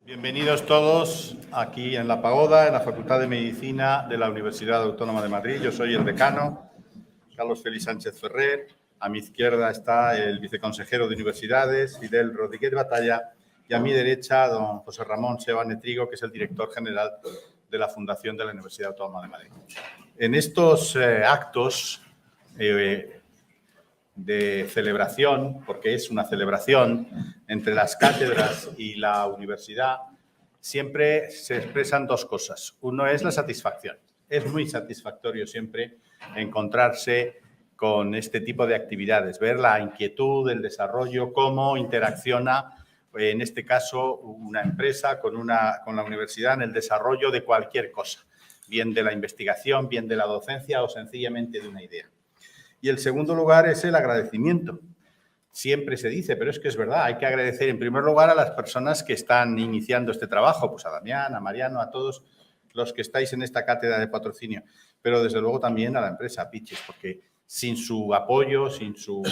Bienvenidos todos aquí en La Pagoda, en la Facultad de Medicina de la Universidad Autónoma de Madrid. Yo soy el decano, Carlos Félix Sánchez Ferrer. A mi izquierda está el viceconsejero de Universidades, Fidel Rodríguez Batalla, y a mi derecha, don José Ramón Sebane Trigo, que es el director general de la Fundación de la Universidad Autónoma de Madrid. En estos actos de celebración, porque es una celebración entre las cátedras y la universidad, siempre se expresan dos cosas. Uno es la satisfacción. Es muy satisfactorio siempre encontrarse con este tipo de actividades, ver la inquietud, el desarrollo, cómo interacciona, en este caso, una empresa con la universidad en el desarrollo de cualquier cosa, bien de la investigación, bien de la docencia o sencillamente de una idea. Y el segundo lugar es el agradecimiento. Siempre se dice, pero es que es verdad, hay que agradecer en primer lugar a las personas que están iniciando este trabajo, pues a Damián, a Mariano, a todos los que estáis en esta cátedra de patrocinio, pero desde luego también a la empresa Pitches, porque sin su apoyo, sin su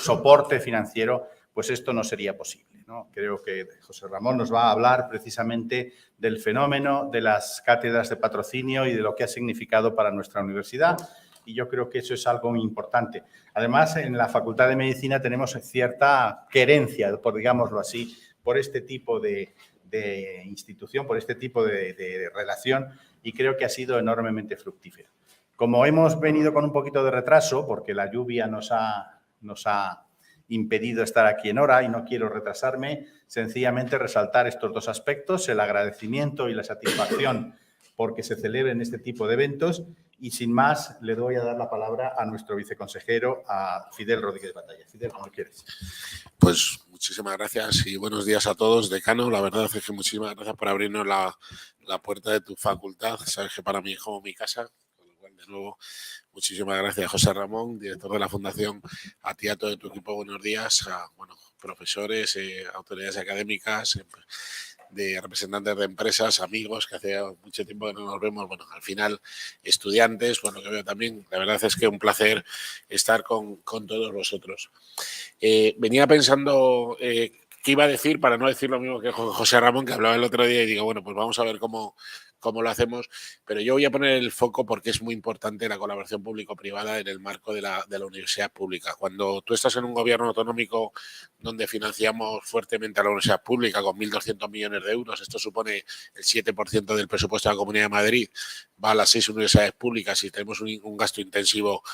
soporte financiero, pues esto no sería posible, ¿no? Creo que José Ramón nos va a hablar precisamente del fenómeno de las cátedras de patrocinio y de lo que ha significado para nuestra universidad. Y yo creo que eso es algo muy importante. Además, en la Facultad de Medicina tenemos cierta querencia, por digámoslo así, por este tipo de institución, por este tipo de relación, y creo que ha sido enormemente fructífero. Como hemos venido con un poquito de retraso, porque la lluvia nos ha impedido estar aquí en hora y no quiero retrasarme, sencillamente resaltar estos dos aspectos, el agradecimiento y la satisfacción porque se celebren este tipo de eventos. Y sin más, le doy a dar la palabra a nuestro viceconsejero, a Fidel Rodríguez Batalla. Fidel, como quieres. Pues muchísimas gracias y buenos días a todos, decano. La verdad es que muchísimas gracias por abrirnos la puerta de tu facultad. Sabes que para mí es como mi casa. Con lo cual, de nuevo, muchísimas gracias, José Ramón, director de la Fundación. A ti, a todo tu equipo, buenos días. A profesores, autoridades académicas, de representantes de empresas, amigos, que hace mucho tiempo que no nos vemos, al final estudiantes, que veo también. La verdad es que un placer estar con todos vosotros. Venía pensando qué iba a decir, para no decir lo mismo que José Ramón, que hablaba el otro día, y digo, pues vamos a ver cómo lo hacemos, pero yo voy a poner el foco porque es muy importante la colaboración público-privada en el marco de la universidad pública. Cuando tú estás en un gobierno autonómico donde financiamos fuertemente a la universidad pública con 1.200 millones de euros, esto supone el 7% del presupuesto de la Comunidad de Madrid, va a las 6 universidades públicas y tenemos un gasto intensivo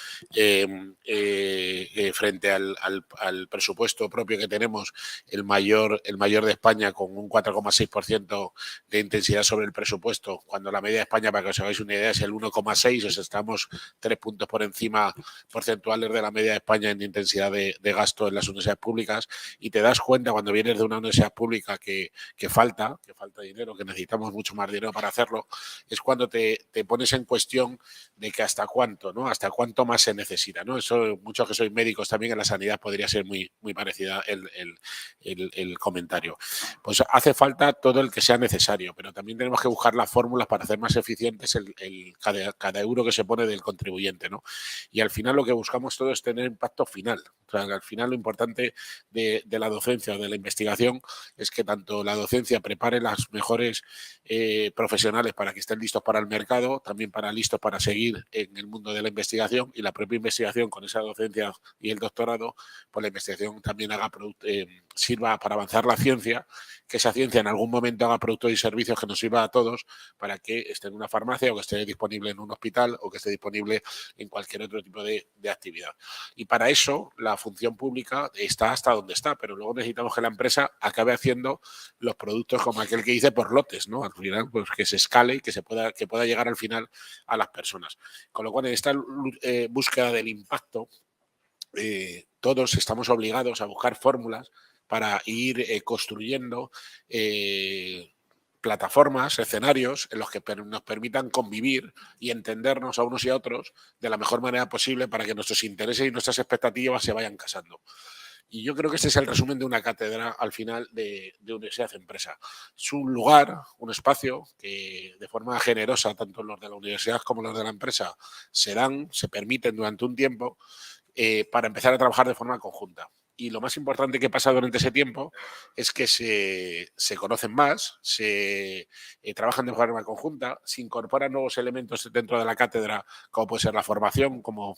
frente al presupuesto propio que tenemos, el mayor de España, con un 4,6% de intensidad sobre el presupuesto, cuando la media de España, para que os hagáis una idea, es el 1,6, o sea, estamos 3 puntos por encima porcentuales de la media de España en intensidad de gasto en las universidades públicas, y te das cuenta cuando vienes de una universidad pública que falta dinero, que necesitamos mucho más dinero para hacerlo, es cuando te pones en cuestión de que hasta cuánto, ¿no? Hasta cuánto más se necesita, ¿no? Eso, muchos que sois médicos también, en la sanidad podría ser muy parecida el comentario. Pues hace falta todo el que sea necesario, pero también tenemos que buscar las fórmulas para hacer más eficientes cada euro que se pone del contribuyente, ¿no? Y al final lo que buscamos todo es tener impacto final. O sea, al final lo importante de la docencia o de la investigación es que tanto la docencia prepare las mejores profesionales para que estén listos para el mercado, también listos para seguir en el mundo de la investigación, y la propia investigación con esa docencia y el doctorado, pues la investigación también sirva para avanzar la ciencia, que esa ciencia en algún momento haga productos y servicios que nos sirva a todos para que esté en una farmacia o que esté disponible en un hospital o que esté disponible en cualquier otro tipo de actividad. Y para eso la función pública está hasta donde está, pero luego necesitamos que la empresa acabe haciendo los productos como aquel que dice por lotes, ¿no? Al final, pues que se escale y que pueda llegar al final a las personas. Con lo cual, en esta búsqueda del impacto, todos estamos obligados a buscar fórmulas para ir construyendo plataformas, escenarios en los que nos permitan convivir y entendernos a unos y a otros de la mejor manera posible para que nuestros intereses y nuestras expectativas se vayan casando. Y yo creo que este es el resumen de una cátedra al final de universidad-empresa. Es un lugar, un espacio que de forma generosa, tanto los de la universidad como los de la empresa, se permiten durante un tiempo para empezar a trabajar de forma conjunta. Y lo más importante que pasa durante ese tiempo es que se conocen más, se trabajan de forma conjunta, se incorporan nuevos elementos dentro de la cátedra, como puede ser la formación, como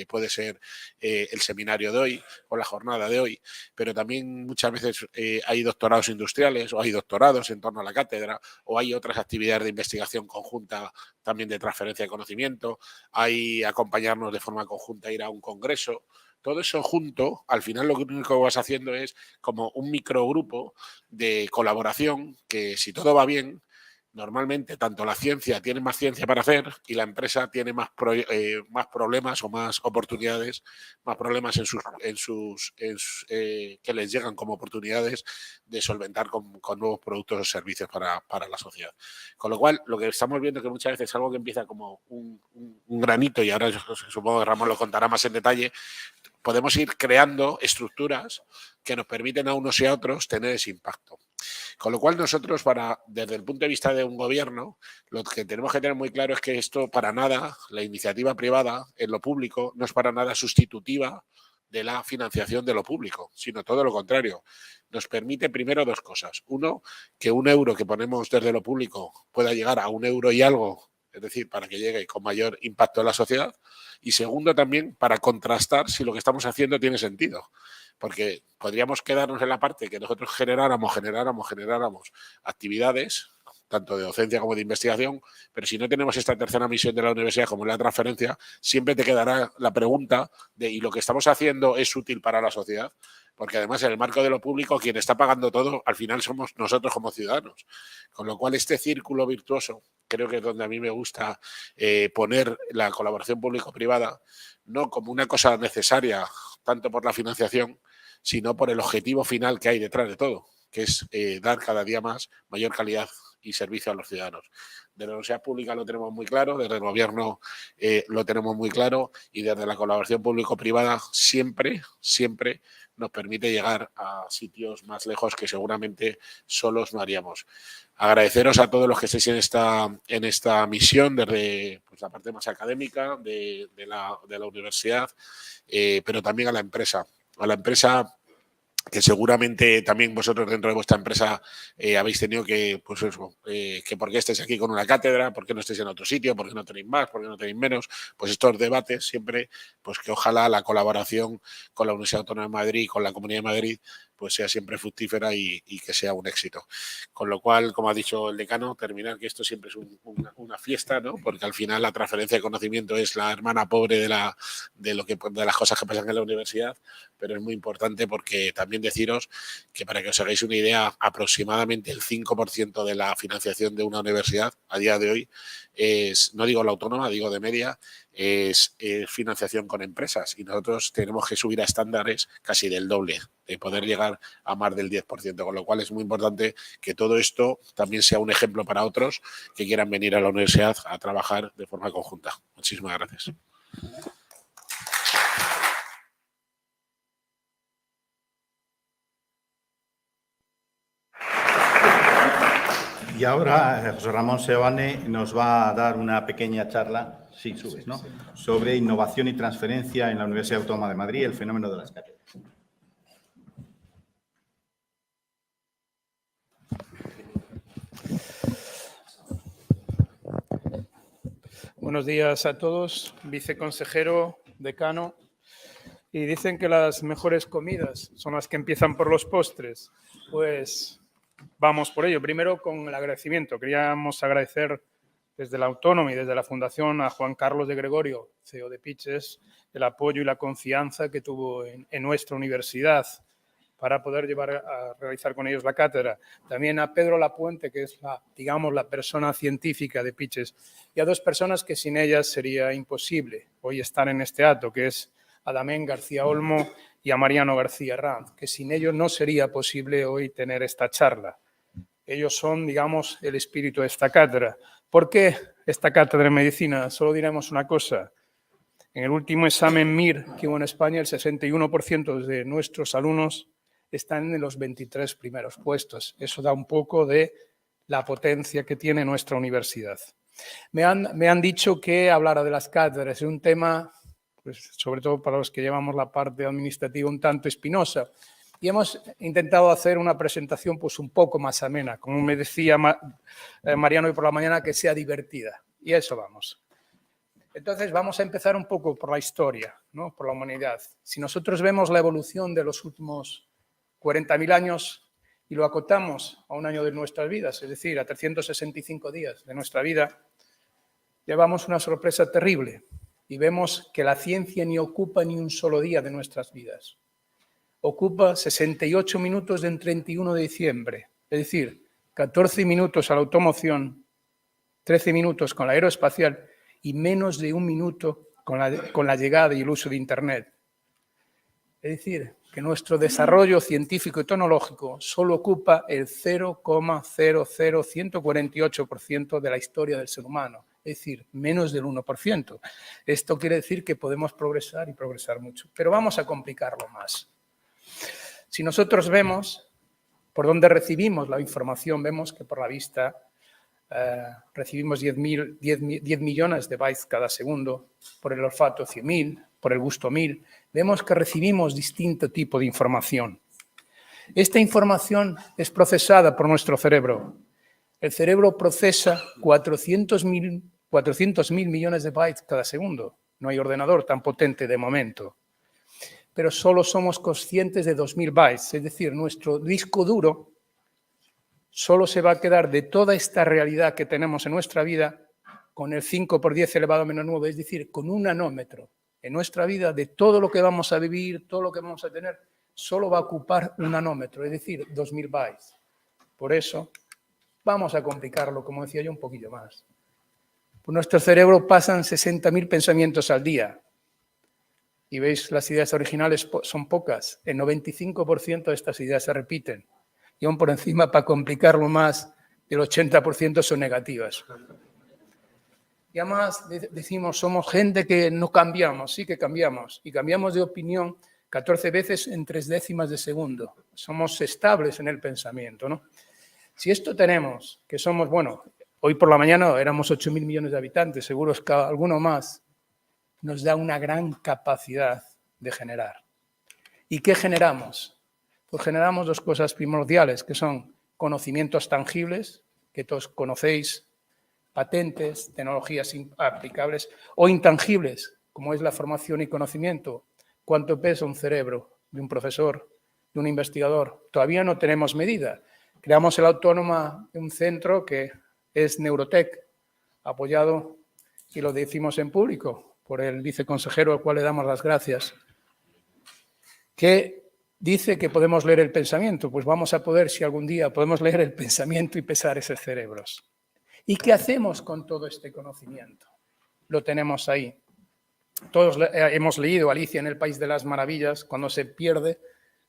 puede ser el seminario de hoy o la jornada de hoy, pero también muchas veces hay doctorados industriales o hay doctorados en torno a la cátedra o hay otras actividades de investigación conjunta también de transferencia de conocimiento, hay acompañarnos de forma conjunta a ir a un congreso. Todo eso junto, al final lo único que vas haciendo es como un microgrupo de colaboración que, si todo va bien, normalmente tanto la ciencia tiene más ciencia para hacer y la empresa tiene más problemas o más oportunidades, más problemas que les llegan como oportunidades de solventar con nuevos productos o servicios para la sociedad. Con lo cual, lo que estamos viendo que muchas veces es algo que empieza como un granito, y ahora yo supongo que Ramón lo contará más en detalle, podemos ir creando estructuras que nos permiten a unos y a otros tener ese impacto. Con lo cual nosotros, desde el punto de vista de un gobierno, lo que tenemos que tener muy claro es que esto para nada, la iniciativa privada en lo público, no es para nada sustitutiva de la financiación de lo público, sino todo lo contrario. Nos permite primero dos cosas. Uno, que un euro que ponemos desde lo público pueda llegar a 1 euro y algo, es decir, para que llegue con mayor impacto en la sociedad. Y segundo, también para contrastar si lo que estamos haciendo tiene sentido. Porque podríamos quedarnos en la parte que nosotros generáramos actividades, tanto de docencia como de investigación, pero si no tenemos esta tercera misión de la universidad como es la transferencia, siempre te quedará la pregunta de ¿y lo que estamos haciendo es útil para la sociedad? Porque además en el marco de lo público quien está pagando todo al final somos nosotros como ciudadanos. Con lo cual este círculo virtuoso creo que es donde a mí me gusta poner la colaboración público-privada no como una cosa necesaria tanto por la financiación, sino por el objetivo final que hay detrás de todo, que es dar cada día más mayor calidad y servicio a los ciudadanos. De la universidad pública lo tenemos muy claro, desde el gobierno lo tenemos muy claro y desde la colaboración público-privada siempre nos permite llegar a sitios más lejos que seguramente solos no haríamos. Agradeceros a todos los que estéis en esta misión, desde pues, la parte más académica de la universidad, pero también a la empresa que seguramente también vosotros dentro de vuestra empresa habéis tenido que, pues eso, que por qué estáis aquí con una cátedra, por qué no estáis en otro sitio, por qué no tenéis más, por qué no tenéis menos, pues estos debates siempre, pues que ojalá la colaboración con la Universidad Autónoma de Madrid y con la Comunidad de Madrid pues sea siempre fructífera y que sea un éxito. Con lo cual, como ha dicho el decano, terminar que esto siempre es una fiesta, ¿no? Porque al final la transferencia de conocimiento es la hermana pobre de las cosas que pasan en la universidad, pero es muy importante porque también deciros que para que os hagáis una idea, aproximadamente el 5% de la financiación de una universidad a día de hoy es, no digo la autónoma, digo de media, es financiación con empresas y nosotros tenemos que subir a estándares casi del doble, de poder llegar a más del 10%, con lo cual es muy importante que todo esto también sea un ejemplo para otros que quieran venir a la universidad a trabajar de forma conjunta. Muchísimas gracias. Y ahora José Ramón Seoane nos va a dar una pequeña charla, sí, subes, ¿no? Sobre innovación y transferencia en la Universidad Autónoma de Madrid, el fenómeno de las cátedras. Buenos días a todos, viceconsejero, decano. Y dicen que las mejores comidas son las que empiezan por los postres. Pues vamos por ello. Primero con el agradecimiento. Queríamos agradecer desde la Autónoma y desde la Fundación a Juan Carlos de Gregorio, CEO de Pitches, el apoyo y la confianza que tuvo en nuestra universidad para poder realizar con ellos la cátedra. También a Pedro Lapuente, que es la persona científica de Pitches, y a dos personas que sin ellas sería imposible hoy estar en este acto, que es a Damián García Olmo y a Mariano García Ranz, que sin ellos no sería posible hoy tener esta charla. Ellos son, digamos, el espíritu de esta cátedra. ¿Por qué esta cátedra de medicina? Solo diremos una cosa. En el último examen MIR que hubo en España, el 61% de nuestros alumnos están en los 23 primeros puestos. Eso da un poco de la potencia que tiene nuestra universidad. Me han dicho que hablara de las cátedras es un tema pues sobre todo para los que llevamos la parte administrativa un tanto espinosa. Y hemos intentado hacer una presentación pues un poco más amena, como me decía Mariano hoy por la mañana, que sea divertida. Y a eso vamos. Entonces vamos a empezar un poco por la historia, ¿no? Por la humanidad. Si nosotros vemos la evolución de los últimos 40.000 años y lo acotamos a un año de nuestras vidas, es decir, a 365 días de nuestra vida, llevamos una sorpresa terrible y vemos que la ciencia ni ocupa ni un solo día de nuestras vidas. Ocupa 68 minutos del 31 de diciembre, es decir, 14 minutos a la automoción, 13 minutos con la aeroespacial y menos de un minuto con la llegada y el uso de Internet. Es decir, que nuestro desarrollo científico y tecnológico solo ocupa el 0,00148% de la historia del ser humano, es decir, menos del 1%. Esto quiere decir que podemos progresar y progresar mucho, pero vamos a complicarlo más. Si nosotros vemos por dónde recibimos la información, vemos que por la vista recibimos 10 millones de bytes cada segundo, por el olfato 100.000, por el gusto 1.000. Vemos que recibimos distinto tipo de información. Esta información es procesada por nuestro cerebro. El cerebro procesa 400.000 millones de bytes cada segundo. No hay ordenador tan potente de momento. Pero solo somos conscientes de 2.000 bytes, es decir, nuestro disco duro solo se va a quedar de toda esta realidad que tenemos en nuestra vida con el 5 por 10 elevado a menos 9, es decir, con un nanómetro. En nuestra vida, de todo lo que vamos a vivir, todo lo que vamos a tener, solo va a ocupar un nanómetro, es decir, 2.000 bytes. Por eso, vamos a complicarlo, como decía yo, un poquillo más. Por nuestro cerebro pasan 60.000 pensamientos al día. Y veis, las ideas originales son pocas. El 95% de estas ideas se repiten. Y aún por encima, para complicarlo más, el 80% son negativas. Y además decimos, somos gente que no cambiamos, sí que cambiamos. Y cambiamos de opinión 14 veces en 3 décimas de segundo. Somos estables en el pensamiento, ¿no? Si esto tenemos, que somos, bueno, hoy por la mañana éramos 8.000 millones de habitantes, seguro es que alguno más, nos da una gran capacidad de generar. ¿Y qué generamos? Pues generamos 2 cosas primordiales, que son conocimientos tangibles, que todos conocéis, patentes, tecnologías aplicables, o intangibles, como es la formación y conocimiento. ¿Cuánto pesa un cerebro de un profesor, de un investigador? Todavía no tenemos medida. Creamos el Autónoma, un centro que es Neurotech, apoyado, y lo decimos en público, por el viceconsejero al cual le damos las gracias, que dice que podemos leer el pensamiento. Pues vamos a poder, si algún día podemos leer el pensamiento y pesar esos cerebros. ¿Y qué hacemos con todo este conocimiento? Lo tenemos ahí. Todos hemos leído Alicia en el País de las Maravillas, cuando se pierde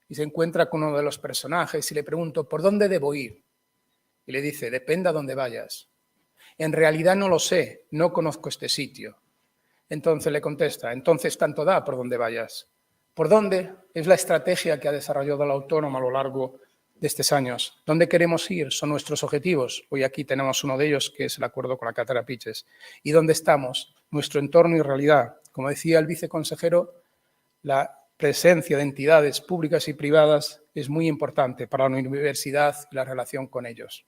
y se encuentra con uno de los personajes y le pregunto, ¿por dónde debo ir? Y le dice, depende a dónde vayas. En realidad no lo sé, no conozco este sitio. Entonces le contesta, entonces tanto da por dónde vayas. ¿Por dónde? Es la estrategia que ha desarrollado la Autónoma a lo largo de estos años. ¿Dónde queremos ir? Son nuestros objetivos. Hoy aquí tenemos uno de ellos, que es el acuerdo con la Cátedra Pitches. ¿Y dónde estamos? Nuestro entorno y realidad. Como decía el viceconsejero, la presencia de entidades públicas y privadas es muy importante para la universidad y la relación con ellos.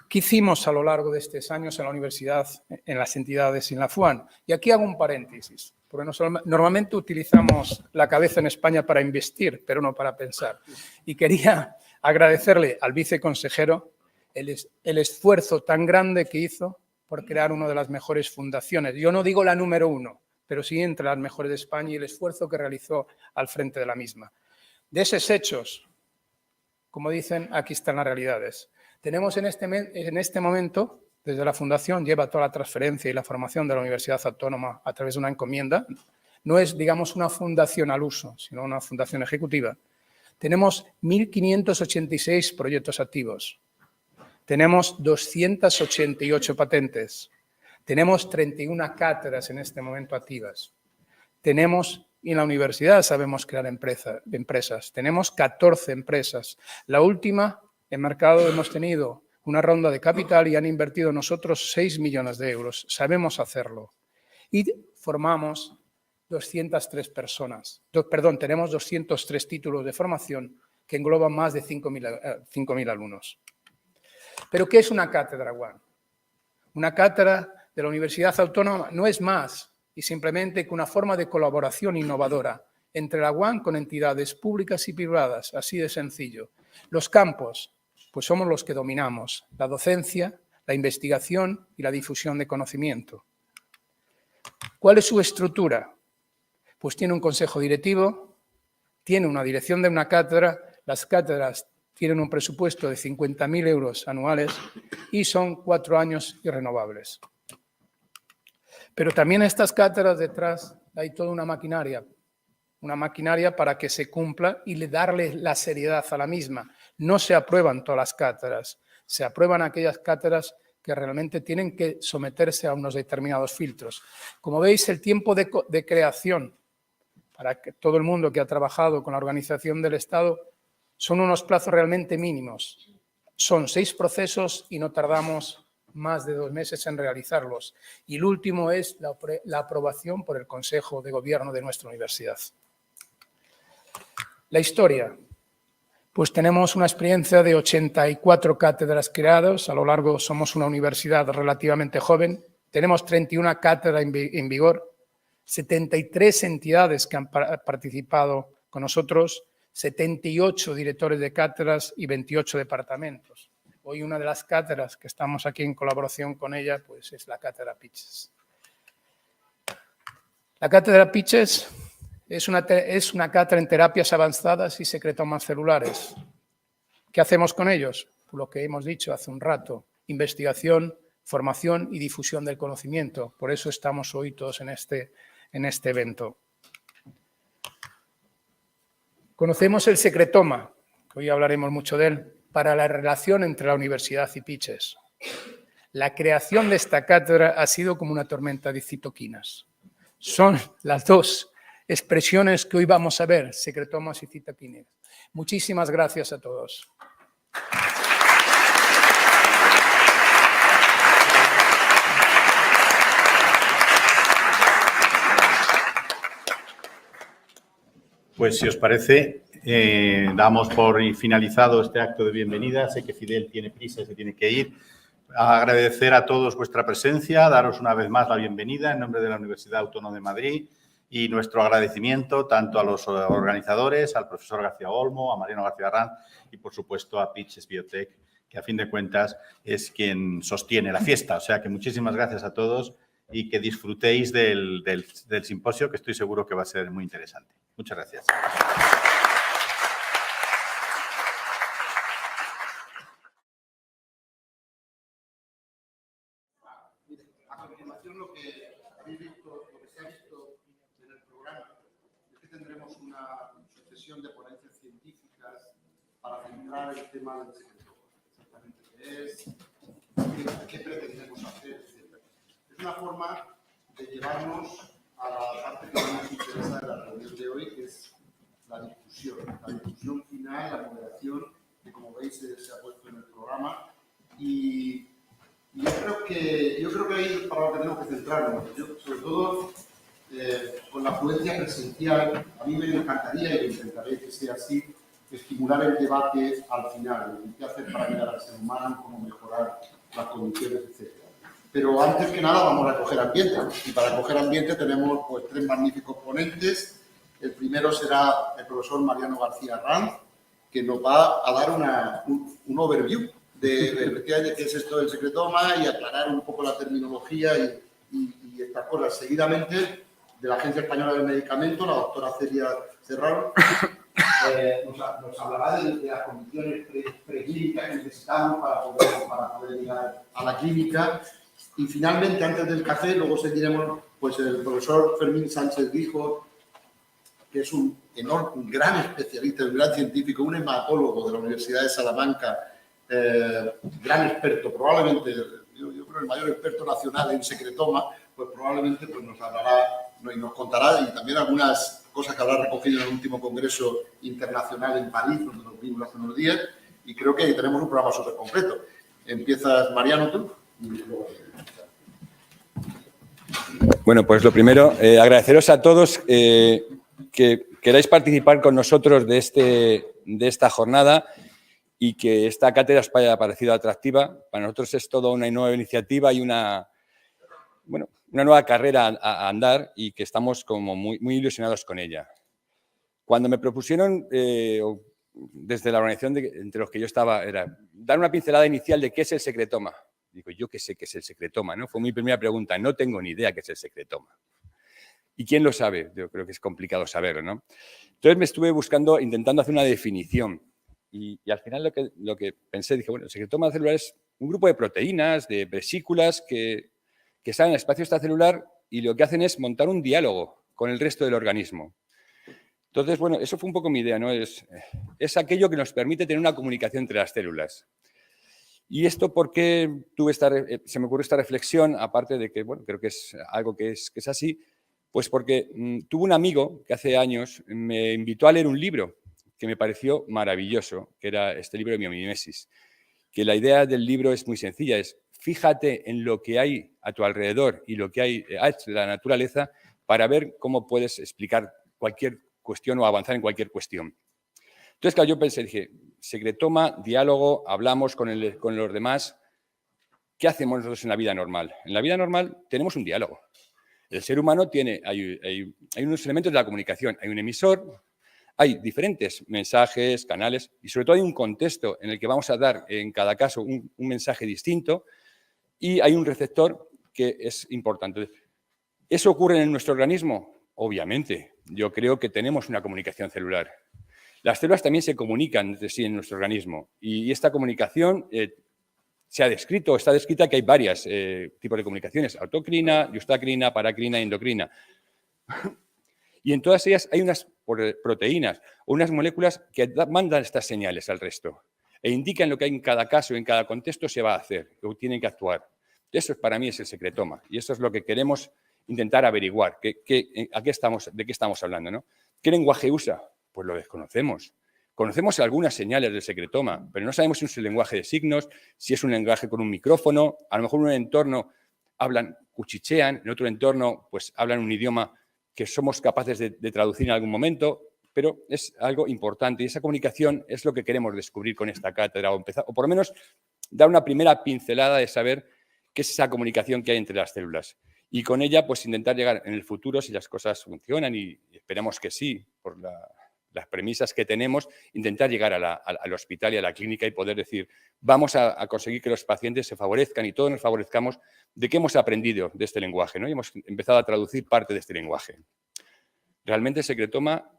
¿Qué hicimos a lo largo de estos años en la universidad, en las entidades y en la FUAN? Y aquí hago un paréntesis, porque normalmente utilizamos la cabeza en España para investir, pero no para pensar. Y quería agradecerle al viceconsejero el esfuerzo tan grande que hizo por crear una de las mejores fundaciones. Yo no digo la número 1, pero sí entre las mejores de España y el esfuerzo que realizó al frente de la misma. De esos hechos, como dicen, aquí están las realidades. Tenemos en este momento, desde la Fundación, lleva toda la transferencia y la formación de la Universidad Autónoma a través de una encomienda. No es, digamos, una fundación al uso, sino una fundación ejecutiva. Tenemos 1.586 proyectos activos. Tenemos 288 patentes. Tenemos 31 cátedras en este momento activas. Tenemos, y en la universidad sabemos crear empresas. Tenemos 14 empresas. La última, en mercado, hemos tenido una ronda de capital y han invertido nosotros 6 millones de euros. Sabemos hacerlo. Y formamos 203 personas. Tenemos 203 títulos de formación que engloban más de 5.000 alumnos. ¿Pero qué es una cátedra One? Una cátedra de la Universidad Autónoma no es más y simplemente que una forma de colaboración innovadora entre la UAM con entidades públicas y privadas, así de sencillo. Los campos, pues somos los que dominamos, la docencia, la investigación y la difusión de conocimiento. ¿Cuál es su estructura? Pues tiene un consejo directivo, tiene una dirección de una cátedra, las cátedras tienen un presupuesto de 50.000 euros anuales y son 4 años y renovables. Pero también en estas cátedras detrás hay toda una maquinaria para que se cumpla y darle la seriedad a la misma. No se aprueban todas las cátedras, se aprueban aquellas cátedras que realmente tienen que someterse a unos determinados filtros. Como veis, el tiempo de creación para que todo el mundo que ha trabajado con la organización del Estado son unos plazos realmente mínimos. Son 6 procesos y no tardamos más de 2 meses en realizarlos. Y el último es la aprobación por el Consejo de Gobierno de nuestra universidad. La historia. Pues tenemos una experiencia de 84 cátedras creadas. A lo largo somos una universidad relativamente joven. Tenemos 31 cátedras en vigor, 73 entidades que han participado con nosotros, 78 directores de cátedras y 28 departamentos. Hoy una de las cátedras que estamos aquí en colaboración con ella pues es la cátedra Pitches. La cátedra Pitches es una cátedra en terapias avanzadas y secretomas celulares. ¿Qué hacemos con ellos? Pues lo que hemos dicho hace un rato, investigación, formación y difusión del conocimiento. Por eso estamos hoy todos en este evento. Conocemos el secretoma, que hoy hablaremos mucho de él, para la relación entre la universidad y Pitches. La creación de esta cátedra ha sido como una tormenta de citoquinas. Son las 2 expresiones que hoy vamos a ver, secretomas y citoquinas. Muchísimas gracias a todos. Pues si os parece, damos por finalizado este acto de bienvenida. Sé que Fidel tiene prisa y se tiene que ir. Agradecer a todos vuestra presencia, daros una vez más la bienvenida en nombre de la Universidad Autónoma de Madrid y nuestro agradecimiento tanto a los organizadores, al profesor García Olmo, a Mariano García Arranz y, por supuesto, a Pitches Biotech, que a fin de cuentas es quien sostiene la fiesta. O sea que muchísimas gracias a todos y que disfrutéis del simposio, que estoy seguro que va a ser muy interesante. Muchas gracias. A continuación, lo que se ha visto en el programa es que tendremos una sucesión de ponencias científicas para centrar el tema del secreto. Exactamente qué es, qué pretendemos hacer, etc. Es una forma de llevarnos a la parte que más nos interesa de la reunión de hoy, que es la discusión final, la moderación, que como veis se ha puesto en el programa. Y yo creo que ahí es para lo que tenemos que centrarnos. Yo, sobre todo, con la afluencia presencial, a mí me encantaría, y intentaré que sea así, estimular el debate al final, qué hacer para ayudar al ser humano, cómo mejorar las condiciones, etc. Pero antes que nada vamos a coger ambiente, y para coger ambiente tenemos pues 3 magníficos ponentes. El primero será el profesor Mariano García Arranz, que nos va a dar un overview de qué es esto del secretoma y aclarar un poco la terminología y estas cosas. Seguidamente, de la Agencia Española del Medicamento, la doctora Celia Serrano nos hablará de las condiciones preclínicas que necesitamos para poder llegar a la clínica. Y finalmente, antes del café, luego seguiremos pues, el profesor Fermín Sánchez Dijo, que es un gran especialista, un gran científico, un hematólogo de la Universidad de Salamanca, gran experto, probablemente, yo creo el mayor experto nacional en secretoma, pues probablemente pues, nos hablará y nos contará y también algunas cosas que habrá recogido en el último Congreso Internacional en París, donde nos vimos hace unos días, y creo que tenemos un programa súper completo. Empiezas, Mariano, tú. Y luego... Bueno, pues lo primero, agradeceros a todos que queráis participar con nosotros de esta jornada y que esta cátedra os haya parecido atractiva. Para nosotros es toda una nueva iniciativa y una nueva carrera a andar y que estamos como muy ilusionados con ella. Cuando me propusieron, desde la organización entre los que yo estaba, era dar una pincelada inicial de qué es el secretoma. Digo, yo qué sé qué es el secretoma, ¿no? Fue mi primera pregunta. No tengo ni idea qué es el secretoma. ¿Y quién lo sabe? Yo creo que es complicado saberlo, ¿no? Entonces me estuve buscando, intentando hacer una definición. Y al final lo que pensé, dije, bueno, el secretoma celular es un grupo de proteínas, de vesículas que están en el espacio extracelular y lo que hacen es montar un diálogo con el resto del organismo. Entonces, bueno, eso fue un poco mi idea, ¿no? Es aquello que nos permite tener una comunicación entre las células. Y esto, ¿por qué se me ocurrió esta reflexión? Aparte de que, bueno, creo que es algo que es así, pues porque tuve un amigo que hace años me invitó a leer un libro que me pareció maravilloso, que era este libro de Biomimesis. Que la idea del libro es muy sencilla, es fíjate en lo que hay a tu alrededor y lo que hay de la naturaleza para ver cómo puedes explicar cualquier cuestión o avanzar en cualquier cuestión. Entonces, claro, yo pensé, dije, secretoma, diálogo, hablamos con los demás. ¿Qué hacemos nosotros en la vida normal? En la vida normal tenemos un diálogo. El ser humano hay unos elementos de la comunicación. Hay un emisor, hay diferentes mensajes, canales y sobre todo hay un contexto en el que vamos a dar en cada caso un mensaje distinto y hay un receptor que es importante. ¿Eso ocurre en nuestro organismo? Obviamente. Yo creo que tenemos una comunicación celular. Las células también se comunican entre sí en nuestro organismo y esta comunicación está descrita que hay varios tipos de comunicaciones, autocrina, eustacrina, paracrina, endocrina. Y en todas ellas hay unas proteínas o unas moléculas que mandan estas señales al resto e indican lo que hay en cada caso, en cada contexto se va a hacer o tienen que actuar. Eso para mí es el secretoma y eso es lo que queremos intentar averiguar. ¿De qué estamos hablando, ¿no? ¿Qué lenguaje usa? Pues lo desconocemos. Conocemos algunas señales del secretoma, pero no sabemos si es un lenguaje de signos, si es un lenguaje con un micrófono, a lo mejor en un entorno cuchichean, en otro entorno pues hablan un idioma que somos capaces de traducir en algún momento, pero es algo importante y esa comunicación es lo que queremos descubrir con esta cátedra o por lo menos dar una primera pincelada de saber qué es esa comunicación que hay entre las células. Y con ella, pues intentar llegar en el futuro, si las cosas funcionan y esperemos que sí, por las premisas que tenemos, intentar llegar al hospital y a la clínica y poder decir, vamos a conseguir que los pacientes se favorezcan y todos nos favorezcamos de qué hemos aprendido de este lenguaje, ¿no? Y hemos empezado a traducir parte de este lenguaje. Realmente el secretoma,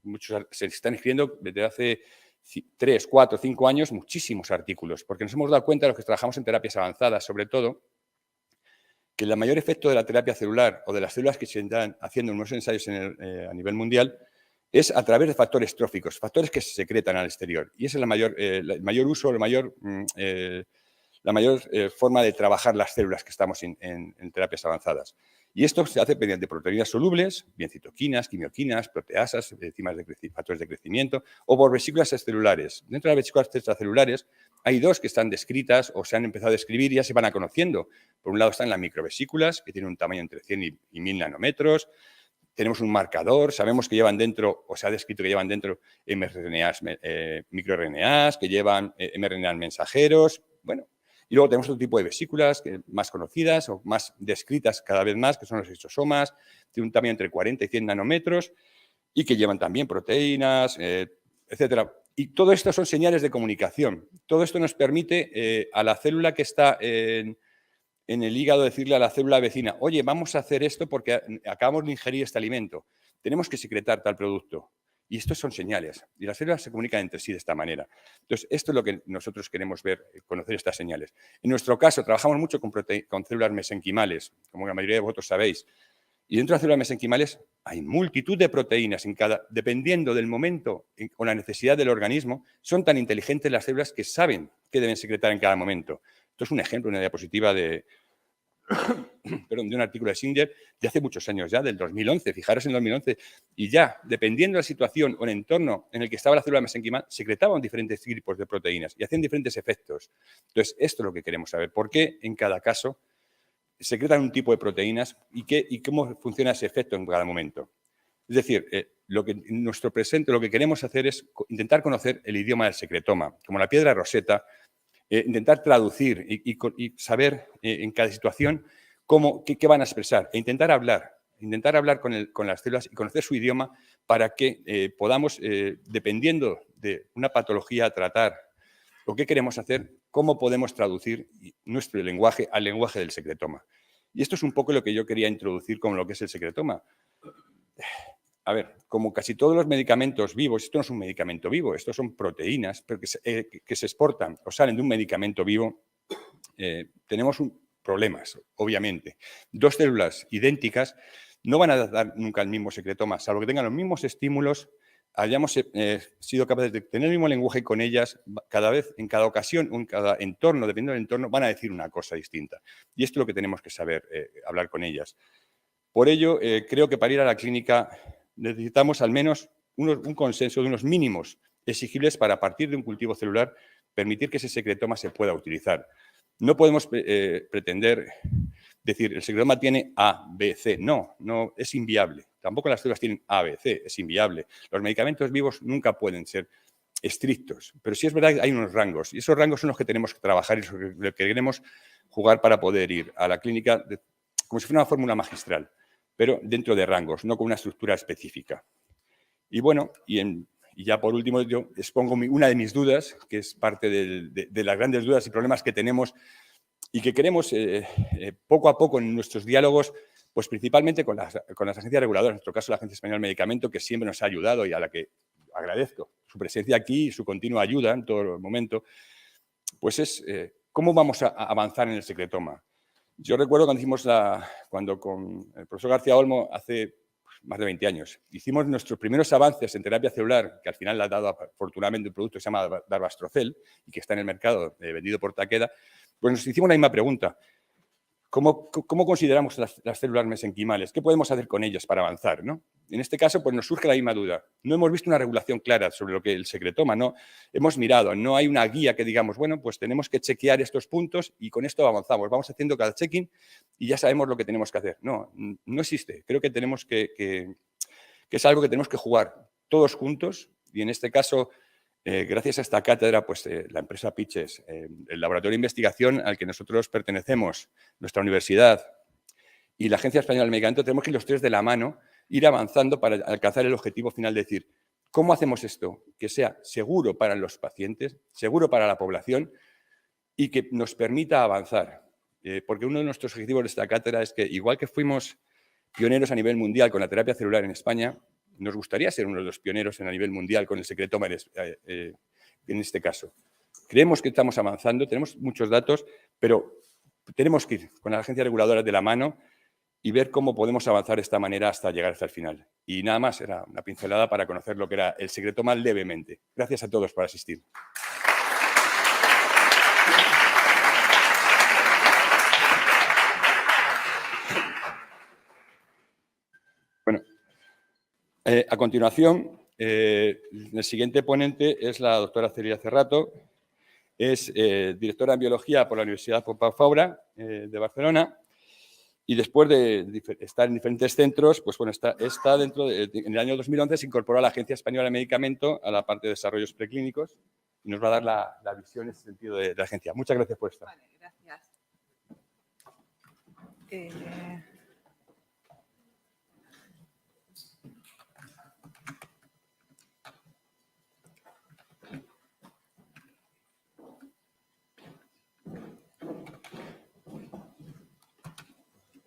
muchos se están escribiendo desde hace 3, 4, 5 años muchísimos artículos, porque nos hemos dado cuenta, los que trabajamos en terapias avanzadas, sobre todo, que el mayor efecto de la terapia celular o de las células que se están haciendo en unos ensayos a nivel mundial es a través de factores tróficos, factores que se secretan al exterior. Y esa es el mayor uso, la mayor forma de trabajar las células que estamos en terapias avanzadas. Y esto se hace mediante proteínas solubles, bien citoquinas, quimioquinas, proteasas, enzimas factores de crecimiento, o por vesículas extracelulares. Dentro de las vesículas extracelulares hay dos que están descritas o se han empezado a describir y ya se van conociendo. Por un lado están las microvesículas, que tienen un tamaño entre 100 y 1000 nanómetros. Tenemos un marcador, sabemos que llevan dentro, o se ha descrito que llevan dentro mRNAs, microRNAs, que llevan mRNAs mensajeros. Bueno, y luego tenemos otro tipo de vesículas más conocidas o más descritas cada vez más, que son los lisosomas, tienen un tamaño entre 40 y 100 nanómetros y que llevan también proteínas, etcétera. Y todo esto son señales de comunicación. Todo esto nos permite a la célula que está en el hígado decirle a la célula vecina, oye, vamos a hacer esto porque acabamos de ingerir este alimento, tenemos que secretar tal producto. Y estos son señales. Y las células se comunican entre sí de esta manera. Entonces, esto es lo que nosotros queremos ver, conocer estas señales. En nuestro caso, trabajamos mucho con células mesenquimales, como la mayoría de vosotros sabéis. Y dentro de las células mesenquimales hay multitud de proteínas, dependiendo del momento o la necesidad del organismo, son tan inteligentes las células que saben qué deben secretar en cada momento. Esto es un ejemplo, una diapositiva de un artículo de Singer de hace muchos años ya, del 2011, fijaros en el 2011, y ya, dependiendo de la situación o el entorno en el que estaba la célula mesenquimal, secretaban diferentes tipos de proteínas y hacían diferentes efectos. Entonces, esto es lo que queremos saber, por qué en cada caso secretan un tipo de proteínas y cómo funciona ese efecto en cada momento. Es decir, en nuestro presente lo que queremos hacer es intentar conocer el idioma del secretoma, como la piedra Rosetta, intentar traducir y saber en cada situación qué van a expresar e intentar hablar con las células y conocer su idioma para que podamos, dependiendo de una patología a tratar o qué queremos hacer, cómo podemos traducir nuestro lenguaje al lenguaje del secretoma. Y esto es un poco lo que yo quería introducir con lo que es el secretoma. A ver, como casi todos los medicamentos vivos, esto no es un medicamento vivo, estos son proteínas pero que se exportan o salen de un medicamento vivo, tenemos problemas, obviamente. Dos células idénticas no van a dar nunca el mismo secretoma, salvo que tengan los mismos estímulos, hayamos sido capaces de tener el mismo lenguaje con ellas, en cada ocasión o en cada entorno, dependiendo del entorno, van a decir una cosa distinta. Y esto es lo que tenemos que saber hablar con ellas. Por ello, creo que para ir a la clínica necesitamos al menos un consenso de unos mínimos exigibles para, a partir de un cultivo celular, permitir que ese secretoma se pueda utilizar. No podemos pretender decir el secretoma tiene A, B, C. No, es inviable. Tampoco las células tienen A, B, C, es inviable. Los medicamentos vivos nunca pueden ser estrictos, pero sí es verdad que hay unos rangos y esos rangos son los que tenemos que trabajar y los que queremos jugar para poder ir a la clínica como si fuera una fórmula magistral, pero dentro de rangos, no con una estructura específica. Y bueno, y ya por último yo expongo una de mis dudas, que es parte de las grandes dudas y problemas que tenemos y que queremos poco a poco en nuestros diálogos, pues principalmente con las agencias reguladoras, en nuestro caso la Agencia Española del Medicamento, que siempre nos ha ayudado y a la que agradezco su presencia aquí y su continua ayuda en todo momento, pues es cómo vamos a avanzar en el secretoma. Yo recuerdo cuando con el profesor García Olmo hace más de 20 años hicimos nuestros primeros avances en terapia celular, que al final le ha dado afortunadamente un producto que se llama Darbastrocel y que está en el mercado vendido por Takeda, pues nos hicimos la misma pregunta. ¿Cómo consideramos las células mesenquimales? ¿Qué podemos hacer con ellas para avanzar, ¿no? En este caso, pues nos surge la misma duda. No hemos visto una regulación clara sobre lo que es el secretoma, no hemos mirado, no hay una guía que digamos, bueno, pues tenemos que chequear estos puntos y con esto avanzamos. Vamos haciendo cada check-in y ya sabemos lo que tenemos que hacer. No existe. Creo que tenemos que es algo que tenemos que jugar todos juntos y en este caso, gracias a esta cátedra, pues la empresa Pitches, el laboratorio de investigación al que nosotros pertenecemos, nuestra universidad y la Agencia Española del Medicamento, tenemos que ir los tres de la mano, ir avanzando para alcanzar el objetivo final de decir, ¿cómo hacemos esto? Que sea seguro para los pacientes, seguro para la población y que nos permita avanzar. Porque uno de nuestros objetivos de esta cátedra es que, igual que fuimos pioneros a nivel mundial con la terapia celular en España, nos gustaría ser uno de los pioneros a nivel mundial con el secretoma en este caso. Creemos que estamos avanzando, tenemos muchos datos, pero tenemos que ir con las agencias reguladoras de la mano y ver cómo podemos avanzar de esta manera hasta llegar hasta el final. Y nada más, era una pincelada para conocer lo que era el secretoma levemente. Gracias a todos por asistir. Bueno, a continuación, el siguiente ponente es la doctora Celia Cerrato. Es directora en biología por la Universidad Pompeu Fabra de Barcelona y después de estar en diferentes centros, pues bueno, está en el año 2011 se incorporó a la Agencia Española de Medicamento a la parte de desarrollos preclínicos y nos va a dar la visión en ese sentido de la agencia. Muchas gracias por estar. Vale, gracias.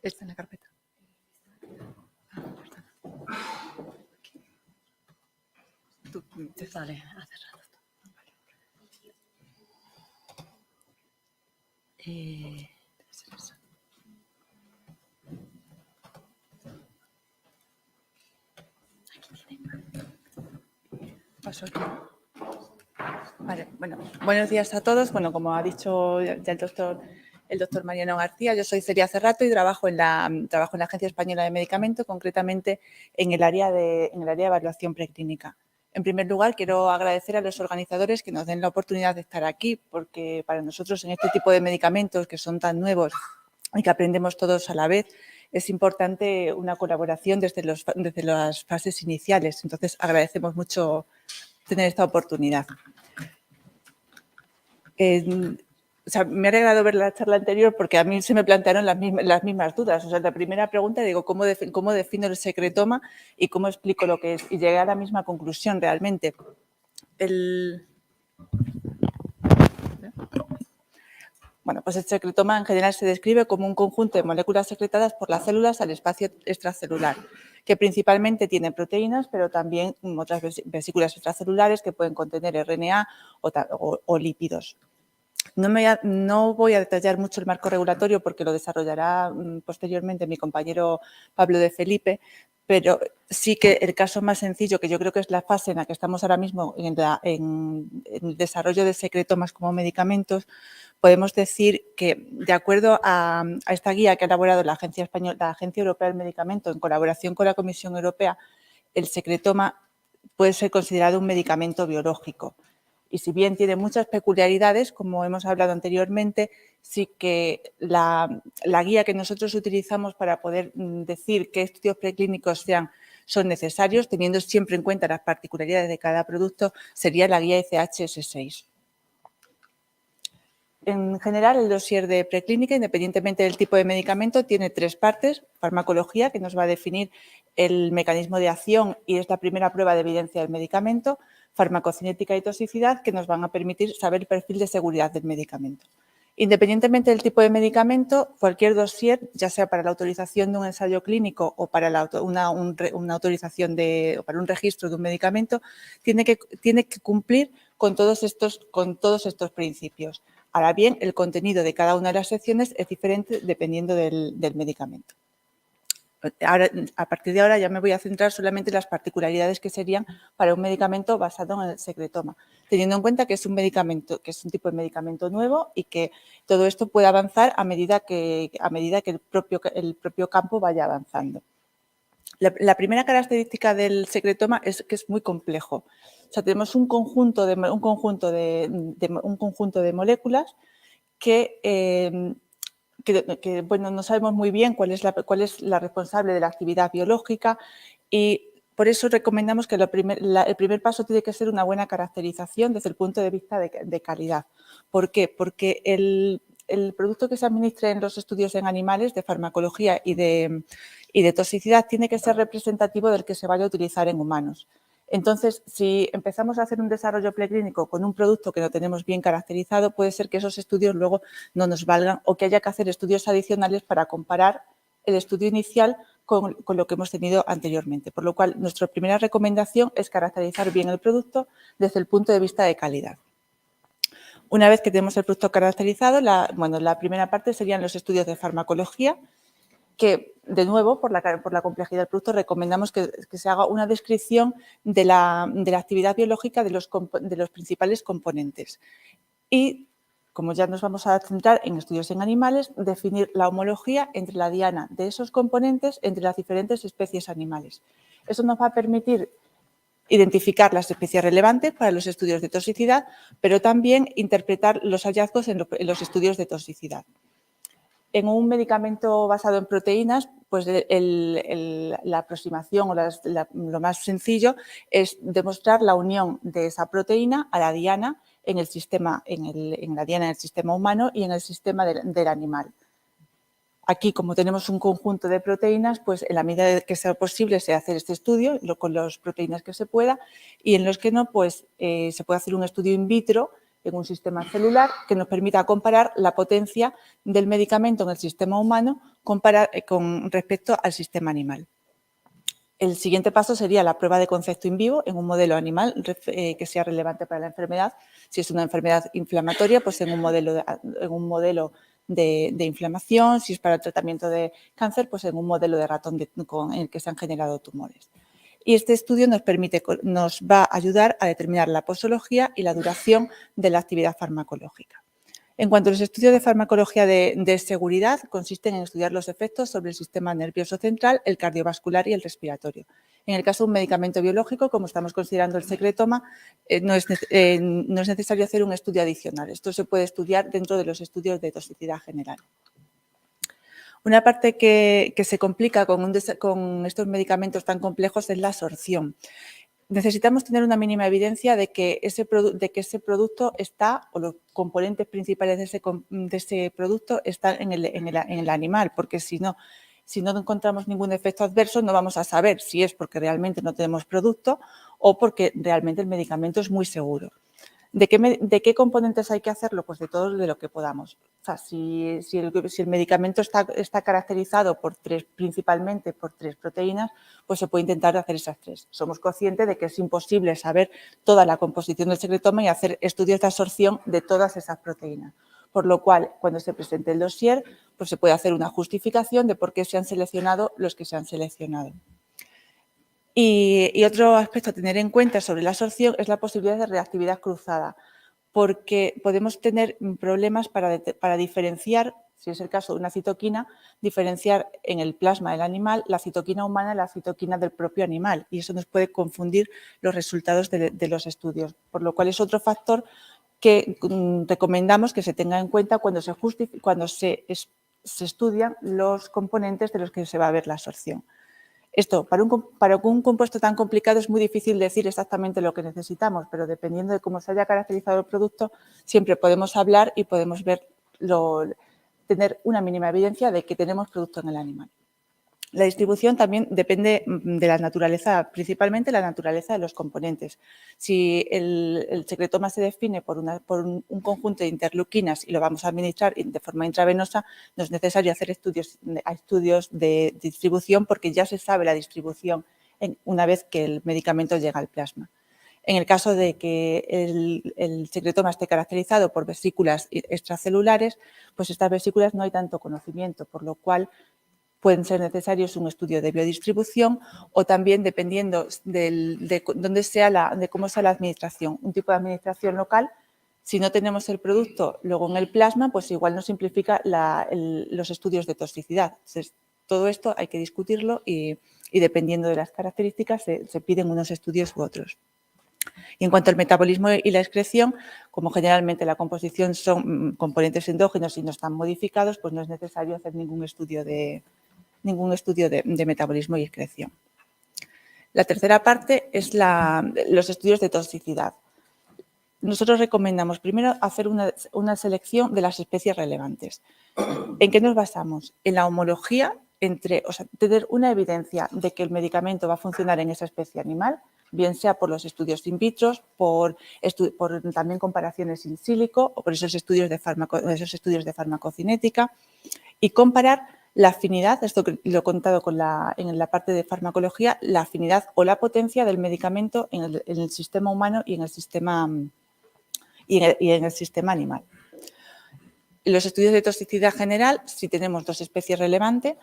Está en la carpeta. Vale, hace rato. Paso aquí. Vale, bueno, buenos días a todos. Bueno, como ha dicho ya el doctor Mariano García, yo soy Celia Cerrato y trabajo en la Agencia Española de Medicamento, concretamente en el área de evaluación preclínica. En primer lugar, quiero agradecer a los organizadores que nos den la oportunidad de estar aquí, porque para nosotros en este tipo de medicamentos que son tan nuevos y que aprendemos todos a la vez, es importante una colaboración desde las fases iniciales. Entonces, agradecemos mucho tener esta oportunidad. O sea, me ha alegrado ver la charla anterior porque a mí se me plantearon las mismas dudas. O sea, la primera pregunta, digo, ¿cómo defino el secretoma y cómo explico lo que es? Y llegué a la misma conclusión realmente. Bueno, pues el secretoma en general se describe como un conjunto de moléculas secretadas por las células al espacio extracelular, que principalmente tiene proteínas, pero también otras vesículas extracelulares que pueden contener RNA o lípidos. No voy a detallar mucho el marco regulatorio porque lo desarrollará posteriormente mi compañero Pablo de Felipe, pero sí que el caso más sencillo, que yo creo que es la fase en la que estamos ahora mismo en el desarrollo de secretomas como medicamentos, podemos decir que, de acuerdo a esta guía que ha elaborado la Agencia Europea del Medicamento en colaboración con la Comisión Europea, el secretoma puede ser considerado un medicamento biológico. Y si bien tiene muchas peculiaridades, como hemos hablado anteriormente, sí que la guía que nosotros utilizamos para poder decir qué estudios preclínicos son necesarios, teniendo siempre en cuenta las particularidades de cada producto, sería la guía ICH-S6. En general, el dossier de preclínica, independientemente del tipo de medicamento, tiene 3 partes. Farmacología, que nos va a definir el mecanismo de acción y es la primera prueba de evidencia del medicamento. Farmacocinética y toxicidad, que nos van a permitir saber el perfil de seguridad del medicamento. Independientemente del tipo de medicamento, cualquier dossier, ya sea para la autorización de un ensayo clínico o para una autorización o para un registro de un medicamento, tiene que cumplir con todos estos principios. Ahora bien, el contenido de cada una de las secciones es diferente dependiendo del medicamento. Ahora, a partir de ahora ya me voy a centrar solamente en las particularidades que serían para un medicamento basado en el secretoma, teniendo en cuenta que es un tipo de medicamento nuevo y que todo esto puede avanzar a medida que el propio campo vaya avanzando. La primera característica del secretoma es que es muy complejo. O sea, tenemos un conjunto de moléculas que bueno, no sabemos muy bien cuál es la responsable de la actividad biológica y por eso recomendamos que el primer paso tiene que ser una buena caracterización desde el punto de vista de calidad. ¿Por qué? Porque el producto que se administre en los estudios en animales de farmacología y de toxicidad tiene que ser representativo del que se vaya a utilizar en humanos. Entonces, si empezamos a hacer un desarrollo preclínico con un producto que no tenemos bien caracterizado, puede ser que esos estudios luego no nos valgan o que haya que hacer estudios adicionales para comparar el estudio inicial con lo que hemos tenido anteriormente. Por lo cual, nuestra primera recomendación es caracterizar bien el producto desde el punto de vista de calidad. Una vez que tenemos el producto caracterizado, la primera parte serían los estudios de farmacología, que, de nuevo, por la complejidad del producto, recomendamos que se haga una descripción de la actividad biológica de los principales componentes. Y, como ya nos vamos a centrar en estudios en animales, definir la homología entre la diana de esos componentes entre las diferentes especies animales. Eso nos va a permitir identificar las especies relevantes para los estudios de toxicidad, pero también interpretar los hallazgos en los estudios de toxicidad. En un medicamento basado en proteínas, pues la aproximación o lo más sencillo es demostrar la unión de esa proteína a la diana en el sistema humano y en el sistema del animal. Aquí, como tenemos un conjunto de proteínas, pues en la medida que sea posible se hace este estudio con las proteínas que se pueda y en los que no, pues se puede hacer un estudio in vitro en un sistema celular que nos permita comparar la potencia del medicamento en el sistema humano con respecto al sistema animal. El siguiente paso sería la prueba de concepto in vivo en un modelo animal que sea relevante para la enfermedad. Si es una enfermedad inflamatoria, pues en un modelo de inflamación. Si es para el tratamiento de cáncer, pues en un modelo de ratón en el que se han generado tumores. Y este estudio nos va a ayudar a determinar la posología y la duración de la actividad farmacológica. En cuanto a los estudios de farmacología de seguridad, consisten en estudiar los efectos sobre el sistema nervioso central, el cardiovascular y el respiratorio. En el caso de un medicamento biológico, como estamos considerando el secretoma, no es necesario hacer un estudio adicional. Esto se puede estudiar dentro de los estudios de toxicidad general. Una parte que se complica con estos medicamentos tan complejos es la absorción. Necesitamos tener una mínima evidencia de que ese producto está, o los componentes principales de ese producto están en el animal, porque si no encontramos ningún efecto adverso, no vamos a saber si es porque realmente no tenemos producto o porque realmente el medicamento es muy seguro. ¿De qué componentes hay que hacerlo? Pues de todos, de lo que podamos. O sea, si el medicamento está caracterizado principalmente por 3 proteínas, pues se puede intentar hacer esas 3. Somos conscientes de que es imposible saber toda la composición del secretoma y hacer estudios de absorción de todas esas proteínas. Por lo cual, cuando se presente el dossier, pues se puede hacer una justificación de por qué se han seleccionado los que se han seleccionado. Y otro aspecto a tener en cuenta sobre la absorción es la posibilidad de reactividad cruzada, porque podemos tener problemas para diferenciar, si es el caso de una citoquina, diferenciar en el plasma del animal la citoquina humana y la citoquina del propio animal, y eso nos puede confundir los resultados de los estudios, por lo cual es otro factor que recomendamos que se tenga en cuenta cuando se estudian los componentes de los que se va a ver la absorción. Esto, para un compuesto tan complicado es muy difícil decir exactamente lo que necesitamos, pero dependiendo de cómo se haya caracterizado el producto, siempre podemos hablar y podemos tener una mínima evidencia de que tenemos producto en el animal. La distribución también depende de la naturaleza, principalmente la naturaleza de los componentes. Si el secretoma se define por un conjunto de interleuquinas y lo vamos a administrar de forma intravenosa, no es necesario hacer estudios de distribución porque ya se sabe la distribución una vez que el medicamento llega al plasma. En el caso de que el secretoma esté caracterizado por vesículas extracelulares, pues estas vesículas no hay tanto conocimiento, por lo cual pueden ser necesarios un estudio de biodistribución o también dependiendo de cómo sea la administración. Un tipo de administración local, si no tenemos el producto luego en el plasma, pues igual nos simplifica los estudios de toxicidad. Entonces, todo esto hay que discutirlo y dependiendo de las características se piden unos estudios u otros. Y en cuanto al metabolismo y la excreción, como generalmente la composición son componentes endógenos y no están modificados, pues no es necesario hacer ningún estudio de metabolismo y excreción. La tercera parte es los estudios de toxicidad. Nosotros recomendamos primero hacer una selección de las especies relevantes. ¿En qué nos basamos? En la homología tener una evidencia de que el medicamento va a funcionar en esa especie animal, bien sea por los estudios in vitro, por también comparaciones in silico o por esos estudios de farmacocinética, y comparar la afinidad, esto lo he contado en la parte de farmacología, la afinidad o la potencia del medicamento en el sistema humano y en el sistema animal. En los estudios de toxicidad general, si tenemos 2 especies relevantes,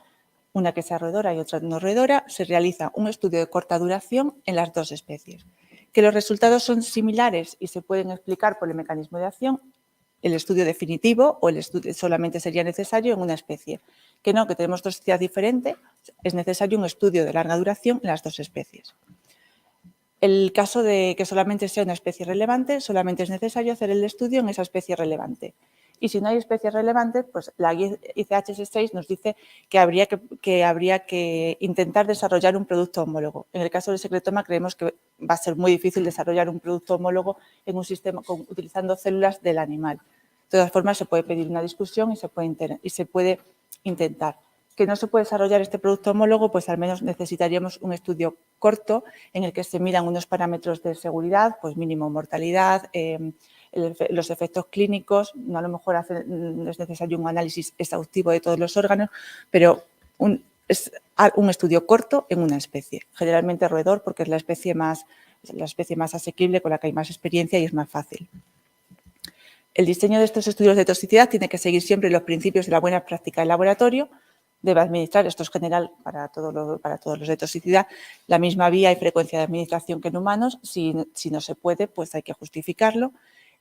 una que sea roedora y otra no roedora, se realiza un estudio de corta duración en las 2 especies. Que los resultados son similares y se pueden explicar por el mecanismo de acción, el estudio definitivo o el estudio solamente sería necesario en una especie. Que no, que tenemos toxicidad diferente, es necesario un estudio de larga duración en las 2 especies. El caso de que solamente sea una especie relevante, solamente es necesario hacer el estudio en esa especie relevante. Y si no hay especies relevantes, pues la guía ICH6 nos dice que habría que intentar desarrollar un producto homólogo. En el caso del secretoma creemos que va a ser muy difícil desarrollar un producto homólogo en un sistema utilizando células del animal. De todas formas, se puede pedir una discusión y se puede intentar. ¿Que no se puede desarrollar este producto homólogo? Pues al menos necesitaríamos un estudio corto en el que se miran unos parámetros de seguridad, pues mínimo mortalidad, los efectos clínicos, no a lo mejor es necesario un análisis exhaustivo de todos los órganos, pero un estudio corto en una especie, generalmente roedor porque es la especie más asequible, con la que hay más experiencia y es más fácil. El diseño de estos estudios de toxicidad tiene que seguir siempre los principios de la buena práctica del laboratorio. Debe administrar, esto es general para todos los de toxicidad, la misma vía y frecuencia de administración que en humanos. Si no se puede, pues hay que justificarlo.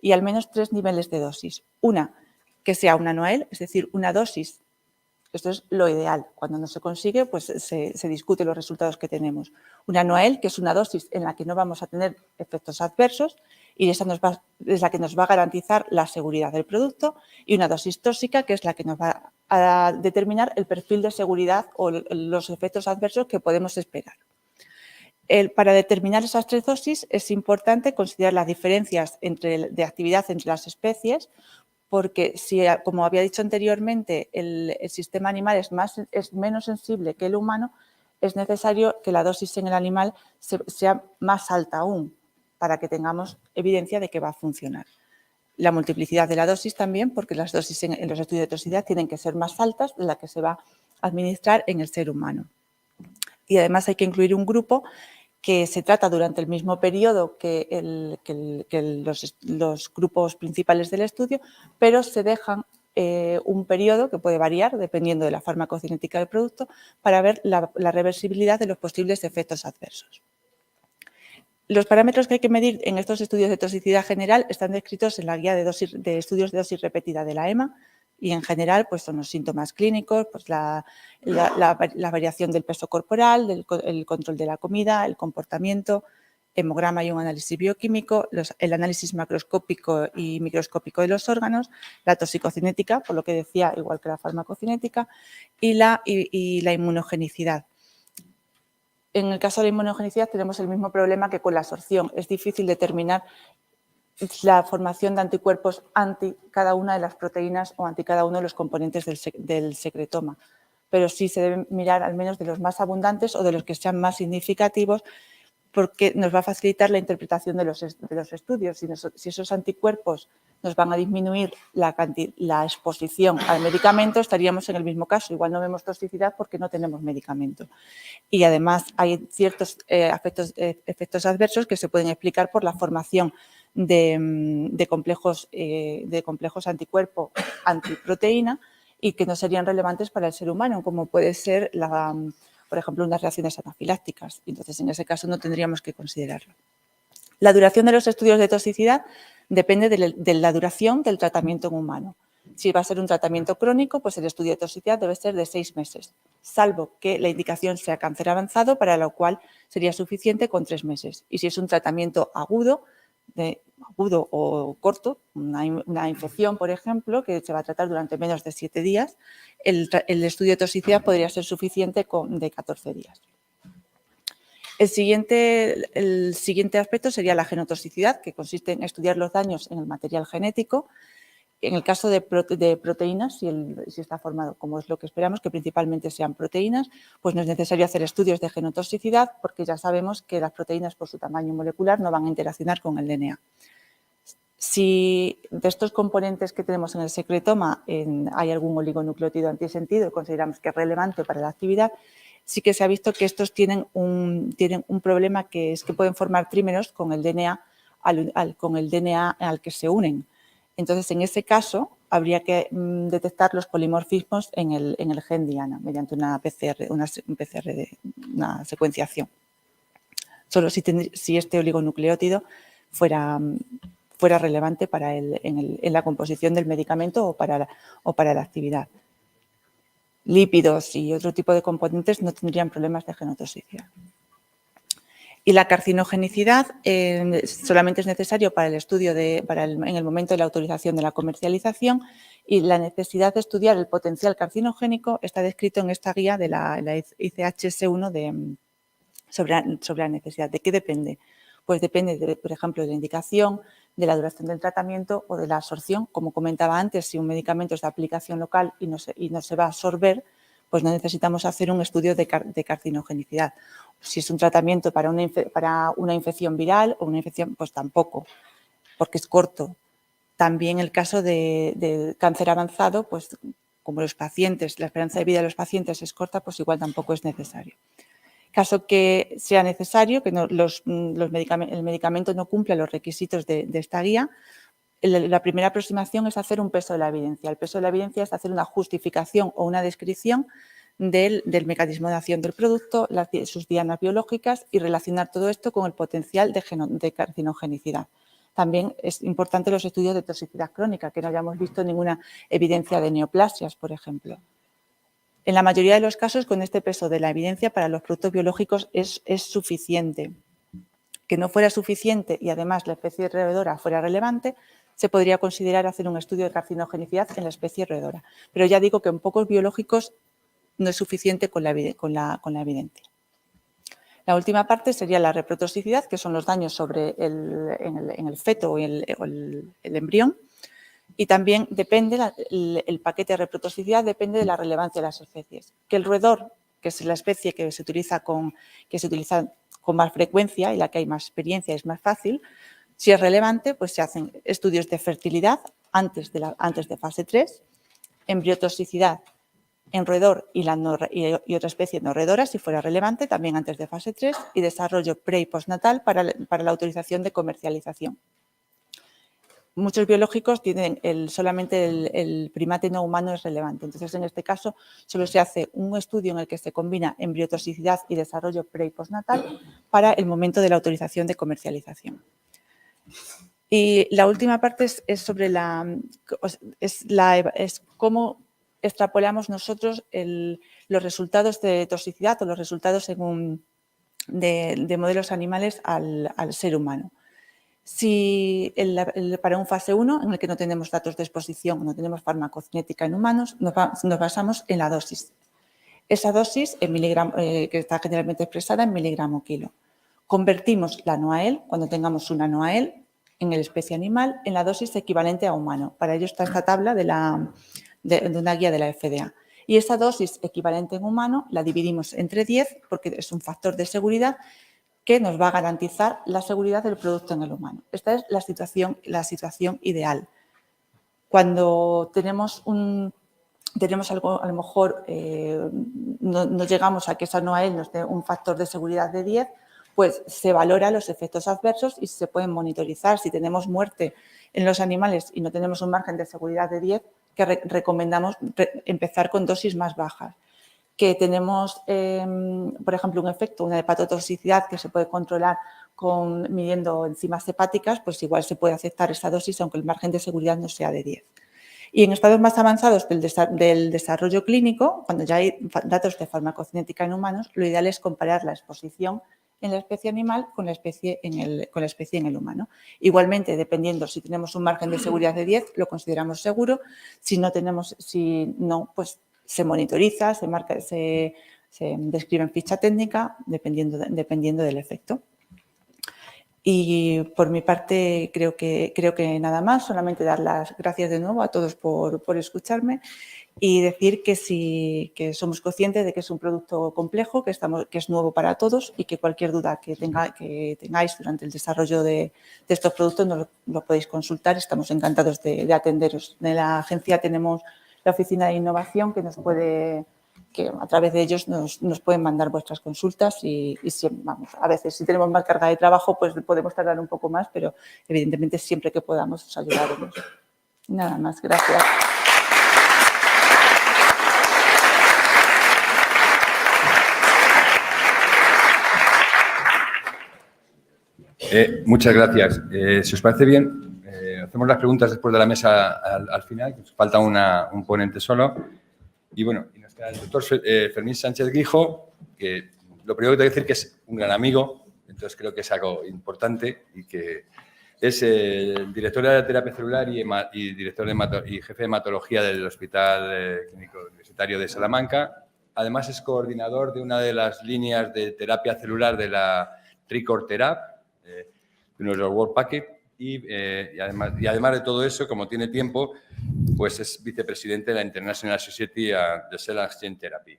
Y al menos 3 niveles de dosis. Una, que sea una NOAEL, es decir, una dosis. Esto es lo ideal. Cuando no se consigue, pues se discuten los resultados que tenemos. Una NOAEL, que es una dosis en la que no vamos a tener efectos adversos y esa es la que nos va a garantizar la seguridad del producto. Y una dosis tóxica, que es la que nos va a determinar el perfil de seguridad o los efectos adversos que podemos esperar. Para determinar esas 3 dosis es importante considerar las diferencias de actividad entre las especies, porque si, como había dicho anteriormente, el sistema animal es menos sensible que el humano, es necesario que la dosis en el animal sea más alta aún, para que tengamos evidencia de que va a funcionar. La multiplicidad de la dosis también, porque las dosis en los estudios de toxicidad tienen que ser más altas de la que se va a administrar en el ser humano. Y además hay que incluir un grupo que se trata durante el mismo periodo que los grupos principales del estudio, pero se dejan un periodo que puede variar dependiendo de la farmacocinética del producto para ver la reversibilidad de los posibles efectos adversos. Los parámetros que hay que medir en estos estudios de toxicidad general están descritos en la guía de estudios de dosis repetida de la EMA y en general pues, son los síntomas clínicos, pues, la variación del peso corporal, el control de la comida, el comportamiento, hemograma y un análisis bioquímico, el análisis macroscópico y microscópico de los órganos, la toxicocinética, por lo que decía, igual que la farmacocinética, y la inmunogenicidad. En el caso de la inmunogenicidad tenemos el mismo problema que con la absorción. Es difícil determinar la formación de anticuerpos anti cada una de las proteínas o anti cada uno de los componentes del secretoma. Pero sí se deben mirar al menos de los más abundantes o de los que sean más significativos, porque nos va a facilitar la interpretación de los estudios. Si esos anticuerpos nos van a disminuir la exposición al medicamento, estaríamos en el mismo caso. Igual no vemos toxicidad porque no tenemos medicamento. Y además hay ciertos efectos adversos que se pueden explicar por la formación de complejos anticuerpo antiproteína y que no serían relevantes para el ser humano, como puede ser por ejemplo, unas reacciones anafilácticas. Entonces, en ese caso no tendríamos que considerarlo. La duración de los estudios de toxicidad depende de la duración del tratamiento en humano. Si va a ser un tratamiento crónico, pues el estudio de toxicidad debe ser de 6 meses, salvo que la indicación sea cáncer avanzado, para lo cual sería suficiente con 3 meses. Y si es un tratamiento agudo o corto, una infección, por ejemplo, que se va a tratar durante menos de 7 días, el estudio de toxicidad podría ser suficiente de 14 días. El siguiente aspecto sería la genotoxicidad, que consiste en estudiar los daños en el material genético. En el caso de proteínas, si está formado como es lo que esperamos, que principalmente sean proteínas, pues no es necesario hacer estudios de genotoxicidad porque ya sabemos que las proteínas por su tamaño molecular no van a interaccionar con el DNA. Si de estos componentes que tenemos en el secretoma hay algún oligonucleótido antisentido y consideramos que es relevante para la actividad, sí que se ha visto que estos tienen un problema, que es que pueden formar trímeros con el DNA al que se unen. Entonces, en ese caso, habría que detectar los polimorfismos en el gen diana mediante una secuenciación. Solo si este oligonucleótido fuera relevante en la composición del medicamento o para la actividad. Lípidos y otro tipo de componentes no tendrían problemas de genotoxicidad. Y la carcinogenicidad solamente es necesario para el estudio en el momento de la autorización de la comercialización, y la necesidad de estudiar el potencial carcinogénico está descrito en esta guía de la ICHS1 sobre la necesidad. ¿De qué depende? Pues depende, por ejemplo, de la indicación, de la duración del tratamiento o de la absorción. Como comentaba antes, si un medicamento es de aplicación local y no se va a absorber, pues no necesitamos hacer un estudio de carcinogenicidad. Si es un tratamiento para una infección viral o una infección, pues tampoco, porque es corto. También el caso de cáncer avanzado, pues como la esperanza de vida de los pacientes es corta, pues igual tampoco es necesario. Caso que sea necesario, que el medicamento no cumpla los requisitos de esta guía, la primera aproximación es hacer un peso de la evidencia. El peso de la evidencia es hacer una justificación o una descripción del mecanismo de acción del producto, sus dianas biológicas, y relacionar todo esto con el potencial de carcinogenicidad. También es importante los estudios de toxicidad crónica, que no hayamos visto ninguna evidencia de neoplasias, por ejemplo. En la mayoría de los casos, con este peso de la evidencia para los productos biológicos es suficiente. Que no fuera suficiente y además la especie roedora fuera relevante, se podría considerar hacer un estudio de carcinogenicidad en la especie roedora. Pero ya digo que en pocos biológicos no es suficiente con la evidencia. La última parte sería la reprotoxicidad, que son los daños en el feto o el embrión. Y también depende, el paquete de reprotoxicidad depende de la relevancia de las especies. Que el roedor, que es la especie que se utiliza con más frecuencia y la que hay más experiencia, es más fácil, si es relevante, pues se hacen estudios de fertilidad antes de fase 3, embriotoxicidad en roedor y otra especie no roedora, si fuera relevante, también antes de fase 3, y desarrollo pre y postnatal para la autorización de comercialización. Muchos biológicos tienen solamente el primate no humano es relevante. Entonces, en este caso, solo se hace un estudio en el que se combina embriotoxicidad y desarrollo pre y postnatal para el momento de la autorización de comercialización. Y la última parte es sobre cómo extrapolamos nosotros los resultados de toxicidad o los resultados de modelos animales al ser humano. Si para un fase 1, en el que no tenemos datos de exposición, no tenemos farmacocinética en humanos, nos basamos en la dosis. Esa dosis que está generalmente expresada en miligramo kilo. Convertimos la NOAEL, cuando tengamos una NOAEL, en la especie animal, en la dosis equivalente a humano. Para ello está esta tabla de una guía de la FDA. Y esa dosis equivalente en humano la dividimos entre 10 porque es un factor de seguridad que nos va a garantizar la seguridad del producto en el humano. Esta es la situación ideal. Cuando tenemos algo, a lo mejor no llegamos a que esa NOAEL nos dé un factor de seguridad de 10, pues se valora los efectos adversos y se pueden monitorizar. Si tenemos muerte en los animales y no tenemos un margen de seguridad de 10, que recomendamos empezar con dosis más bajas. Que tenemos, por ejemplo, un efecto, una hepatotoxicidad que se puede controlar midiendo enzimas hepáticas, pues igual se puede aceptar esa dosis aunque el margen de seguridad no sea de 10. Y en estados más avanzados del desarrollo clínico, cuando ya hay datos de farmacocinética en humanos, lo ideal es comparar la exposición en la especie animal con la especie en el humano. Igualmente, dependiendo si tenemos un margen de seguridad de 10, lo consideramos seguro. Si no, pues se monitoriza, se describe en ficha técnica, dependiendo del efecto. Y por mi parte creo que nada más, solamente dar las gracias de nuevo a todos por escucharme y decir que somos conscientes de que es un producto complejo, que es nuevo para todos y que cualquier duda que tengáis durante el desarrollo de estos productos nos lo podéis consultar. Estamos encantados de atenderos. En la agencia tenemos la oficina de innovación que a través de ellos nos pueden mandar vuestras consultas y a veces si tenemos más carga de trabajo pues podemos tardar un poco más, pero evidentemente siempre que podamos os ayudaremos. Nada más, gracias. Muchas gracias. Si os parece bien, hacemos las preguntas después de la mesa al final, que nos falta un ponente solo. Y bueno, nos queda el doctor Fermín Sánchez Guijo, que lo primero que tengo que decir que es un gran amigo, entonces creo que es algo importante y que es el director de terapia celular y director y jefe de hematología del Hospital Clínico Universitario de Salamanca. Además es coordinador de una de las líneas de terapia celular de la Tricorterap, de nuestro World Packet. Y además de todo eso, como tiene tiempo, pues es vicepresidente de la International Society de Cell Exchange Therapy.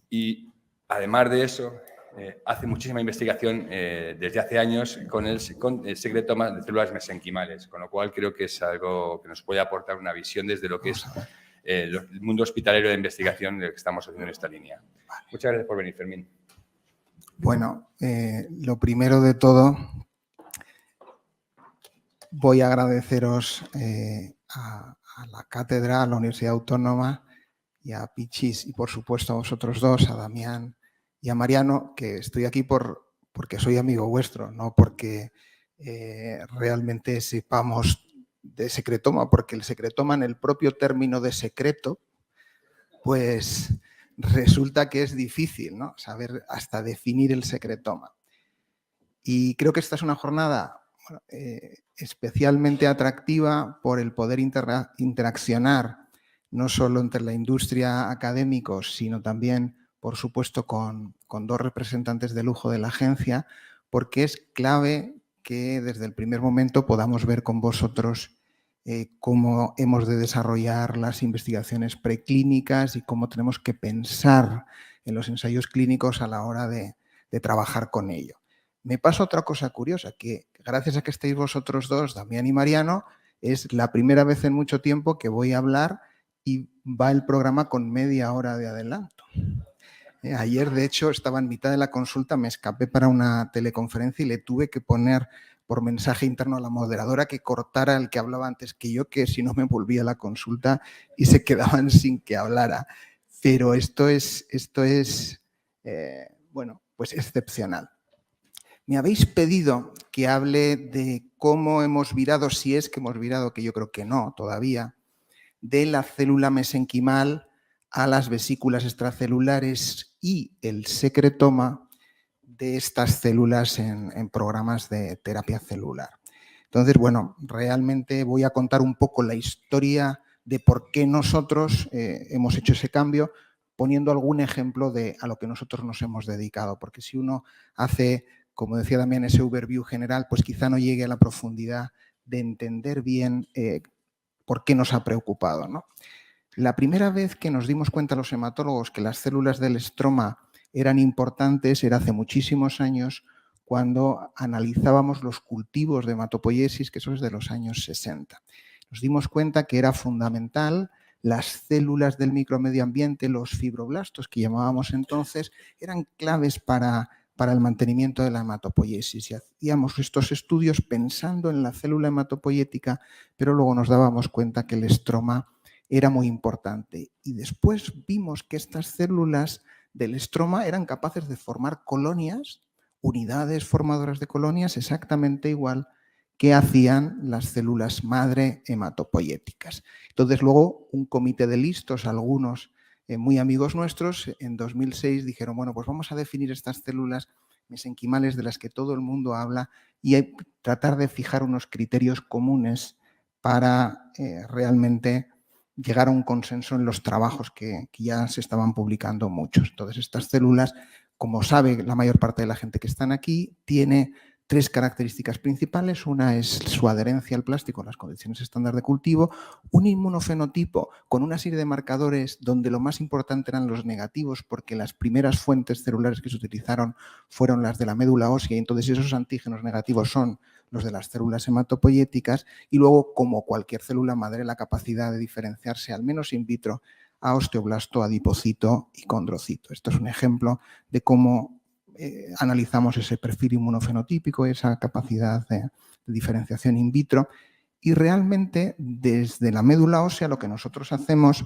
Y además de eso, hace muchísima investigación desde hace años con el secretoma de células mesenquimales, con lo cual creo que es algo que nos puede aportar una visión desde lo que es el mundo hospitalario de investigación de lo que estamos haciendo en esta línea. Muchas gracias por venir, Fermín. Bueno, lo primero de todo, voy a agradeceros a la cátedra, a la Universidad Autónoma y a Pichis y por supuesto a vosotros dos, a Damián y a Mariano, que estoy aquí porque soy amigo vuestro, no porque realmente sepamos de secretoma, porque el secretoma en el propio término de secreto, pues resulta que es difícil, ¿no? Saber hasta definir el secretoma. Y creo que esta es una jornada especialmente atractiva por el poder interaccionar no solo entre la industria académicos, sino también, por supuesto, con dos representantes de lujo de la agencia, porque es clave que desde el primer momento podamos ver con vosotros cómo hemos de desarrollar las investigaciones preclínicas y cómo tenemos que pensar en los ensayos clínicos a la hora de trabajar con ello. Me pasa otra cosa curiosa, que gracias a que estéis vosotros dos, Damián y Mariano, es la primera vez en mucho tiempo que voy a hablar y va el programa con media hora de adelanto. Ayer, de hecho, estaba en mitad de la consulta, me escapé para una teleconferencia y le tuve que poner por mensaje interno a la moderadora que cortara el que hablaba antes que yo, que si no me volvía la consulta y se quedaban sin que hablara. Pero esto es bueno, pues excepcional. Me habéis pedido que hable de cómo hemos virado, si es que hemos virado, que yo creo que no todavía, de la célula mesenquimal a las vesículas extracelulares y el secretoma de estas células en programas de terapia celular. Entonces, bueno, realmente voy a contar un poco la historia de por qué nosotros hemos hecho ese cambio, poniendo algún ejemplo de a lo que nosotros nos hemos dedicado, porque si uno hace, como decía también, ese overview general, pues quizá no llegue a la profundidad de entender bien por qué nos ha preocupado, ¿no? La primera vez que nos dimos cuenta los hematólogos que las células del estroma eran importantes era hace muchísimos años, cuando analizábamos los cultivos de hematopoiesis, que eso es de los años 60. Nos dimos cuenta que era fundamental las células del micromedio ambiente, los fibroblastos que llamábamos entonces, eran claves para el mantenimiento de la hematopoiesis. Y hacíamos estos estudios pensando en la célula hematopoiética, pero luego nos dábamos cuenta que el estroma era muy importante. Y después vimos que estas células del estroma eran capaces de formar colonias, unidades formadoras de colonias, exactamente igual que hacían las células madre hematopoiéticas. Entonces luego un comité de listos, algunos muy amigos nuestros, en 2006 dijeron, bueno, pues vamos a definir estas células mesenquimales de las que todo el mundo habla y tratar de fijar unos criterios comunes para realmente llegar a un consenso en los trabajos que ya se estaban publicando muchos. Entonces, estas células, como sabe la mayor parte de la gente que están aquí, tiene tres características principales. Una es su adherencia al plástico en las condiciones estándar de cultivo, un inmunofenotipo con una serie de marcadores donde lo más importante eran los negativos, porque las primeras fuentes celulares que se utilizaron fueron las de la médula ósea, y entonces esos antígenos negativos son los de las células hematopoiéticas, y luego, como cualquier célula madre, la capacidad de diferenciarse, al menos in vitro, a osteoblasto, adipocito y condrocito. Esto es un ejemplo de cómo analizamos ese perfil inmunofenotípico, esa capacidad de diferenciación in vitro, y realmente desde la médula ósea lo que nosotros hacemos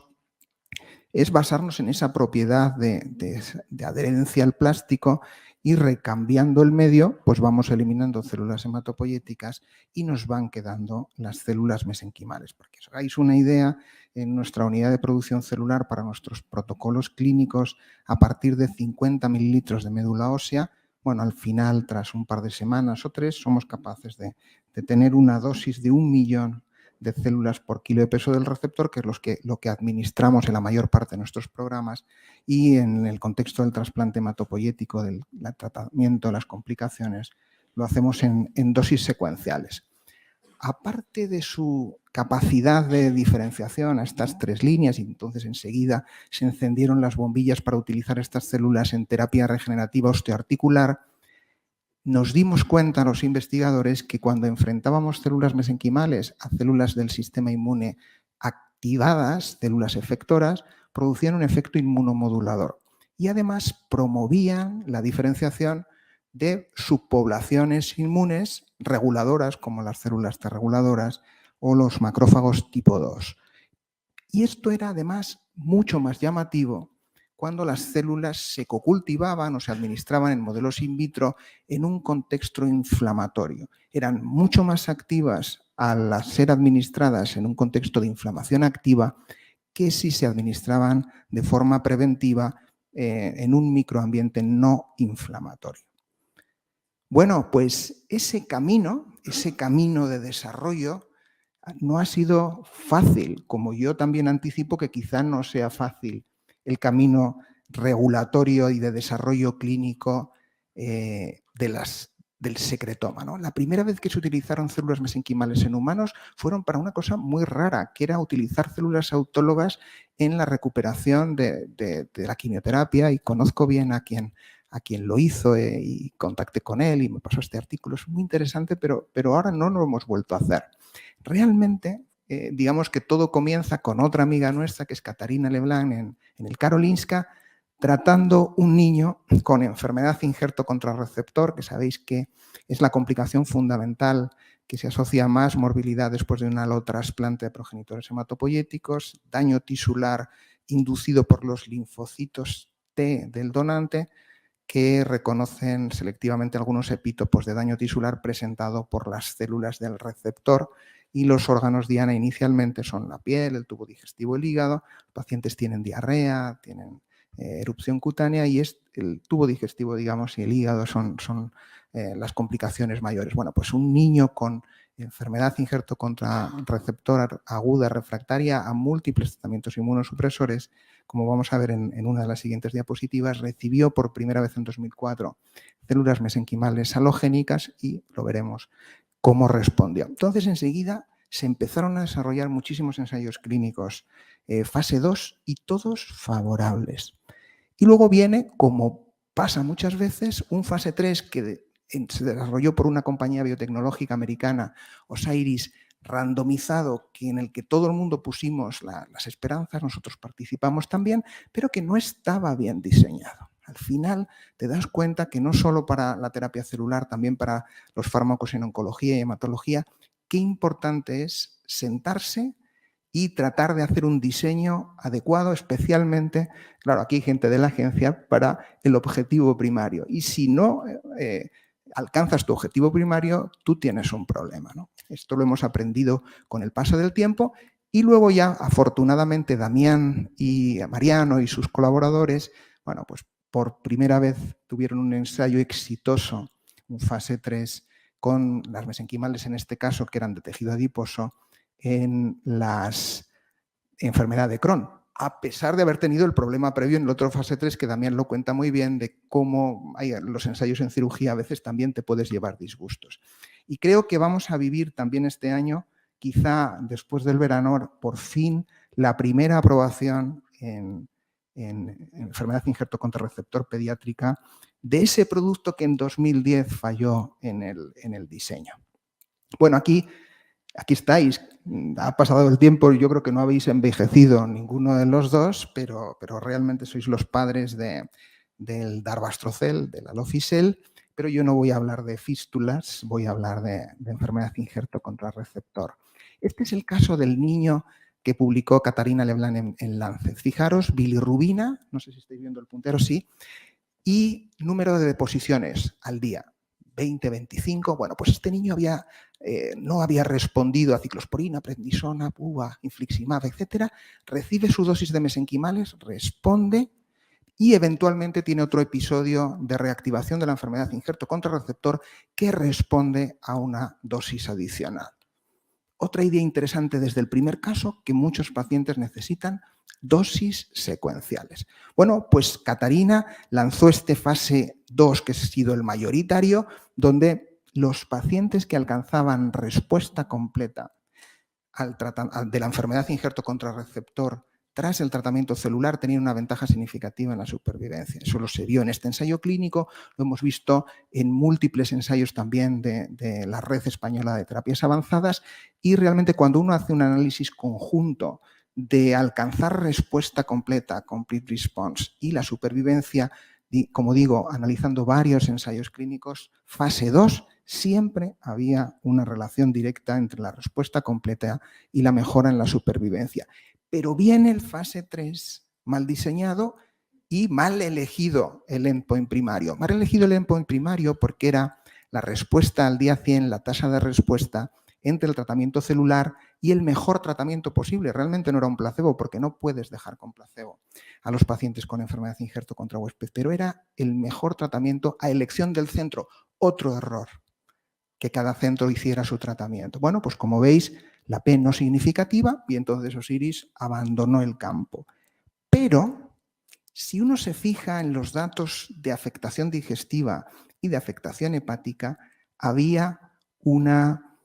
es basarnos en esa propiedad de adherencia al plástico, y recambiando el medio, pues vamos eliminando células hematopoiéticas y nos van quedando las células mesenquimales. Porque os hagáis una idea, en nuestra unidad de producción celular para nuestros protocolos clínicos, a partir de 50 mililitros de médula ósea, bueno, al final, tras un par de semanas o 3, somos capaces de tener una dosis de 1 millón de células por kilo de peso del receptor, que es lo que administramos en la mayor parte de nuestros programas, y en el contexto del trasplante hematopoiético, del tratamiento, las complicaciones, lo hacemos en dosis secuenciales. Aparte de su capacidad de diferenciación a estas 3 líneas, y entonces enseguida se encendieron las bombillas para utilizar estas células en terapia regenerativa osteoarticular, nos dimos cuenta los investigadores que cuando enfrentábamos células mesenquimales a células del sistema inmune activadas, células efectoras, producían un efecto inmunomodulador y además promovían la diferenciación de subpoblaciones inmunes reguladoras, como las células T reguladoras o los macrófagos tipo 2. Y esto era además mucho más llamativo cuando las células se cocultivaban o se administraban en modelos in vitro en un contexto inflamatorio. Eran mucho más activas al ser administradas en un contexto de inflamación activa que si se administraban de forma preventiva en un microambiente no inflamatorio. Bueno, pues ese camino ese camino de desarrollo no ha sido fácil, como yo también anticipo que quizá no sea fácil el camino regulatorio y de desarrollo clínico del secretoma, ¿no? La primera vez que se utilizaron células mesenquimales en humanos fueron para una cosa muy rara, que era utilizar células autólogas en la recuperación de la quimioterapia, y conozco bien a quien lo hizo y contacté con él y me pasó este artículo. Es muy interesante, pero ahora no lo hemos vuelto a hacer. Realmente, digamos que todo comienza con otra amiga nuestra, que es Katarina Leblanc, en el Karolinska, tratando un niño con enfermedad injerto contrarreceptor, que sabéis que es la complicación fundamental que se asocia a más morbilidad después de un allotrasplante de progenitores hematopoyéticos, daño tisular inducido por los linfocitos T del donante, que reconocen selectivamente algunos epítopos de daño tisular presentado por las células del receptor, y los órganos diana inicialmente son la piel, el tubo digestivo, el hígado. Los pacientes tienen diarrea, tienen erupción cutánea, y es el tubo digestivo, digamos, y el hígado son las complicaciones mayores. Bueno, pues un niño con enfermedad injerto contrarreceptor aguda refractaria a múltiples tratamientos inmunosupresores, como vamos a ver en una de las siguientes diapositivas, recibió por primera vez en 2004 células mesenquimales halogénicas y lo veremos cómo respondió. Entonces, enseguida se empezaron a desarrollar muchísimos ensayos clínicos fase 2 y todos favorables. Y luego viene, como pasa muchas veces, un fase 3 que se desarrolló por una compañía biotecnológica americana, Osiris, randomizado, en el que todo el mundo pusimos las esperanzas, nosotros participamos también, pero que no estaba bien diseñado. Al final te das cuenta que no solo para la terapia celular, también para los fármacos en oncología y hematología, qué importante es sentarse y tratar de hacer un diseño adecuado, especialmente, claro, aquí hay gente de la agencia, para el objetivo primario. Y si no alcanzas tu objetivo primario, tú tienes un problema, ¿no? Esto lo hemos aprendido con el paso del tiempo, y luego ya, afortunadamente, Damián y Mariano y sus colaboradores, bueno, pues por primera vez tuvieron un ensayo exitoso, un fase 3, con las mesenquimales, en este caso, que eran de tejido adiposo, en la enfermedad de Crohn, a pesar de haber tenido el problema previo en el otro fase 3, que Damián lo cuenta muy bien, de cómo los ensayos en cirugía a veces también te puedes llevar disgustos. Y creo que vamos a vivir también este año, quizá después del verano, por fin, la primera aprobación en enfermedad injerto contrarreceptor pediátrica de ese producto que en 2010 falló en el diseño. Bueno, aquí estáis, ha pasado el tiempo, yo creo que no habéis envejecido ninguno de los dos, pero realmente sois los padres del Darvastrocel, del Alofisel, pero yo no voy a hablar de fístulas, voy a hablar de enfermedad injerto contrarreceptor. Este es el caso del niño que publicó Katarina Leblanc en Lancet. Fijaros, bilirrubina, no sé si estáis viendo el puntero, sí, y número de deposiciones al día, 20, 25. Bueno, pues este niño no había respondido a ciclosporina, prednisona, buba, infliximab, etcétera. Recibe su dosis de mesenquimales, responde y eventualmente tiene otro episodio de reactivación de la enfermedad injerto contrarreceptor que responde a una dosis adicional. Otra idea interesante desde el primer caso, que muchos pacientes necesitan dosis secuenciales. Bueno, pues Katarina lanzó este fase 2, que ha sido el mayoritario, donde los pacientes que alcanzaban respuesta completa de la enfermedad injerto contrarreceptor tras el tratamiento celular tenían una ventaja significativa en la supervivencia. Eso se vio en este ensayo clínico, lo hemos visto en múltiples ensayos también de la Red Española de Terapias Avanzadas, y realmente cuando uno hace un análisis conjunto de alcanzar respuesta completa, complete response, y la supervivencia, como digo, analizando varios ensayos clínicos, fase 2, siempre había una relación directa entre la respuesta completa y la mejora en la supervivencia. Pero viene el fase 3 mal diseñado y mal elegido el endpoint primario. Mal elegido el endpoint primario porque era la respuesta al día 100, la tasa de respuesta entre el tratamiento celular y el mejor tratamiento posible. Realmente no era un placebo, porque no puedes dejar con placebo a los pacientes con enfermedad injerto contra huésped, pero era el mejor tratamiento a elección del centro. Otro error. que cada centro hiciera su tratamiento. Bueno, pues como veis, la P no significativa y entonces Osiris abandonó el campo. Pero si uno se fija en los datos de afectación digestiva y de afectación hepática, había una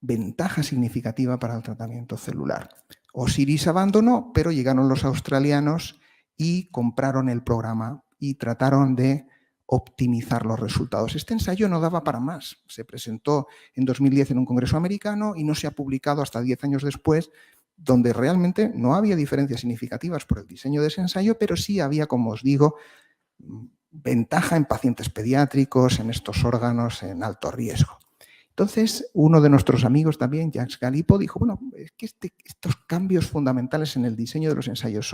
ventaja significativa para el tratamiento celular. Osiris abandonó, pero llegaron los australianos y compraron el programa y trataron de optimizar los resultados. Este ensayo no daba para más. Se presentó en 2010 en un congreso americano y no se ha publicado hasta 10 años después, donde realmente no había diferencias significativas por el diseño de ese ensayo, pero sí había, como os digo, ventaja en pacientes pediátricos, en estos órganos en alto riesgo. Entonces, uno de nuestros amigos también, Jacques Galipo, dijo, bueno, es que estos cambios fundamentales en el diseño de los ensayos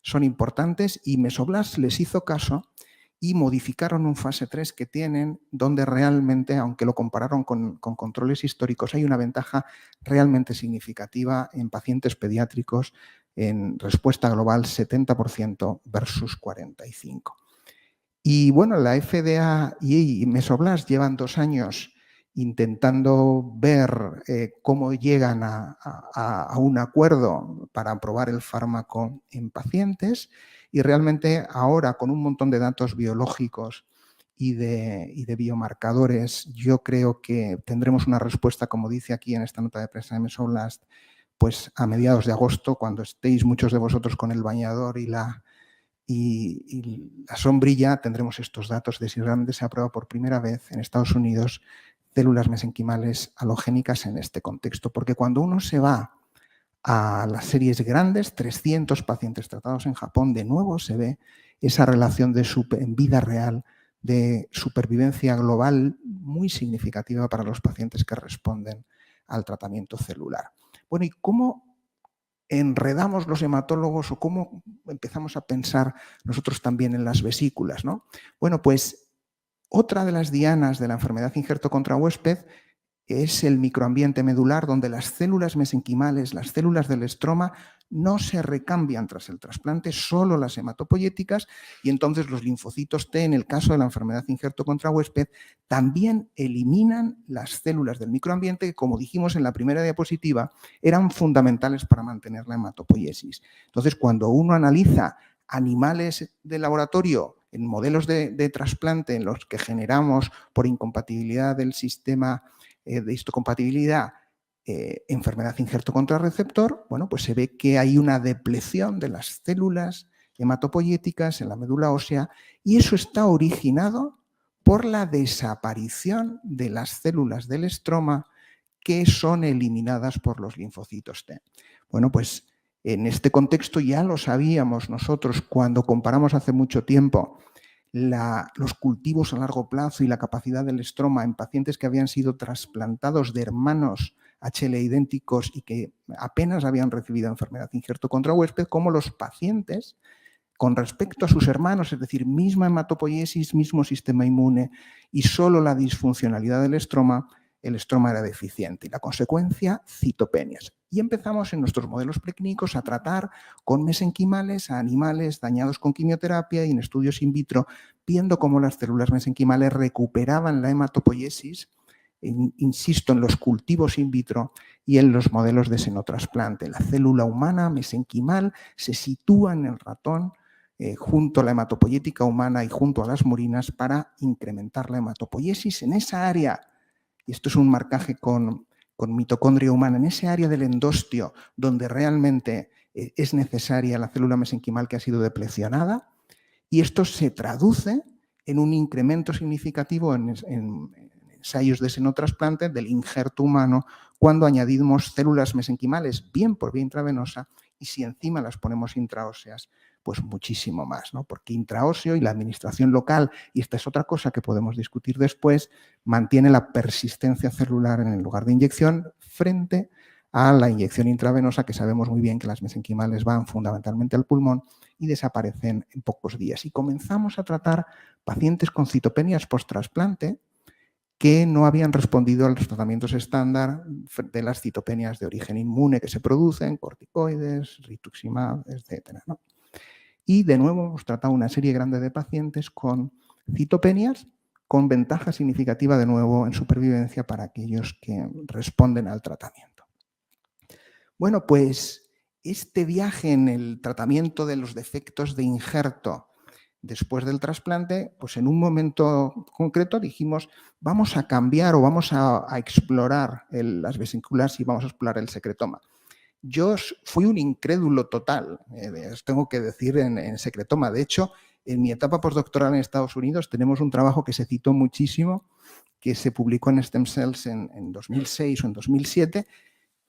son importantes, y Mesoblast les hizo caso y modificaron un fase 3 que tienen, donde realmente, aunque lo compararon con controles históricos, hay una ventaja realmente significativa en pacientes pediátricos en respuesta global 70% versus 45%. Y bueno, la FDA y Mesoblast llevan 2 años intentando ver cómo llegan a un acuerdo para aprobar el fármaco en pacientes, y realmente ahora, con un montón de datos biológicos y de biomarcadores, yo creo que tendremos una respuesta, como dice aquí en esta nota de prensa de Mesoblast, pues a mediados de agosto, cuando estéis muchos de vosotros con el bañador y la sombrilla, tendremos estos datos de si realmente se aprueba por primera vez en Estados Unidos células mesenquimales halogénicas en este contexto. Porque cuando uno se va a las series grandes, 300 pacientes tratados en Japón, de nuevo se ve esa relación en vida real de supervivencia global muy significativa para los pacientes que responden al tratamiento celular. Bueno, ¿y cómo enredamos los hematólogos o cómo empezamos a pensar nosotros también en las vesículas, ¿no? Bueno, pues otra de las dianas de la enfermedad injerto contra huésped es el microambiente medular, donde las células mesenquimales, las células del estroma, no se recambian tras el trasplante, solo las hematopoyéticas, y entonces los linfocitos T, en el caso de la enfermedad injerto contra huésped, también eliminan las células del microambiente que, como dijimos en la primera diapositiva, eran fundamentales para mantener la hematopoiesis. Entonces, cuando uno analiza animales de laboratorio en modelos de trasplante en los que generamos, por incompatibilidad del sistema de histocompatibilidad, enfermedad injerto contra receptor, bueno, pues se ve que hay una depleción de las células hematopoyéticas en la médula ósea, y eso está originado por la desaparición de las células del estroma que son eliminadas por los linfocitos T. Bueno, pues en este contexto ya lo sabíamos nosotros cuando comparamos hace mucho tiempo los cultivos a largo plazo y la capacidad del estroma en pacientes que habían sido trasplantados de hermanos HL idénticos y que apenas habían recibido enfermedad injerto contra huésped, como los pacientes, con respecto a sus hermanos, es decir, misma hematopoiesis, mismo sistema inmune y solo la disfuncionalidad del estroma, el estroma era deficiente y la consecuencia, citopenias. Y empezamos en nuestros modelos preclínicos a tratar con mesenquimales a animales dañados con quimioterapia y en estudios in vitro, viendo cómo las células mesenquimales recuperaban la hematopoiesis, insisto, en los cultivos in vitro y en los modelos de xenotrasplante. La célula humana mesenquimal se sitúa en el ratón junto a la hematopoyética humana y junto a las murinas para incrementar la hematopoiesis en esa área. Y esto es un marcaje con mitocondria humana, en ese área del endostio donde realmente es necesaria la célula mesenquimal que ha sido deplecionada, y esto se traduce en un incremento significativo en ensayos de xenotrasplante del injerto humano cuando añadimos células mesenquimales bien por vía intravenosa, y si encima las ponemos intraóseas, pues muchísimo más, ¿no? Porque intraóseo y la administración local, y esta es otra cosa que podemos discutir después, mantiene la persistencia celular en el lugar de inyección frente a la inyección intravenosa, que sabemos muy bien que las mesenquimales van fundamentalmente al pulmón y desaparecen en pocos días. Y comenzamos a tratar pacientes con citopenias post-trasplante que no habían respondido a los tratamientos estándar de las citopenias de origen inmune que se producen, corticoides, rituximab, etcétera, ¿no? Y de nuevo hemos tratado una serie grande de pacientes con citopenias con ventaja significativa de nuevo en supervivencia para aquellos que responden al tratamiento. Bueno, pues este viaje en el tratamiento de los defectos de injerto después del trasplante, pues en un momento concreto dijimos, vamos a cambiar o vamos a explorar las vesículas y vamos a explorar el secretoma. Yo fui un incrédulo total, os tengo que decir, en secretoma. De hecho, en mi etapa postdoctoral en Estados Unidos tenemos un trabajo que se citó muchísimo, que se publicó en Stem Cells en 2006 o en 2007,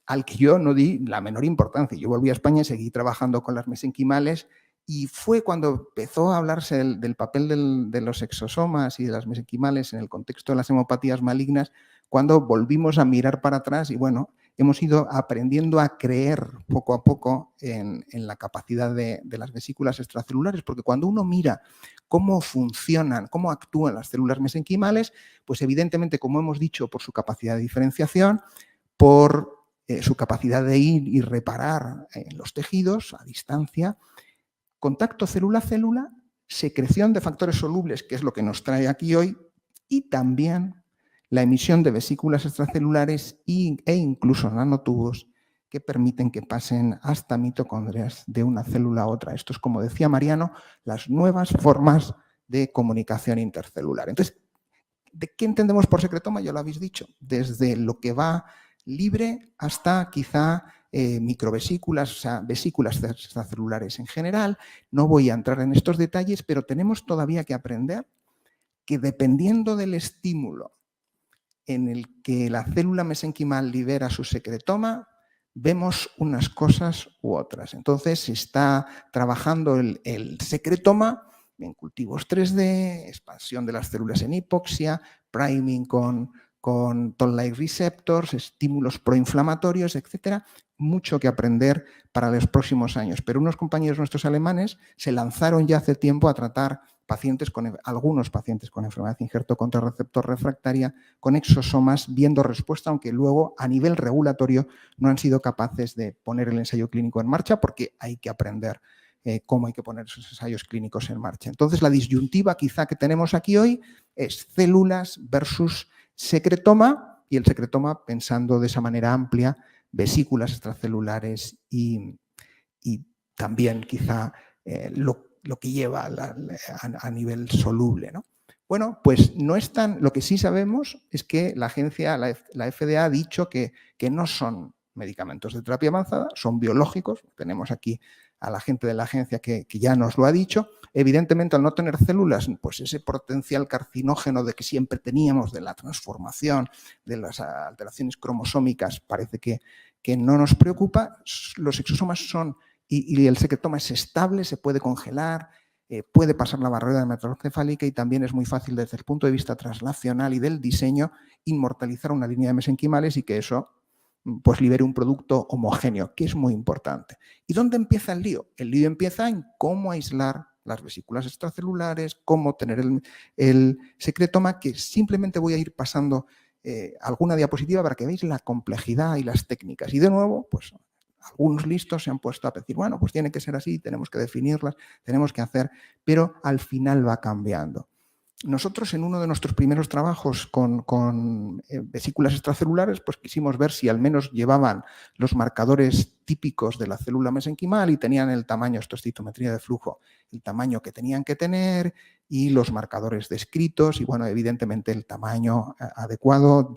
al que yo no di la menor importancia. Yo volví a España y seguí trabajando con las mesenquimales, y fue cuando empezó a hablarse del papel de los exosomas y de las mesenquimales en el contexto de las hemopatías malignas, cuando volvimos a mirar para atrás y bueno, hemos ido aprendiendo a creer poco a poco en la capacidad de las vesículas extracelulares, porque cuando uno mira cómo funcionan, cómo actúan las células mesenquimales, pues evidentemente, como hemos dicho, por su capacidad de diferenciación, por su capacidad de ir y reparar los tejidos a distancia, contacto célula-célula, secreción de factores solubles, que es lo que nos trae aquí hoy, y también la emisión de vesículas extracelulares e incluso nanotubos que permiten que pasen hasta mitocondrias de una célula a otra. Esto es, como decía Mariano, las nuevas formas de comunicación intercelular. Entonces, ¿de qué entendemos por secretoma? Ya lo habéis dicho, desde lo que va libre hasta quizá microvesículas, o sea, vesículas extracelulares en general. No voy a entrar en estos detalles, pero tenemos todavía que aprender que dependiendo del estímulo en el que la célula mesenquimal libera su secretoma, vemos unas cosas u otras. Entonces se está trabajando el secretoma en cultivos 3D, expansión de las células en hipoxia, priming con toll-like receptors, estímulos proinflamatorios, etcétera. Mucho que aprender para los próximos años. Pero unos compañeros nuestros alemanes se lanzaron ya hace tiempo a tratar algunos pacientes con enfermedad de injerto contra receptor refractaria con exosomas, viendo respuesta, aunque luego a nivel regulatorio no han sido capaces de poner el ensayo clínico en marcha, porque hay que aprender cómo hay que poner esos ensayos clínicos en marcha. Entonces, la disyuntiva quizá que tenemos aquí hoy es células versus secretoma, y el secretoma, pensando de esa manera amplia, vesículas extracelulares y también quizá lo que lleva a nivel soluble, ¿no? Bueno, pues no es tan. Lo que sí sabemos es que la agencia, la FDA, ha dicho que no son medicamentos de terapia avanzada, son biológicos. Tenemos aquí a la gente de la agencia que ya nos lo ha dicho. Evidentemente, al no tener células, pues ese potencial carcinógeno de que siempre teníamos, de la transformación, de las alteraciones cromosómicas, parece que no nos preocupa. Los exosomas son, y el secretoma es estable, se puede congelar, puede pasar la barrera hematoencefálica, y también es muy fácil desde el punto de vista translacional y del diseño inmortalizar una línea de mesenquimales y que eso pues libere un producto homogéneo, que es muy importante. ¿Y dónde empieza el lío? El lío empieza en cómo aislar las vesículas extracelulares, cómo tener el secretoma, que simplemente voy a ir pasando alguna diapositiva para que veáis la complejidad y las técnicas. Y de nuevo, pues algunos listos se han puesto a decir, bueno, pues tiene que ser así, tenemos que definirlas, tenemos que hacer, pero al final va cambiando. Nosotros, en uno de nuestros primeros trabajos con vesículas extracelulares, pues quisimos ver si al menos llevaban los marcadores típicos de la célula mesenquimal y tenían el tamaño, esto es citometría de flujo, el tamaño que tenían que tener y los marcadores descritos y, bueno, evidentemente el tamaño adecuado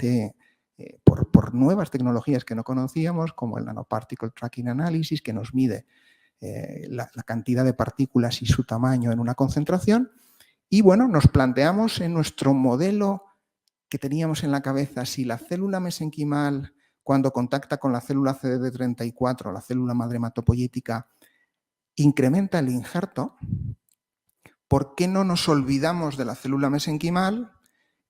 por nuevas tecnologías que no conocíamos, como el Nanoparticle Tracking Analysis, que nos mide la cantidad de partículas y su tamaño en una concentración. Y bueno, nos planteamos en nuestro modelo que teníamos en la cabeza, si la célula mesenquimal, cuando contacta con la célula CD34, la célula madre hematopoyética, incrementa el injerto, ¿por qué no nos olvidamos de la célula mesenquimal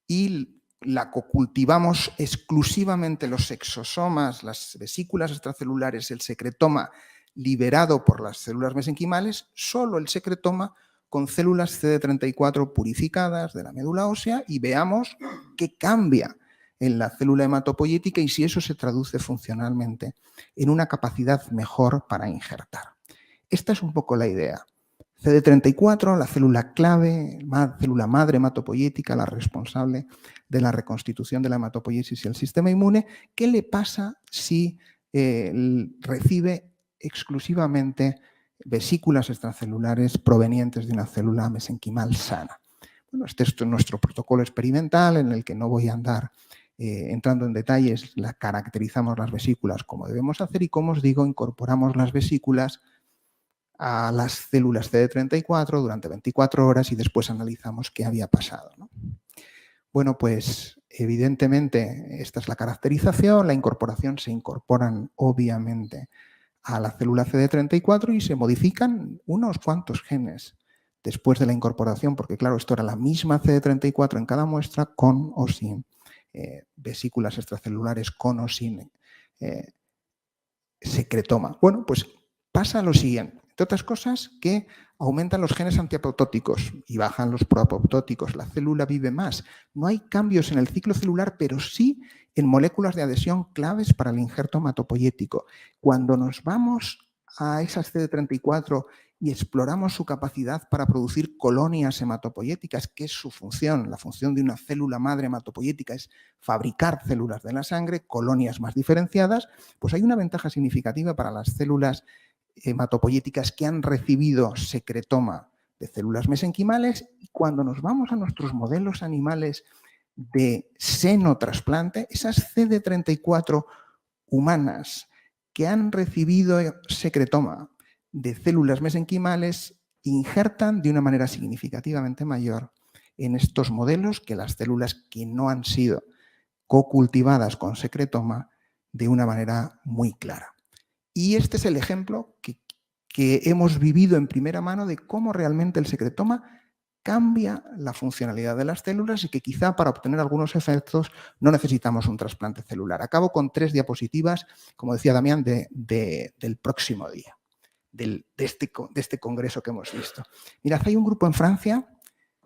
y la cocultivamos exclusivamente los exosomas, las vesículas extracelulares, el secretoma liberado por las células mesenquimales, solo el secretoma con células CD34 purificadas de la médula ósea, y veamos qué cambia en la célula hematopoyética y si eso se traduce funcionalmente en una capacidad mejor para injertar? Esta es un poco la idea. CD34, la célula clave, célula madre hematopoyética, la responsable de la reconstitución de la hematopoiesis y el sistema inmune. ¿Qué le pasa si recibe exclusivamente vesículas extracelulares provenientes de una célula mesenquimal sana? Bueno, este es nuestro protocolo experimental en el que no voy a andar entrando en detalles, caracterizamos las vesículas como debemos hacer y, como os digo, incorporamos las vesículas a las células CD34 durante 24 horas y después analizamos qué había pasado, ¿no? Bueno, pues evidentemente esta es la caracterización, la incorporación, se incorporan obviamente a la célula CD34 y se modifican unos cuantos genes después de la incorporación, porque claro, esto era la misma CD34 en cada muestra con o sin vesículas extracelulares, con o sin secretoma. Bueno, pues pasa lo siguiente. Entre otras cosas, que aumentan los genes antiapoptóticos y bajan los proapoptóticos. La célula vive más. No hay cambios en el ciclo celular, pero sí en moléculas de adhesión claves para el injerto hematopoyético. Cuando nos vamos a esas CD34 y exploramos su capacidad para producir colonias hematopoyéticas, que es su función, la función de una célula madre hematopoyética es fabricar células de la sangre, colonias más diferenciadas, pues hay una ventaja significativa para las células hematopoyéticas que han recibido secretoma de células mesenquimales. Y cuando nos vamos a nuestros modelos animales de senotrasplante, esas CD34 humanas que han recibido secretoma de células mesenquimales injertan de una manera significativamente mayor en estos modelos que las células que no han sido cocultivadas con secretoma de una manera muy clara. Y este es el ejemplo que hemos vivido en primera mano de cómo realmente el secretoma cambia la funcionalidad de las células y que quizá para obtener algunos efectos no necesitamos un trasplante celular. Acabo con 3 diapositivas, como decía Damián, del próximo día, de este congreso que hemos visto. Mirad, hay un grupo en Francia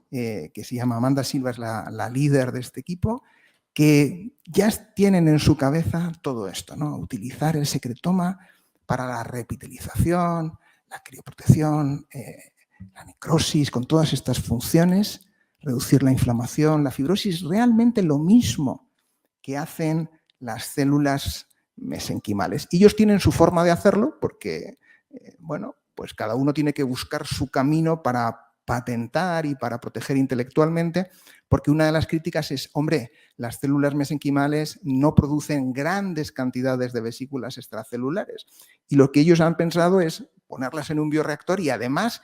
que se llama Amanda Silva, es la líder de este equipo, que ya tienen en su cabeza todo esto, ¿no? Utilizar el secretoma para la repitelización, la crioprotección, la necrosis, con todas estas funciones, reducir la inflamación, la fibrosis, realmente lo mismo que hacen las células mesenquimales. Y ellos tienen su forma de hacerlo porque, bueno, pues cada uno tiene que buscar su camino para patentar y para proteger intelectualmente, porque una de las críticas es, hombre, las células mesenquimales no producen grandes cantidades de vesículas extracelulares y lo que ellos han pensado es ponerlas en un bioreactor y además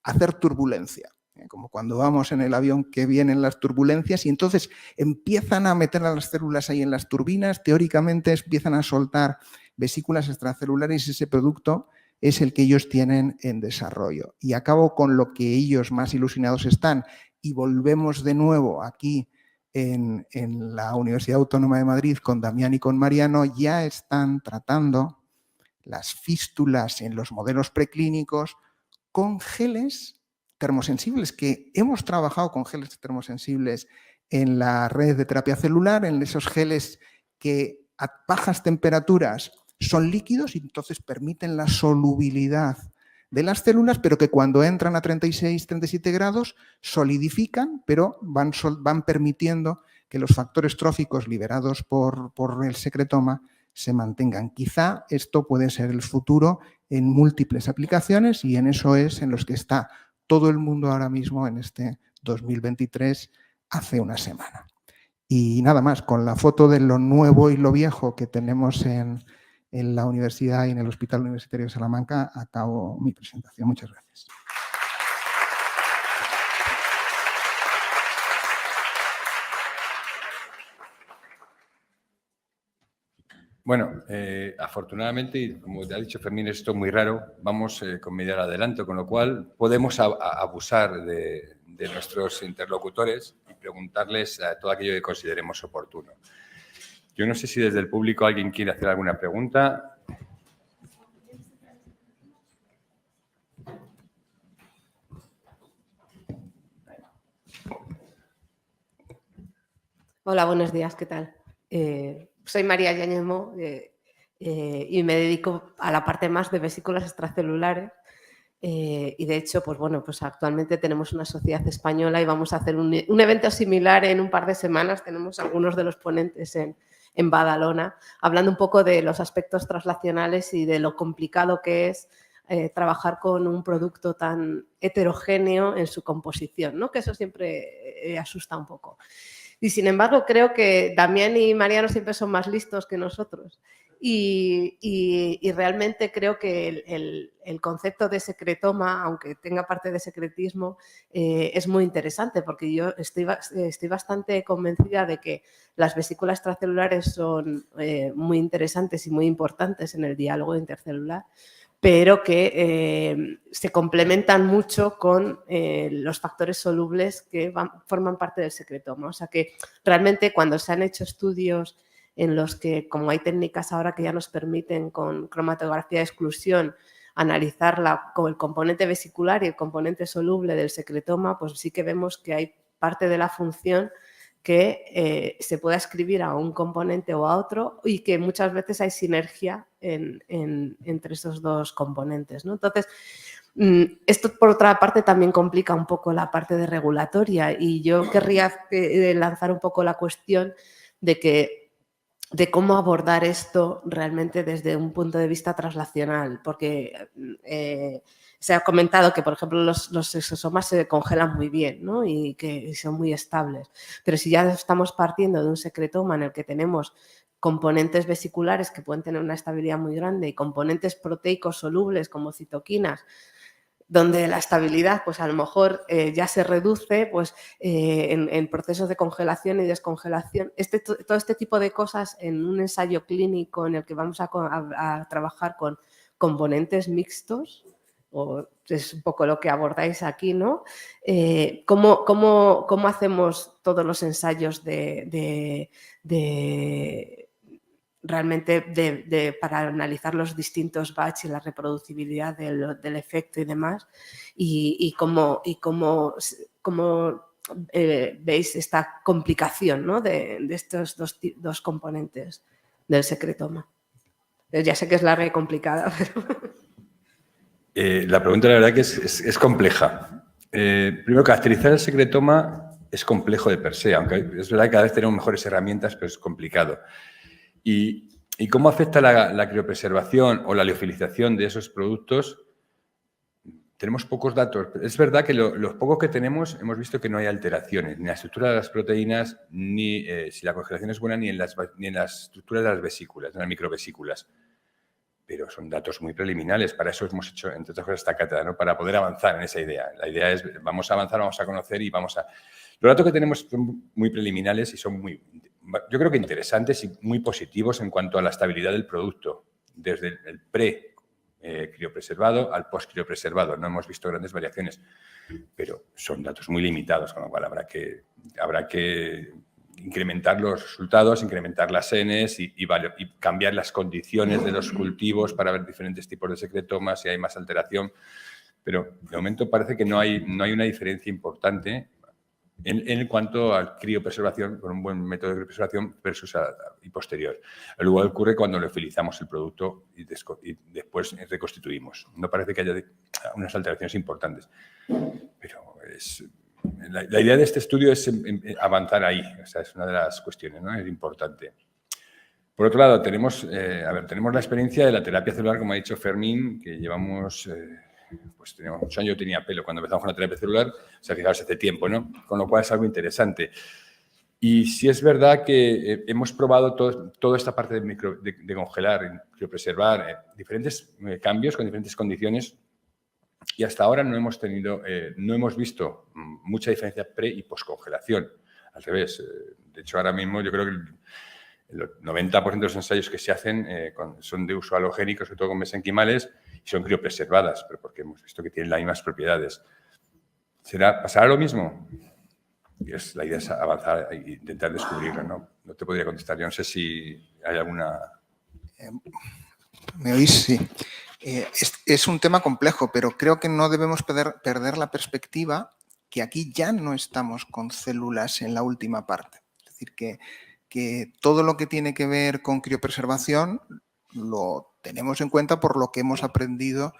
hacer turbulencia, como cuando vamos en el avión que vienen las turbulencias y entonces empiezan a meter a las células ahí en las turbinas, teóricamente empiezan a soltar vesículas extracelulares y ese producto es el que ellos tienen en desarrollo. Y acabo con lo que ellos más ilusionados están y volvemos de nuevo aquí en la Universidad Autónoma de Madrid con Damián y con Mariano, ya están tratando las fístulas en los modelos preclínicos con geles termosensibles, que hemos trabajado con geles termosensibles en la red de terapia celular, en esos geles que a bajas temperaturas son líquidos y entonces permiten la solubilidad de las células, pero que cuando entran a 36, 37 grados solidifican, pero van permitiendo que los factores tróficos liberados por el secretoma se mantengan. Quizá esto puede ser el futuro en múltiples aplicaciones y en eso es en los que está todo el mundo ahora mismo en este 2023 hace una semana. Y nada más, con la foto de lo nuevo y lo viejo que tenemos en la universidad y en el Hospital Universitario de Salamanca, acabo mi presentación. Muchas gracias. Bueno, afortunadamente, y como te ha dicho Fermín, esto es muy raro, vamos con media hora de adelanto, con lo cual podemos abusar de nuestros interlocutores y preguntarles todo aquello que consideremos oportuno. Yo no sé si desde el público alguien quiere hacer alguna pregunta. Hola, buenos días, ¿qué tal? Soy María Yañemo y me dedico a la parte más de vesículas extracelulares Y de hecho, pues bueno, pues actualmente tenemos una sociedad española y vamos a hacer un evento similar en un par de semanas. Tenemos algunos de los ponentes en Badalona, hablando un poco de los aspectos translacionales y de lo complicado que es trabajar con un producto tan heterogéneo en su composición, ¿no? Que eso siempre asusta un poco. Y sin embargo, creo que Damián y Mariano siempre son más listos que nosotros. Y realmente creo que el concepto de secretoma, aunque tenga parte de secretismo, es muy interesante, porque yo estoy bastante convencida de que las vesículas extracelulares son muy interesantes y muy importantes en el diálogo intercelular, pero que se complementan mucho con los factores solubles que forman parte del secretoma. O sea que realmente cuando se han hecho estudios en los que, como hay técnicas ahora que ya nos permiten con cromatografía de exclusión analizarla con el componente vesicular y el componente soluble del secretoma, pues sí que vemos que hay parte de la función que se pueda escribir a un componente o a otro y que muchas veces hay sinergia entre esos dos componentes, ¿no? Entonces, esto por otra parte también complica un poco la parte de regulatoria y yo querría lanzar un poco la cuestión de cómo abordar esto realmente desde un punto de vista translacional, porque se ha comentado que, por ejemplo, los exosomas se congelan muy bien, ¿no? Y que son muy estables, pero si ya estamos partiendo de un secretoma en el que tenemos componentes vesiculares que pueden tener una estabilidad muy grande y componentes proteicos solubles como citoquinas, donde la estabilidad pues a lo mejor ya se reduce pues, en procesos de congelación y descongelación. Todo este tipo de cosas en un ensayo clínico en el que vamos a trabajar con componentes mixtos, o es un poco lo que abordáis aquí, ¿no? ¿Cómo hacemos todos los ensayos realmente para analizar los distintos batch y la reproducibilidad del efecto y demás, y cómo veis esta complicación, ¿no? de estos dos componentes del secretoma? Ya sé que es larga y complicada, pero... La pregunta, la verdad, que es compleja. Primero, caracterizar el secretoma es complejo de per se, aunque es verdad que cada vez tenemos mejores herramientas, pero es complicado. ¿Y cómo afecta la criopreservación o la liofilización de esos productos? Tenemos pocos datos. Es verdad que los pocos que tenemos hemos visto que no hay alteraciones, ni en la estructura de las proteínas, ni si la congelación es buena, ni en la estructura de las vesículas, de las microvesículas. Pero son datos muy preliminares. Para eso hemos hecho, entre otras cosas, esta cátedra, ¿no? Para poder avanzar en esa idea. La idea es, vamos a avanzar, vamos a conocer y vamos a... Los datos que tenemos son muy preliminares y son yo creo que interesantes y muy positivos en cuanto a la estabilidad del producto, desde el criopreservado al post-criopreservado. No hemos visto grandes variaciones, pero son datos muy limitados, con lo cual habrá que incrementar los resultados, incrementar las Ns y cambiar las condiciones de los cultivos para ver diferentes tipos de secretomas, si hay más alteración. Pero de momento parece que no hay una diferencia importante en cuanto a criopreservación, con un buen método de criopreservación versus y posterior. Al igual ocurre cuando liofilizamos el producto y después reconstituimos. No parece que haya unas alteraciones importantes, pero la idea de este estudio es avanzar ahí. O sea, es una de las cuestiones, ¿no? Es importante. Por otro lado, tenemos la experiencia de la terapia celular, como ha dicho Fermín, que llevamos... pues teníamos muchos años, yo tenía pelo cuando empezamos con la terapia celular, o sea, fijaos, hace tiempo, ¿no? Con lo cual es algo interesante. Y sí es verdad que hemos probado toda esta parte de congelar, criopreservar, diferentes cambios con diferentes condiciones y hasta ahora no hemos visto mucha diferencia pre- y poscongelación. Al revés, de hecho ahora mismo yo creo que el 90% de los ensayos que se hacen son de uso halogénico, sobre todo con mesenquimales, y son criopreservadas, pero porque hemos visto que tienen las mismas propiedades. ¿Pasará lo mismo? La idea es avanzar e intentar descubrirlo, ¿no? No te podría contestar. Yo no sé si hay alguna... ¿Me oís? Sí. Es un tema complejo, pero creo que no debemos perder la perspectiva que aquí ya no estamos con células en la última parte. Es decir, que todo lo que tiene que ver con criopreservación lo tenemos en cuenta por lo que hemos aprendido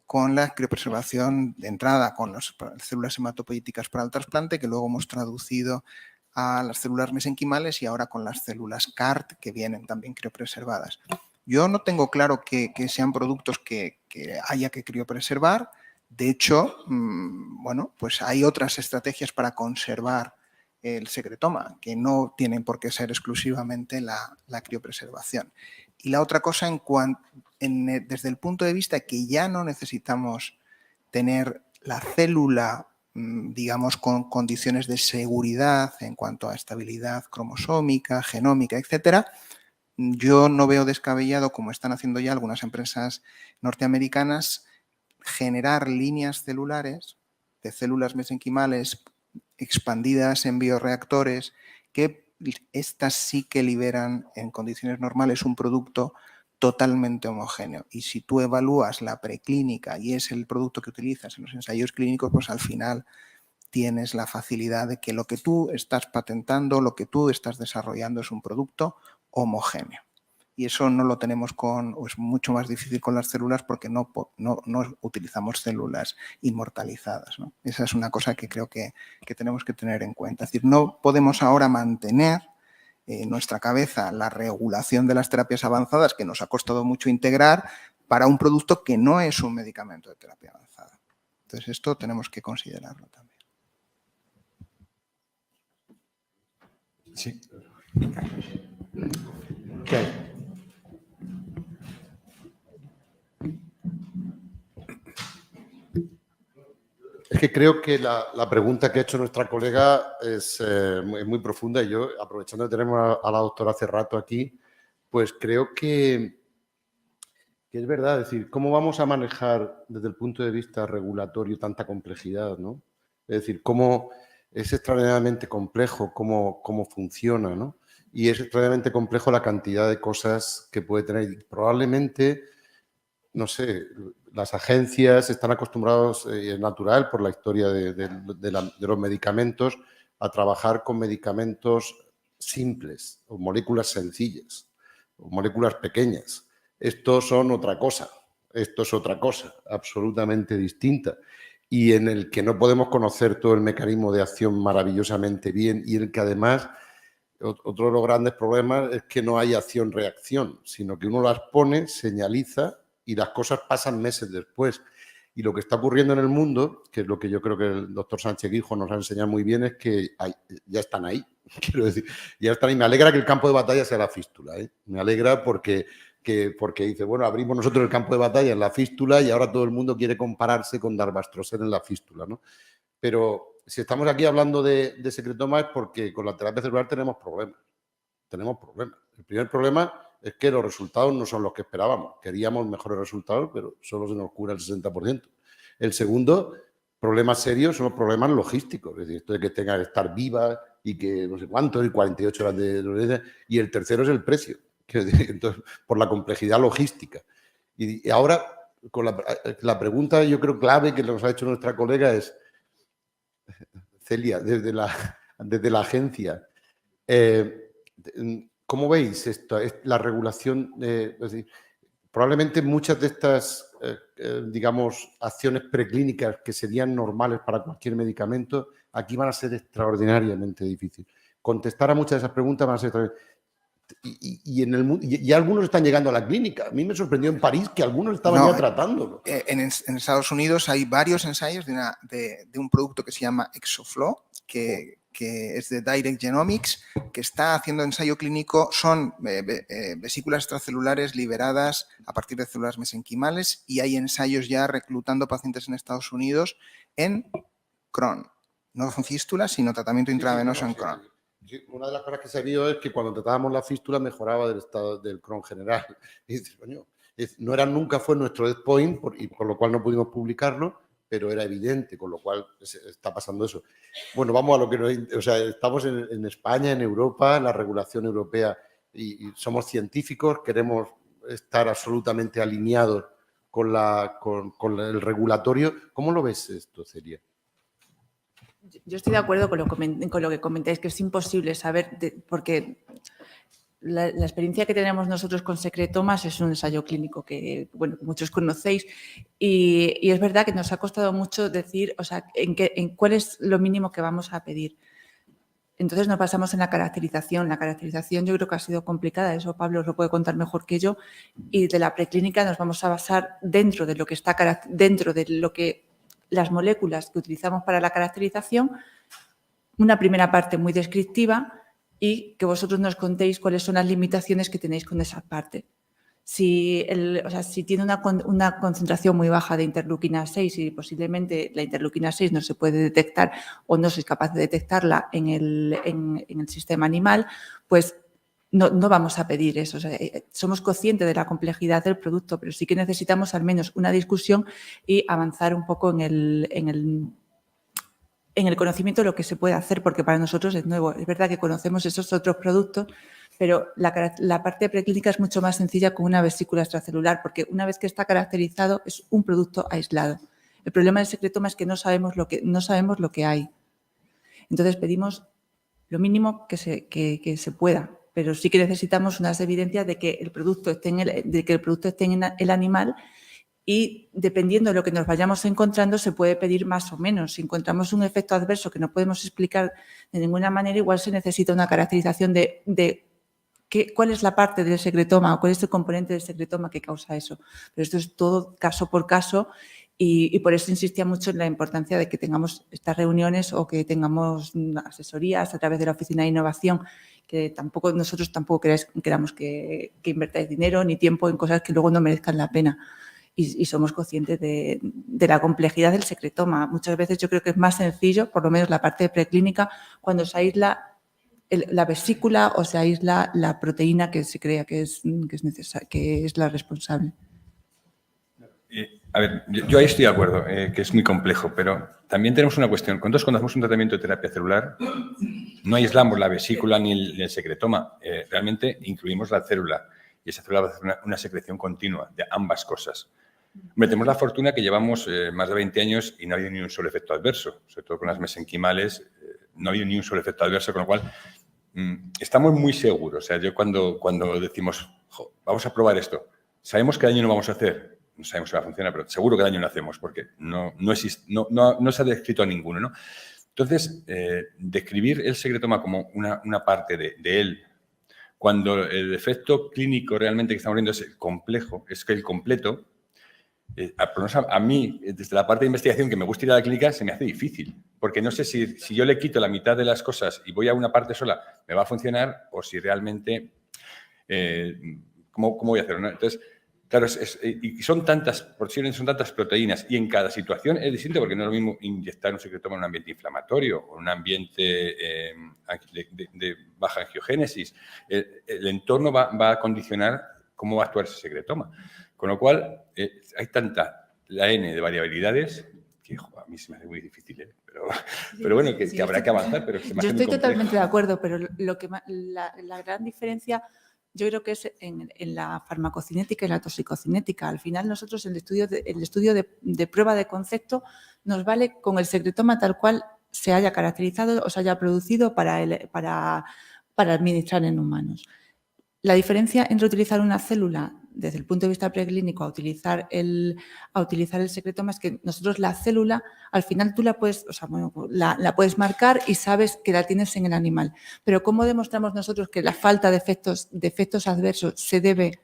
con la criopreservación de entrada, con las células hematopoieticas para el trasplante, que luego hemos traducido a las células mesenquimales y ahora con las células CART, que vienen también criopreservadas. Yo no tengo claro que sean productos que haya que criopreservar. De hecho, bueno, pues hay otras estrategias para conservar el secretoma, que no tienen por qué ser exclusivamente la criopreservación. Y la otra cosa, desde el punto de vista que ya no necesitamos tener la célula, digamos, con condiciones de seguridad en cuanto a estabilidad cromosómica, genómica, etcétera, yo no veo descabellado, como están haciendo ya algunas empresas norteamericanas, generar líneas celulares de células mesenquimales expandidas en bioreactores, que estas sí que liberan en condiciones normales un producto totalmente homogéneo. Y si tú evalúas la preclínica y es el producto que utilizas en los ensayos clínicos, pues al final tienes la facilidad de que lo que tú estás patentando, lo que tú estás desarrollando es un producto homogéneo. Y eso no lo tenemos o es mucho más difícil con las células porque no utilizamos células inmortalizadas, ¿no? Esa es una cosa que creo que tenemos que tener en cuenta. Es decir, no podemos ahora mantener en nuestra cabeza la regulación de las terapias avanzadas, que nos ha costado mucho integrar, para un producto que no es un medicamento de terapia avanzada. Entonces, esto tenemos que considerarlo también. Sí. ¿Qué? Es que creo que la pregunta que ha hecho nuestra colega es muy profunda y yo, aprovechando que tenemos a la doctora hace rato aquí, pues creo que es verdad. Es decir, ¿cómo vamos a manejar desde el punto de vista regulatorio tanta complejidad, ¿no? Es decir, cómo es extraordinariamente complejo cómo funciona, ¿no? Y es extraordinariamente complejo la cantidad de cosas que puede tener. Y probablemente, no sé, las agencias están acostumbrados, es natural por la historia de los medicamentos, a trabajar con medicamentos simples o moléculas sencillas o moléculas pequeñas. Estos son otra cosa, esto es otra cosa absolutamente distinta y en el que no podemos conocer todo el mecanismo de acción maravillosamente bien y en el que además otro de los grandes problemas es que no hay acción-reacción, sino que uno las pone, señaliza y las cosas pasan meses después. Y lo que está ocurriendo en el mundo, que es lo que yo creo que el doctor Sánchez Guijo nos ha enseñado muy bien, es que ya están ahí. Quiero decir, ya están ahí. Me alegra que el campo de batalla sea la fístula, ¿eh? Me alegra porque dice, bueno, abrimos nosotros el campo de batalla en la fístula y ahora todo el mundo quiere compararse con Darvastroser en la fístula, ¿no? Pero si estamos aquí hablando de secretoma es porque con la terapia celular tenemos problemas. Tenemos problemas. El primer problema es que los resultados no son los que esperábamos. Queríamos mejores resultados, pero solo se nos cura el 60%. El segundo problema serio son los problemas logísticos. Es decir, esto de que tenga que estar viva y que no sé cuánto, y 48 horas de... Y el tercero es el precio. Entonces, por la complejidad logística. Y ahora, con la pregunta, yo creo, clave que nos ha hecho nuestra colega es, Celia, desde la agencia, ¿cómo veis esto? La regulación, es decir, probablemente muchas de estas, digamos, acciones preclínicas que serían normales para cualquier medicamento, aquí van a ser extraordinariamente difíciles. Contestar a muchas de esas preguntas van a ser y algunos están llegando a la clínica. A mí me sorprendió en París que algunos estaban ya tratándolo. En Estados Unidos hay varios ensayos de un producto que se llama ExoFlow, que es de Direct Genomics, que está haciendo ensayo clínico. Son vesículas extracelulares liberadas a partir de células mesenquimales y hay ensayos ya reclutando pacientes en Estados Unidos en Crohn. No fístula, sino tratamiento intravenoso en Crohn. Sí, una de las cosas que se vio es que cuando tratábamos la fístula mejoraba del estado del Crohn general. Y dices, coño, no era nunca fue nuestro endpoint, y por lo cual no pudimos publicarlo, pero era evidente, con lo cual está pasando eso. Bueno, vamos a lo que nos... O sea, estamos en España, en Europa, en la regulación europea, y somos científicos, queremos estar absolutamente alineados con el regulatorio. ¿Cómo lo ves esto, Celia? Yo estoy de acuerdo con lo que comentáis, que es imposible saber, porque la experiencia que tenemos nosotros con secretomas es un ensayo clínico que, bueno, muchos conocéis y es verdad que nos ha costado mucho decir, o sea, en cuál es lo mínimo que vamos a pedir. Entonces nos basamos en la caracterización. La caracterización yo creo que ha sido complicada, eso Pablo os lo puede contar mejor que yo, y de la preclínica nos vamos a basar dentro de lo que está dentro de lo que las moléculas que utilizamos para la caracterización, una primera parte muy descriptiva y que vosotros nos contéis cuáles son las limitaciones que tenéis con esa parte. Si tiene una concentración muy baja de interleuquina 6 y posiblemente la interleuquina 6 no se puede detectar o no sois capaz de detectarla en el sistema animal, pues no vamos a pedir eso. O sea, somos conscientes de la complejidad del producto, pero sí que necesitamos al menos una discusión y avanzar un poco en el conocimiento de lo que se puede hacer, porque para nosotros es nuevo. Es verdad que conocemos esos otros productos, pero la parte preclínica es mucho más sencilla con una vesícula extracelular, porque una vez que está caracterizado es un producto aislado. El problema del secretoma es que no sabemos lo que hay. Entonces pedimos lo mínimo que se pueda, pero sí que necesitamos unas evidencias de que el producto esté en el animal. Y dependiendo de lo que nos vayamos encontrando, se puede pedir más o menos. Si encontramos un efecto adverso que no podemos explicar de ninguna manera, igual se necesita una caracterización de cuál es la parte del secretoma o cuál es el componente del secretoma que causa eso. Pero esto es todo caso por caso y por eso insistía mucho en la importancia de que tengamos estas reuniones o que tengamos asesorías a través de la Oficina de Innovación, que nosotros tampoco queramos que invertáis dinero ni tiempo en cosas que luego no merezcan la pena. Y somos conscientes de la complejidad del secretoma. Muchas veces yo creo que es más sencillo, por lo menos la parte de preclínica, cuando se aísla la vesícula o se aísla la proteína que se crea que es necesaria, que es la responsable. A ver, yo ahí estoy de acuerdo, que es muy complejo, pero también tenemos una cuestión. Cuando hacemos un tratamiento de terapia celular, no aislamos la vesícula ni el secretoma. Realmente incluimos la célula y esa célula va a hacer una secreción continua de ambas cosas. Tenemos la fortuna que llevamos más de 20 años y no ha habido ni un solo efecto adverso, sobre todo con las mesenquimales, no ha habido ni un solo efecto adverso, con lo cual estamos muy seguros. O sea, yo cuando decimos, vamos a probar esto, sabemos qué daño no vamos a hacer, no sabemos si va a funcionar, pero seguro que daño no hacemos porque no se ha descrito a ninguno, ¿no? Entonces, describir el secretoma como una parte de él, cuando el efecto clínico realmente que estamos viendo es el complejo, es que el completo, a mí, desde la parte de investigación que me gusta ir a la clínica, se me hace difícil, porque no sé si yo le quito la mitad de las cosas y voy a una parte sola, me va a funcionar, o si realmente, ¿cómo voy a hacerlo? Entonces, claro, y son tantas porciones, son tantas proteínas, y en cada situación es distinto, porque no es lo mismo inyectar un secretoma en un ambiente inflamatorio o en un ambiente de baja angiogénesis. El entorno va a condicionar cómo va a actuar ese secretoma. Con lo cual, hay tanta la N de variabilidades que a mí se me hace muy difícil, pero bueno, que habrá que avanzar, pero se me hace yo muy estoy complejo. totalmente de acuerdo, pero la gran diferencia yo creo que es en la farmacocinética y la toxicocinética. Al final nosotros el estudio de prueba de concepto nos vale con el secretoma tal cual se haya caracterizado o se haya producido para administrar en humanos. La diferencia entre utilizar una célula desde el punto de vista preclínico a utilizar el secretoma es que nosotros la célula, al final tú la puedes marcar y sabes que la tienes en el animal. Pero ¿cómo demostramos nosotros que la falta de efectos adversos se debe,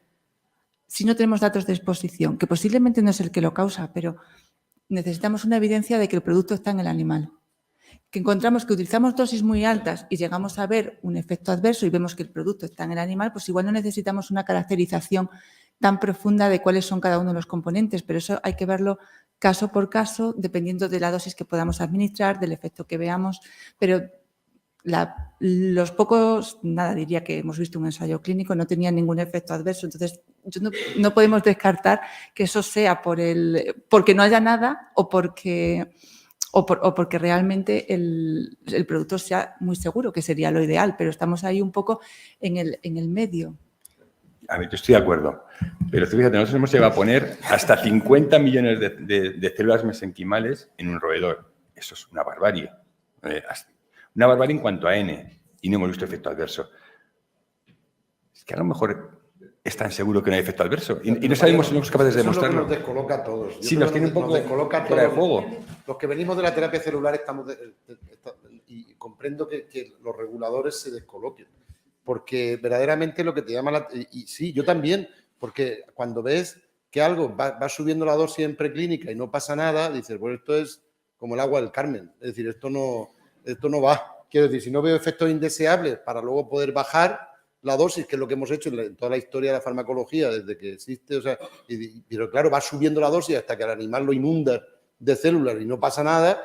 si no tenemos datos de exposición, que posiblemente no es el que lo causa, pero necesitamos una evidencia de que el producto está en el animal? Que encontramos que utilizamos dosis muy altas y llegamos a ver un efecto adverso y vemos que el producto está en el animal, pues igual no necesitamos una caracterización tan profunda de cuáles son cada uno de los componentes, pero eso hay que verlo caso por caso, dependiendo de la dosis que podamos administrar, del efecto que veamos, pero los pocos, diría que hemos visto un ensayo clínico, no tenían ningún efecto adverso, entonces no podemos descartar que eso sea porque no haya nada o porque realmente el producto sea muy seguro, que sería lo ideal, pero estamos ahí un poco en el medio. A ver, yo estoy de acuerdo, pero fíjate, nosotros hemos llegado a poner hasta 50 millones de células mesenquimales en un roedor. Eso es una barbarie. Una barbarie en cuanto a N, y no hemos visto efecto adverso. Es que a lo mejor es tan seguro que no hay efecto adverso. Y no sabemos si somos capaces de Eso es lo que demostrarlo. nos descoloca a todos. Yo Sí, creo nos que tiene un poco descoloca a fuera de todos. juego. Los que venimos de la terapia celular y comprendo que los reguladores se descoloquen. Porque verdaderamente lo que te llama la... Y sí, yo también, porque cuando ves que algo va subiendo la dosis en preclínica y no pasa nada, dices, bueno, esto es como el agua del Carmen. Es decir, esto no va. Quiero decir, si no veo efectos indeseables para luego poder bajar la dosis, que es lo que hemos hecho en toda la historia de la farmacología desde que existe, o sea, pero claro, va subiendo la dosis hasta que el animal lo inunda de células y no pasa nada.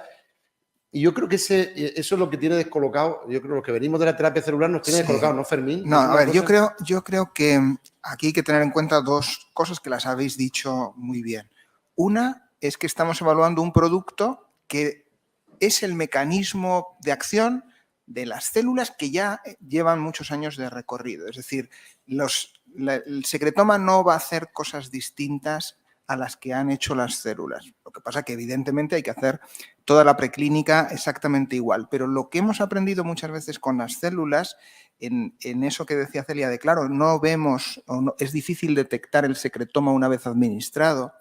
Y yo creo que eso es lo que tiene descolocado. Yo creo que los que venimos de la terapia celular nos tiene descolocado, ¿no, Fermín? No, a ver, yo creo que aquí hay que tener en cuenta dos cosas que las habéis dicho muy bien. Una es que estamos evaluando un producto que es el mecanismo de acción de las células que ya llevan muchos años de recorrido. Es decir, el secretoma no va a hacer cosas distintas a las que han hecho las células. Lo que pasa es que evidentemente hay que hacer toda la preclínica exactamente igual. Pero lo que hemos aprendido muchas veces con las células, en eso que decía Celia, de claro, no vemos, es difícil detectar el secretoma una vez administrado,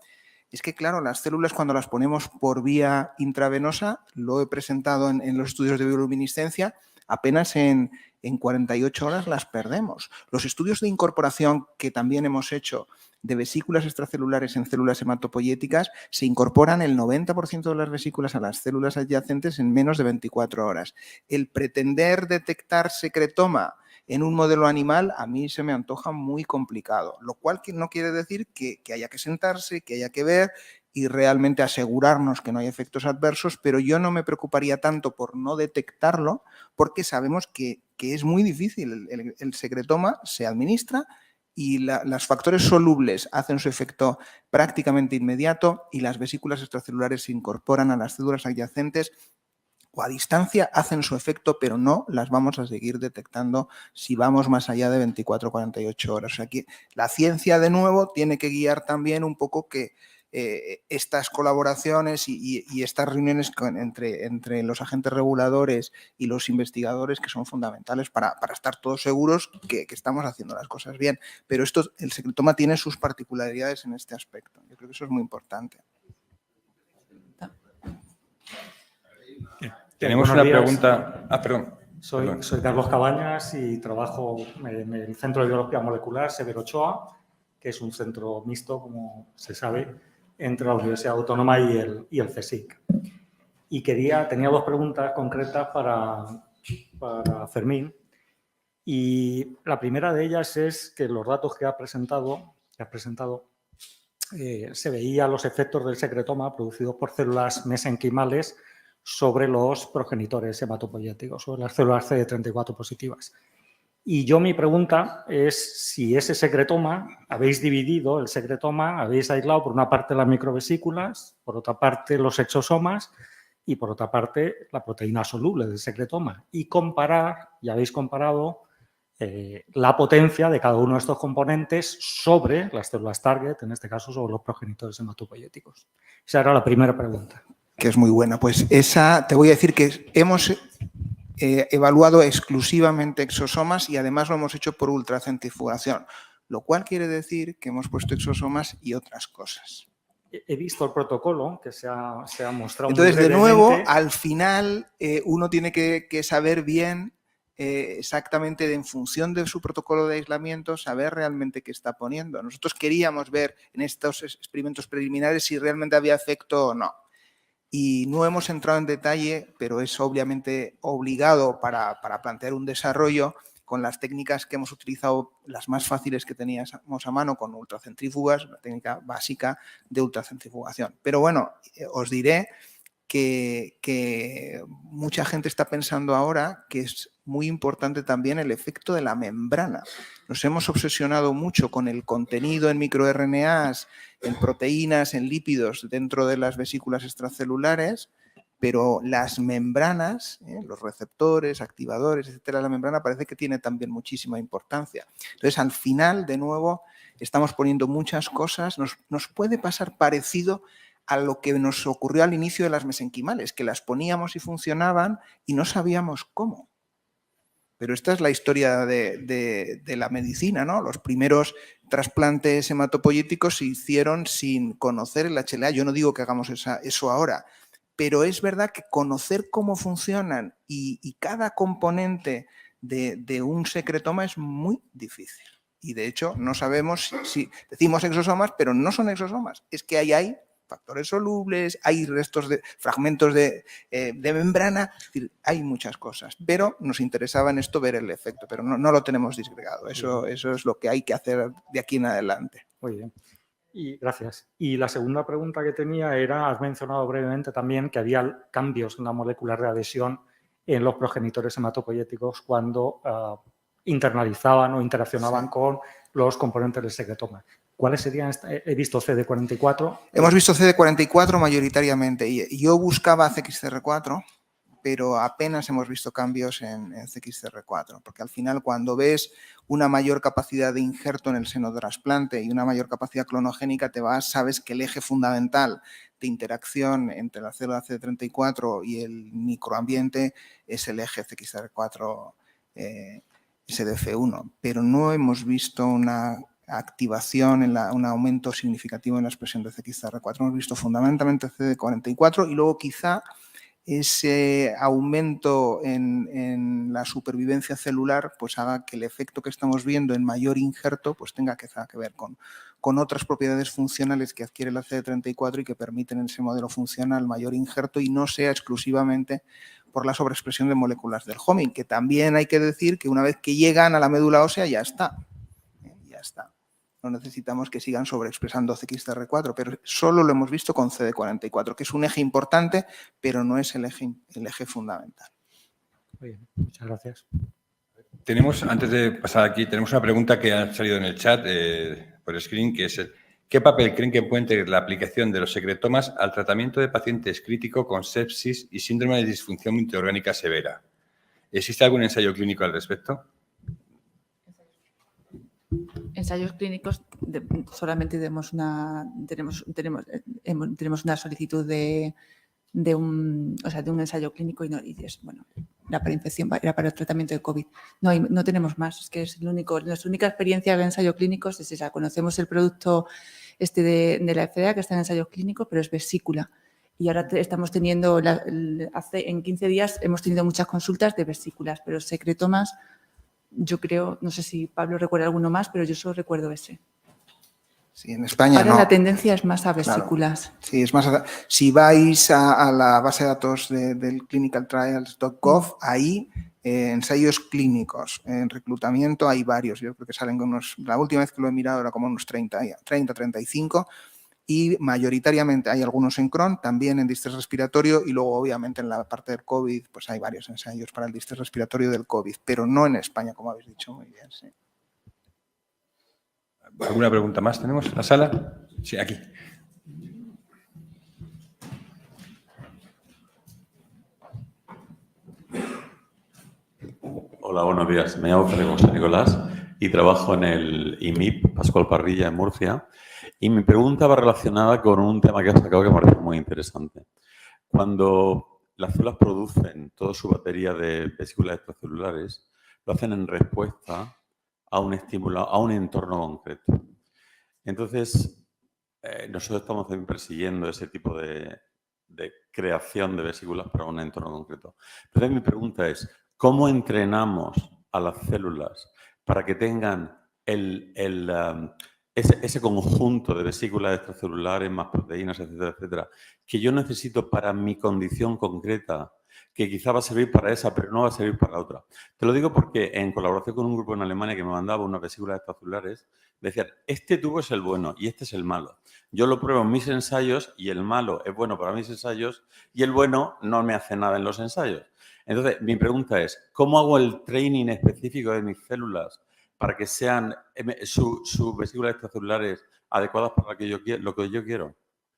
es que, claro, las células cuando las ponemos por vía intravenosa, lo he presentado en los estudios de bioluminiscencia, apenas en 48 horas las perdemos. Los estudios de incorporación que también hemos hecho de vesículas extracelulares en células hematopoyéticas, se incorporan el 90% de las vesículas a las células adyacentes en menos de 24 horas. El pretender detectar secretoma en un modelo animal a mí se me antoja muy complicado, lo cual no quiere decir que haya que sentarse, que haya que ver y realmente asegurarnos que no hay efectos adversos, pero yo no me preocuparía tanto por no detectarlo porque sabemos que es muy difícil. El secretoma se administra y los factores solubles hacen su efecto prácticamente inmediato y las vesículas extracelulares se incorporan a las células adyacentes o a distancia, hacen su efecto, pero no las vamos a seguir detectando si vamos más allá de 24 o 48 horas. O sea, que la ciencia, de nuevo, tiene que guiar también un poco que estas colaboraciones y estas reuniones entre los agentes reguladores y los investigadores, que son fundamentales para estar todos seguros que estamos haciendo las cosas bien. Pero el secretoma tiene sus particularidades en este aspecto. Yo creo que eso es muy importante. Tenemos una pregunta. Perdón. Soy Carlos Cabañas y trabajo en el Centro de Biología Molecular Severo Ochoa, que es un centro mixto, como se sabe, entre la Universidad Autónoma y el CSIC. Y tenía dos preguntas concretas para Fermín. Y la primera de ellas es que los datos que has presentado se veían los efectos del secretoma producidos por células mesenquimales sobre los progenitores hematopoyéticos, sobre las células CD34 positivas. Y mi pregunta es si ese secretoma, habéis dividido el secretoma, habéis aislado por una parte las microvesículas, por otra parte los exosomas y por otra parte la proteína soluble del secretoma, y habéis comparado la potencia de cada uno de estos componentes sobre las células target, en este caso sobre los progenitores hematopoyéticos. Esa era la primera pregunta. Que es muy buena. Pues esa, te voy a decir que hemos evaluado exclusivamente exosomas y además lo hemos hecho por ultracentrifugación, lo cual quiere decir que hemos puesto exosomas y otras cosas. He visto el protocolo que se ha mostrado. Entonces, de nuevo, al final uno tiene que saber bien exactamente en función de su protocolo de aislamiento, saber realmente qué está poniendo. Nosotros queríamos ver en estos experimentos preliminares si realmente había efecto o no. Y no hemos entrado en detalle, pero es obviamente obligado para plantear un desarrollo con las técnicas que hemos utilizado, las más fáciles que teníamos a mano con ultracentrífugas, la técnica básica de ultracentrifugación. Pero bueno, os diré que mucha gente está pensando ahora que es muy importante también el efecto de la membrana. Nos hemos obsesionado mucho con el contenido en microRNAs, en proteínas, en lípidos dentro de las vesículas extracelulares, pero las membranas, los receptores, activadores, etcétera, la membrana parece que tiene también muchísima importancia. Entonces, al final, de nuevo, estamos poniendo muchas cosas. Nos puede pasar parecido a lo que nos ocurrió al inicio de las mesenquimales, que las poníamos y funcionaban y no sabíamos cómo. Pero esta es la historia de la medicina, ¿no? Los primeros trasplantes hematopoyéticos se hicieron sin conocer el HLA. Yo no digo que hagamos eso ahora, pero es verdad que conocer cómo funcionan y cada componente de un secretoma es muy difícil. Y de hecho no sabemos si decimos exosomas, pero no son exosomas. Es que hay factores solubles, hay restos de fragmentos de membrana, es decir, hay muchas cosas. Pero nos interesaba en esto ver el efecto, pero no lo tenemos disgregado. Eso es lo que hay que hacer de aquí en adelante. Muy bien. Y gracias. Y la segunda pregunta que tenía era, has mencionado brevemente también que había cambios en la molécula de adhesión en los progenitores hematopoyéticos cuando internalizaban o interaccionaban con los componentes del secretoma. ¿Cuáles serían? He visto CD44. Hemos visto CD44 mayoritariamente. Y yo buscaba CXCR4, pero apenas hemos visto cambios en CXCR4, porque al final cuando ves una mayor capacidad de injerto en el seno de trasplante y una mayor capacidad clonogénica, sabes que el eje fundamental de interacción entre la célula CD34 y el microambiente es el eje CXCR4 SDF1, pero no hemos visto una activación, un aumento significativo en la expresión de CXCR4. Hemos visto fundamentalmente CD44 y luego quizá ese aumento en la supervivencia celular pues haga que el efecto que estamos viendo en mayor injerto pues tenga que ver con otras propiedades funcionales que adquiere la CD34 y que permiten en ese modelo funcional mayor injerto y no sea exclusivamente por la sobreexpresión de moléculas del homing, que también hay que decir que una vez que llegan a la médula ósea ya está. No necesitamos que sigan sobreexpresando CXCR4, pero solo lo hemos visto con CD44, que es un eje importante, pero no es el eje fundamental. Muy bien, muchas gracias. Antes de pasar aquí, tenemos una pregunta que ha salido en el chat por screen, que es ¿qué papel creen que puede tener la aplicación de los secretomas al tratamiento de pacientes críticos con sepsis y síndrome de disfunción multiorgánica severa? ¿Existe algún ensayo clínico al respecto? Ensayos clínicos, solamente tenemos una solicitud de un ensayo clínico la preinfección era para el tratamiento de COVID. No tenemos más, es que es nuestra única experiencia de ensayos clínicos es esa. Conocemos el producto de la FDA que está en ensayos clínicos, pero es vesícula. Y ahora estamos teniendo, en 15 días hemos tenido muchas consultas de vesículas, pero secretomas. Yo creo, no sé si Pablo recuerda alguno más, pero yo solo recuerdo ese. Sí, en España ahora no. La tendencia es más a vesículas. Claro. Sí, es más. Si vais a la base de datos del clinicaltrials.gov, ahí ensayos clínicos en reclutamiento hay varios. Yo creo que salen con la última vez que lo he mirado era como unos 30, 35. Y mayoritariamente hay algunos en Crohn, también en distrés respiratorio y luego obviamente en la parte del COVID pues hay varios ensayos para el distrés respiratorio del COVID, pero no en España, como habéis dicho muy bien. Sí. ¿Alguna pregunta más tenemos en la sala? Sí, aquí. Hola, buenos días. Me llamo Federico José Nicolás y trabajo en el IMIP Pascual Parrilla en Murcia. Y mi pregunta va relacionada con un tema que has sacado que me parece muy interesante. Cuando las células producen toda su batería de vesículas extracelulares, lo hacen en respuesta a un estímulo, a un entorno concreto. Entonces, nosotros estamos también persiguiendo ese tipo de creación de vesículas para un entorno concreto. Entonces, mi pregunta es, ¿cómo entrenamos a las células para que tengan ese conjunto de vesículas extracelulares, más proteínas, etcétera, etcétera, que yo necesito para mi condición concreta, que quizá va a servir para esa, pero no va a servir para otra? Te lo digo porque en colaboración con un grupo en Alemania que me mandaba unas vesículas extracelulares, decían, este tubo es el bueno y este es el malo. Yo lo pruebo en mis ensayos y el malo es bueno para mis ensayos y el bueno no me hace nada en los ensayos. Entonces, mi pregunta es, ¿cómo hago el training específico de mis células para que sean sus vesículas extracelulares adecuadas para lo que yo quiero?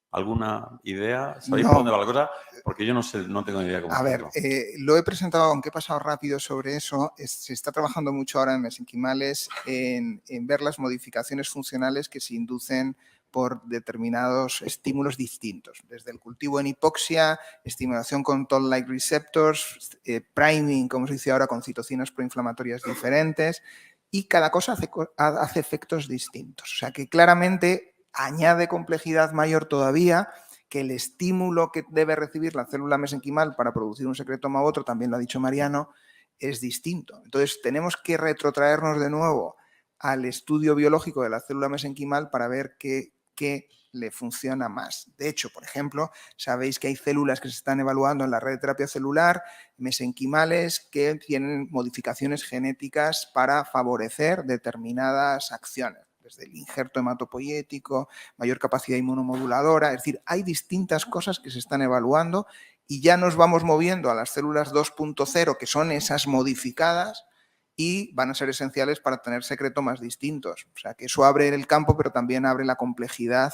¿Alguna idea? ¿Sabéis por dónde va la cosa? Porque yo no sé, no tengo ni idea cómo hacerlo. A ver, lo he presentado, aunque he pasado rápido sobre eso. Se está trabajando mucho ahora en mesenquimales en ver las modificaciones funcionales que se inducen por determinados estímulos distintos, desde el cultivo en hipoxia, estimulación con toll-like receptors, priming, como se dice ahora, con citocinas proinflamatorias diferentes, y cada cosa hace efectos distintos. O sea que claramente añade complejidad mayor todavía que el estímulo que debe recibir la célula mesenquimal para producir un secretoma u otro, también lo ha dicho Mariano, es distinto. Entonces tenemos que retrotraernos de nuevo al estudio biológico de la célula mesenquimal para ver qué le funciona más. De hecho, por ejemplo, sabéis que hay células que se están evaluando en la red de terapia celular, mesenquimales, que tienen modificaciones genéticas para favorecer determinadas acciones, desde el injerto hematopoyético, mayor capacidad inmunomoduladora, es decir, hay distintas cosas que se están evaluando y ya nos vamos moviendo a las células 2.0, que son esas modificadas, y van a ser esenciales para tener secretomas distintos. O sea, que eso abre el campo, pero también abre la complejidad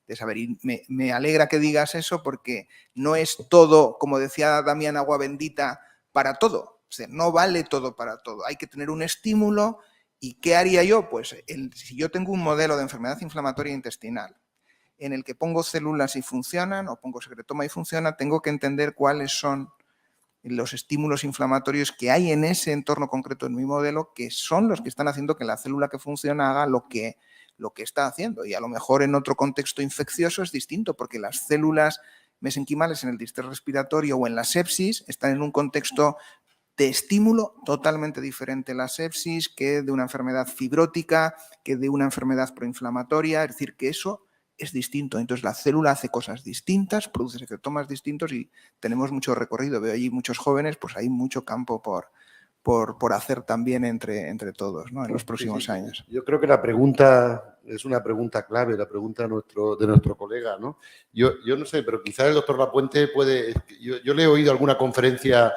de saber. Y me alegra que digas eso porque no es todo, como decía Damián, agua bendita para todo. O sea, no vale todo para todo. Hay que tener un estímulo. ¿Y qué haría yo? Pues si yo tengo un modelo de enfermedad inflamatoria intestinal en el que pongo células y funcionan, o pongo secretoma y funciona, tengo que entender cuáles son los estímulos inflamatorios que hay en ese entorno concreto en mi modelo, que son los que están haciendo que la célula que funciona haga lo que está haciendo. Y a lo mejor en otro contexto infeccioso es distinto, porque las células mesenquimales en el distrés respiratorio o en la sepsis están en un contexto de estímulo totalmente diferente la sepsis que de una enfermedad fibrótica, que de una enfermedad proinflamatoria. Es decir, que eso es distinto. Entonces la célula hace cosas distintas, produce secretomas distintos y tenemos mucho recorrido. Veo allí muchos jóvenes, pues hay mucho campo por hacer también entre todos, ¿no? En los próximos años. Yo creo que la pregunta es una pregunta clave, la pregunta de nuestro colega, ¿no? Yo no sé, pero quizás el doctor Lapuente puede... Yo le he oído alguna conferencia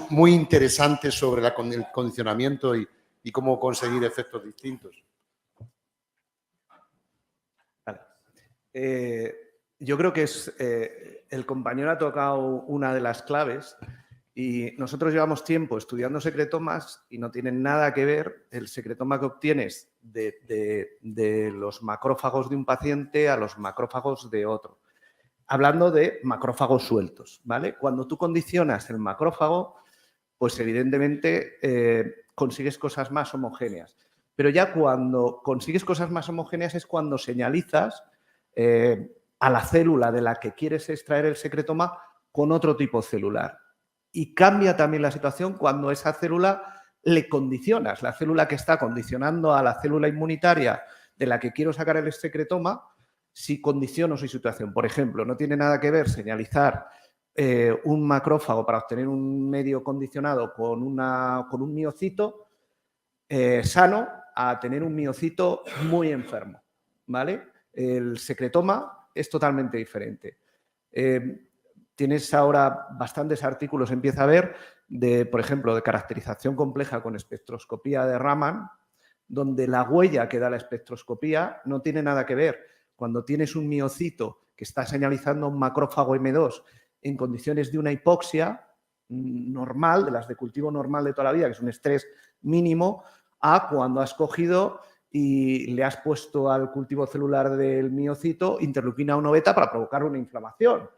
muy interesante sobre el condicionamiento y cómo conseguir efectos distintos. Yo creo que el compañero ha tocado una de las claves y nosotros llevamos tiempo estudiando secretomas y no tienen nada que ver el secretoma que obtienes de los macrófagos de un paciente a los macrófagos de otro. Hablando de macrófagos sueltos, ¿vale? Cuando tú condicionas el macrófago, pues evidentemente consigues cosas más homogéneas. Pero ya cuando consigues cosas más homogéneas es cuando señalizas a la célula de la que quieres extraer el secretoma con otro tipo celular. Y cambia también la situación cuando esa célula le condicionas. La célula que está condicionando a la célula inmunitaria de la que quiero sacar el secretoma, si condiciono su situación. Por ejemplo, no tiene nada que ver señalizar un macrófago para obtener un medio condicionado con un miocito sano a tener un miocito muy enfermo, ¿vale? El secretoma es totalmente diferente. Tienes ahora bastantes artículos, empieza a ver, por ejemplo, de caracterización compleja con espectroscopía de Raman, donde la huella que da la espectroscopía no tiene nada que ver. Cuando tienes un miocito que está señalizando un macrófago M2 en condiciones de una hipoxia normal, de las de cultivo normal de toda la vida, que es un estrés mínimo, a cuando has cogido y le has puesto al cultivo celular del miocito interleuquina 1 beta para provocar una inflamación.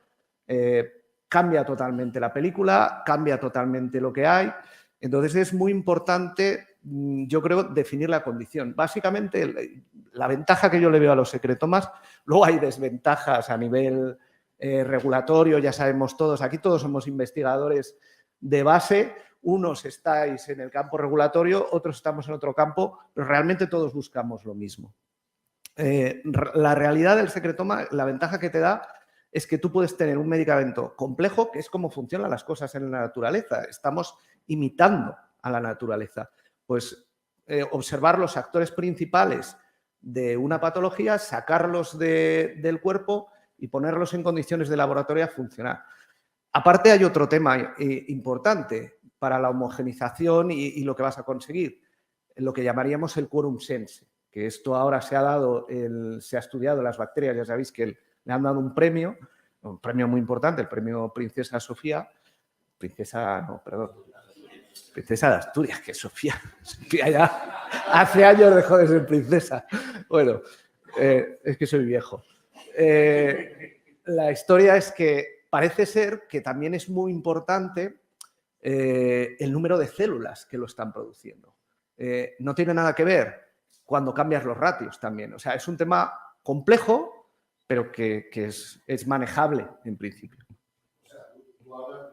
Cambia totalmente la película, cambia totalmente lo que hay. Entonces es muy importante, yo creo, definir la condición. Básicamente, la ventaja que yo le veo a los secretomas, luego hay desventajas a nivel regulatorio, ya sabemos todos, aquí todos somos investigadores de base, unos estáis en el campo regulatorio, otros estamos en otro campo, pero realmente todos buscamos lo mismo. La realidad del secretoma, la ventaja que te da es que tú puedes tener un medicamento complejo, que es como funcionan las cosas en la naturaleza. Estamos imitando a la naturaleza. Pues observar los actores principales de una patología, sacarlos del cuerpo y ponerlos en condiciones de laboratorio a funcionar. Aparte hay otro tema importante para la homogenización y lo que vas a conseguir, lo que llamaríamos el quorum sense, que esto ahora se ha estudiado en las bacterias, ya sabéis que le han dado un premio muy importante, el premio Princesa Sofía, Princesa de Asturias, que Sofía ya hace años dejó de ser princesa. Bueno, Es que soy viejo. La historia es que parece ser que también es muy importante el número de células que lo están produciendo. No tiene nada que ver cuando cambias los ratios también. O sea, es un tema complejo, pero que es manejable en principio.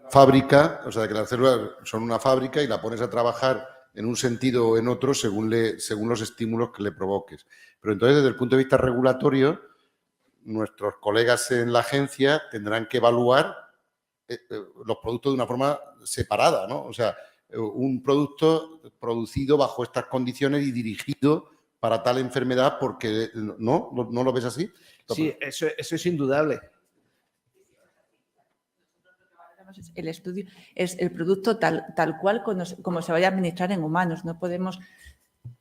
Fábrica, o sea, que las células son una fábrica y la pones a trabajar en un sentido o en otro según los estímulos que le provoques. Pero entonces, desde el punto de vista regulatorio, nuestros colegas en la agencia tendrán que evaluar los productos de una forma separada, ¿no? O sea, un producto producido bajo estas condiciones y dirigido para tal enfermedad, porque ¿no lo ves así? Sí, eso es indudable. El estudio es el producto tal cual como se vaya a administrar en humanos. No podemos,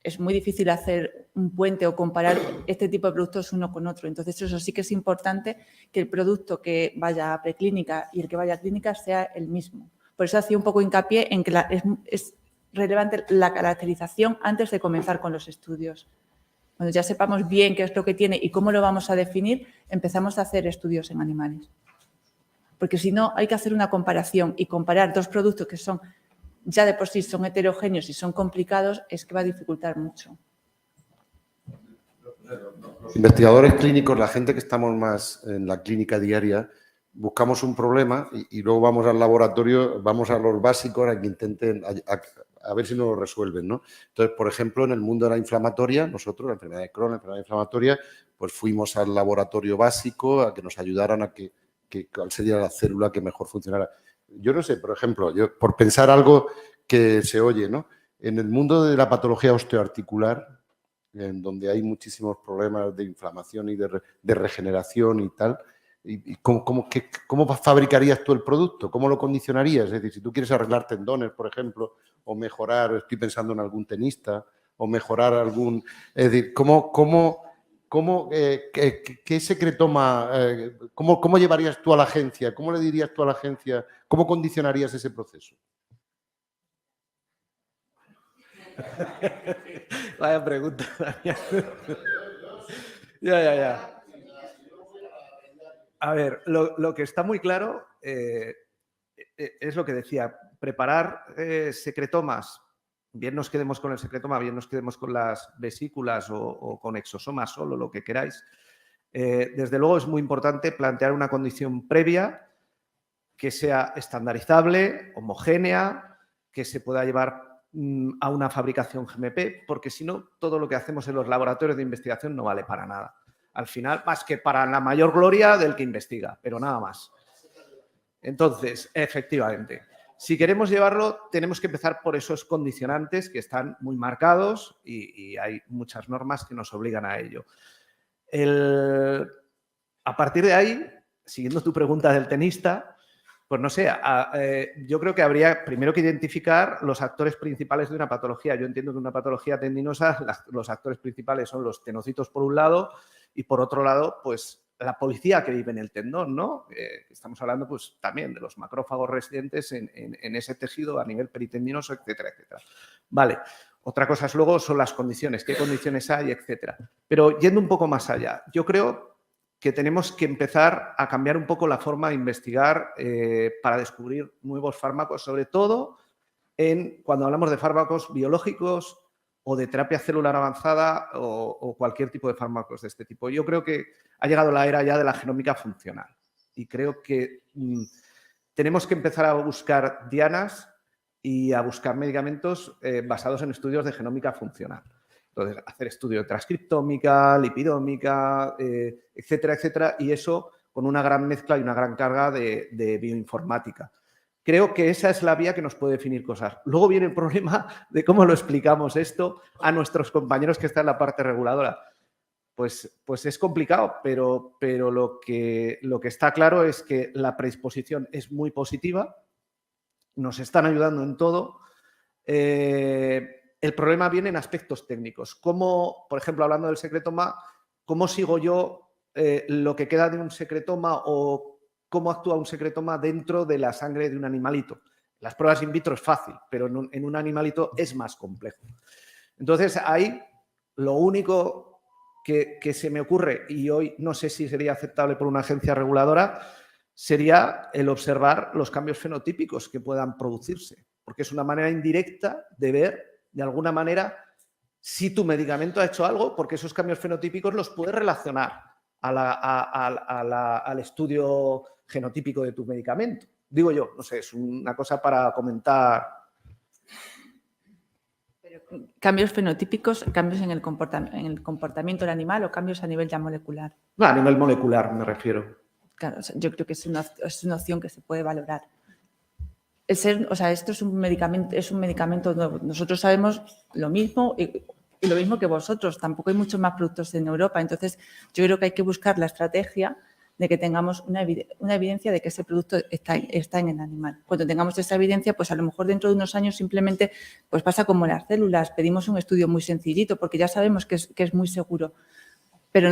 es muy difícil hacer un puente o comparar este tipo de productos uno con otro. Entonces, eso sí que es importante que el producto que vaya a preclínica y el que vaya a clínica sea el mismo. Por eso hacía un poco hincapié en que es relevante la caracterización antes de comenzar con los estudios. Cuando ya sepamos bien qué es lo que tiene y cómo lo vamos a definir, empezamos a hacer estudios en animales. Porque si no, hay que hacer una comparación y comparar dos productos que son ya de por sí son heterogéneos y son complicados, es que va a dificultar mucho. Los investigadores clínicos, la gente que estamos más en la clínica diaria, buscamos un problema y luego vamos al laboratorio, vamos a los básicos a que intenten a ver si nos lo resuelven, ¿no? Entonces, por ejemplo, en el mundo de la inflamatoria, nosotros, la enfermedad de Crohn, la enfermedad inflamatoria, pues fuimos al laboratorio básico a que nos ayudaran a que cuál sería la célula que mejor funcionara. Yo no sé, por ejemplo, yo por pensar algo que se oye, ¿no? En el mundo de la patología osteoarticular, en donde hay muchísimos problemas de inflamación y de regeneración y tal, ¿cómo fabricarías tú el producto? ¿Cómo lo condicionarías? Es decir, si tú quieres arreglar tendones, por ejemplo, o mejorar, estoy pensando en algún tenista, o mejorar algún... Es decir, ¿qué secretoma, cómo llevarías tú a la agencia? ¿Cómo le dirías tú a la agencia? ¿Cómo condicionarías ese proceso? Vaya pregunta. Ya. A ver, lo que está muy claro es lo que decía, preparar secretomas, bien nos quedemos con el secretoma, bien nos quedemos con las vesículas o con exosomas solo, lo que queráis. Desde luego es muy importante plantear una condición previa que sea estandarizable, homogénea, que se pueda llevar a una fabricación GMP, porque si no, todo lo que hacemos en los laboratorios de investigación no vale para nada. Al final, más que para la mayor gloria del que investiga, pero nada más. Entonces, efectivamente, si queremos llevarlo, tenemos que empezar por esos condicionantes que están muy marcados y hay muchas normas que nos obligan a ello. A partir de ahí, siguiendo tu pregunta del tenista, pues no sé, yo creo que habría primero que identificar los actores principales de una patología. Yo entiendo que una patología tendinosa, los actores principales son los tenocitos por un lado y por otro lado, pues la policía que vive en el tendón, ¿no? Estamos hablando pues también de los macrófagos residentes en ese tejido a nivel peritendinoso, etcétera, etcétera. Vale, otra cosa luego son las condiciones, qué condiciones hay, etcétera. Pero yendo un poco más allá, yo creo que tenemos que empezar a cambiar un poco la forma de investigar para descubrir nuevos fármacos, sobre todo cuando hablamos de fármacos biológicos o de terapia celular avanzada o cualquier tipo de fármacos de este tipo. Yo creo que ha llegado la era ya de la genómica funcional y creo que tenemos que empezar a buscar dianas y a buscar medicamentos basados en estudios de genómica funcional. Entonces, hacer estudios de transcriptómica, lipidómica, etcétera, etcétera, y eso con una gran mezcla y una gran carga de bioinformática. Creo que esa es la vía que nos puede definir cosas. Luego viene el problema de cómo lo explicamos esto a nuestros compañeros que están en la parte reguladora. Pues es complicado, pero lo que está claro es que la predisposición es muy positiva, nos están ayudando en todo. El problema viene en aspectos técnicos. Cómo, por ejemplo, hablando del secretoma, ¿cómo sigo yo lo que queda de un secretoma o cómo actúa un secretoma dentro de la sangre de un animalito? Las pruebas in vitro es fácil, pero en un animalito es más complejo. Entonces, ahí lo único que se me ocurre, y hoy no sé si sería aceptable por una agencia reguladora, sería el observar los cambios fenotípicos que puedan producirse, porque es una manera indirecta de ver, de alguna manera, si tu medicamento ha hecho algo, porque esos cambios fenotípicos los puedes relacionar al estudio genotípico de tu medicamento. Digo yo, no sé, es una cosa para comentar. Cambios fenotípicos, cambios en el comportamiento del animal o cambios a nivel ya molecular. No, a nivel molecular me refiero. Claro, yo creo que es una opción que se puede valorar. Esto es un medicamento nuevo. Nosotros sabemos lo mismo y lo mismo que vosotros. Tampoco hay muchos más productos en Europa. Entonces, yo creo que hay que buscar la estrategia de que tengamos una evidencia de que ese producto está en el animal. Cuando tengamos esa evidencia, pues a lo mejor dentro de unos años simplemente pues pasa como las células. Pedimos un estudio muy sencillito porque ya sabemos que es muy seguro. Pero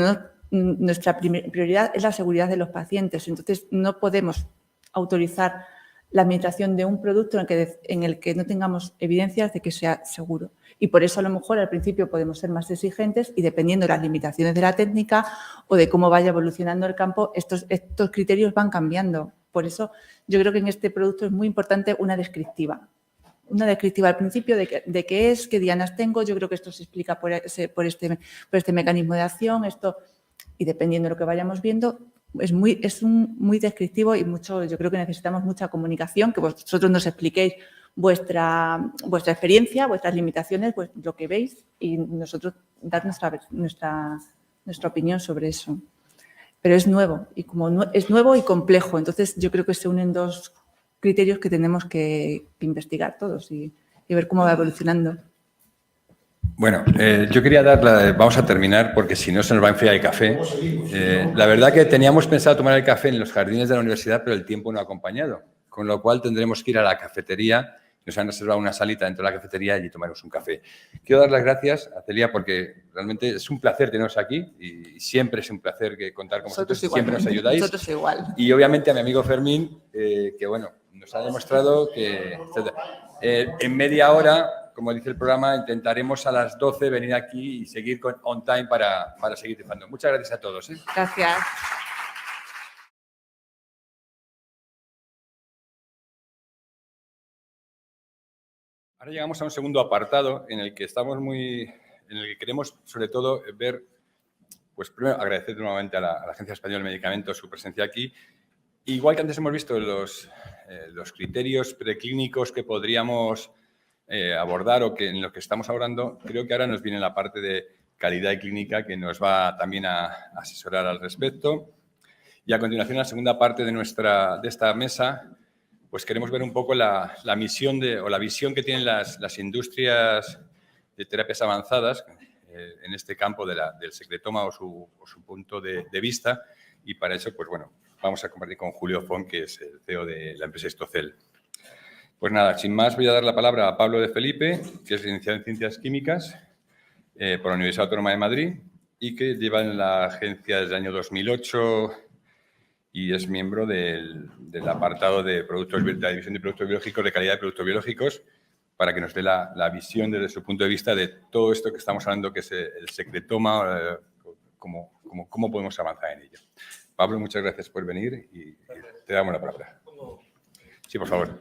nuestra prioridad es la seguridad de los pacientes. Entonces, no podemos autorizar la administración de un producto en el que no tengamos evidencias de que sea seguro. Y por eso, a lo mejor, al principio podemos ser más exigentes y, dependiendo de las limitaciones de la técnica o de cómo vaya evolucionando el campo, estos criterios van cambiando. Por eso, yo creo que en este producto es muy importante una descriptiva. Una descriptiva al principio de qué es, qué dianas tengo. Yo creo que esto se explica por este mecanismo de acción. Y dependiendo de lo que vayamos viendo, es muy descriptivo y yo creo que necesitamos mucha comunicación, que vosotros nos expliquéis vuestra experiencia, vuestras limitaciones, pues lo que veis, y nosotros dar nuestra opinión sobre eso. Pero es nuevo, y como es nuevo y complejo, entonces yo creo que se unen dos criterios que tenemos que investigar todos y ver cómo va evolucionando. Bueno, yo quería vamos a terminar porque si no se nos va a enfriar el café. La verdad que teníamos pensado tomar el café en los jardines de la universidad, pero el tiempo no ha acompañado, con lo cual tendremos que ir a la cafetería. Nos han reservado una salita dentro de la cafetería y tomaremos un café. Quiero dar las gracias a Celia porque realmente es un placer teneros aquí y siempre es un placer contar con vosotros. Siempre nos ayudáis. Nosotros igual. Y obviamente a mi amigo Fermín, que bueno, nos ha demostrado que en media hora, como dice el programa, intentaremos a las 12 venir aquí y seguir on time para seguir triunfando. Muchas gracias a todos. Gracias. Ahora llegamos a un segundo apartado en el que queremos sobre todo ver, pues primero agradecer nuevamente a la Agencia Española del Medicamento su presencia aquí. Igual que antes hemos visto los criterios preclínicos que podríamos abordar o en lo que estamos hablando, creo que ahora nos viene la parte de calidad clínica que nos va también a asesorar al respecto. Y a continuación, la segunda parte de esta mesa, pues queremos ver un poco la misión o la visión que tienen las industrias de terapias avanzadas en este campo del secretoma o su punto de vista. Y para eso, pues bueno, vamos a compartir con Julio Font, que es el CEO de la empresa Histocel. Pues nada, sin más, voy a dar la palabra a Pablo de Felipe, que es licenciado en Ciencias Químicas por la Universidad Autónoma de Madrid y que lleva en la agencia desde el año 2008 y es miembro del apartado de la División de Productos Biológicos, de calidad de productos biológicos, para que nos dé la visión desde su punto de vista de todo esto que estamos hablando, que es el secretoma, cómo podemos avanzar en ello. Pablo, muchas gracias por venir y te damos la palabra. Sí, por favor.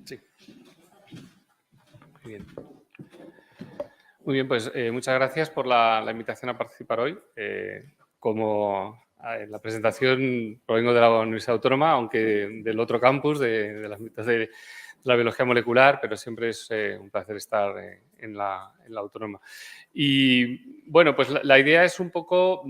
Sí. Muy bien, pues muchas gracias por la invitación a participar hoy. Como en la presentación provengo de la Universidad Autónoma, aunque del otro campus, de las mitas de la biología molecular, pero siempre es un placer estar en la Autónoma. Y bueno, pues la idea es un poco...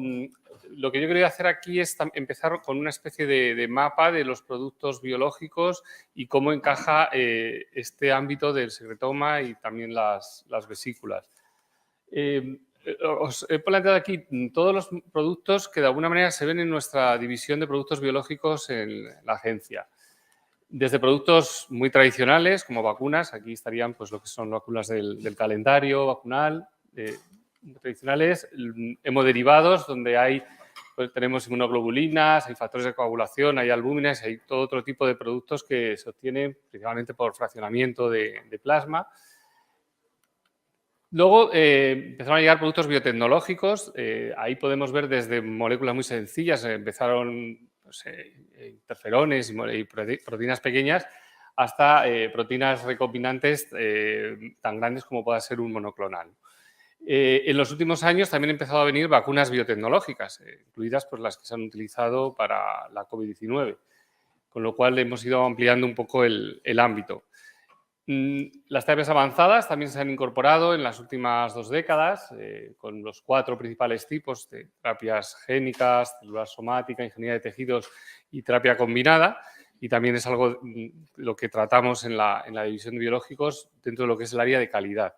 Lo que yo quería hacer aquí es empezar con una especie de mapa de los productos biológicos y cómo encaja este ámbito del secretoma y también las vesículas. Os he planteado aquí todos los productos que de alguna manera se ven en nuestra división de productos biológicos en la agencia. Desde productos muy tradicionales como vacunas, aquí estarían pues lo que son vacunas del calendario vacunal, tradicionales, hemoderivados, donde hay, pues, tenemos inmunoglobulinas, hay factores de coagulación, hay albúminas, hay todo otro tipo de productos que se obtienen principalmente por fraccionamiento de plasma. Luego empezaron a llegar productos biotecnológicos. Ahí podemos ver desde moléculas muy sencillas, empezaron pues, interferones y proteínas pequeñas, hasta proteínas recombinantes tan grandes como pueda ser un monoclonal. En los últimos años también han empezado a venir vacunas biotecnológicas, incluidas pues, las que se han utilizado para la COVID-19, con lo cual hemos ido ampliando un poco el ámbito. Las terapias avanzadas también se han incorporado en las últimas 2 décadas, con los 4 principales tipos de terapias génicas, celular somática, ingeniería de tejidos y terapia combinada. Y también es algo lo que tratamos en la división de biológicos dentro de lo que es el área de calidad.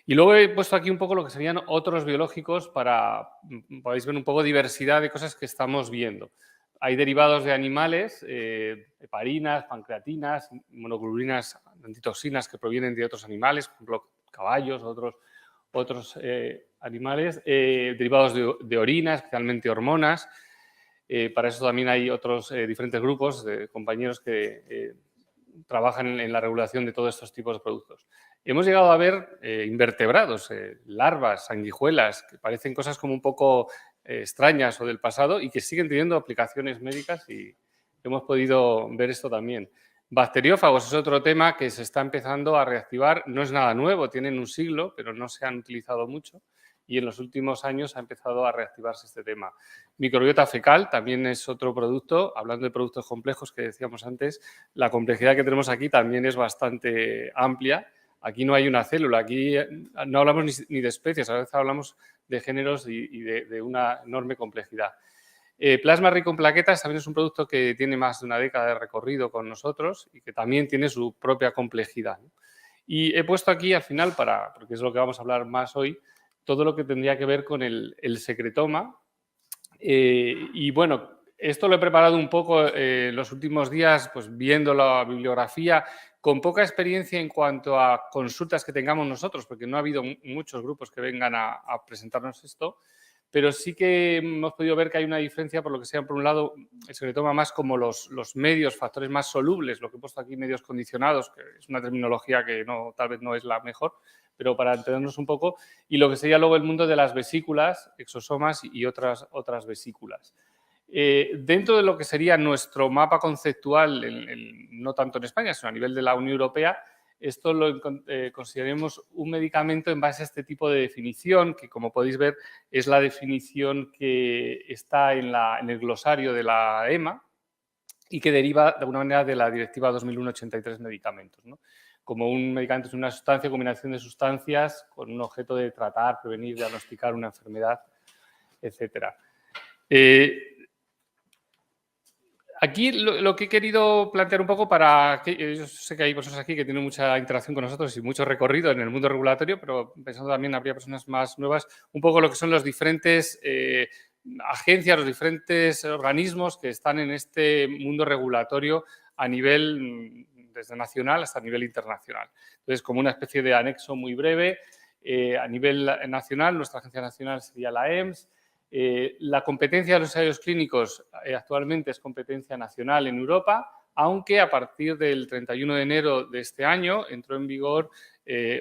Y luego he puesto aquí un poco lo que serían otros biológicos para, podéis ver un poco diversidad de cosas que estamos viendo. Hay derivados de animales, heparinas, pancreatinas, monoglobulinas, antitoxinas que provienen de otros animales, por ejemplo, caballos, otros animales, derivados de orina, especialmente hormonas. Para eso también hay otros diferentes grupos de compañeros que trabajan en la regulación de todos estos tipos de productos. Hemos llegado a ver invertebrados, larvas, sanguijuelas, que parecen cosas como un poco extrañas o del pasado y que siguen teniendo aplicaciones médicas y hemos podido ver esto también. Bacteriófagos es otro tema que se está empezando a reactivar. No es nada nuevo, tienen un siglo, pero no se han utilizado mucho y en los últimos años ha empezado a reactivarse este tema. Microbiota fecal también es otro producto. Hablando de productos complejos que decíamos antes, la complejidad que tenemos aquí también es bastante amplia. Aquí no hay una célula, aquí no hablamos ni de especies, a veces hablamos de géneros y de una enorme complejidad. Plasma rico en plaquetas también es un producto que tiene más de una década de recorrido con nosotros y que también tiene su propia complejidad. Y he puesto aquí al final, porque es lo que vamos a hablar más hoy, todo lo que tendría que ver con el secretoma. Y bueno, esto lo he preparado un poco los últimos días, pues viendo la bibliografía, con poca experiencia en cuanto a consultas que tengamos nosotros, porque no ha habido muchos grupos que vengan a presentarnos esto, pero sí que hemos podido ver que hay una diferencia por lo que sea, por un lado, el secretoma más como los medios, factores más solubles, lo que he puesto aquí, medios condicionados, que es una terminología que tal vez no es la mejor, pero para entendernos un poco, y lo que sería luego el mundo de las vesículas, exosomas y otras vesículas. Dentro de lo que sería nuestro mapa conceptual, no tanto en España, sino a nivel de la Unión Europea, esto lo consideremos un medicamento en base a este tipo de definición, que como podéis ver es la definición que está en el glosario de la EMA y que deriva de alguna manera de la Directiva 2001/83 medicamentos, ¿no? Como un medicamento es una sustancia, combinación de sustancias con un objeto de tratar, prevenir, diagnosticar una enfermedad, etcétera. Aquí lo que he querido plantear un poco yo sé que hay personas aquí que tienen mucha interacción con nosotros y mucho recorrido en el mundo regulatorio, pero pensando también habría personas más nuevas, un poco lo que son los diferentes agencias, los diferentes organismos que están en este mundo regulatorio a nivel desde nacional hasta nivel internacional. Entonces, como una especie de anexo muy breve, a nivel nacional, nuestra agencia nacional sería la EMS. La competencia de los ensayos clínicos actualmente es competencia nacional en Europa, aunque a partir del 31 de enero de este año entró en vigor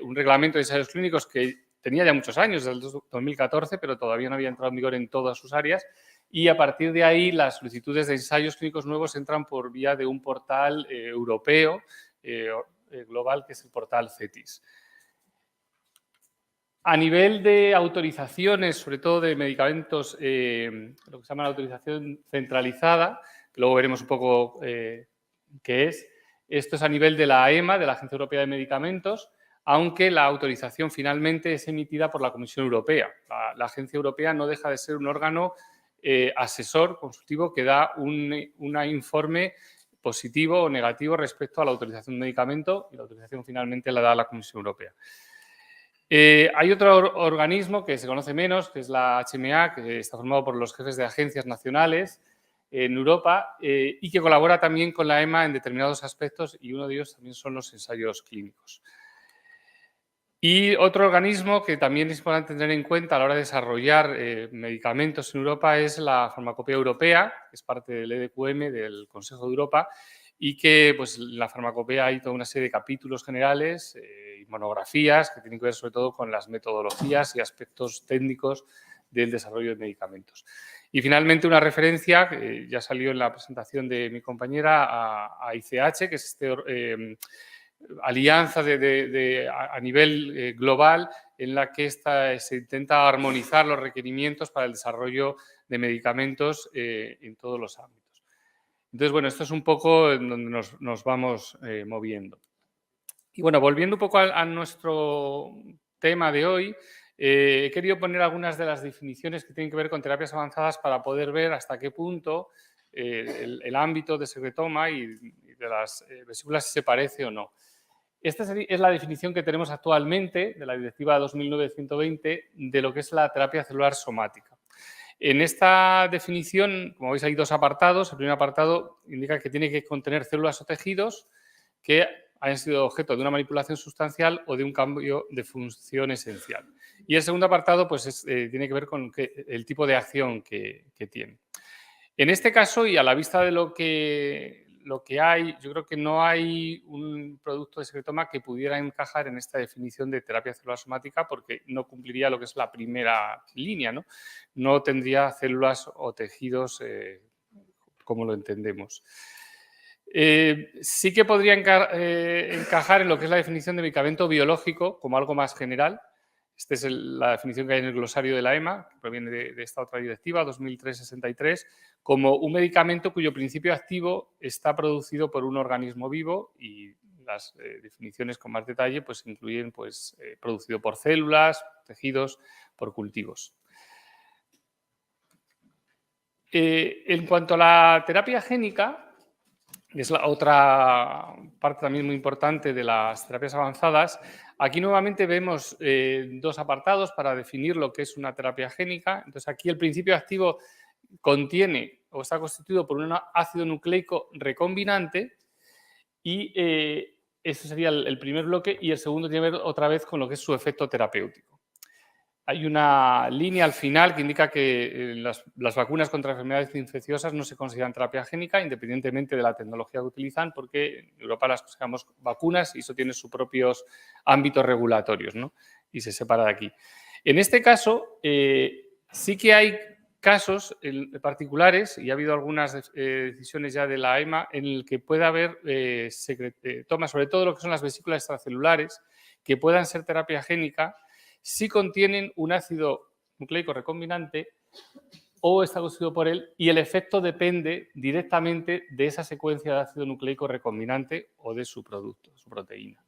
un reglamento de ensayos clínicos que tenía ya muchos años, desde el 2014, pero todavía no había entrado en vigor en todas sus áreas. Y a partir de ahí, las solicitudes de ensayos clínicos nuevos entran por vía de un portal europeo global, que es el portal CETIS. A nivel de autorizaciones, sobre todo de medicamentos, lo que se llama la autorización centralizada, que luego veremos un poco qué es. Esto es a nivel de la EMA, de la Agencia Europea de Medicamentos, aunque la autorización finalmente es emitida por la Comisión Europea. La Agencia Europea no deja de ser un órgano asesor consultivo que da un informe positivo o negativo respecto a la autorización de un medicamento y la autorización finalmente la da la Comisión Europea. Hay otro organismo que se conoce menos, que es la HMA, que está formado por los jefes de agencias nacionales en Europa y que colabora también con la EMA en determinados aspectos y uno de ellos también son los ensayos clínicos. Y otro organismo que también es importante tener en cuenta a la hora de desarrollar medicamentos en Europa es la Farmacopea Europea, que es parte del EDQM, del Consejo de Europa, y que pues, en la Farmacopea hay toda una serie de capítulos generales y monografías que tienen que ver sobre todo con las metodologías y aspectos técnicos del desarrollo de medicamentos. Y finalmente una referencia, que ya salió en la presentación de mi compañera, a ICH, que es este alianza a nivel global en la que se intenta armonizar los requerimientos para el desarrollo de medicamentos en todos los ámbitos. Entonces, bueno, esto es un poco en donde nos vamos moviendo. Y bueno, volviendo un poco a nuestro tema de hoy, he querido poner algunas de las definiciones que tienen que ver con terapias avanzadas para poder ver hasta qué punto el ámbito de secretoma y de las vesículas se parece o no. Esta es la definición que tenemos actualmente de la Directiva 2009-120 de lo que es la terapia celular somática. En esta definición, como veis, hay dos apartados. El primer apartado indica que tiene que contener células o tejidos que hayan sido objeto de una manipulación sustancial o de un cambio de función esencial. Y el segundo apartado pues tiene que ver con el tipo de acción que tiene. En este caso, y a la vista de lo que hay, yo creo que no hay un producto de secretoma que pudiera encajar en esta definición de terapia celular somática porque no cumpliría lo que es la primera línea, ¿no? No tendría células o tejidos como lo entendemos. Sí que podría encajar en lo que es la definición de medicamento biológico como algo más general. Esta es la definición que hay en el glosario de la EMA, que proviene de esta otra directiva, 2003-63, como un medicamento cuyo principio activo está producido por un organismo vivo y las definiciones con más detalle pues, incluyen pues, producido por células, tejidos, por cultivos. En cuanto a la terapia génica, es la otra parte también muy importante de las terapias avanzadas. Aquí nuevamente vemos dos apartados para definir lo que es una terapia génica. Entonces aquí el principio activo contiene o está constituido por un ácido nucleico recombinante y ese sería el primer bloque y el segundo tiene que ver otra vez con lo que es su efecto terapéutico. Hay una línea al final que indica que las vacunas contra enfermedades infecciosas no se consideran terapia génica independientemente de la tecnología que utilizan porque en Europa las consideramos vacunas y eso tiene sus propios ámbitos regulatorios, ¿no? Y se separa de aquí. En este caso sí que hay casos particulares y ha habido algunas decisiones ya de la EMA en el que puede haber tomas sobre todo lo que son las vesículas extracelulares que puedan ser terapia génica si contienen un ácido nucleico recombinante o está constituido por él y el efecto depende directamente de esa secuencia de ácido nucleico recombinante o de su producto, su proteína.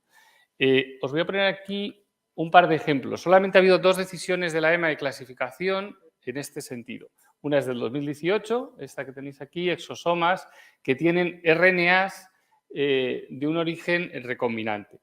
Os voy a poner aquí un par de ejemplos. Solamente ha habido dos decisiones de la EMA de clasificación en este sentido. Una es del 2018, esta que tenéis aquí, exosomas, que tienen RNAs de un origen recombinante.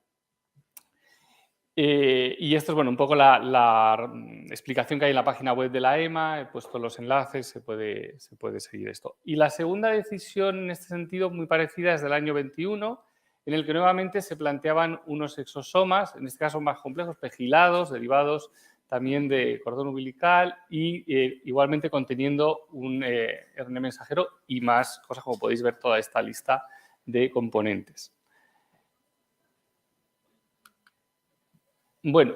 Y esto es bueno, un poco la explicación que hay en la página web de la EMA, he puesto los enlaces, se puede seguir esto. Y la segunda decisión en este sentido, muy parecida, es del año 21, en el que nuevamente se planteaban unos exosomas, en este caso más complejos, pegilados, derivados también de cordón umbilical y igualmente conteniendo un RNA mensajero y más cosas, como podéis ver toda esta lista de componentes. Bueno,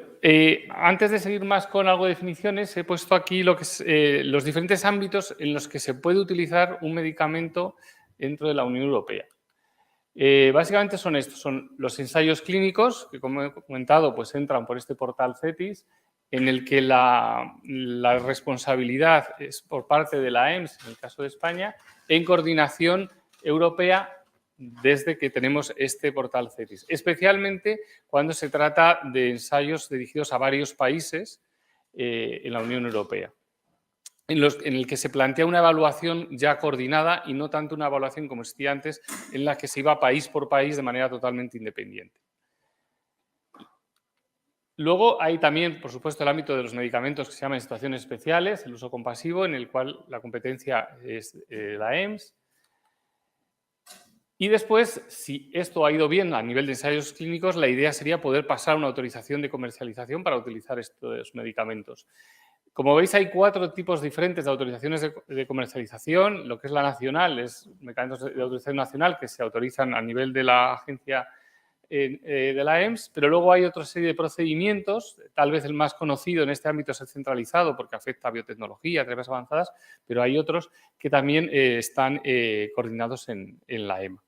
antes de seguir más con algo de definiciones, he puesto aquí lo que es, los diferentes ámbitos en los que se puede utilizar un medicamento dentro de la Unión Europea. Básicamente son estos, son los ensayos clínicos, que como he comentado, pues entran por este portal CETIS, en el que la responsabilidad es por parte de la EMS, en el caso de España, en coordinación europea desde que tenemos este portal CETIS, especialmente cuando se trata de ensayos dirigidos a varios países en la Unión Europea, en el que se plantea una evaluación ya coordinada y no tanto una evaluación como existía antes, en la que se iba país por país de manera totalmente independiente. Luego hay también, por supuesto, el ámbito de los medicamentos que se llaman situaciones especiales, el uso compasivo, en el cual la competencia es la EMS. Y después, si esto ha ido bien a nivel de ensayos clínicos, la idea sería poder pasar una autorización de comercialización para utilizar estos medicamentos. Como veis, hay 4 tipos diferentes de autorizaciones de comercialización. Lo que es la nacional es medicamentos de autorización nacional que se autorizan a nivel de la agencia de la EMS, pero luego hay otra serie de procedimientos, tal vez el más conocido en este ámbito es el centralizado porque afecta a biotecnología, terapias avanzadas, pero hay otros que también están coordinados en la EMA.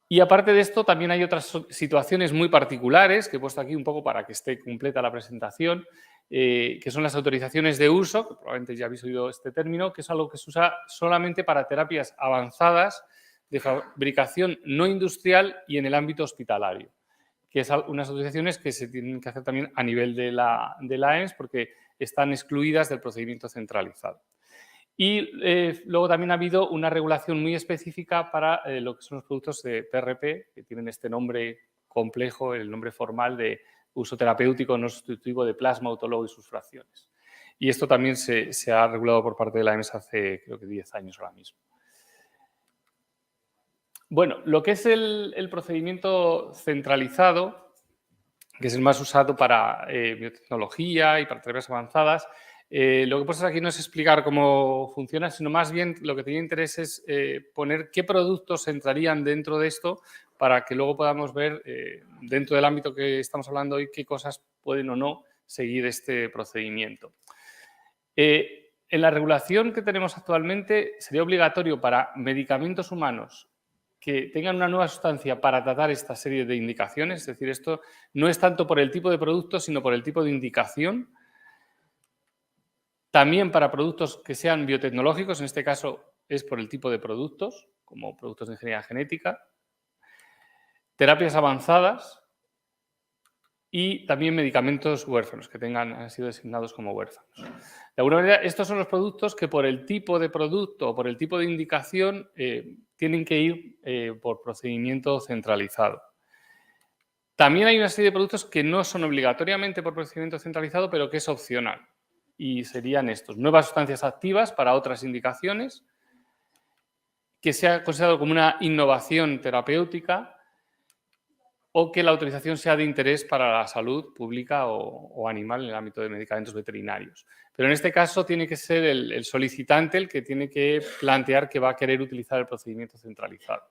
Y aparte de esto, también hay otras situaciones muy particulares, que he puesto aquí un poco para que esté completa la presentación, que son las autorizaciones de uso, que probablemente ya habéis oído este término, que es algo que se usa solamente para terapias avanzadas de fabricación no industrial y en el ámbito hospitalario, que es unas autorizaciones que se tienen que hacer también a nivel de la EMS porque están excluidas del procedimiento centralizado. Y luego también ha habido una regulación muy específica para lo que son los productos de PRP, que tienen este nombre complejo, el nombre formal de uso terapéutico no sustitutivo de plasma, autólogo y sus fracciones. Y esto también se ha regulado por parte de la EMS hace, creo que 10 años ahora mismo. Bueno, lo que es el procedimiento centralizado, que es el más usado para biotecnología y para terapias avanzadas, lo que he puesto aquí no es explicar cómo funciona, sino más bien lo que tenía interés es poner qué productos entrarían dentro de esto para que luego podamos ver dentro del ámbito que estamos hablando hoy qué cosas pueden o no seguir este procedimiento. En la regulación que tenemos actualmente sería obligatorio para medicamentos humanos que tengan una nueva sustancia para tratar esta serie de indicaciones, es decir, esto no es tanto por el tipo de producto, sino por el tipo de indicación. También para productos que sean biotecnológicos, en este caso es por el tipo de productos, como productos de ingeniería genética, terapias avanzadas y también medicamentos huérfanos, que han sido designados como huérfanos. De alguna manera, estos son los productos que por el tipo de producto o por el tipo de indicación tienen que ir por procedimiento centralizado. También hay una serie de productos que no son obligatoriamente por procedimiento centralizado, pero que es opcional. Y serían estos, nuevas sustancias activas para otras indicaciones, que sea considerado como una innovación terapéutica o que la autorización sea de interés para la salud pública o animal en el ámbito de medicamentos veterinarios. Pero en este caso tiene que ser el solicitante el que tiene que plantear que va a querer utilizar el procedimiento centralizado.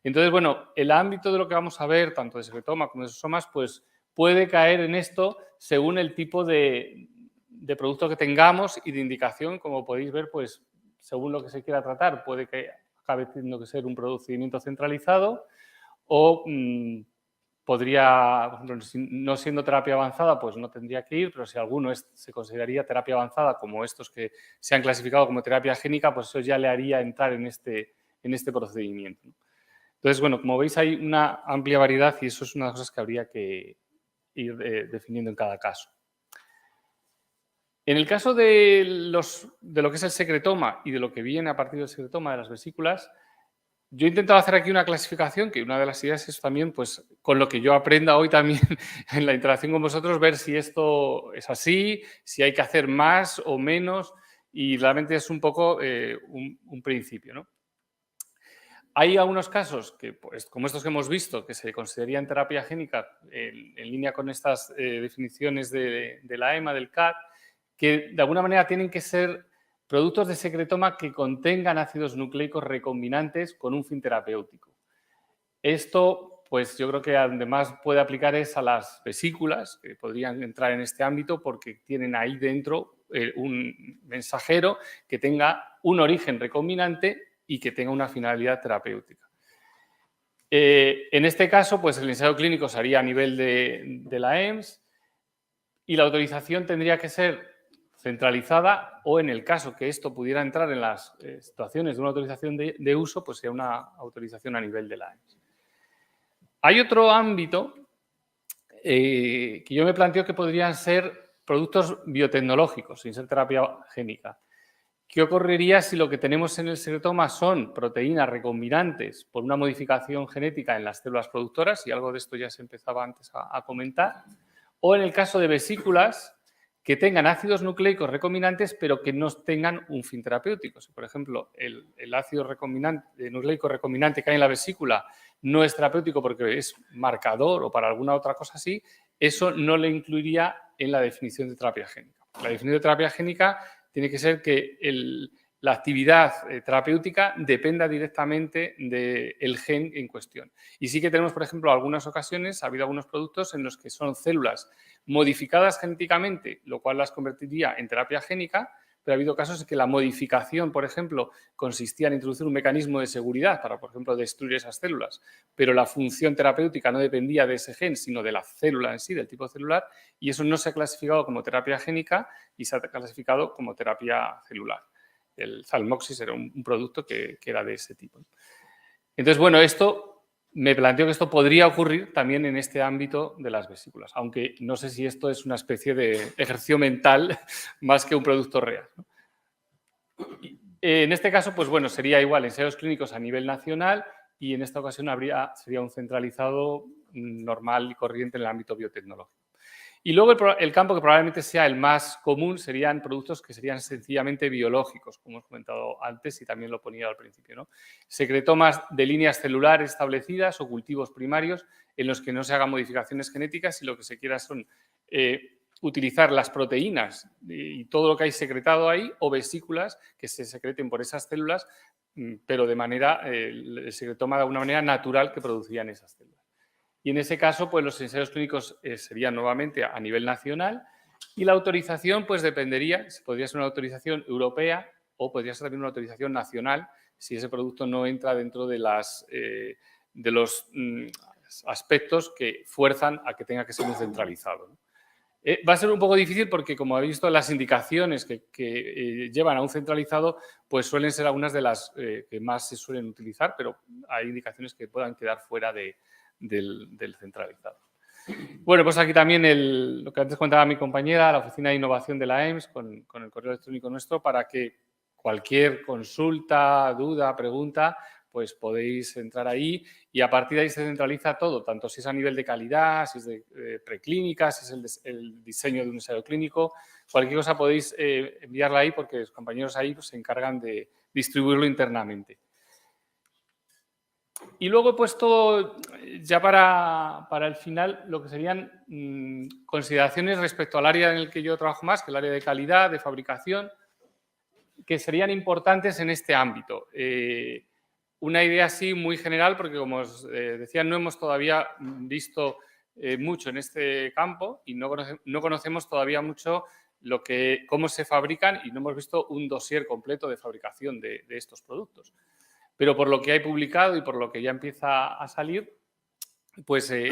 Entonces, bueno, el ámbito de lo que vamos a ver, tanto de secretoma como de somas, pues puede caer en esto según el tipo de producto que tengamos y de indicación, como podéis ver, pues según lo que se quiera tratar, puede que acabe teniendo que ser un procedimiento centralizado o podría, por ejemplo, no siendo terapia avanzada, pues no tendría que ir, pero si alguno se consideraría terapia avanzada, como estos que se han clasificado como terapia génica, pues eso ya le haría entrar en este procedimiento. Entonces, bueno, como veis, hay una amplia variedad y eso es una de las cosas que habría que ir definiendo en cada caso. En el caso de lo que es el secretoma y de lo que viene a partir del secretoma de las vesículas, yo he intentado hacer aquí una clasificación, que una de las ideas es también, pues, con lo que yo aprenda hoy también en la interacción con vosotros, ver si esto es así, si hay que hacer más o menos, y realmente es un poco un principio, ¿no? Hay algunos casos, que, pues, como estos que hemos visto, que se considerarían terapia génica en línea con estas definiciones de la EMA, del CAD, que de alguna manera tienen que ser productos de secretoma que contengan ácidos nucleicos recombinantes con un fin terapéutico. Esto, pues yo creo que además puede aplicar es a las vesículas, que podrían entrar en este ámbito porque tienen ahí dentro un mensajero que tenga un origen recombinante y que tenga una finalidad terapéutica. En este caso, pues el ensayo clínico se haría a nivel de la EMS y la autorización tendría que ser centralizada o, en el caso que esto pudiera entrar en las situaciones de una autorización de uso, pues sea una autorización a nivel de la EMS. Hay otro ámbito que yo me planteo que podrían ser productos biotecnológicos, sin ser terapia génica. ¿Qué ocurriría si lo que tenemos en el secretoma son proteínas recombinantes por una modificación genética en las células productoras? Y algo de esto ya se empezaba antes a comentar. O en el caso de vesículas, que tengan ácidos nucleicos recombinantes, pero que no tengan un fin terapéutico. Si, por ejemplo, el ácido nucleico recombinante que hay en la vesícula no es terapéutico porque es marcador o para alguna otra cosa así, eso no le incluiría en la definición de terapia génica. La definición de terapia génica tiene que ser que la actividad terapéutica dependa directamente del gen en cuestión. Y sí que tenemos, por ejemplo, algunas ocasiones, ha habido algunos productos en los que son células modificadas genéticamente, lo cual las convertiría en terapia génica, pero ha habido casos en que la modificación, por ejemplo, consistía en introducir un mecanismo de seguridad para, por ejemplo, destruir esas células, pero la función terapéutica no dependía de ese gen, sino de la célula en sí, del tipo celular, y eso no se ha clasificado como terapia génica y se ha clasificado como terapia celular. El Zalmoxis era un producto que era de ese tipo. Entonces, bueno, me planteo que esto podría ocurrir también en este ámbito de las vesículas, aunque no sé si esto es una especie de ejercicio mental más que un producto real, ¿no? En este caso, pues bueno, sería igual ensayos clínicos a nivel nacional y en esta ocasión sería un centralizado normal y corriente en el ámbito biotecnológico. Y luego el campo que probablemente sea el más común serían productos que serían sencillamente biológicos, como hemos comentado antes y también lo ponía al principio, ¿no? Secretomas de líneas celulares establecidas o cultivos primarios en los que no se hagan modificaciones genéticas y lo que se quiera son utilizar las proteínas y todo lo que hay secretado ahí o vesículas que se secreten por esas células, pero de manera, el secretoma de alguna manera natural que producirían esas células. Y en ese caso, pues los ensayos clínicos serían nuevamente a nivel nacional y la autorización pues dependería, podría ser una autorización europea o podría ser también una autorización nacional si ese producto no entra dentro de los aspectos que fuerzan a que tenga que ser un centralizado, ¿no? Va a ser un poco difícil porque, como habéis visto, las indicaciones que llevan a un centralizado pues suelen ser algunas de las que más se suelen utilizar, pero hay indicaciones que puedan quedar fuera del centralizado. Bueno, pues aquí también lo que antes contaba mi compañera, la Oficina de Innovación de la EMS, con el correo electrónico nuestro, para que cualquier consulta, duda, pregunta, pues podéis entrar ahí y a partir de ahí se centraliza todo, tanto si es a nivel de calidad, si es de preclínica, si es el diseño de un ensayo clínico, cualquier cosa podéis enviarla ahí porque los compañeros ahí pues, se encargan de distribuirlo internamente. Y luego he puesto ya para el final lo que serían consideraciones respecto al área en el que yo trabajo más, que es el área de calidad, de fabricación, que serían importantes en este ámbito. Una idea así muy general, porque como os decía, no hemos todavía visto mucho en este campo y no conocemos todavía mucho cómo se fabrican y no hemos visto un dossier completo de fabricación de estos productos. Pero por lo que hay publicado y por lo que ya empieza a salir, pues he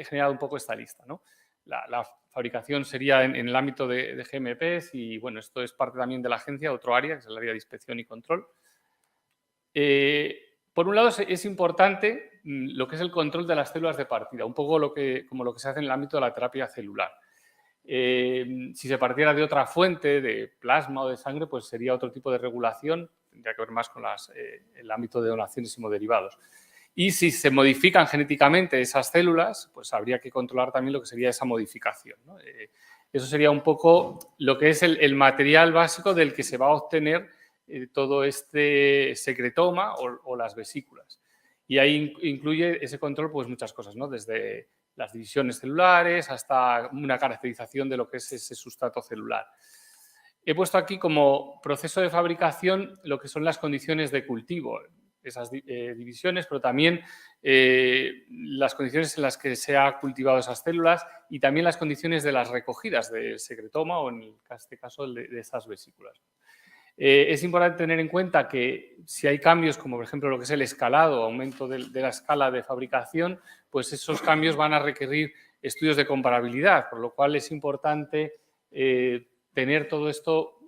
generado un poco esta lista, ¿no? La fabricación sería en el ámbito de GMPs y, bueno, esto es parte también de la agencia, otro área, que es el área de inspección y control. Por un lado, es importante lo que es el control de las células de partida, un poco como lo que se hace en el ámbito de la terapia celular. Si se partiera de otra fuente, de plasma o de sangre, pues sería otro tipo de regulación, tendría que ver más con el ámbito de donaciones y hemoderivados. Y si se modifican genéticamente esas células, pues habría que controlar también lo que sería esa modificación, ¿no? Eso sería un poco lo que es el material básico del que se va a obtener todo este secretoma o las vesículas. Y ahí incluye ese control pues muchas cosas, ¿no? Desde las divisiones celulares hasta una caracterización de lo que es ese sustrato celular. He puesto aquí como proceso de fabricación lo que son las condiciones de cultivo, esas divisiones, pero también las condiciones en las que se ha cultivado esas células y también las condiciones de las recogidas del secretoma o en este caso de esas vesículas. Es importante tener en cuenta que si hay cambios como por ejemplo lo que es el escalado, aumento de la escala de fabricación, pues esos cambios van a requerir estudios de comparabilidad, por lo cual es importante tener todo esto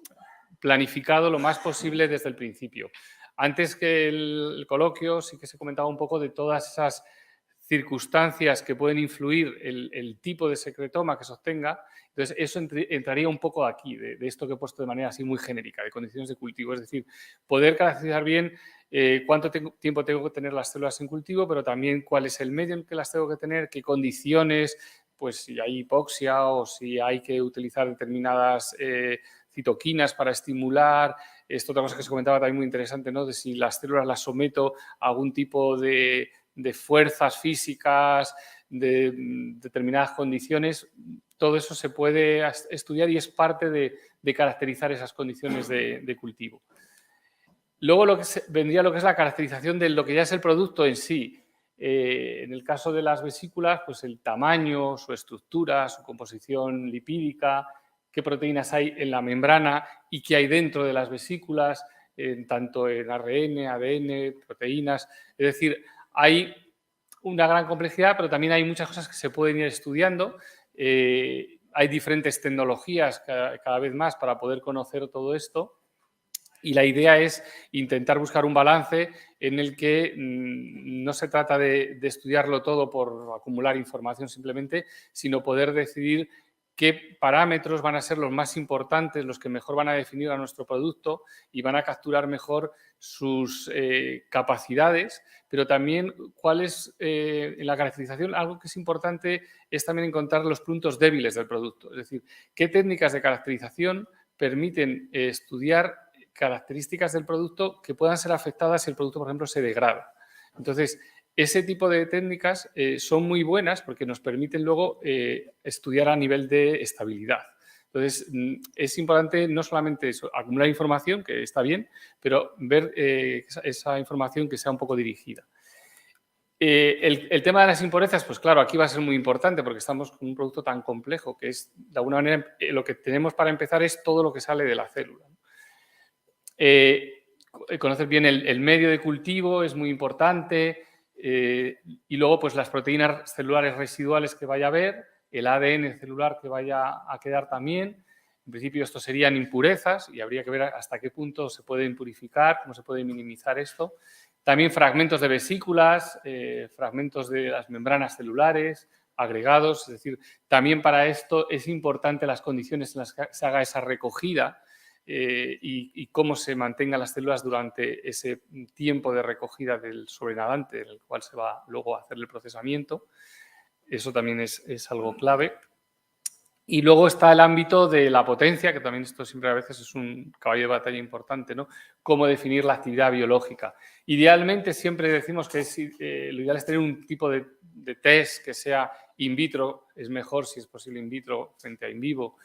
planificado lo más posible desde el principio. Antes que el coloquio sí que se comentaba un poco de todas esas circunstancias que pueden influir el tipo de secretoma que se obtenga. Entonces, eso entraría un poco aquí, de esto que he puesto de manera así muy genérica, de condiciones de cultivo. Es decir, poder caracterizar bien cuánto tiempo tengo que tener las células en cultivo, pero también cuál es el medio en que las tengo que tener, qué condiciones pues si hay hipoxia o si hay que utilizar determinadas citoquinas para estimular. Esto otra cosa que se comentaba también muy interesante, ¿no? De si las células las someto a algún tipo de fuerzas físicas, de determinadas condiciones. Todo eso se puede estudiar y es parte de caracterizar esas condiciones de cultivo. Luego vendría lo que es la caracterización de lo que ya es el producto en sí. En el caso de las vesículas, pues el tamaño, su estructura, su composición lipídica, qué proteínas hay en la membrana y qué hay dentro de las vesículas, tanto en ARN, ADN, proteínas. Es decir, hay una gran complejidad, pero también hay muchas cosas que se pueden ir estudiando. Hay diferentes tecnologías cada vez más para poder conocer todo esto. Y la idea es intentar buscar un balance en el que no se trata de estudiarlo todo por acumular información simplemente, sino poder decidir qué parámetros van a ser los más importantes, los que mejor van a definir a nuestro producto y van a capturar mejor sus capacidades, pero también cuáles en la caracterización, algo que es importante es también encontrar los puntos débiles del producto. Es decir, qué técnicas de caracterización permiten estudiar características del producto que puedan ser afectadas si el producto, por ejemplo, se degrada. Entonces, ese tipo de técnicas son muy buenas porque nos permiten luego estudiar a nivel de estabilidad. Entonces, es importante no solamente eso, acumular información, que está bien, pero ver esa información que sea un poco dirigida. El tema de las impurezas, pues claro, aquí va a ser muy importante porque estamos con un producto tan complejo que es, de alguna manera, lo que tenemos para empezar es todo lo que sale de la célula. Conocer bien el medio de cultivo es muy importante y luego pues las proteínas celulares residuales que vaya a haber, el ADN celular que vaya a quedar también. En principio esto serían impurezas y habría que ver hasta qué punto se pueden purificar, cómo se puede minimizar esto. También fragmentos de vesículas, fragmentos de las membranas celulares, agregados, es decir, también para esto es importante las condiciones en las que se haga esa recogida y cómo se mantengan las células durante ese tiempo de recogida del sobrenadante, en el cual se va luego a hacer el procesamiento. Eso también es algo clave. Y luego está el ámbito de la potencia, que también esto siempre a veces es un caballo de batalla importante, ¿no? Cómo definir la actividad biológica. Idealmente siempre decimos que lo ideal es tener un tipo de test que sea in vitro, es mejor si es posible in vitro frente a in vivo,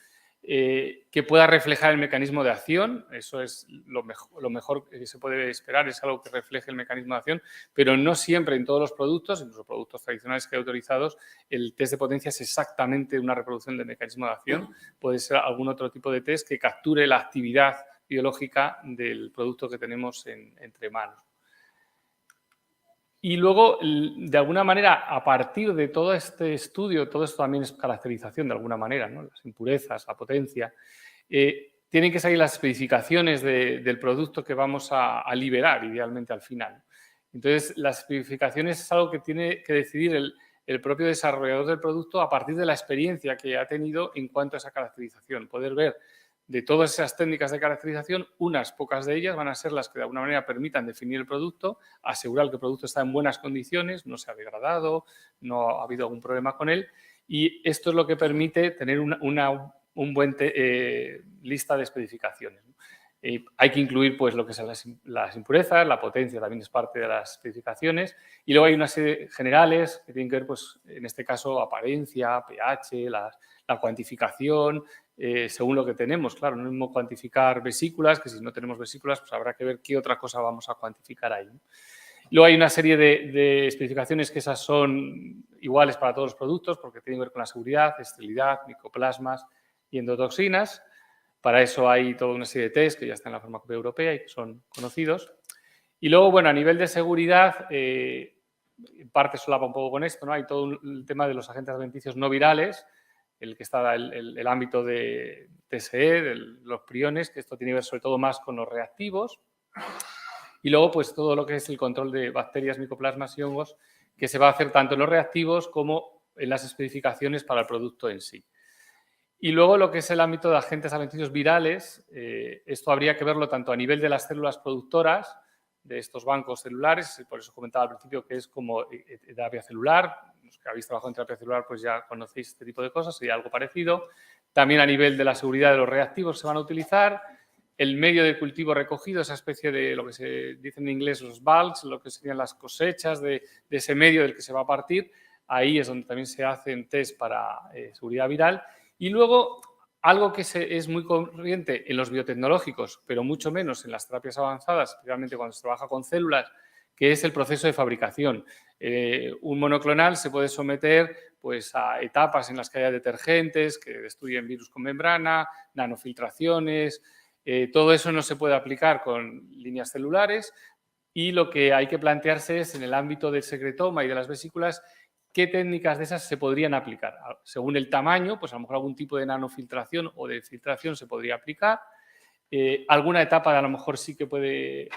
que pueda reflejar el mecanismo de acción. Eso es lo mejor que se puede esperar, es algo que refleje el mecanismo de acción, pero no siempre en todos los productos, incluso productos tradicionales que hay autorizados, el test de potencia es exactamente una reproducción del mecanismo de acción. Puede ser algún otro tipo de test que capture la actividad biológica del producto que tenemos entre manos. Y luego, de alguna manera, a partir de todo este estudio, todo esto también es caracterización de alguna manera, ¿no? Las impurezas, la potencia, tienen que salir las especificaciones del producto que vamos a liberar, idealmente, al final. Entonces, las especificaciones es algo que tiene que decidir el propio desarrollador del producto a partir de la experiencia que ha tenido en cuanto a esa caracterización. Poder ver de todas esas técnicas de caracterización, unas pocas de ellas van a ser las que de alguna manera permitan definir el producto, asegurar que el producto está en buenas condiciones, no se ha degradado, no ha habido algún problema con él, y esto es lo que permite tener una buen lista de especificaciones. Hay que incluir pues lo que son las impurezas, la potencia también es parte de las especificaciones, y luego hay una serie generales que tienen que ver, pues, en este caso, apariencia, pH, la cuantificación, según lo que tenemos. Claro, no es lo mismo cuantificar vesículas, que si no tenemos vesículas, pues habrá que ver qué otra cosa vamos a cuantificar ahí, ¿no? Luego hay una serie de especificaciones que esas son iguales para todos los productos, porque tienen que ver con la seguridad, esterilidad, micoplasmas y endotoxinas. Para eso hay toda una serie de test que ya están en la farmacopea europea y que son conocidos. Y luego, bueno, a nivel de seguridad, en parte solapa un poco con esto, ¿no? Hay todo el tema de los agentes alimenticios no virales, el que está el ámbito de TSE, de los priones, que esto tiene que ver sobre todo más con los reactivos. Y luego, pues todo lo que es el control de bacterias, micoplasmas y hongos, que se va a hacer tanto en los reactivos como en las especificaciones para el producto en sí. Y luego lo que es el ámbito de agentes alimenticios virales, esto habría que verlo tanto a nivel de las células productoras, de estos bancos celulares, por eso comentaba al principio que es como terapia celular, los que habéis trabajado en terapia celular pues ya conocéis este tipo de cosas, sería algo parecido. También a nivel de la seguridad de los reactivos se van a utilizar. El medio de cultivo recogido, esa especie de lo que se dice en inglés los bulks, lo que serían las cosechas de ese medio del que se va a partir, ahí es donde también se hacen test para seguridad viral. Y luego, algo que es muy corriente en los biotecnológicos, pero mucho menos en las terapias avanzadas, especialmente cuando se trabaja con células, que es el proceso de fabricación. Un monoclonal se puede someter pues, a etapas en las que haya detergentes que destruyen virus con membrana, nanofiltraciones. Todo eso no se puede aplicar con líneas celulares y lo que hay que plantearse es en el ámbito del secretoma y de las vesículas qué técnicas de esas se podrían aplicar. Según el tamaño, pues a lo mejor algún tipo de nanofiltración o de filtración se podría aplicar. Alguna etapa a lo mejor sí que puede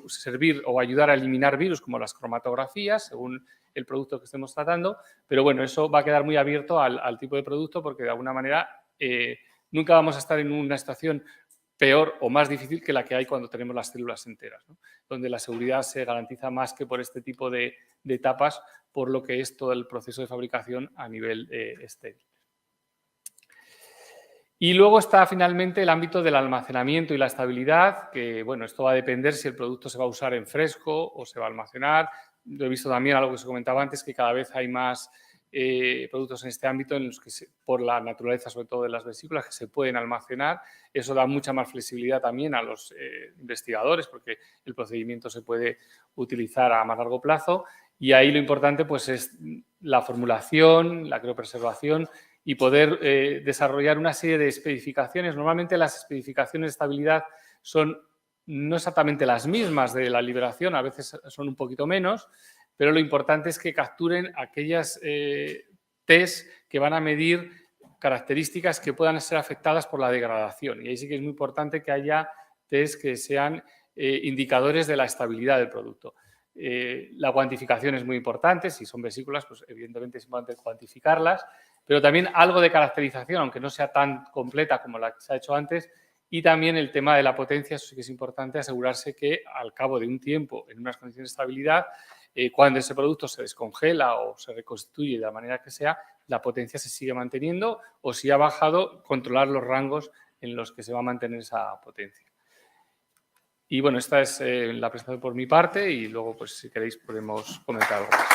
servir o ayudar a eliminar virus como las cromatografías, según el producto que estemos tratando, pero bueno, eso va a quedar muy abierto al tipo de producto porque de alguna manera nunca vamos a estar en una situación peor o más difícil que la que hay cuando tenemos las células enteras, ¿no? Donde la seguridad se garantiza más que por este tipo de etapas, por lo que es todo el proceso de fabricación a nivel estéril. Y luego está finalmente el ámbito del almacenamiento y la estabilidad, que bueno, esto va a depender si el producto se va a usar en fresco o se va a almacenar. Yo he visto también algo que se comentaba antes, que cada vez hay más productos en este ámbito en los que por la naturaleza sobre todo de las vesículas que se pueden almacenar. Eso da mucha más flexibilidad también a los investigadores porque el procedimiento se puede utilizar a más largo plazo y ahí lo importante pues es la formulación, la criopreservación y poder desarrollar una serie de especificaciones. Normalmente las especificaciones de estabilidad son no exactamente las mismas de la liberación, a veces son un poquito menos, pero lo importante es que capturen aquellas test que van a medir características que puedan ser afectadas por la degradación. Y ahí sí que es muy importante que haya test que sean indicadores de la estabilidad del producto. La cuantificación es muy importante. Si son vesículas, pues evidentemente es importante cuantificarlas, pero también algo de caracterización, aunque no sea tan completa como la que se ha hecho antes, y también el tema de la potencia, eso sí que es importante, asegurarse que al cabo de un tiempo, en unas condiciones de estabilidad, cuando ese producto se descongela o se reconstituye de la manera que sea, la potencia se sigue manteniendo o si ha bajado, controlar los rangos en los que se va a mantener esa potencia. Y bueno, esta es la presentación por mi parte y luego, pues si queréis, podemos comentar algo más.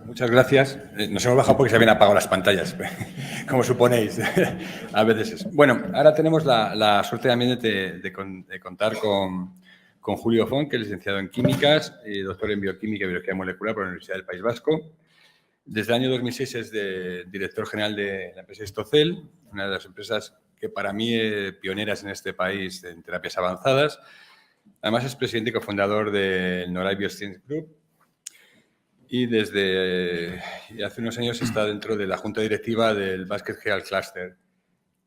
Muchas gracias. Nos hemos bajado porque se habían apagado las pantallas, como suponéis. A veces es. Bueno, ahora tenemos la suerte también de contar con Julio Font, que es licenciado en Químicas, doctor en Bioquímica y Biología Molecular por la Universidad del País Vasco. Desde el año 2006 es director general de la empresa Histocell, una de las empresas que para mí pioneras en este país en terapias avanzadas. Además es presidente y cofundador del Noray Bioscience Group. Y desde hace unos años está dentro de la junta directiva del Basket Health Cluster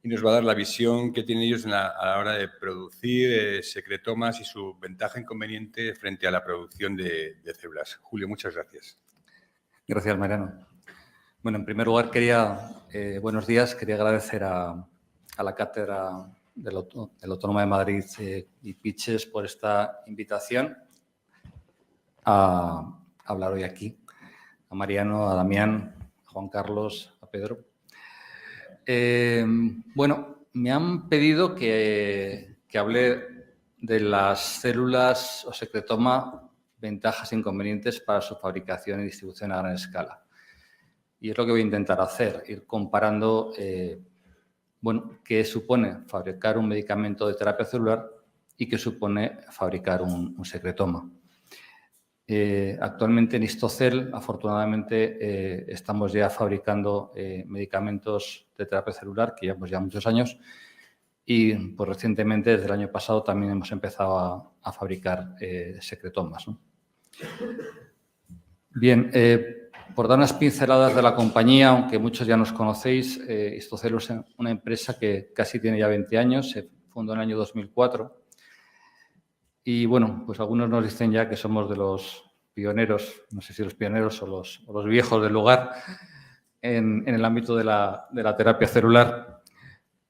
y nos va a dar la visión que tienen ellos a la hora de producir secretomas y su ventaja inconveniente frente a la producción de células. Julio, muchas gracias. Gracias, Mariano. Bueno, en primer lugar, buenos días, quería agradecer a la cátedra del Autónoma de Madrid y Pitches por esta invitación a hablar hoy aquí, a Mariano, a Damián, a Juan Carlos, a Pedro. Bueno, me han pedido que hable de las células o secretoma, ventajas e inconvenientes para su fabricación y distribución a gran escala. Y es lo que voy a intentar hacer, ir comparando bueno, qué supone fabricar un medicamento de terapia celular y qué supone fabricar un secretoma. Actualmente en Histocell, afortunadamente, estamos ya fabricando medicamentos de terapia celular, que llevamos ya muchos años, y pues, recientemente, desde el año pasado, también hemos empezado a fabricar secretomas, ¿no? Bien, Por dar unas pinceladas de la compañía, aunque muchos ya nos conocéis, Histocel es una empresa que casi tiene ya 20 años, se fundó en el año 2004. Y bueno, pues algunos nos dicen ya que somos de los pioneros, no sé si los pioneros o los viejos del lugar, en el ámbito de la terapia celular.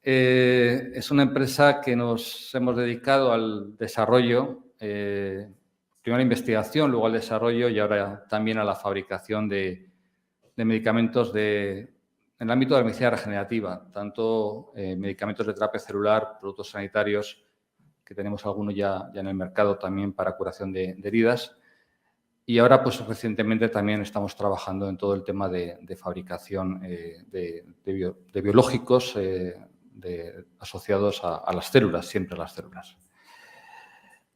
Es una empresa que nos hemos dedicado al desarrollo, primero a la investigación, luego al desarrollo y ahora también a la fabricación de medicamentos en el ámbito de la medicina regenerativa, tanto medicamentos de terapia celular, productos sanitarios, que tenemos algunos ya en el mercado también para curación de heridas. Y ahora, pues recientemente también estamos trabajando en todo el tema de fabricación de biológicos asociados a las células, siempre a las células.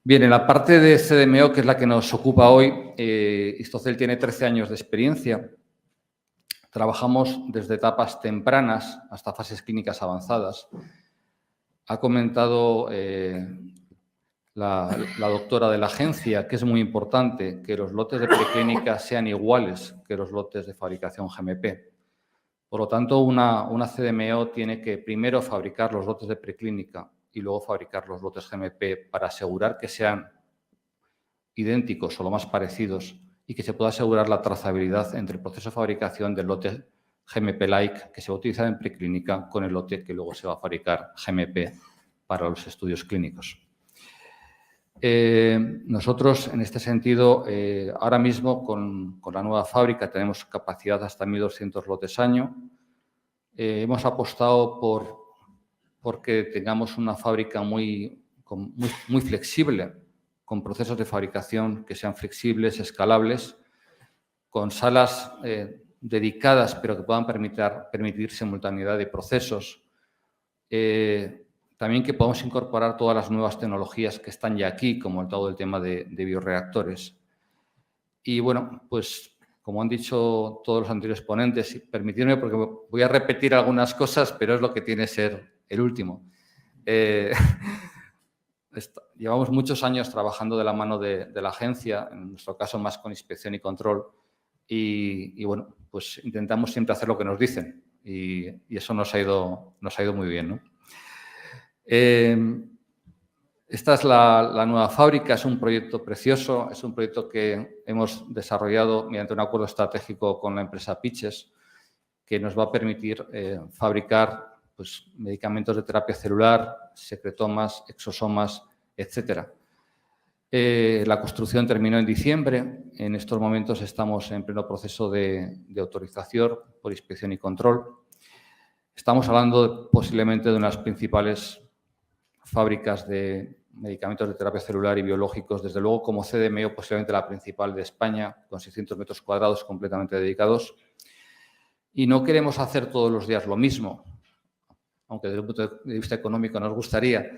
Bien, en la parte de CDMO, que es la que nos ocupa hoy, Histocel tiene 13 años de experiencia. Trabajamos desde etapas tempranas hasta fases clínicas avanzadas. Ha comentado la doctora de la agencia que es muy importante que los lotes de preclínica sean iguales que los lotes de fabricación GMP. Por lo tanto, una CDMO tiene que primero fabricar los lotes de preclínica y luego fabricar los lotes GMP para asegurar que sean idénticos o lo más parecidos y que se pueda asegurar la trazabilidad entre el proceso de fabricación del lote GMP-like que se va a utilizar en preclínica con el lote que luego se va a fabricar GMP para los estudios clínicos. Nosotros, en este sentido, ahora mismo con la nueva fábrica tenemos capacidad hasta 1.200 lotes año. Hemos apostado porque tengamos una fábrica muy flexible, con procesos de fabricación que sean flexibles, escalables, con salas dedicadas, pero que puedan permitir simultaneidad de procesos. También que podamos incorporar todas las nuevas tecnologías que están ya aquí, como todo el tema de bioreactores. Y bueno, pues como han dicho todos los anteriores ponentes, permitidme porque voy a repetir algunas cosas, pero es lo que tiene que ser el último. Llevamos muchos años trabajando de la mano de la agencia, en nuestro caso más con inspección y control, y bueno, pues intentamos siempre hacer lo que nos dicen y eso nos ha ido muy bien, ¿no? Esta es la nueva fábrica, es un proyecto precioso, es un proyecto que hemos desarrollado mediante un acuerdo estratégico con la empresa Pitches, que nos va a permitir fabricar pues, medicamentos de terapia celular, secretomas, exosomas, etc. La construcción terminó en diciembre. En estos momentos estamos en pleno proceso de autorización por inspección y control. Estamos hablando posiblemente de unas principales fábricas de medicamentos de terapia celular y biológicos, desde luego como CDMO posiblemente la principal de España, con 600 metros cuadrados completamente dedicados. Y no queremos hacer todos los días lo mismo, aunque desde un punto de vista económico nos gustaría,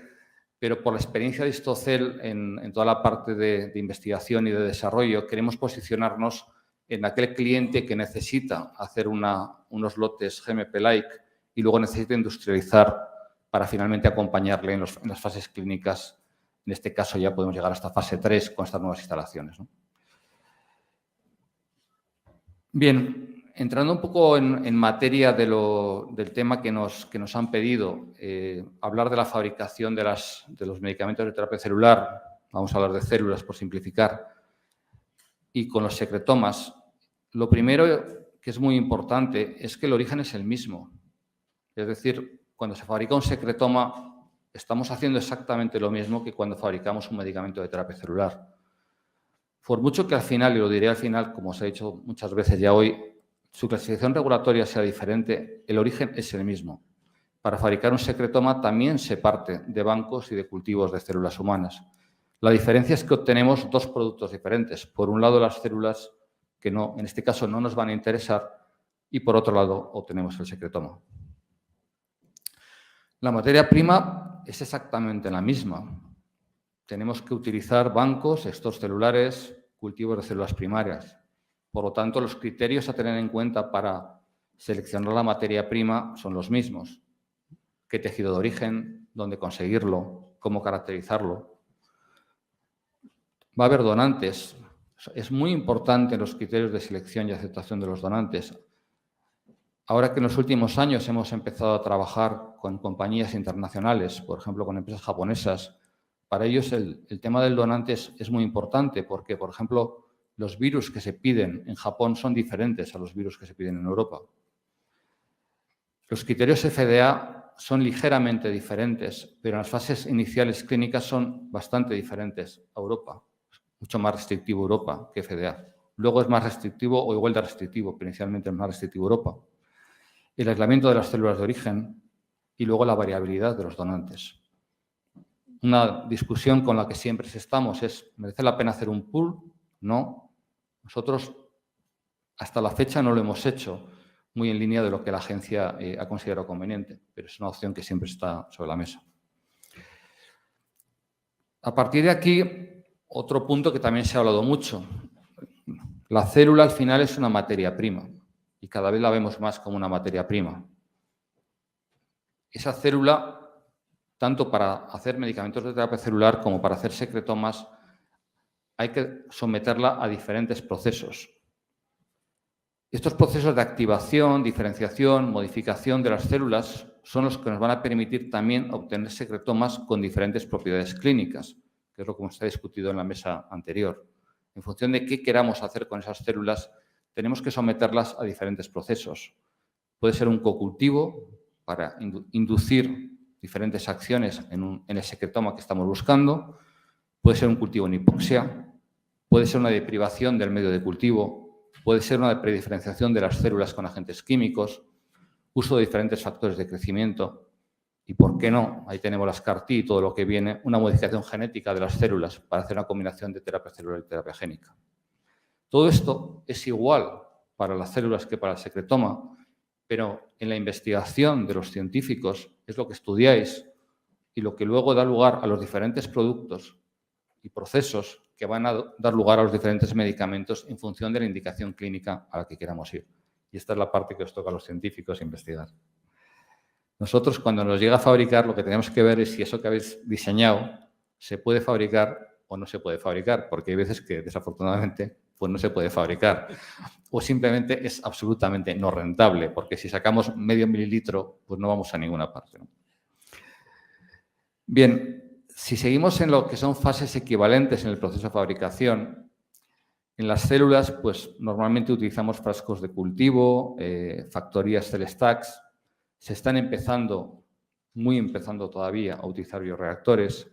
pero por la experiencia de Histocel en toda la parte de investigación y de desarrollo, queremos posicionarnos en aquel cliente que necesita hacer unos lotes GMP-like y luego necesita industrializar para finalmente acompañarle en las fases clínicas. En este caso ya podemos llegar hasta fase 3 con estas nuevas instalaciones, ¿no? Bien, entrando un poco en materia del tema que nos han pedido, hablar de la fabricación de los medicamentos de terapia celular, vamos a hablar de células por simplificar, y con los secretomas, lo primero que es muy importante es que el origen es el mismo. Es decir, cuando se fabrica un secretoma, estamos haciendo exactamente lo mismo que cuando fabricamos un medicamento de terapia celular. Por mucho que al final, y lo diré al final, como os he dicho muchas veces ya hoy, su clasificación regulatoria sea diferente, el origen es el mismo. Para fabricar un secretoma también se parte de bancos y de cultivos de células humanas. La diferencia es que obtenemos dos productos diferentes. Por un lado, las células que en este caso no nos van a interesar, y por otro lado, obtenemos el secretoma. La materia prima es exactamente la misma. Tenemos que utilizar bancos, extracelulares, cultivos de células primarias. Por lo tanto, los criterios a tener en cuenta para seleccionar la materia prima son los mismos. ¿Qué tejido de origen? ¿Dónde conseguirlo? ¿Cómo caracterizarlo? Va a haber donantes. Es muy importante los criterios de selección y aceptación de los donantes. Ahora que en los últimos años hemos empezado a trabajar con compañías internacionales, por ejemplo, con empresas japonesas, para ellos el tema del donante es muy importante porque, por ejemplo, los virus que se piden en Japón son diferentes a los virus que se piden en Europa. Los criterios FDA son ligeramente diferentes, pero en las fases iniciales clínicas son bastante diferentes a Europa. Mucho más restrictivo Europa que FDA. Luego es más restrictivo o igual de restrictivo, pero inicialmente es más restrictivo Europa. El aislamiento de las células de origen y luego la variabilidad de los donantes. Una discusión con la que siempre estamos es, ¿merece la pena hacer un pool? No. Nosotros hasta la fecha no lo hemos hecho muy en línea de lo que la agencia ha considerado conveniente, pero es una opción que siempre está sobre la mesa. A partir de aquí, otro punto que también se ha hablado mucho. La célula al final es una materia prima y cada vez la vemos más como una materia prima. Esa célula, tanto para hacer medicamentos de terapia celular como para hacer secretomas, hay que someterla a diferentes procesos. Estos procesos de activación, diferenciación, modificación de las células son los que nos van a permitir también obtener secretomas con diferentes propiedades clínicas, que es lo que hemos discutido en la mesa anterior. En función de qué queramos hacer con esas células, tenemos que someterlas a diferentes procesos. Puede ser un cocultivo para inducir diferentes acciones en el secretoma que estamos buscando, puede ser un cultivo en hipoxia, puede ser una deprivación del medio de cultivo, puede ser una prediferenciación de las células con agentes químicos, uso de diferentes factores de crecimiento y, ¿por qué no? Ahí tenemos las CAR-T y todo lo que viene, una modificación genética de las células para hacer una combinación de terapia celular y terapia génica. Todo esto es igual para las células que para el secretoma, pero en la investigación de los científicos es lo que estudiáis y lo que luego da lugar a los diferentes productos y procesos que van a dar lugar a los diferentes medicamentos en función de la indicación clínica a la que queramos ir. Y esta es la parte que os toca a los científicos investigar. Nosotros, cuando nos llega a fabricar, lo que tenemos que ver es si eso que habéis diseñado se puede fabricar o no se puede fabricar, porque hay veces que, desafortunadamente, pues no se puede fabricar. O simplemente es absolutamente no rentable, porque si sacamos medio mililitro, pues no vamos a ninguna parte, ¿no? Bien, si seguimos en lo que son fases equivalentes en el proceso de fabricación, en las células, pues normalmente utilizamos frascos de cultivo, factorías cell stacks. Se están muy empezando todavía a utilizar bioreactores.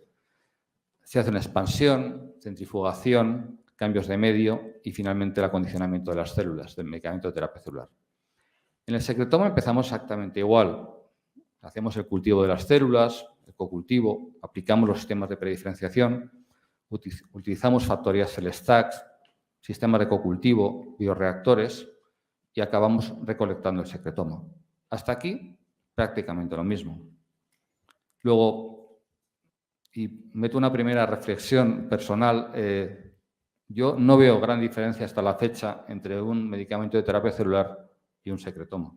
Se hace una expansión, centrifugación, cambios de medio y finalmente el acondicionamiento de las células, del medicamento de terapia celular. En el secretoma empezamos exactamente igual. Hacemos el cultivo de las células, el cocultivo, aplicamos los sistemas de prediferenciación, utilizamos factorías cell stacks, sistemas de cocultivo, bioreactores y acabamos recolectando el secretoma. Hasta aquí, prácticamente lo mismo. Luego, y meto una primera reflexión personal, yo no veo gran diferencia hasta la fecha entre un medicamento de terapia celular y un secretoma.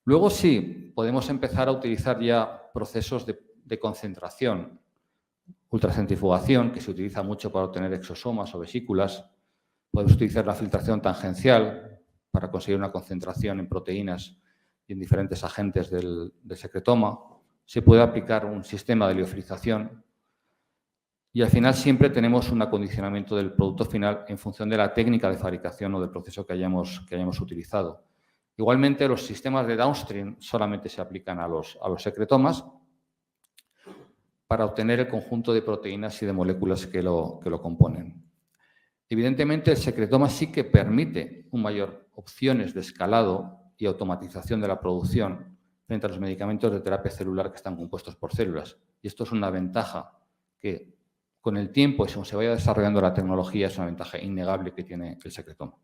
Luego sí, podemos empezar a utilizar ya procesos de concentración, ultracentrifugación, que se utiliza mucho para obtener exosomas o vesículas. Podemos utilizar la filtración tangencial para conseguir una concentración en proteínas y en diferentes agentes del secretoma. Se puede aplicar un sistema de liofilización y al final siempre tenemos un acondicionamiento del producto final en función de la técnica de fabricación o del proceso que hayamos utilizado. Igualmente, los sistemas de downstream solamente se aplican a los secretomas para obtener el conjunto de proteínas y de moléculas que lo componen. Evidentemente, el secretoma sí que permite mayor opciones de escalado y automatización de la producción frente a los medicamentos de terapia celular que están compuestos por células. Y esto es una ventaja que, con el tiempo y según se vaya desarrollando la tecnología, es una ventaja innegable que tiene el secretoma.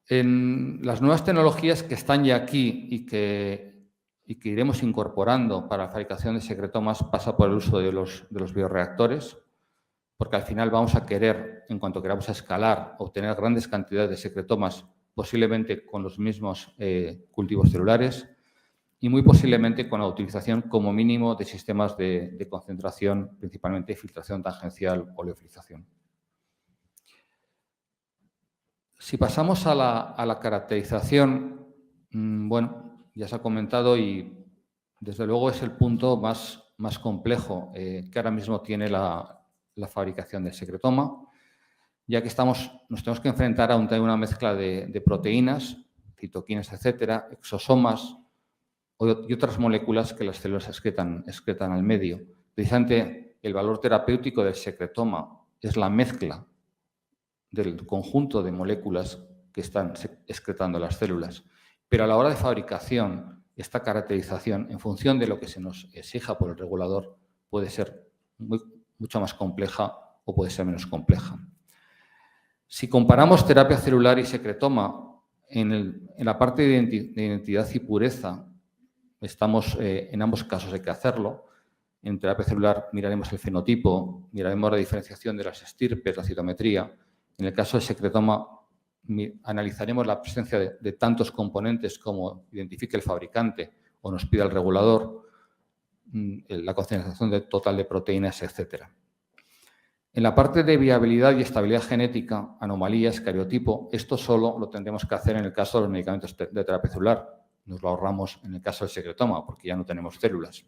En las nuevas tecnologías que están ya aquí y que iremos incorporando para la fabricación de secretomas pasa por el uso de los bioreactores, porque al final vamos a querer, en cuanto queramos escalar, obtener grandes cantidades de secretomas, posiblemente con los mismos cultivos celulares y muy posiblemente con la utilización como mínimo de sistemas de concentración, principalmente filtración tangencial o liofilización. Si pasamos a la caracterización, bueno, ya se ha comentado y desde luego es el punto más complejo que ahora mismo tiene la fabricación del secretoma, ya que nos tenemos que enfrentar a una mezcla de proteínas, citoquinas, etcétera, exosomas y otras moléculas que las células excretan al medio. Precisamente el valor terapéutico del secretoma es la mezcla del conjunto de moléculas que están excretando las células. Pero a la hora de fabricación, esta caracterización, en función de lo que se nos exija por el regulador, puede ser mucho más compleja o puede ser menos compleja. Si comparamos terapia celular y secretoma, en la parte de identidad y pureza, en ambos casos hay que hacerlo. En terapia celular miraremos el fenotipo, miraremos la diferenciación de las estirpes, la citometría. En el caso del secretoma, analizaremos la presencia de tantos componentes como identifique el fabricante o nos pida el regulador, la concentración total de proteínas, etc. En la parte de viabilidad y estabilidad genética, anomalías, cariotipo, esto solo lo tendremos que hacer en el caso de los medicamentos de terapia celular. Nos lo ahorramos en el caso del secretoma porque ya no tenemos células.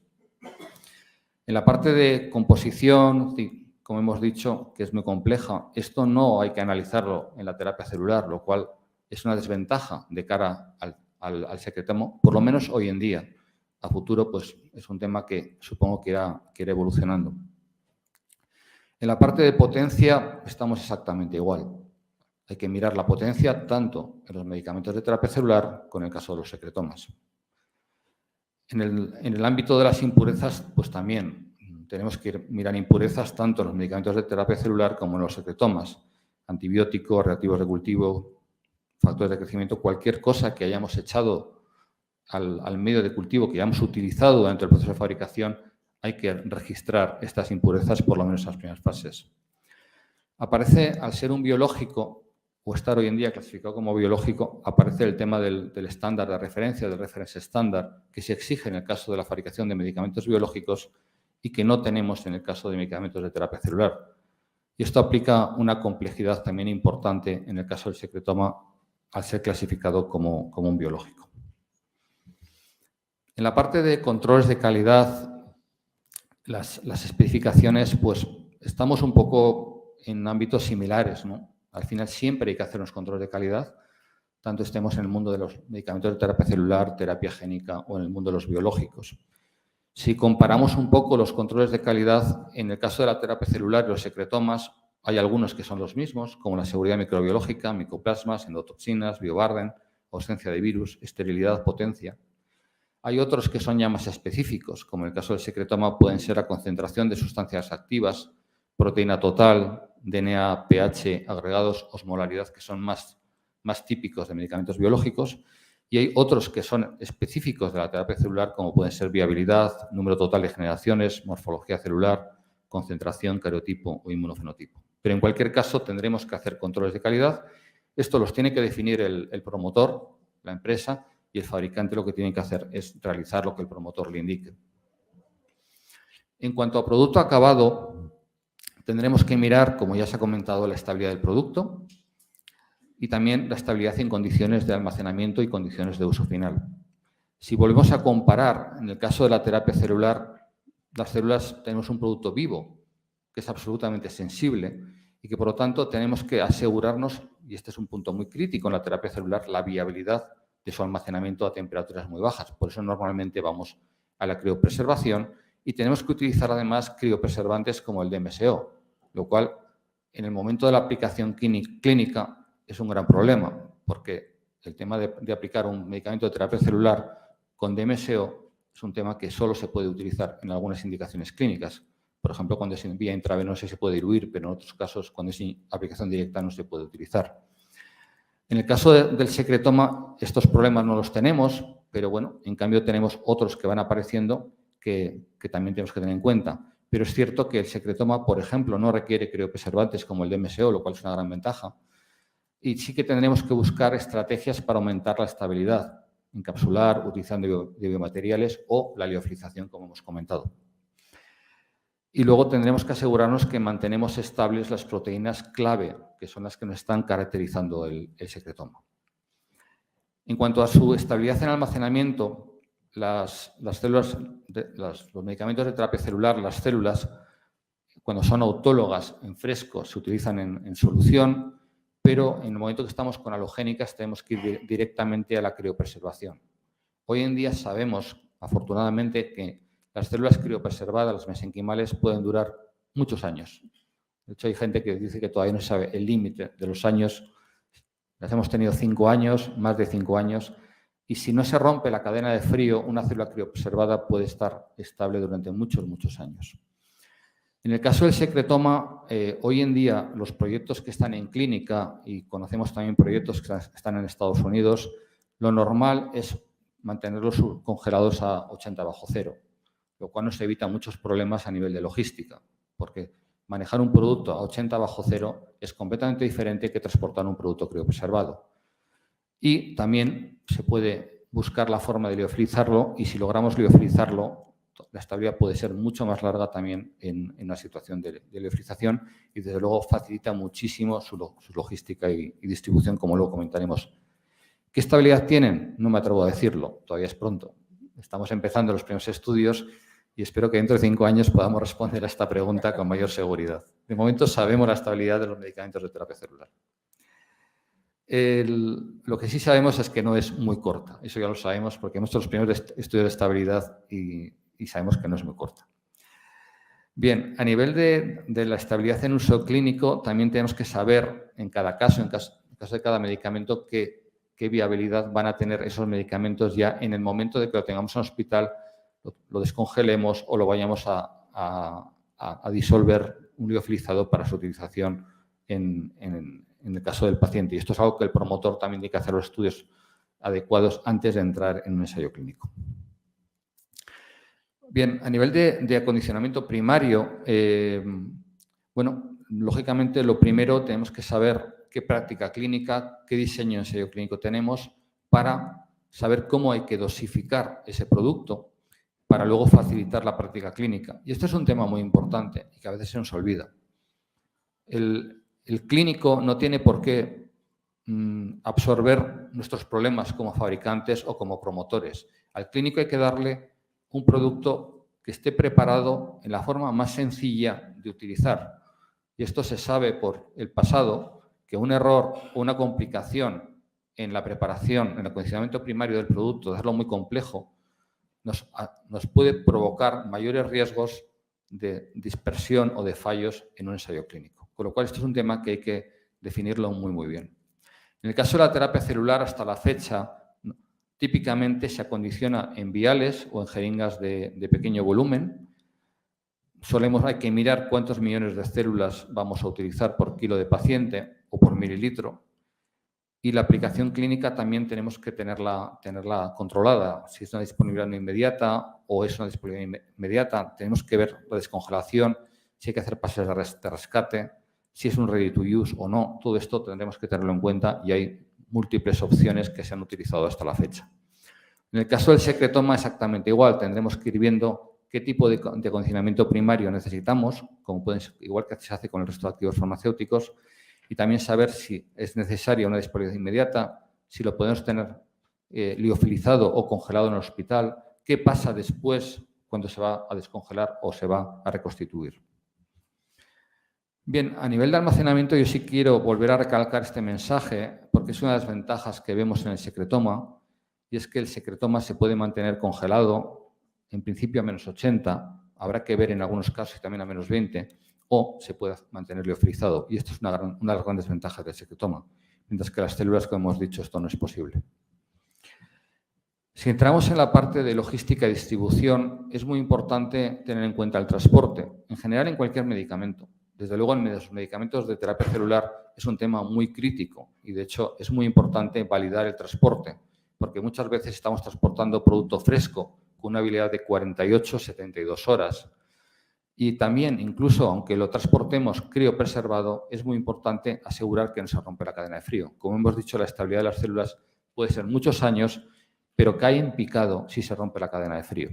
En la parte de composición, como hemos dicho, que es muy compleja, esto no hay que analizarlo en la terapia celular, lo cual es una desventaja de cara al secretoma, por lo menos hoy en día. A futuro, pues es un tema que supongo que irá evolucionando. En la parte de potencia estamos exactamente igual. Hay que mirar la potencia tanto en los medicamentos de terapia celular como en el caso de los secretomas. En el ámbito de las impurezas, pues también tenemos que mirar impurezas tanto en los medicamentos de terapia celular como en los secretomas. Antibióticos, reactivos de cultivo, factores de crecimiento, cualquier cosa que hayamos echado al medio de cultivo, que hayamos utilizado durante el proceso de fabricación, hay que registrar estas impurezas por lo menos en las primeras fases. Aparece, al ser un biológico, o estar hoy en día clasificado como biológico, aparece el tema del estándar de referencia, del reference estándar, que se exige en el caso de la fabricación de medicamentos biológicos y que no tenemos en el caso de medicamentos de terapia celular. Y esto aplica una complejidad también importante en el caso del secretoma al ser clasificado como un biológico. En la parte de controles de calidad, las especificaciones, pues estamos un poco en ámbitos similares, ¿no? Al final siempre hay que hacer unos controles de calidad, tanto estemos en el mundo de los medicamentos de terapia celular, terapia génica o en el mundo de los biológicos. Si comparamos un poco los controles de calidad, en el caso de la terapia celular y los secretomas, hay algunos que son los mismos, como la seguridad microbiológica, micoplasmas, endotoxinas, biobarden, ausencia de virus, esterilidad, potencia. Hay otros que son ya más específicos, como en el caso del secretoma pueden ser la concentración de sustancias activas, proteína total, DNA, pH, agregados, osmolaridad, que son más típicos de medicamentos biológicos. Y hay otros que son específicos de la terapia celular, como pueden ser viabilidad, número total de generaciones, morfología celular, concentración, cariotipo o inmunofenotipo. Pero en cualquier caso tendremos que hacer controles de calidad. Esto los tiene que definir el promotor, la empresa, y el fabricante lo que tiene que hacer es realizar lo que el promotor le indique. En cuanto a producto acabado, tendremos que mirar, como ya se ha comentado, la estabilidad del producto y también la estabilidad en condiciones de almacenamiento y condiciones de uso final. Si volvemos a comparar, en el caso de la terapia celular, las células tenemos un producto vivo que es absolutamente sensible y que, por lo tanto, tenemos que asegurarnos, y este es un punto muy crítico en la terapia celular, la viabilidad de su almacenamiento a temperaturas muy bajas. Por eso normalmente vamos a la criopreservación y tenemos que utilizar además criopreservantes como el DMSO, lo cual en el momento de la aplicación clínica es un gran problema, porque el tema de aplicar un medicamento de terapia celular con DMSO es un tema que solo se puede utilizar en algunas indicaciones clínicas. Por ejemplo, cuando es en vía intravenosa se puede diluir, pero en otros casos, cuando es aplicación directa, no se puede utilizar. En el caso del secretoma, estos problemas no los tenemos, pero bueno, en cambio tenemos otros que van apareciendo que también tenemos que tener en cuenta. Pero es cierto que el secretoma, por ejemplo, no requiere criopreservantes como el DMSO, lo cual es una gran ventaja. Y sí que tendremos que buscar estrategias para aumentar la estabilidad, encapsular, utilizando biomateriales o la liofilización, como hemos comentado. Y luego tendremos que asegurarnos que mantenemos estables las proteínas clave, que son las que nos están caracterizando el secretoma. En cuanto a su estabilidad en almacenamiento, los medicamentos de terapia celular, las células, cuando son autólogas en fresco, se utilizan en solución, pero en el momento que estamos con halogénicas tenemos que ir directamente a la criopreservación. Hoy en día sabemos, afortunadamente, que las células criopreservadas, las mesenquimales, pueden durar muchos años. De hecho, hay gente que dice que todavía no sabe el límite de los años. Las hemos tenido 5 años, más de 5 años, y si no se rompe la cadena de frío, una célula criopreservada puede estar estable durante muchos, muchos años. En el caso del secretoma, hoy en día los proyectos que están en clínica, y conocemos también proyectos que están en Estados Unidos, lo normal es mantenerlos congelados a 80 bajo cero, lo cual nos evita muchos problemas a nivel de logística, porque manejar un producto a 80 bajo cero es completamente diferente que transportar un producto criopreservado. Y también se puede buscar la forma de liofilizarlo, y si logramos liofilizarlo, la estabilidad puede ser mucho más larga también en una situación de liofilización, y desde luego facilita muchísimo su logística y distribución, como luego comentaremos. ¿Qué estabilidad tienen? No me atrevo a decirlo, todavía es pronto. Estamos empezando los primeros estudios y espero que dentro de 5 años podamos responder a esta pregunta con mayor seguridad. De momento sabemos la estabilidad de los medicamentos de terapia celular. Lo que sí sabemos es que no es muy corta. Eso ya lo sabemos porque hemos hecho los primeros estudios de estabilidad y sabemos que no es muy corta. Bien, a nivel de la estabilidad en uso clínico, también tenemos que saber en cada caso, en caso de cada medicamento, qué viabilidad van a tener esos medicamentos ya en el momento de que lo tengamos en el hospital, lo descongelemos o lo vayamos a disolver un liofilizado para su utilización en el caso del paciente. Y esto es algo que el promotor también tiene que hacer los estudios adecuados antes de entrar en un ensayo clínico. Bien, a nivel de acondicionamiento primario, bueno, lógicamente lo primero tenemos que saber qué práctica clínica, qué diseño de ensayo clínico tenemos para saber cómo hay que dosificar ese producto para luego facilitar la práctica clínica. Y esto es un tema muy importante y que a veces se nos olvida. El clínico no tiene por qué absorber nuestros problemas como fabricantes o como promotores. Al clínico hay que darle un producto que esté preparado en la forma más sencilla de utilizar. Y esto se sabe por el pasado, que un error o una complicación en la preparación, en el acondicionamiento primario del producto, de hacerlo muy complejo, nos puede provocar mayores riesgos de dispersión o de fallos en un ensayo clínico. Con lo cual, esto es un tema que hay que definirlo muy, muy bien. En el caso de la terapia celular, hasta la fecha, típicamente se acondiciona en viales o en jeringas de pequeño volumen. Hay que mirar cuántos millones de células vamos a utilizar por kilo de paciente o por mililitro. Y la aplicación clínica también tenemos que tenerla controlada. Si es una disponibilidad no inmediata o es una disponibilidad inmediata, tenemos que ver la descongelación, si hay que hacer pases de rescate, si es un ready to use o no. Todo esto tendremos que tenerlo en cuenta y hay múltiples opciones que se han utilizado hasta la fecha. En el caso del secretoma exactamente igual, tendremos que ir viendo qué tipo de acondicionamiento primario necesitamos, igual que se hace con el resto de activos farmacéuticos, y también saber si es necesaria una disponibilidad inmediata, si lo podemos tener liofilizado o congelado en el hospital, qué pasa después cuando se va a descongelar o se va a reconstituir. Bien, a nivel de almacenamiento yo sí quiero volver a recalcar este mensaje porque es una de las ventajas que vemos en el secretoma y es que el secretoma se puede mantener congelado en principio a -80, habrá que ver en algunos casos y también a -20, o se puede mantener liofilizado. Y esto es una de las grandes ventajas del secretoma, mientras que las células, como hemos dicho, esto no es posible. Si entramos en la parte de logística y distribución, es muy importante tener en cuenta el transporte, en general en cualquier medicamento. Desde luego, en los medicamentos de terapia celular es un tema muy crítico y, de hecho, es muy importante validar el transporte, porque muchas veces estamos transportando producto fresco con una habilidad de 48-72 horas. Y también, incluso aunque lo transportemos criopreservado, es muy importante asegurar que no se rompe la cadena de frío. Como hemos dicho, la estabilidad de las células puede ser muchos años, pero cae en picado si se rompe la cadena de frío.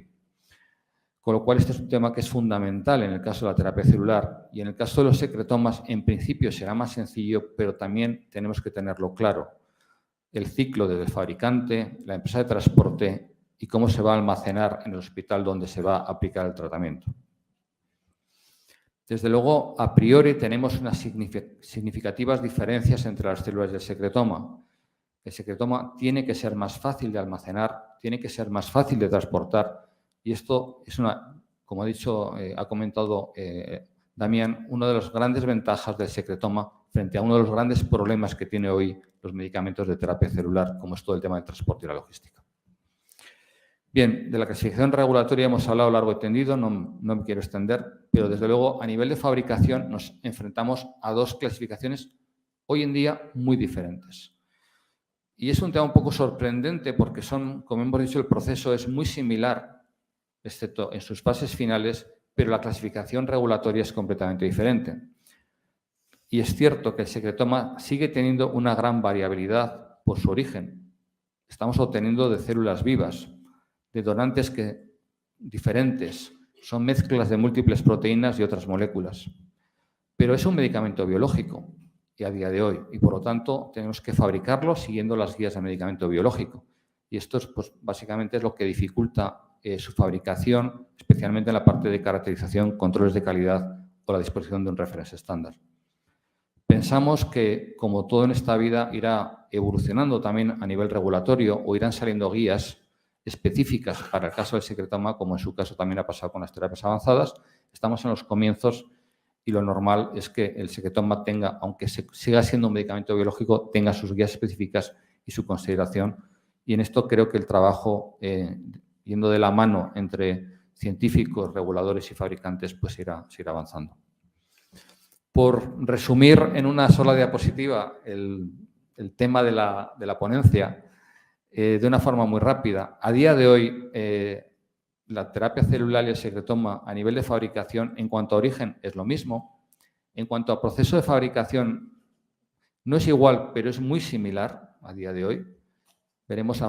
Con lo cual, este es un tema que es fundamental en el caso de la terapia celular y en el caso de los secretomas, en principio será más sencillo, pero también tenemos que tenerlo claro. El ciclo desde el fabricante, la empresa de transporte y cómo se va a almacenar en el hospital donde se va a aplicar el tratamiento. Desde luego, a priori tenemos unas significativas diferencias entre las células del secretoma. El secretoma tiene que ser más fácil de almacenar, tiene que ser más fácil de transportar y esto es como ha dicho, ha comentado Damián, una de las grandes ventajas del secretoma frente a uno de los grandes problemas que tiene hoy los medicamentos de terapia celular, como es todo el tema del transporte y la logística. Bien, de la clasificación regulatoria hemos hablado largo y tendido, no me quiero extender, pero desde luego a nivel de fabricación nos enfrentamos a dos clasificaciones hoy en día muy diferentes. Y es un tema un poco sorprendente porque como hemos dicho, el proceso es muy similar, excepto en sus fases finales, pero la clasificación regulatoria es completamente diferente. Y es cierto que el secretoma sigue teniendo una gran variabilidad por su origen. Estamos obteniendo de células vivas, de donantes diferentes, son mezclas de múltiples proteínas y otras moléculas. Pero es un medicamento biológico y a día de hoy, y por lo tanto tenemos que fabricarlo siguiendo las guías de medicamento biológico. Y esto básicamente es lo que dificulta su fabricación, especialmente en la parte de caracterización, controles de calidad o la disposición de un reference estándar. Pensamos que, como todo en esta vida, irá evolucionando también a nivel regulatorio o irán saliendo guías específicas para el caso del secretoma, como en su caso también ha pasado con las terapias avanzadas. Estamos en los comienzos y lo normal es que el secretoma tenga, aunque siga siendo un medicamento biológico, tenga sus guías específicas y su consideración. Y en esto creo que el trabajo, yendo de la mano entre científicos, reguladores y fabricantes, pues irá avanzando. Por resumir en una sola diapositiva el tema de la ponencia, de una forma muy rápida, a día de hoy la terapia celular y el secretoma a nivel de fabricación, en cuanto a origen, es lo mismo. En cuanto a proceso de fabricación, no es igual, pero es muy similar a día de hoy. Veremos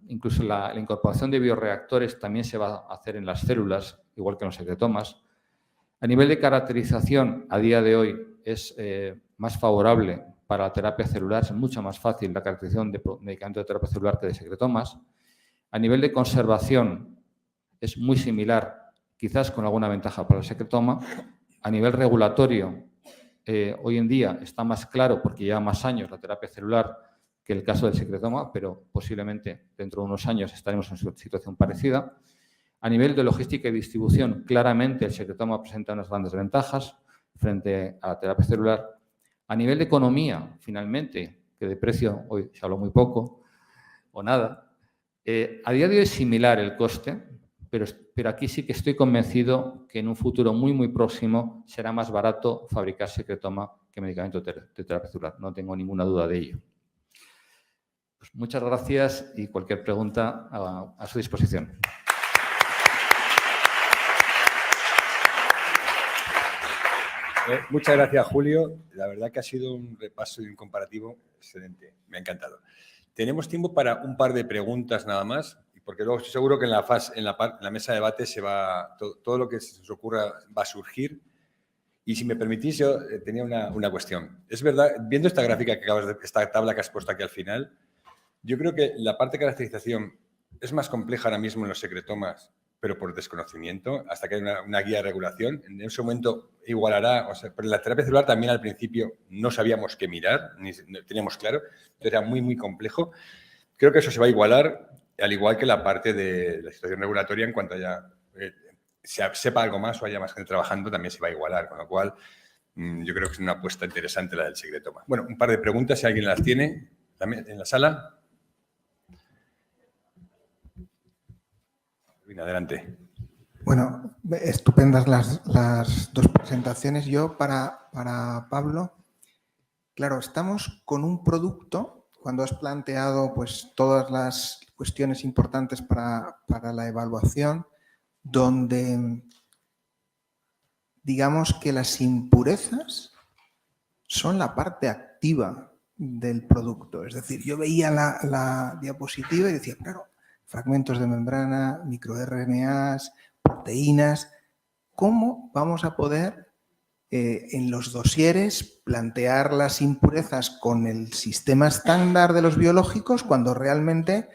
incluso la incorporación de bioreactores también se va a hacer en las células, igual que en los secretomas. A nivel de caracterización, a día de hoy es más favorable para la terapia celular, es mucho más fácil la caracterización de medicamentos de terapia celular que de secretomas. A nivel de conservación es muy similar, quizás con alguna ventaja para el secretoma. A nivel regulatorio, hoy en día está más claro porque lleva más años la terapia celular que el caso del secretoma, pero posiblemente dentro de unos años estaremos en una situación parecida. A nivel de logística y distribución, claramente el secretoma presenta unas grandes ventajas frente a la terapia celular. A nivel de economía, finalmente, que de precio hoy se habló muy poco o nada, a día de hoy es similar el coste, pero aquí sí que estoy convencido que en un futuro muy, muy próximo será más barato fabricar secretoma que medicamento de terapia celular. No tengo ninguna duda de ello. Pues muchas gracias y cualquier pregunta a su disposición. Muchas gracias, Julio. La verdad que ha sido un repaso y un comparativo excelente. Me ha encantado. Tenemos tiempo para un par de preguntas nada más, porque luego estoy seguro que en la mesa de debate todo lo que se nos ocurra va a surgir. Y si me permitís, yo tenía una cuestión. Es verdad, viendo esta gráfica esta tabla que has puesto aquí al final, yo creo que la parte de caracterización es más compleja ahora mismo en los secretomas, pero por desconocimiento, hasta que hay una guía de regulación. En ese momento igualará, pero en la terapia celular también al principio no sabíamos qué mirar, ni teníamos claro, era muy, muy complejo. Creo que eso se va a igualar, al igual que la parte de la situación regulatoria, en cuanto ya se sepa algo más o haya más gente trabajando, también se va a igualar, con lo cual yo creo que es una apuesta interesante la del secretoma. Bueno, un par de preguntas, si alguien las tiene en la sala. Adelante. Bueno, estupendas las dos presentaciones. Yo, para Pablo, claro, estamos con un producto, cuando has planteado pues, todas las cuestiones importantes para la evaluación, donde digamos que las impurezas son la parte activa del producto. Es decir, yo veía la diapositiva y decía, claro, fragmentos de membrana, microRNAs, proteínas. ¿Cómo vamos a poder en los dosieres plantear las impurezas con el sistema estándar de los biológicos cuando realmente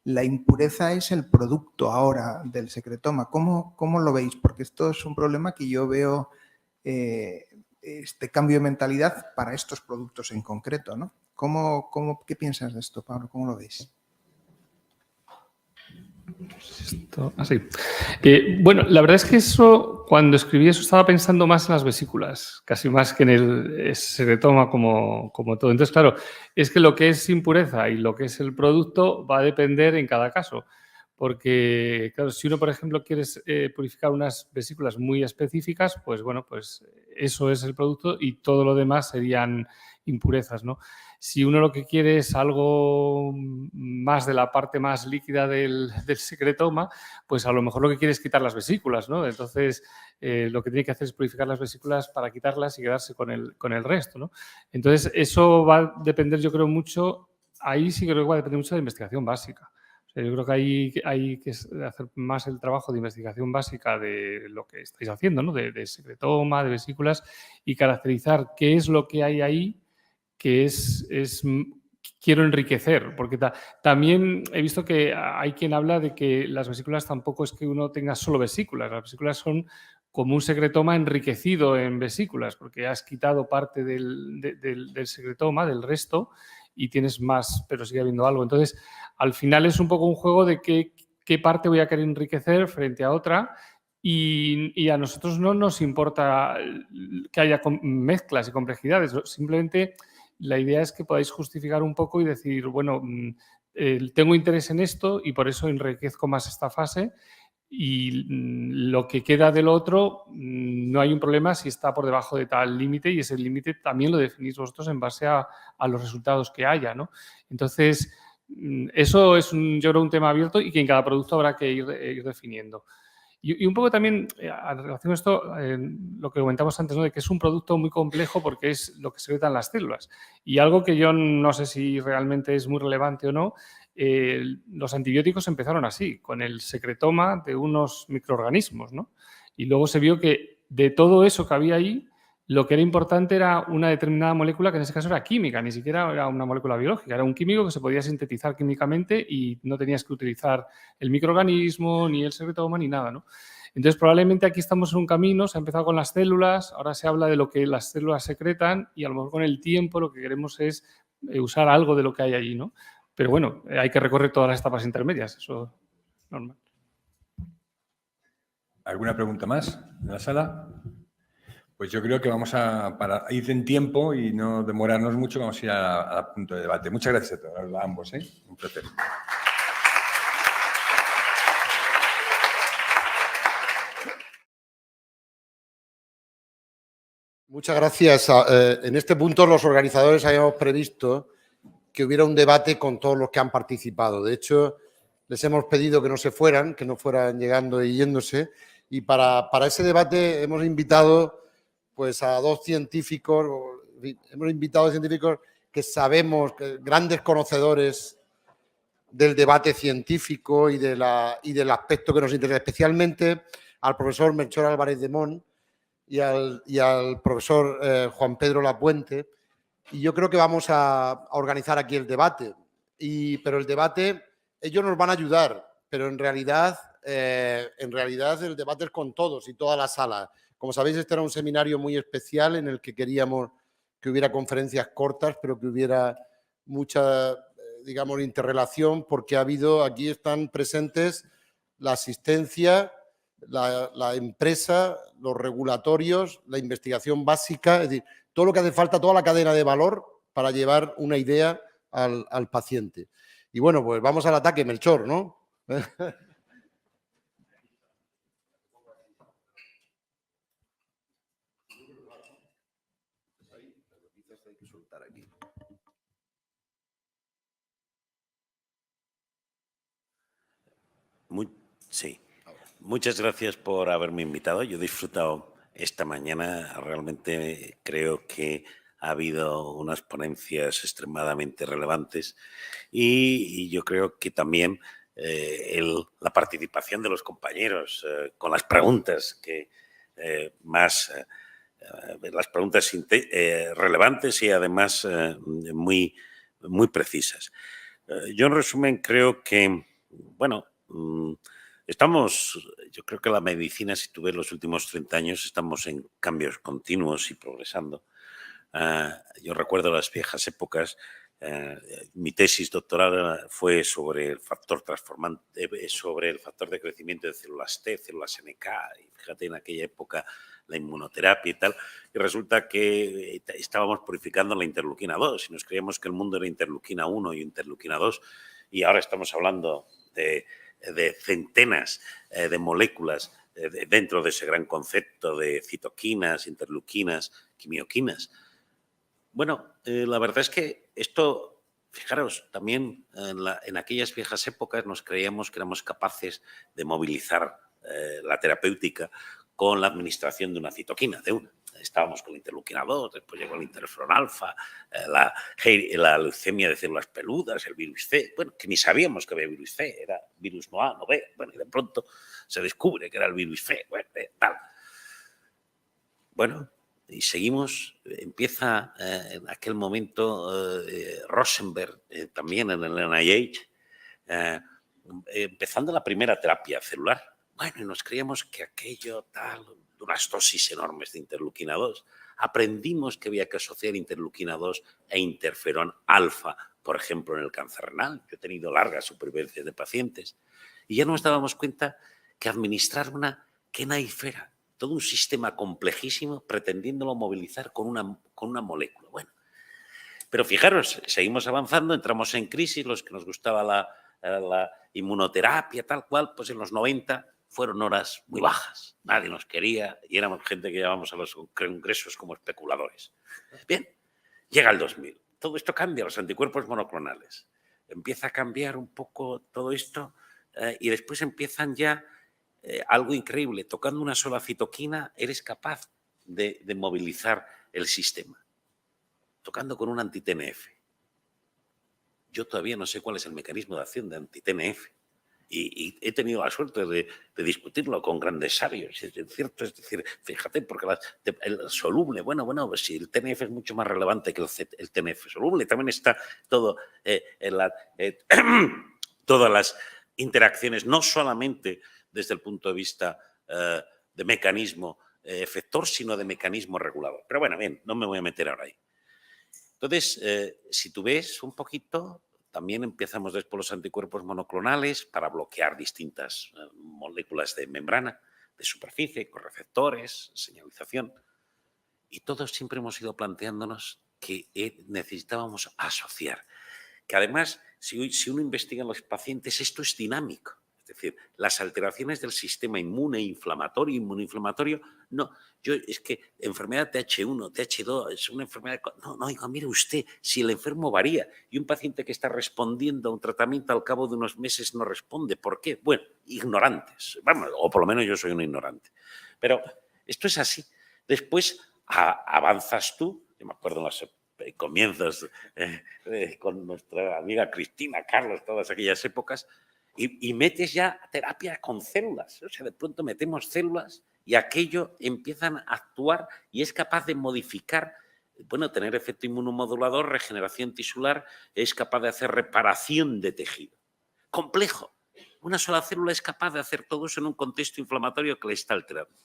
la impureza es el producto ahora del secretoma? ¿Cómo lo veis? Porque esto es un problema que yo veo, este cambio de mentalidad para estos productos en concreto, ¿no? ¿Qué piensas de esto, Pablo? ¿Cómo lo veis? Bueno, la verdad es que eso, cuando escribí eso, estaba pensando más en las vesículas, casi más que en el secretoma como todo. Entonces, claro, es que lo que es impureza y lo que es el producto va a depender en cada caso. Porque, claro, si uno, por ejemplo, quiere purificar unas vesículas muy específicas, pues bueno, pues eso es el producto y todo lo demás serían impurezas, ¿no? Si uno lo que quiere es algo más de la parte más líquida del secretoma, pues a lo mejor lo que quiere es quitar las vesículas, ¿no? Entonces, lo que tiene que hacer es purificar las vesículas para quitarlas y quedarse con el resto, ¿no? Entonces, eso va a depender, yo creo, mucho, ahí sí creo que va a depender mucho de investigación básica. Yo creo que hay que hacer más el trabajo de investigación básica de lo que estáis haciendo, ¿no? De secretoma, de vesículas, y caracterizar qué es lo que hay ahí que quiero enriquecer, porque también he visto que hay quien habla de que las vesículas tampoco es que uno tenga solo vesículas, las vesículas son como un secretoma enriquecido en vesículas, porque has quitado parte del secretoma, del resto, y tienes más, pero sigue habiendo algo. Entonces, al final es un poco un juego de qué parte voy a querer enriquecer frente a otra, y a nosotros no nos importa que haya mezclas y complejidades, simplemente la idea es que podáis justificar un poco y decir, bueno, tengo interés en esto y por eso enriquezco más esta fase, y lo que queda del otro no hay un problema si está por debajo de tal límite, y ese límite también lo definís vosotros en base a los resultados que haya, ¿no? Entonces, eso es yo creo un tema abierto y que en cada producto habrá que ir definiendo. Y un poco también, en relación a esto, lo que comentamos antes, ¿no? De que es un producto muy complejo porque es lo que secretan las células. Y algo que yo no sé si realmente es muy relevante o no, los antibióticos empezaron así, con el secretoma de unos microorganismos, ¿no? Y luego se vio que de todo eso que había ahí, lo que era importante era una determinada molécula, que en ese caso era química, ni siquiera era una molécula biológica, era un químico que se podía sintetizar químicamente y no tenías que utilizar el microorganismo, ni el secretoma, ni nada, ¿no? Entonces, probablemente aquí estamos en un camino, se ha empezado con las células, ahora se habla de lo que las células secretan y a lo mejor con el tiempo lo que queremos es usar algo de lo que hay allí, ¿no? Pero bueno, hay que recorrer todas las etapas intermedias, eso es normal. ¿Alguna pregunta más en la sala? Pues yo creo que vamos para ir en tiempo y no demorarnos mucho, vamos a ir al punto de debate. Muchas gracias a ambos, ¿eh? Un placer. Muchas gracias. En este punto los organizadores habíamos previsto que hubiera un debate con todos los que han participado. De hecho, les hemos pedido que no se fueran, que no fueran llegando y yéndose. Y para ese debate hemos invitado pues a dos científicos, hemos invitado a científicos que sabemos, grandes conocedores del debate científico y del aspecto que nos interesa, especialmente al profesor Melchor Álvarez de Mon y al profesor Juan Pedro Lapuente. Y yo creo que vamos a organizar aquí el debate. Pero el debate, ellos nos van a ayudar, pero en realidad el debate es con todos y toda la sala. Como sabéis, este era un seminario muy especial en el que queríamos que hubiera conferencias cortas, pero que hubiera mucha, digamos, interrelación, porque aquí están presentes la asistencia, la empresa, los regulatorios, la investigación básica, es decir, todo lo que hace falta, toda la cadena de valor para llevar una idea al paciente. Y bueno, pues vamos al ataque, Melchor, ¿no? Sí. Muchas gracias por haberme invitado. Yo he disfrutado esta mañana. Realmente creo que ha habido unas ponencias extremadamente relevantes y yo creo que también la participación de los compañeros con las preguntas que las preguntas relevantes y además muy precisas. Yo en resumen creo que, bueno, yo creo que la medicina, si tú ves los últimos 30 años, estamos en cambios continuos y progresando. Yo recuerdo las viejas épocas. Mi tesis doctoral fue sobre el factor transformante, sobre el factor de crecimiento de células T, células NK, y fíjate en aquella época la inmunoterapia y tal, y resulta que estábamos purificando la interleuquina 2 y nos creíamos que el mundo era interleuquina 1 y interleuquina 2, y ahora estamos hablando de centenas de moléculas dentro de ese gran concepto de citoquinas, interleuquinas, quimioquinas. Bueno, la verdad es que esto, fijaros, también en aquellas viejas épocas nos creíamos que éramos capaces de movilizar la terapéutica con la administración de una citoquina, de una. Estábamos con la interleuquina 2, después llegó el interferón alfa, la leucemia de células peludas, el virus C, bueno, que ni sabíamos que había virus C, era virus no A, no B, bueno, y de pronto se descubre que era el virus C, bueno, tal. Bueno, y seguimos, empieza en aquel momento Rosenberg, también en el NIH, empezando la primera terapia celular. Bueno, y nos creíamos que aquello tal, unas dosis enormes de interleuquina 2. Aprendimos que había que asociar interleuquina 2 e interferón alfa, por ejemplo, en el cáncer renal. Yo he tenido largas supervivencias de pacientes. Y ya nos dábamos cuenta que administrar una quenaifera, todo un sistema complejísimo, pretendiéndolo movilizar con una molécula. Bueno, pero fijaros, seguimos avanzando, entramos en crisis, los que nos gustaba la inmunoterapia, tal cual, pues en los 90 fueron horas muy bajas, nadie nos quería y éramos gente que llevábamos a los congresos como especuladores. Bien, llega el 2000, todo esto cambia, los anticuerpos monoclonales. Empieza a cambiar un poco todo esto y después empiezan ya algo increíble, tocando una sola citoquina eres capaz de movilizar el sistema, tocando con un anti-TNF. Yo todavía no sé cuál es el mecanismo de acción de anti-TNF. Y he tenido la suerte de discutirlo con grandes sabios. Es cierto, es decir, fíjate, porque el soluble, bueno, pues si el TNF es mucho más relevante que el TNF soluble, también está todo todas las interacciones, no solamente desde el punto de vista de mecanismo efector, sino de mecanismo regulador. Pero bueno, bien, no me voy a meter ahora ahí. Entonces, si tú ves un poquito, también empezamos después los anticuerpos monoclonales para bloquear distintas moléculas de membrana, de superficie, con receptores, señalización. Y todos siempre hemos ido planteándonos que necesitábamos asociar. Que además, si uno investiga en los pacientes, esto es dinámico. Es decir, las alteraciones del sistema inmune, inmunoinflamatorio, no. Es que enfermedad TH1, TH2, es una enfermedad... No, mire usted, si el enfermo varía y un paciente que está respondiendo a un tratamiento al cabo de unos meses no responde, ¿por qué? Bueno, ignorantes. Vamos, o por lo menos yo soy un ignorante. Pero esto es así. Después avanzas tú, yo me acuerdo en los comienzos con nuestra amiga Cristina, Carlos, todas aquellas épocas, y metes ya terapia con células. O sea, de pronto metemos células y aquello empiezan a actuar y es capaz de modificar, bueno, tener efecto inmunomodulador, regeneración tisular, es capaz de hacer reparación de tejido. Complejo. Una sola célula es capaz de hacer todo eso en un contexto inflamatorio que le está alterando.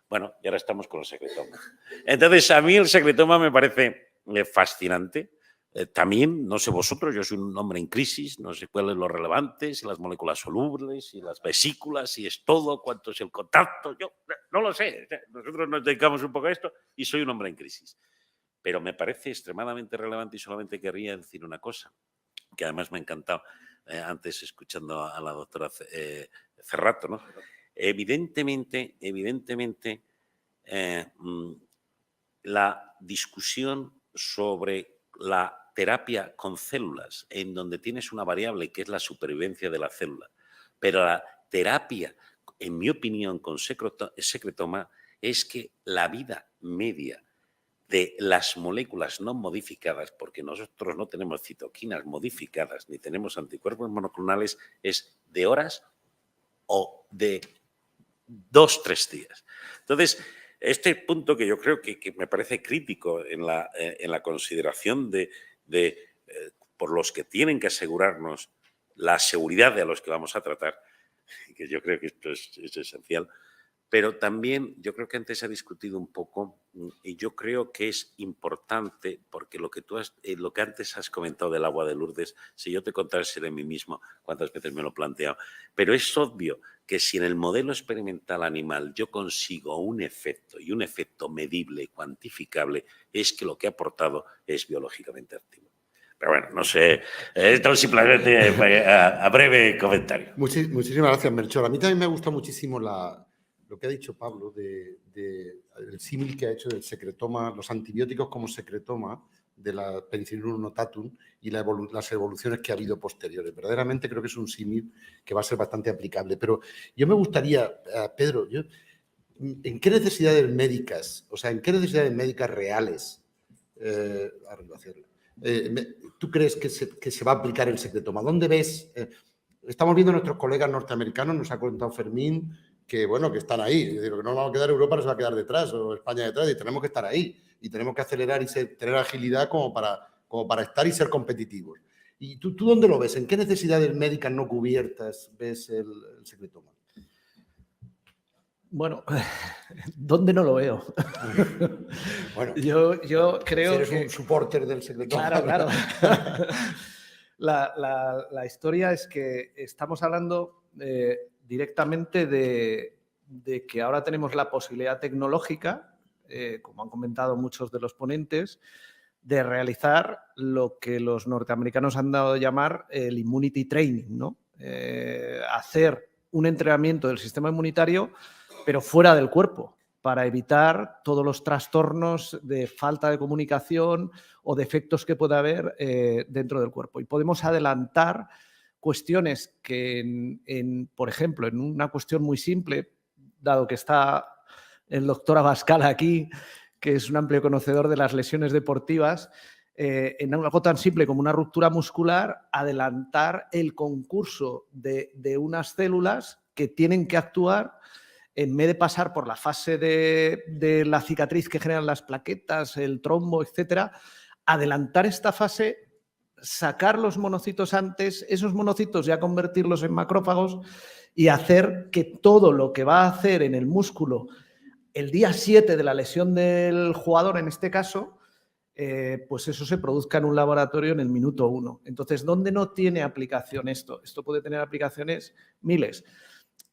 Bueno, y ahora estamos con el secretoma. Entonces, a mí el secretoma me parece fascinante. También, no sé vosotros, yo soy un hombre en crisis, no sé cuál es lo relevante, si las moléculas solubles, si las vesículas, si es todo, cuánto es el contacto, yo no lo sé. Nosotros nos dedicamos un poco a esto y soy un hombre en crisis. Pero me parece extremadamente relevante y solamente querría decir una cosa, que además me ha encantado antes escuchando a la doctora Cerrato, ¿no? Evidentemente, la discusión sobre la terapia con células, en donde tienes una variable que es la supervivencia de la célula, pero la terapia, en mi opinión, con secretoma, es que la vida media de las moléculas no modificadas, porque nosotros no tenemos citoquinas modificadas ni tenemos anticuerpos monoclonales, es de horas o de 2-3 días. Entonces, este punto que yo creo que me parece crítico en la consideración por los que tienen que asegurarnos la seguridad de los que vamos a tratar, que yo creo que esto es esencial, pero también yo creo que antes se ha discutido un poco y yo creo que es importante porque lo que antes has comentado del agua de Lourdes, si yo te contase de mí mismo cuántas veces me lo he planteado, pero es obvio que si en el modelo experimental animal yo consigo un efecto y un efecto medible y cuantificable, es que lo que ha aportado es biológicamente activo. Pero bueno, no sé, esto simplemente a breve comentario. Muchísimas gracias, Melchor. A mí también me ha gustado muchísimo lo que ha dicho Pablo el símil que ha hecho del secretoma, los antibióticos como secretoma de la Penicillium notatum y las evoluciones que ha habido posteriores. Verdaderamente creo que es un símil que va a ser bastante aplicable. Pero yo me gustaría, Pedro, ¿en qué necesidades médicas, en qué necesidades médicas reales tú crees que se va a aplicar el secretoma? ¿Dónde ves? Estamos viendo a nuestros colegas norteamericanos, nos ha contado Fermín, que están ahí. Es decir, lo que no nos vamos a quedar, Europa nos va a quedar detrás, o España detrás, y tenemos que estar ahí. Y tenemos que acelerar y tener agilidad como para estar y ser competitivos. ¿Y tú dónde lo ves? ¿En qué necesidades médicas no cubiertas ves el secretoma? Bueno, ¿dónde no lo veo? Bueno, yo creo eres que... un supporter del secretoma. Claro. La historia es que estamos hablando directamente de que ahora tenemos la posibilidad tecnológica, como han comentado muchos de los ponentes, de realizar lo que los norteamericanos han dado a llamar el immunity training, ¿no? Hacer un entrenamiento del sistema inmunitario, pero fuera del cuerpo, para evitar todos los trastornos de falta de comunicación o defectos que pueda haber dentro del cuerpo. Y podemos adelantar cuestiones que, por ejemplo, en una cuestión muy simple, dado que está el doctor Abascal aquí, que es un amplio conocedor de las lesiones deportivas, en algo tan simple como una ruptura muscular, adelantar el concurso de unas células que tienen que actuar en vez de pasar por la fase de la cicatriz que generan las plaquetas, el trombo, etcétera, adelantar esta fase, sacar los monocitos antes, esos monocitos ya convertirlos en macrófagos y hacer que todo lo que va a hacer en el músculo el día 7 de la lesión del jugador, en este caso, pues eso se produzca en un laboratorio en el minuto 1. Entonces, ¿dónde no tiene aplicación esto? Esto puede tener aplicaciones miles.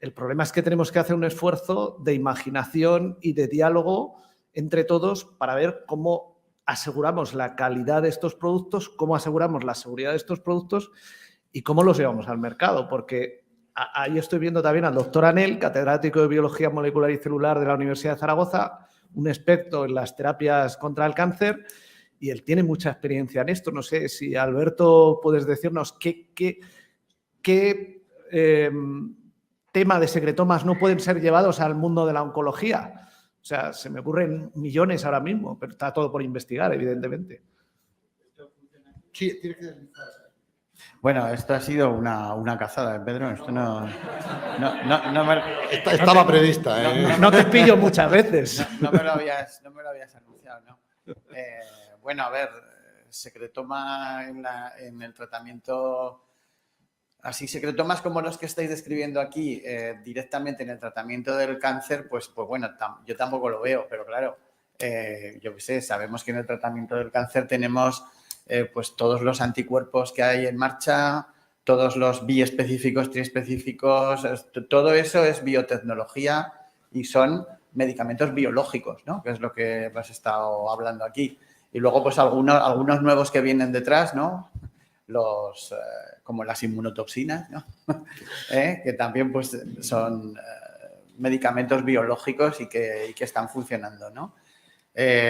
El problema es que tenemos que hacer un esfuerzo de imaginación y de diálogo entre todos para ver cómo aseguramos la calidad de estos productos, cómo aseguramos la seguridad de estos productos y cómo los llevamos al mercado. Porque ahí estoy viendo también al doctor Anel, catedrático de Biología Molecular y Celular de la Universidad de Zaragoza, un experto en las terapias contra el cáncer, y él tiene mucha experiencia en esto. No sé si, Alberto, puedes decirnos qué tema de secretomas no pueden ser llevados al mundo de la oncología. O sea, se me ocurren millones ahora mismo, pero está todo por investigar, evidentemente. Sí, tiene que deslizar. Bueno, esto ha sido una cazada, Pedro. Esto estaba prevista. No te pillo muchas veces. No me lo habías anunciado, ¿no? Bueno, a ver, secretoma en el tratamiento... Así, secretomas como los que estáis describiendo aquí, directamente en el tratamiento del cáncer, pues bueno, yo tampoco lo veo, pero claro, yo qué sé, sabemos que en el tratamiento del cáncer tenemos pues todos los anticuerpos que hay en marcha, todos los biespecíficos, triespecíficos, todo eso es biotecnología y son medicamentos biológicos, ¿no? Que es lo que hemos estado hablando aquí. Y luego, pues algunos nuevos que vienen detrás, ¿no? Como las inmunotoxinas, ¿no? Que también pues, son medicamentos biológicos y que están funcionando, ¿no?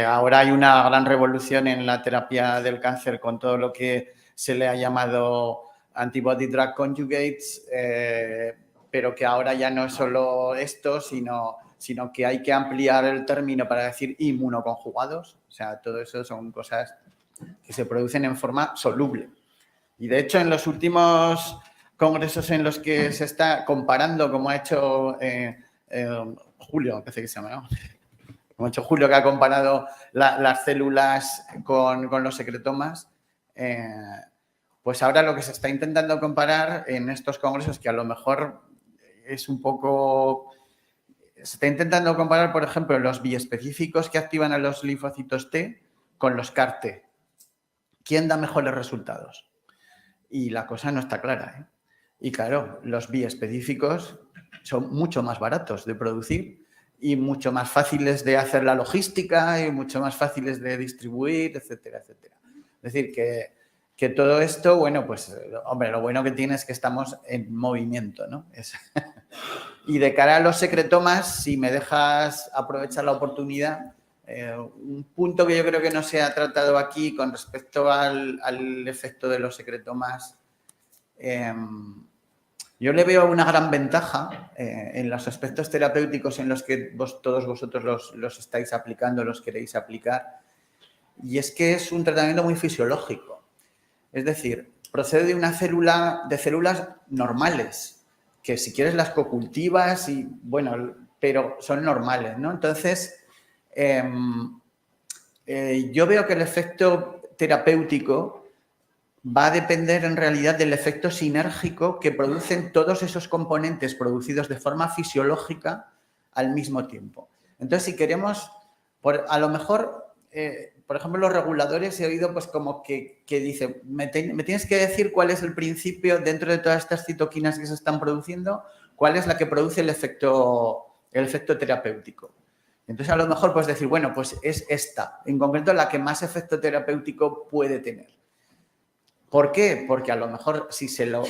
Ahora hay una gran revolución en la terapia del cáncer con todo lo que se le ha llamado antibody drug conjugates, pero que ahora ya no es solo esto, sino sino que hay que ampliar el término para decir inmunoconjugados. O sea, todo eso son cosas que se producen en forma soluble. Y de hecho, en los últimos congresos en los que se está comparando, como ha hecho Julio, me parece que se llama, ¿no? Como ha hecho Julio, que ha comparado las células con los secretomas, pues ahora lo que se está intentando comparar en estos congresos, que a lo mejor es un poco... Se está intentando comparar, por ejemplo, los biespecíficos que activan a los linfocitos T con los CAR-T. ¿Quién da mejores resultados? Y la cosa no está clara, ¿eh? Y claro, los biespecíficos son mucho más baratos de producir y mucho más fáciles de hacer la logística y mucho más fáciles de distribuir, etcétera, etcétera. Es decir, que todo esto, bueno, pues, hombre, lo bueno que tiene es que estamos en movimiento, ¿no? Y de cara a los secretomas, si me dejas aprovechar la oportunidad, un punto que yo creo que no se ha tratado aquí con respecto al efecto de los secretomas, yo le veo una gran ventaja en los aspectos terapéuticos en los que todos vosotros los estáis aplicando, los queréis aplicar, y es que es un tratamiento muy fisiológico. Es decir, procede de una célula, de células normales, que si quieres las cocultivas, y, bueno, pero son normales, ¿no? Entonces, yo veo que el efecto terapéutico va a depender en realidad del efecto sinérgico que producen todos esos componentes producidos de forma fisiológica al mismo tiempo. Entonces, si queremos, a lo mejor, por ejemplo, los reguladores he oído pues como que dice, me tienes que decir cuál es el principio dentro de todas estas citoquinas que se están produciendo, cuál es la que produce el efecto terapéutico. Entonces, a lo mejor puedes decir, bueno, pues es esta, en concreto la que más efecto terapéutico puede tener. ¿Por qué? Porque a lo mejor si se lo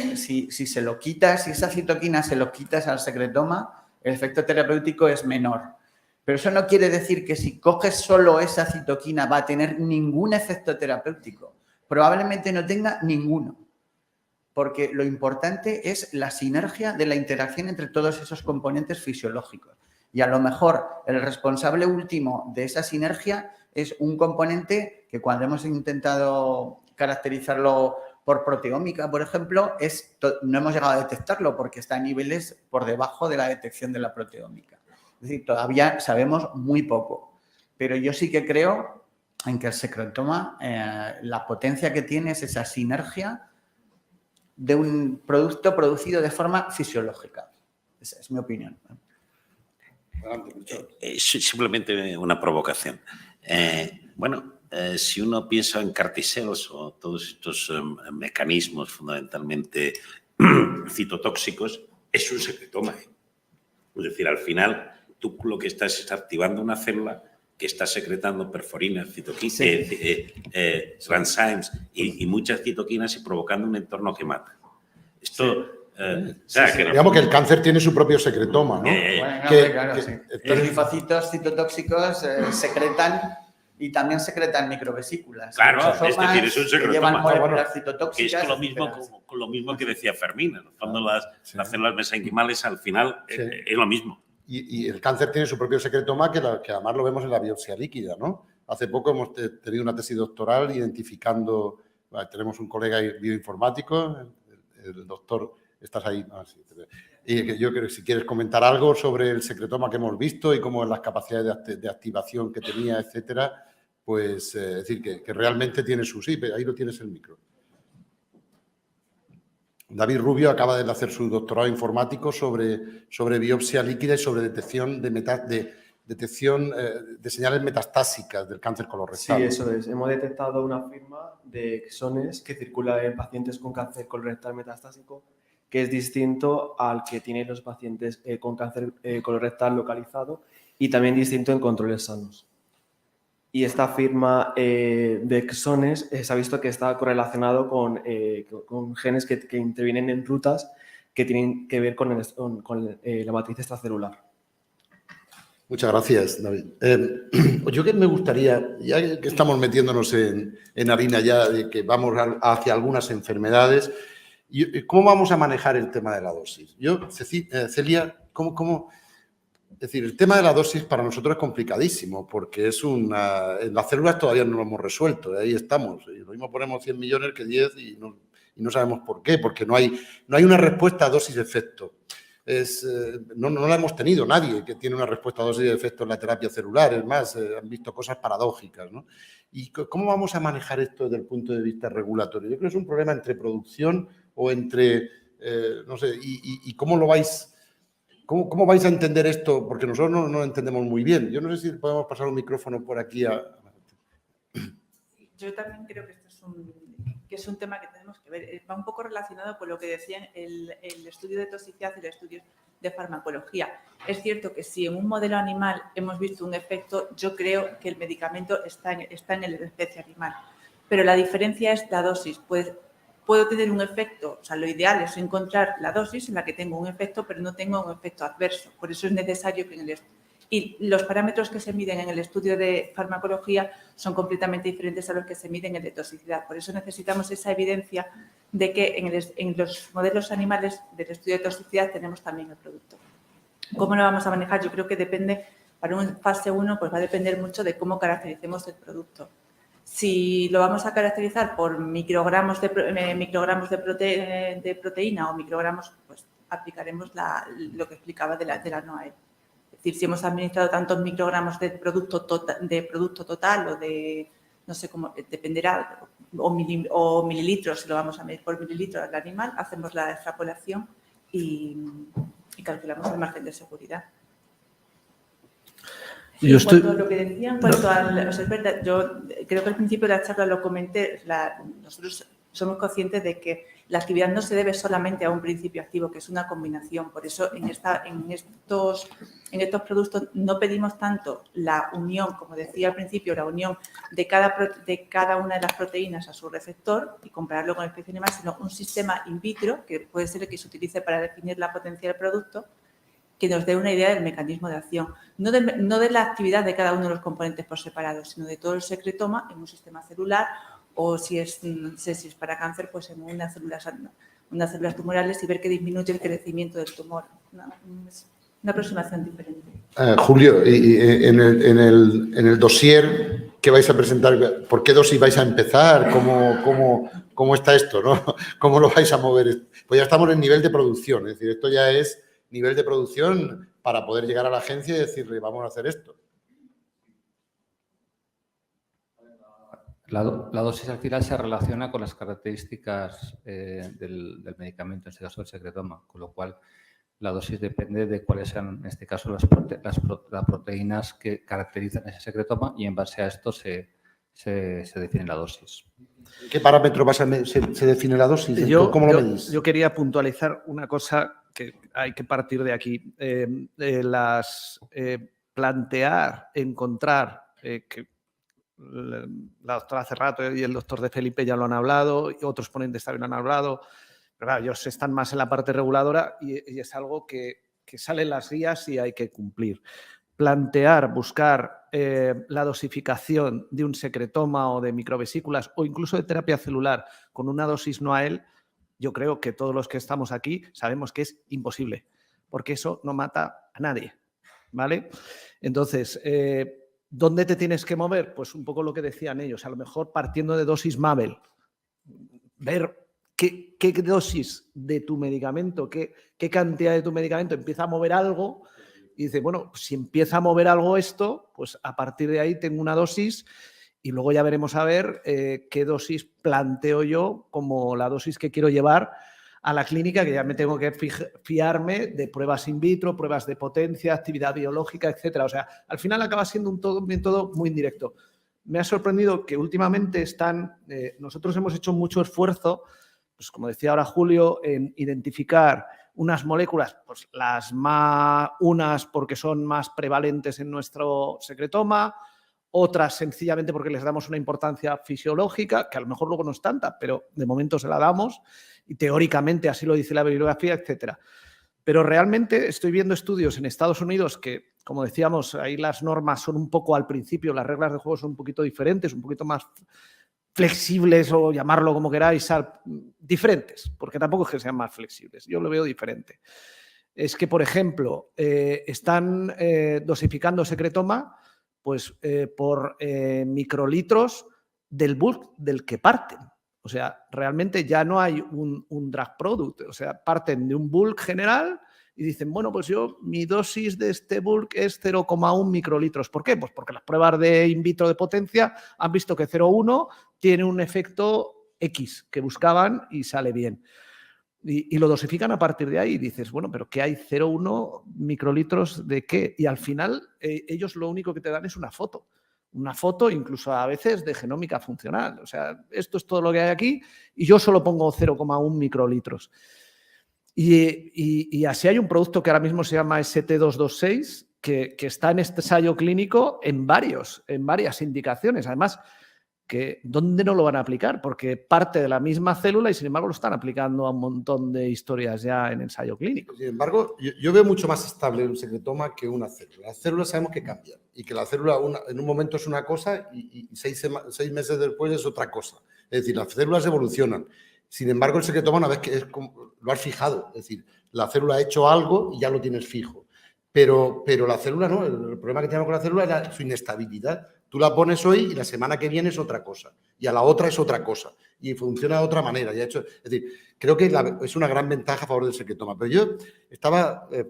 quitas, si esa citoquina se lo quitas al secretoma, el efecto terapéutico es menor. Pero eso no quiere decir que si coges solo esa citoquina va a tener ningún efecto terapéutico. Probablemente no tenga ninguno. Porque lo importante es la sinergia de la interacción entre todos esos componentes fisiológicos. Y a lo mejor el responsable último de esa sinergia es un componente que cuando hemos intentado caracterizarlo por proteómica, por ejemplo, no hemos llegado a detectarlo porque está a niveles por debajo de la detección de la proteómica. Es decir, todavía sabemos muy poco. Pero yo sí que creo en que el secretoma, la potencia que tiene es esa sinergia de un producto producido de forma fisiológica. Esa es mi opinión. Simplemente una provocación. Si uno piensa en carticelos o todos estos mecanismos fundamentalmente citotóxicos, es un secretoma. Es decir, al final, tú lo que estás es activando una célula que está secretando perforinas, tranzymes y muchas citoquinas y provocando un entorno que mata. Esto... Digamos que el cáncer tiene su propio secretoma, ¿no? Los linfocitos citotóxicos secretan y también secretan microvesículas. Claro, es decir, es un secretoma. Que llevan moléculas citotóxicas. Que es lo mismo que decía Fermín. En el fondo, las células mesenquimales al final es lo mismo. Y el cáncer tiene su propio secretoma que además lo vemos en la biopsia líquida, ¿no? Hace poco hemos tenido una tesis doctoral identificando, tenemos un colega bioinformático, el doctor, estás ahí, y yo creo que si quieres comentar algo sobre el secretoma que hemos visto y cómo las capacidades de activación que tenía, etcétera, pues es decir, que realmente tiene su sí, ahí lo tienes el micro. David Rubio acaba de hacer su doctorado informático sobre biopsia líquida y sobre detección de señales metastásicas del cáncer colorectal. Sí, eso es. Hemos detectado una firma de exones que circula en pacientes con cáncer colorectal metastásico, que es distinto al que tienen los pacientes con cáncer colorectal localizado y también distinto en controles sanos. Y esta firma de exones se ha visto que está correlacionado con genes que intervienen en rutas que tienen que ver con la matriz extracelular. Muchas gracias, David. Yo que me gustaría, ya que estamos metiéndonos en harina ya de que vamos hacia algunas enfermedades, ¿cómo vamos a manejar el tema de la dosis? Celia, Es decir, el tema de la dosis para nosotros es complicadísimo porque en las células todavía no lo hemos resuelto, ahí estamos. Y lo mismo ponemos 100 millones que 10 y no sabemos por qué, porque no hay una respuesta a dosis-efecto. No la hemos tenido nadie que tiene una respuesta a dosis-efecto en la terapia celular. Es más, han visto cosas paradójicas, ¿no? ¿Y cómo vamos a manejar esto desde el punto de vista regulatorio? Yo creo que es un problema entre producción o entre, no sé, y cómo lo vais... ¿Cómo vais a entender esto? Porque nosotros no lo entendemos muy bien. Yo no sé si podemos pasar un micrófono por aquí a... Yo también creo que esto es un tema que tenemos que ver. Va un poco relacionado con lo que decían el estudio de toxicidad y el estudio de farmacología. Es cierto que si en un modelo animal hemos visto un efecto, yo creo que el medicamento está en la especie animal. Pero la diferencia es la dosis. Puedo tener un efecto, o sea, lo ideal es encontrar la dosis en la que tengo un efecto, pero no tengo un efecto adverso. Por eso es necesario que y los parámetros que se miden en el estudio de farmacología son completamente diferentes a los que se miden en el de toxicidad. Por eso necesitamos esa evidencia de que en los modelos animales del estudio de toxicidad tenemos también el producto. ¿Cómo lo vamos a manejar? Yo creo que depende, para un fase 1, pues va a depender mucho de cómo caractericemos el producto. Si lo vamos a caracterizar por microgramos de proteína o microgramos, pues aplicaremos lo que explicaba de la NOAEL. Es decir, si hemos administrado tantos microgramos de producto total o de, no sé cómo, dependerá, o mililitros, si lo vamos a medir por mililitro al animal, hacemos la extrapolación y calculamos el margen de seguridad. En cuanto a lo que decía, o sea, es verdad, yo creo que al principio de la charla lo comenté, nosotros somos conscientes de que la actividad no se debe solamente a un principio activo, que es una combinación. Por eso en estos productos no pedimos tanto la unión, como decía al principio, la unión de cada una de las proteínas a su receptor y compararlo con la especie animal, sino un sistema in vitro, que puede ser el que se utilice para definir la potencia del producto, que nos dé una idea del mecanismo de acción, no de la actividad de cada uno de los componentes por separado, sino de todo el secretoma en un sistema celular o si es para cáncer, pues en unas células tumorales y ver que disminuye el crecimiento del tumor. Una aproximación diferente. Julio, y en el dossier que vais a presentar, ¿por qué dosis vais a empezar? ¿Cómo está esto, ¿no? ¿Cómo lo vais a mover? Pues ya estamos en nivel de producción, es decir, esto ya es nivel de producción para poder llegar a la agencia y decirle, vamos a hacer esto. La dosis al final se relaciona con las características del medicamento, en este caso el secretoma, con lo cual la dosis depende de cuáles sean, en este caso, las proteínas que caracterizan ese secretoma y en base a esto se define la dosis. ¿Qué parámetro se define la dosis? ¿Cómo lo medís? Yo quería puntualizar una cosa que hay que partir de aquí. Plantear, encontrar, que la doctora Cerrato y el doctor De Felipe ya lo han hablado, y otros ponentes también lo han hablado, pero claro, ellos están más en la parte reguladora y es algo que sale en las guías y hay que cumplir. Plantear, buscar la dosificación de un secretoma o de microvesículas o incluso de terapia celular con una dosis NOAEL, yo creo que todos los que estamos aquí sabemos que es imposible, porque eso no mata a nadie, ¿vale? Entonces, ¿dónde te tienes que mover? Pues un poco lo que decían ellos, a lo mejor partiendo de dosis Mabel, ver qué dosis de tu medicamento, qué cantidad de tu medicamento empieza a mover algo y dice, bueno, si empieza a mover algo esto, pues a partir de ahí tengo una dosis y luego ya veremos a ver qué dosis planteo yo como la dosis que quiero llevar a la clínica, que ya me tengo que fiarme de pruebas in vitro, pruebas de potencia, actividad biológica, etcétera. O sea, al final acaba siendo un método muy indirecto. Me ha sorprendido que últimamente nosotros hemos hecho mucho esfuerzo, pues como decía ahora Julio, en identificar unas moléculas, pues unas porque son más prevalentes en nuestro secretoma, otras sencillamente porque les damos una importancia fisiológica, que a lo mejor luego no es tanta, pero de momento se la damos y teóricamente así lo dice la bibliografía, etcétera. Pero realmente estoy viendo estudios en Estados Unidos que, como decíamos, ahí las normas son un poco al principio, las reglas de juego son un poquito diferentes, un poquito más flexibles o llamarlo como queráis, diferentes, porque tampoco es que sean más flexibles, yo lo veo diferente. es que, por ejemplo, están dosificando secretoma pues, por microlitros del bulk del que parten. O sea, realmente ya no hay un drug product. O sea, parten de un bulk general y dicen, bueno, pues mi dosis de este bulk es 0,1 microlitros. ¿Por qué? Pues porque las pruebas de in vitro de potencia han visto que 0,1 tiene un efecto X que buscaban y sale bien. Y lo dosifican a partir de ahí y dices, bueno, pero ¿qué hay? 0,1 microlitros de qué? Y al final ellos lo único que te dan es una foto. Una foto incluso a veces de genómica funcional. O sea, esto es todo lo que hay aquí y yo solo pongo 0,1 microlitros. Y así hay un producto que ahora mismo se llama ST226 que está en este ensayo clínico en varias indicaciones. Además, ¿dónde no lo van a aplicar? Porque parte de la misma célula y sin embargo lo están aplicando a un montón de historias ya en ensayo clínico. Sin embargo, yo veo mucho más estable un secretoma que una célula. Las células sabemos que cambian y que la célula en un momento es una cosa y 6 meses después es otra cosa. Es decir, las células evolucionan. Sin embargo, el secretoma una vez que lo has fijado, es decir, la célula ha hecho algo y ya lo tienes fijo. Pero la célula no, el problema que tenemos con la célula era su inestabilidad. Tú la pones hoy y la semana que viene es otra cosa. Y a la otra es otra cosa. Y funciona de otra manera. Es decir, creo que es una gran ventaja a favor del secretoma. Pero yo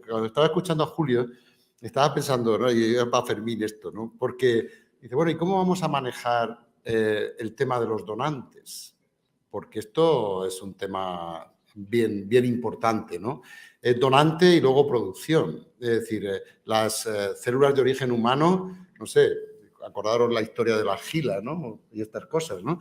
cuando estaba escuchando a Julio, estaba pensando, ¿no? Y para Fermín esto, ¿no? Porque dice, bueno, ¿y cómo vamos a manejar el tema de los donantes? Porque esto es un tema bien importante, ¿no? Es donante y luego producción. Es decir, las células de origen humano, no sé, acordaros la historia de la argila, ¿no? Y estas cosas, ¿no?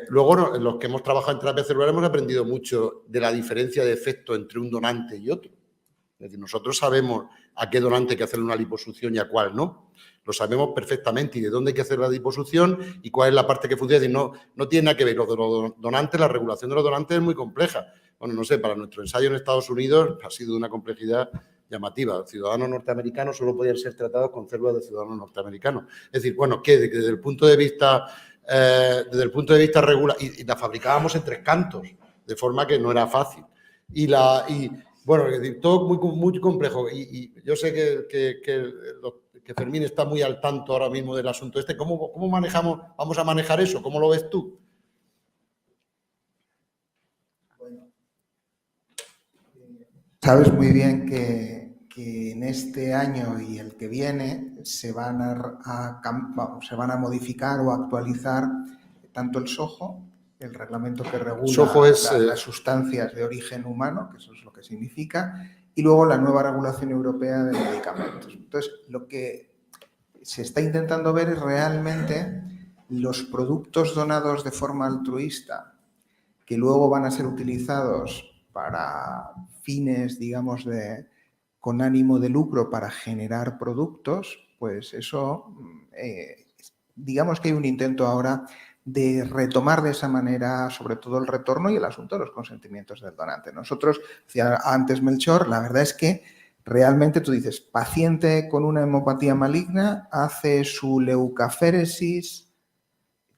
Luego, los que hemos trabajado en terapia celular hemos aprendido mucho de la diferencia de efecto entre un donante y otro. Es decir, nosotros sabemos a qué donante hay que hacerle una liposucción y a cuál no. Lo sabemos perfectamente y de dónde hay que hacer la liposucción y cuál es la parte que funciona. Es decir, no tiene nada que ver. Los de los donantes, la regulación de los donantes es muy compleja. Bueno, no sé, para nuestro ensayo en Estados Unidos ha sido de una complejidad llamativa. Ciudadanos norteamericanos solo podían ser tratados con células de ciudadanos norteamericanos. Es decir, bueno, que desde el punto de vista regular, y la fabricábamos en 3 cantos, de forma que no era fácil. Bueno, es decir, todo muy complejo. Y yo sé que Fermín está muy al tanto ahora mismo del asunto este. ¿Cómo vamos a manejar eso? ¿Cómo lo ves tú? Sabes muy bien que en este año y el que viene se van a modificar o actualizar tanto el SOHO, el reglamento que regula las sustancias de origen humano, que eso es lo que significa, y luego la nueva regulación europea de medicamentos. Entonces, lo que se está intentando ver es realmente los productos donados de forma altruista que luego van a ser utilizados para fines, digamos, con ánimo de lucro para generar productos, pues eso, digamos que hay un intento ahora de retomar de esa manera sobre todo el retorno y el asunto de los consentimientos del donante. Nosotros, decía antes Melchor, la verdad es que realmente tú dices, paciente con una hemopatía maligna hace su leucaféresis,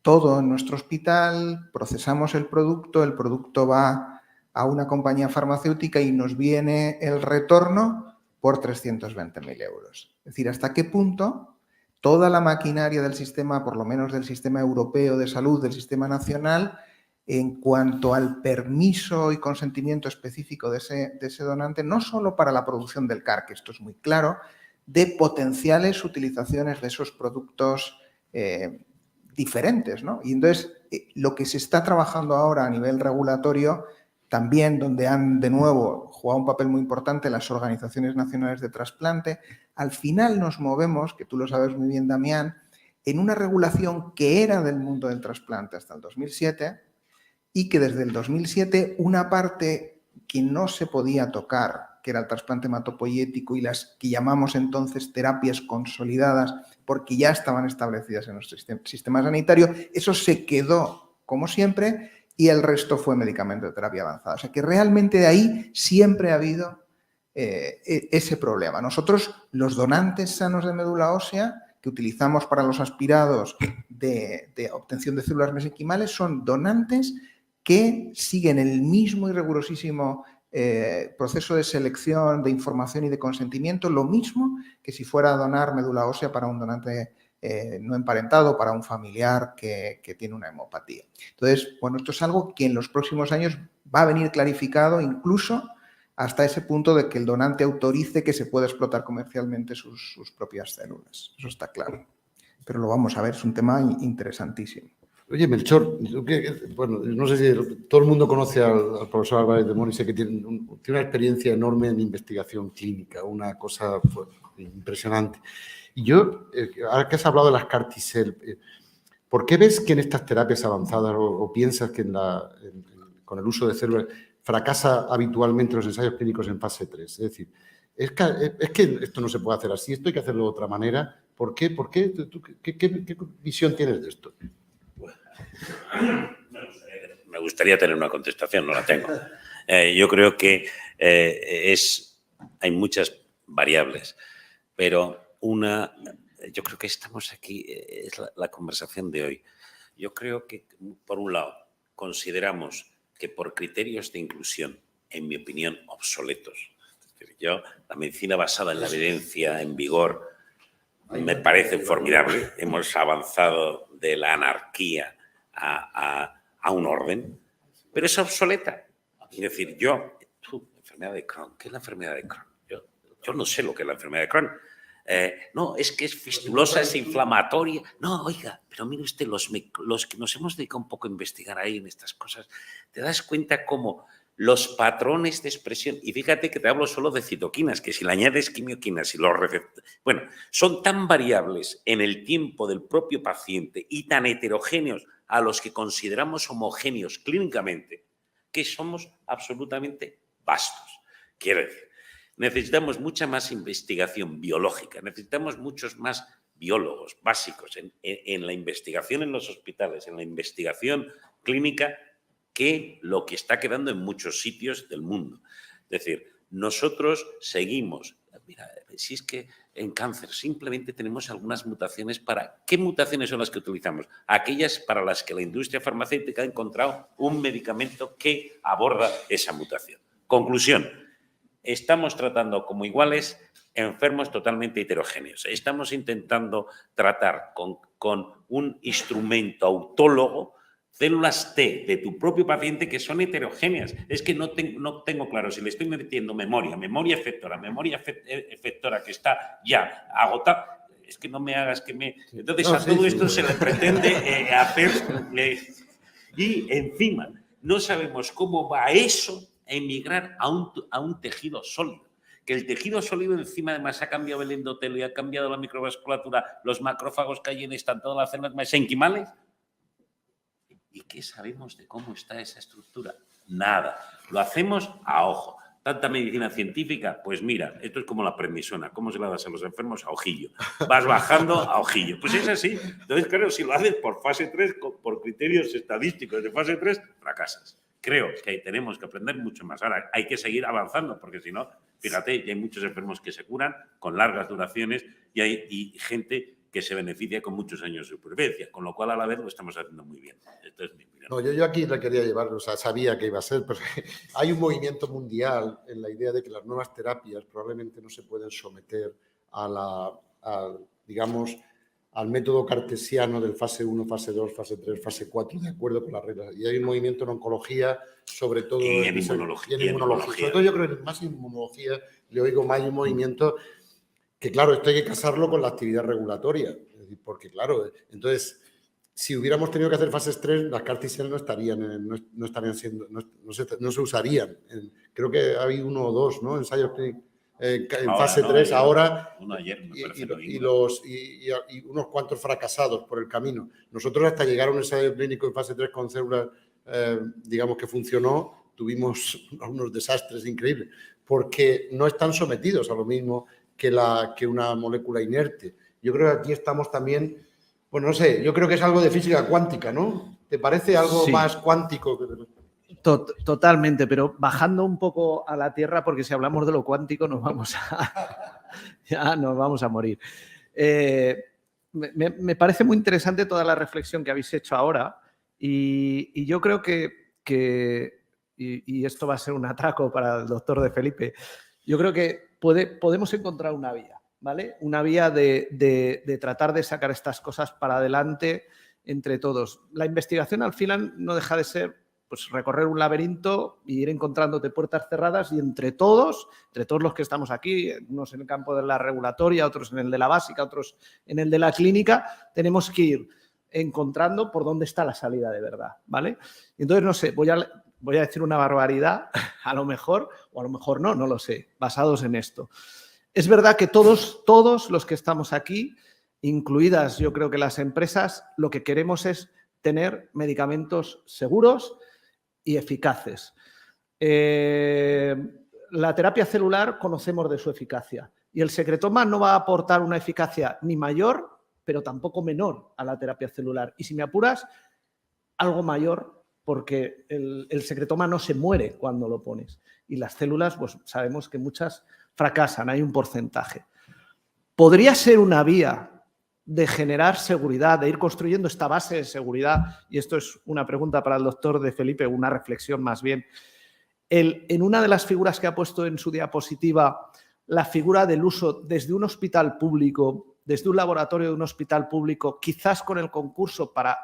todo en nuestro hospital, procesamos el producto va a una compañía farmacéutica y nos viene el retorno por 320.000 euros. Es decir, ¿hasta qué punto toda la maquinaria del sistema, por lo menos del sistema europeo de salud, del sistema nacional, en cuanto al permiso y consentimiento específico de ese donante, no solo para la producción del CAR, que esto es muy claro, de potenciales utilizaciones de esos productos diferentes, ¿no? Y entonces, lo que se está trabajando ahora a nivel regulatorio, también donde han de nuevo jugado un papel muy importante las organizaciones nacionales de trasplante, al final nos movemos, que tú lo sabes muy bien, Damián, en una regulación que era del mundo del trasplante hasta el 2007 y que desde el 2007 una parte que no se podía tocar, que era el trasplante hematopoyético y las que llamamos entonces terapias consolidadas, porque ya estaban establecidas en nuestro sistema sanitario, eso se quedó como siempre y el resto fue medicamento de terapia avanzada. O sea que realmente de ahí siempre ha habido ese problema. Nosotros, los donantes sanos de médula ósea que utilizamos para los aspirados de obtención de células mesenquimales son donantes que siguen el mismo y rigurosísimo proceso de selección, de información y de consentimiento, lo mismo que si fuera a donar médula ósea para un donante no emparentado, para un familiar que tiene una hemopatía. Entonces, bueno, esto es algo que en los próximos años va a venir clarificado, incluso hasta ese punto de que el donante autorice que se pueda explotar comercialmente sus propias células. Eso está claro. Pero lo vamos a ver, es un tema interesantísimo. Oye, Melchor, bueno, no sé si todo el mundo conoce al profesor Álvarez de Mora y sé que tiene una experiencia enorme en investigación clínica, una cosa impresionante. Y yo, ahora que has hablado de las CAR T-cell, ¿por qué ves que en estas terapias avanzadas o piensas que con el uso de células fracasa habitualmente los ensayos clínicos en fase 3? Es decir, es que esto no se puede hacer así, esto hay que hacerlo de otra manera. ¿Por qué? ¿Qué visión tienes de esto? Me gustaría tener una contestación, no la tengo. Yo creo que hay muchas variables, pero yo creo que estamos aquí, es la conversación de hoy. Yo creo que, por un lado, consideramos que por criterios de inclusión, en mi opinión, obsoletos, la medicina basada en la evidencia, en vigor, me parece formidable. Hemos avanzado de la anarquía a un orden, pero es obsoleta. Es decir, enfermedad de Crohn, ¿qué es la enfermedad de Crohn? Yo no sé lo que es la enfermedad de Crohn. No, es que es fistulosa, es inflamatoria. No, oiga, pero mire usted, los que nos hemos dedicado un poco a investigar ahí en estas cosas, te das cuenta cómo los patrones de expresión, y fíjate que te hablo solo de citoquinas, que si le añades quimioquinas y los receptores, bueno, son tan variables en el tiempo del propio paciente y tan heterogéneos a los que consideramos homogéneos clínicamente, que somos absolutamente vastos. Quiero decir, necesitamos mucha más investigación biológica, necesitamos muchos más biólogos básicos en la investigación en los hospitales, en la investigación clínica, que lo que está quedando en muchos sitios del mundo. Es decir, nosotros seguimos, mira, si es que en cáncer simplemente tenemos algunas mutaciones ¿qué mutaciones son las que utilizamos? Aquellas para las que la industria farmacéutica ha encontrado un medicamento que aborda esa mutación. Conclusión, estamos tratando como iguales enfermos totalmente heterogéneos. Estamos intentando tratar con un instrumento autólogo células T de tu propio paciente que son heterogéneas. Es que no tengo claro si le estoy metiendo memoria efectora que está ya agotada. Es que no me hagas que me... Entonces a todo esto se le pretende hacer... y encima no sabemos cómo va eso a emigrar a un tejido sólido. Que el tejido sólido encima además ha cambiado el endotelio, ha cambiado la microvasculatura, los macrófagos que hay están todas las células mesenquimales. ¿Y qué sabemos de cómo está esa estructura? Nada. Lo hacemos a ojo. ¿Tanta medicina científica? Pues mira, esto es como la prednisona. ¿Cómo se la das a los enfermos? A ojillo. Vas bajando a ojillo. Pues es así. Entonces, claro, si lo haces por fase 3, por criterios estadísticos de fase 3, fracasas. Creo que tenemos que aprender mucho más. Ahora, hay que seguir avanzando, porque si no, fíjate, hay muchos enfermos que se curan con largas duraciones y gente que se beneficia con muchos años de supervivencia, con lo cual a la vez lo estamos haciendo muy bien. Esto es mi opinión. No, yo aquí la quería llevar, o sea, sabía que iba a ser, pero hay un movimiento mundial en la idea de que las nuevas terapias probablemente no se pueden someter digamos, al método cartesiano del fase 1, fase 2, fase 3, fase 4, de acuerdo con las reglas. Y hay un movimiento en oncología, sobre todo... Y en inmunología. Sobre todo yo creo que más en inmunología le oigo más un movimiento que, claro, esto hay que casarlo con la actividad regulatoria. Porque, claro, entonces, si hubiéramos tenido que hacer fases 3, las CAR T-cell no se usarían. Creo que hay 1 o 2, ¿no? Ensayos en fase 3 ahora, uno ayer, y unos cuantos fracasados por el camino. Nosotros, hasta llegar a un ensayo clínico en fase 3 con células, digamos que funcionó, tuvimos unos desastres increíbles, porque no están sometidos a lo mismo que una molécula inerte. Yo creo que aquí estamos también, bueno, no sé, yo creo que es algo de física cuántica, ¿no? ¿Te parece algo más cuántico? Totalmente, pero bajando un poco a la tierra, porque si hablamos de lo cuántico nos vamos a morir. Me parece muy interesante toda la reflexión que habéis hecho ahora y yo creo que y esto va a ser un atraco para el doctor de Felipe, yo creo que podemos encontrar una vía, ¿vale? Una vía de tratar de sacar estas cosas para adelante entre todos. La investigación al final no deja de ser pues recorrer un laberinto y ir encontrándote puertas cerradas y entre todos los que estamos aquí, unos en el campo de la regulatoria, otros en el de la básica, otros en el de la clínica, tenemos que ir encontrando por dónde está la salida de verdad, ¿vale? Entonces, no sé, voy a decir una barbaridad, a lo mejor, o a lo mejor no lo sé, basados en esto. Es verdad que todos los que estamos aquí, incluidas yo creo que las empresas, lo que queremos es tener medicamentos seguros y eficaces. La terapia celular conocemos de su eficacia y el secretoma no va a aportar una eficacia ni mayor, pero tampoco menor a la terapia celular. Y si me apuras, algo mayor, porque el secretoma no se muere cuando lo pones. Y las células, pues sabemos que muchas fracasan, hay un porcentaje. Podría ser una vía de generar seguridad, de ir construyendo esta base de seguridad, y esto es una pregunta para el doctor de Felipe, una reflexión más bien. En una de las figuras que ha puesto en su diapositiva, la figura del uso desde un hospital público, desde un laboratorio de un hospital público, quizás con el concurso para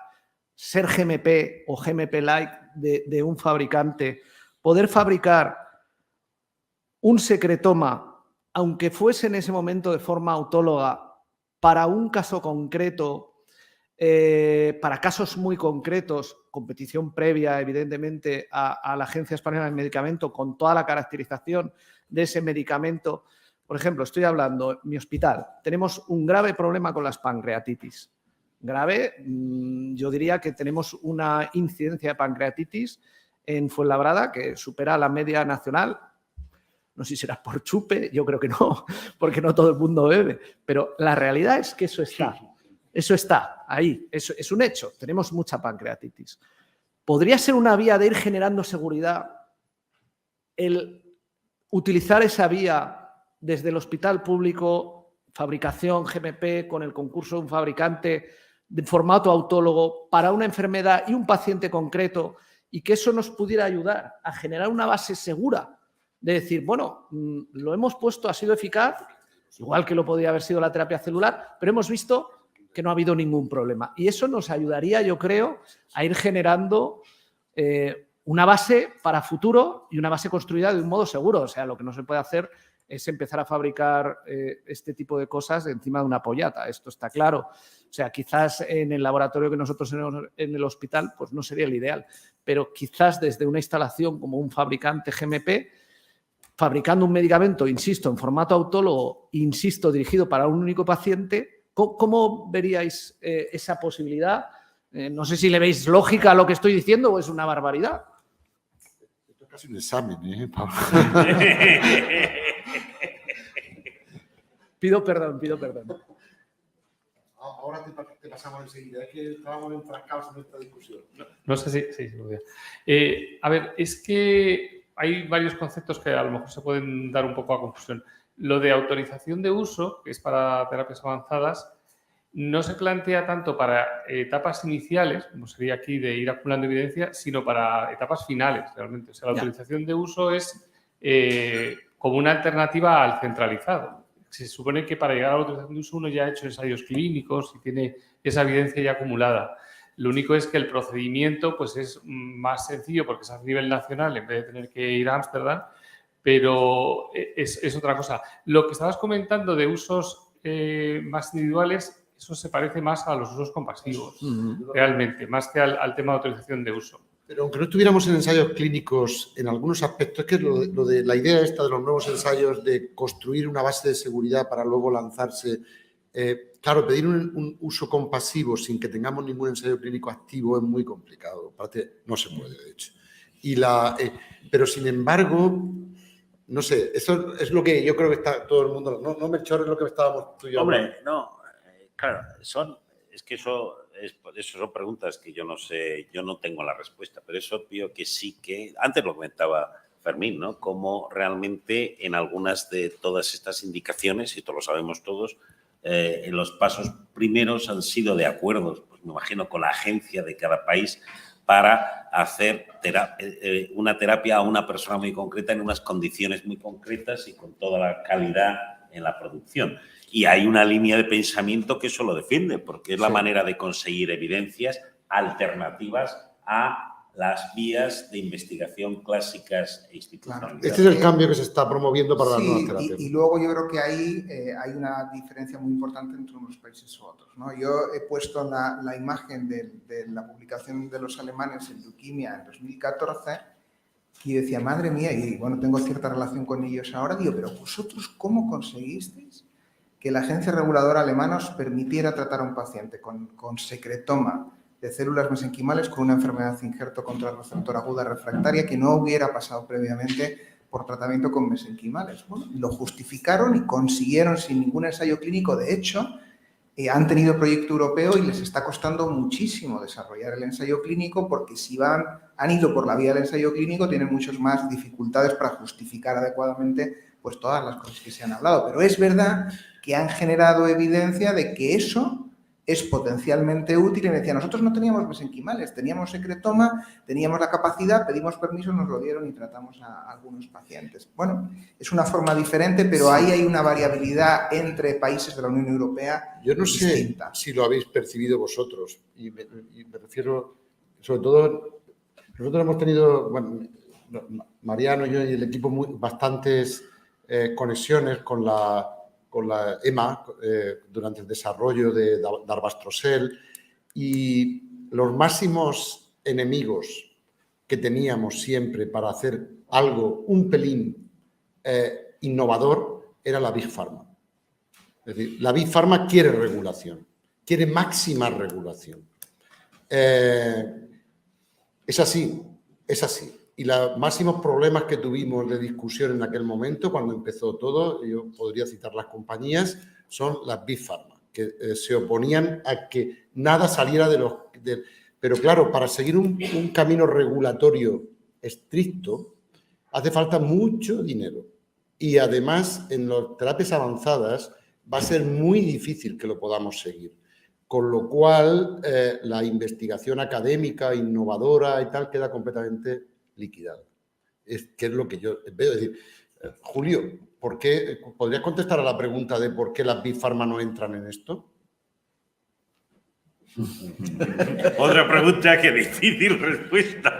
ser GMP o GMP-like de un fabricante, poder fabricar un secretoma, aunque fuese en ese momento de forma autóloga, para un caso concreto, para casos muy concretos, competición previa, evidentemente, a la Agencia Española del Medicamento, con toda la caracterización de ese medicamento. Por ejemplo, estoy hablando, en mi hospital, tenemos un grave problema con las pancreatitis. Grave, yo diría que tenemos una incidencia de pancreatitis en Fuenlabrada que supera la media nacional. No sé si será por chupe, yo creo que no, porque no todo el mundo bebe, pero la realidad es que eso está ahí, eso es un hecho, tenemos mucha pancreatitis. ¿Podría ser una vía de ir generando seguridad el utilizar esa vía desde el hospital público, fabricación GMP con el concurso de un fabricante de formato autólogo para una enfermedad y un paciente concreto y que eso nos pudiera ayudar a generar una base segura? De decir, bueno, lo hemos puesto, ha sido eficaz, igual que lo podría haber sido la terapia celular, pero hemos visto que no ha habido ningún problema. Y eso nos ayudaría, yo creo, a ir generando una base para futuro y una base construida de un modo seguro. O sea, lo que no se puede hacer es empezar a fabricar este tipo de cosas encima de una pollata. Esto está claro. O sea, quizás en el laboratorio que nosotros tenemos en el hospital, pues no sería el ideal. Pero quizás desde una instalación como un fabricante GMP, fabricando un medicamento, insisto, en formato autólogo, insisto, dirigido para un único paciente, ¿cómo veríais esa posibilidad? No sé si le veis lógica a lo que estoy diciendo o es una barbaridad. Esto es casi un examen, ¿eh, Pablo? Pido perdón. Ahora te pasamos enseguida, es que estábamos enfrascados en esta discusión. No sé si a ver, es que hay varios conceptos que a lo mejor se pueden dar un poco a confusión. Lo de autorización de uso, que es para terapias avanzadas, no se plantea tanto para etapas iniciales, como sería aquí de ir acumulando evidencia, sino para etapas finales, realmente. O sea, la autorización de uso es como una alternativa al centralizado. Se supone que para llegar a la autorización de uso uno ya ha hecho ensayos clínicos y tiene esa evidencia ya acumulada. Lo único es que el procedimiento pues, es más sencillo porque es a nivel nacional en vez de tener que ir a Ámsterdam, pero es otra cosa. Lo que estabas comentando de usos más individuales, eso se parece más a los usos compasivos, realmente, más que al tema de autorización de uso. Pero aunque no estuviéramos en ensayos clínicos, en algunos aspectos, es que lo de la idea esta de los nuevos ensayos de construir una base de seguridad para luego lanzarse. Claro, pedir un uso compasivo sin que tengamos ningún ensayo clínico activo es muy complicado. Aparte, no se puede, de hecho. Pero, sin embargo, no sé, eso es lo que yo creo que está todo el mundo... No me chorres lo que estábamos tú y yo. Hombre, no, claro, eso son preguntas que yo no sé, yo no tengo la respuesta, pero es obvio que sí que... Antes lo comentaba Fermín, ¿no? Cómo realmente en algunas de todas estas indicaciones, y esto lo sabemos todos, los pasos primeros han sido de acuerdos, pues me imagino, con la agencia de cada país para hacer una terapia a una persona muy concreta en unas condiciones muy concretas y con toda la calidad en la producción. Y hay una línea de pensamiento que eso lo defiende, porque es la manera de conseguir evidencias alternativas a las vías de investigación clásicas e institucionales. Este es el cambio que se está promoviendo para las nuevas terapias. Y luego yo creo que ahí hay una diferencia muy importante entre unos países u otros, ¿no? Yo he puesto la imagen de la publicación de los alemanes en leuquimia en 2014 y decía, madre mía, y bueno, tengo cierta relación con ellos ahora, digo, pero vosotros, ¿cómo conseguisteis que la agencia reguladora alemana os permitiera tratar a un paciente con secretoma de células mesenquimales con una enfermedad injerto contrarreceptor aguda refractaria que no hubiera pasado previamente por tratamiento con mesenquimales? Bueno, lo justificaron y consiguieron sin ningún ensayo clínico. De hecho, han tenido proyecto europeo y les está costando muchísimo desarrollar el ensayo clínico porque si han ido por la vía del ensayo clínico tienen muchas más dificultades para justificar adecuadamente pues todas las cosas que se han hablado. Pero es verdad que han generado evidencia de que eso es potencialmente útil. Y me decía, nosotros no teníamos mesenquimales, teníamos secretoma, teníamos la capacidad, pedimos permiso, nos lo dieron y tratamos a algunos pacientes. Bueno, es una forma diferente, pero ahí hay una variabilidad entre países de la Unión Europea. Yo no sé si lo habéis percibido vosotros, y me refiero, sobre todo, nosotros hemos tenido, bueno, Mariano, yo y el equipo, bastantes conexiones con la EMA durante el desarrollo de Darbastrosel, y los máximos enemigos que teníamos siempre para hacer algo un pelín innovador era la Big Pharma. Es decir, la Big Pharma quiere regulación, quiere máxima regulación. Es así, es así. Y los máximos problemas que tuvimos de discusión en aquel momento, cuando empezó todo, yo podría citar las compañías, son las Big Pharma, que se oponían a que nada saliera de los... Pero claro, para seguir un camino regulatorio estricto, hace falta mucho dinero. Y además, en las terapias avanzadas, va a ser muy difícil que lo podamos seguir. Con lo cual, la investigación académica, innovadora y tal, queda completamente liquidada. Que es lo que yo veo. Es decir, Julio, ¿por qué? ¿Podrías contestar a la pregunta de por qué las Big Pharma no entran en esto? Otra pregunta que difícil respuesta.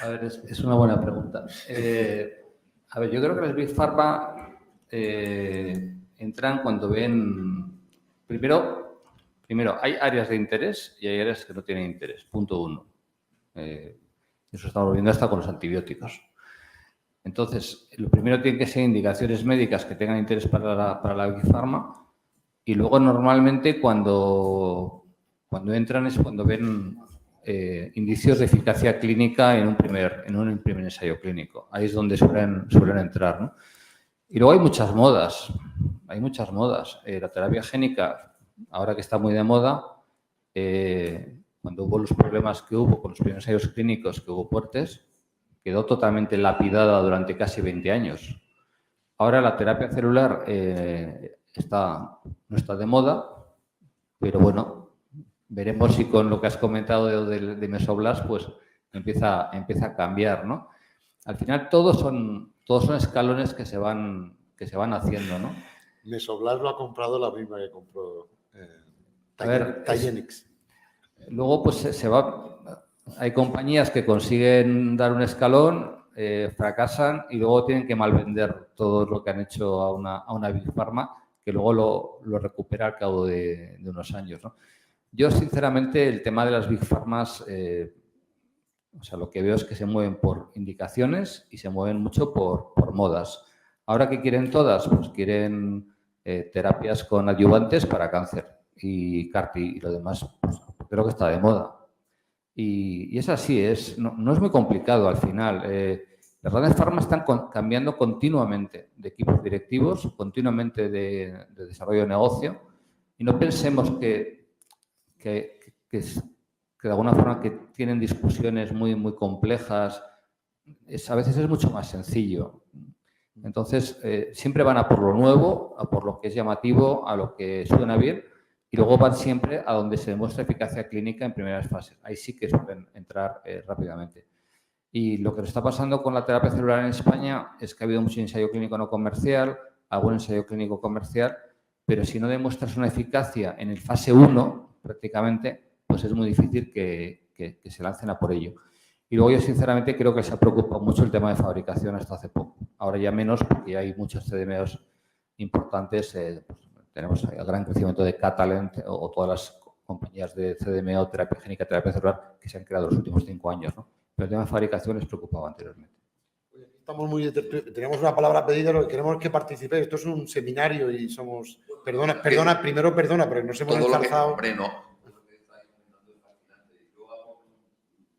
A ver, es una buena pregunta. A ver, yo creo que las Big Pharma entran cuando ven... Primero, hay áreas de interés y hay áreas que no tienen interés. Punto uno. Eso estamos viendo hasta con los antibióticos. Entonces, lo primero tiene que ser indicaciones médicas que tengan interés para la Big Pharma, y luego normalmente cuando entran es cuando ven indicios de eficacia clínica en un primer ensayo clínico. Ahí es donde suelen entrar, ¿no? Y luego hay muchas modas. La terapia génica, ahora que está muy de moda, cuando hubo los problemas que hubo con los primeros ensayos clínicos que hubo fuertes, quedó totalmente lapidada durante casi 20 años. Ahora la terapia celular no está de moda, pero bueno, veremos si con lo que has comentado de Mesoblast pues empieza a cambiar, ¿no? Al final todos son escalones que se van haciendo, ¿no? Mesoblast lo ha comprado la misma que compró Tygenix. Luego pues hay compañías que consiguen dar un escalón, fracasan y luego tienen que malvender todo lo que han hecho a una Big Pharma, que luego lo recupera al cabo de unos años, ¿no? Yo, sinceramente, el tema de las Big Pharmas, lo que veo es que se mueven por indicaciones y se mueven mucho por modas. Ahora, ¿qué quieren todas? Pues quieren terapias con adyuvantes para cáncer y CAR-T y lo demás, pues, creo que está de moda. Y es así, no es muy complicado al final. Las grandes farmas están cambiando continuamente de equipos directivos, continuamente de desarrollo de negocio, y no pensemos que de alguna forma que tienen discusiones muy, muy complejas. A veces es mucho más sencillo. Entonces, siempre van a por lo nuevo, a por lo que es llamativo, a lo que suena bien, y luego van siempre a donde se demuestra eficacia clínica en primeras fases. Ahí sí que suelen entrar rápidamente. Y lo que nos está pasando con la terapia celular en España es que ha habido mucho ensayo clínico no comercial, algún ensayo clínico comercial, pero si no demuestras una eficacia en el fase 1, prácticamente, pues es muy difícil que se lancen a por ello. Y luego yo, sinceramente, creo que se ha preocupado mucho el tema de fabricación hasta hace poco. Ahora ya menos, porque ya hay muchos CDMOs importantes. Pues tenemos el gran crecimiento de Catalent o todas las compañías de CDMO, terapia génica, terapia celular, que se han creado en los últimos 5 años, ¿no? Pero el tema de fabricación les preocupaba anteriormente. Tenemos una palabra pedida, lo que queremos es que participéis. Esto es un seminario y somos... Perdona, primero perdona, porque nos hemos enzarzado. Hombre, no.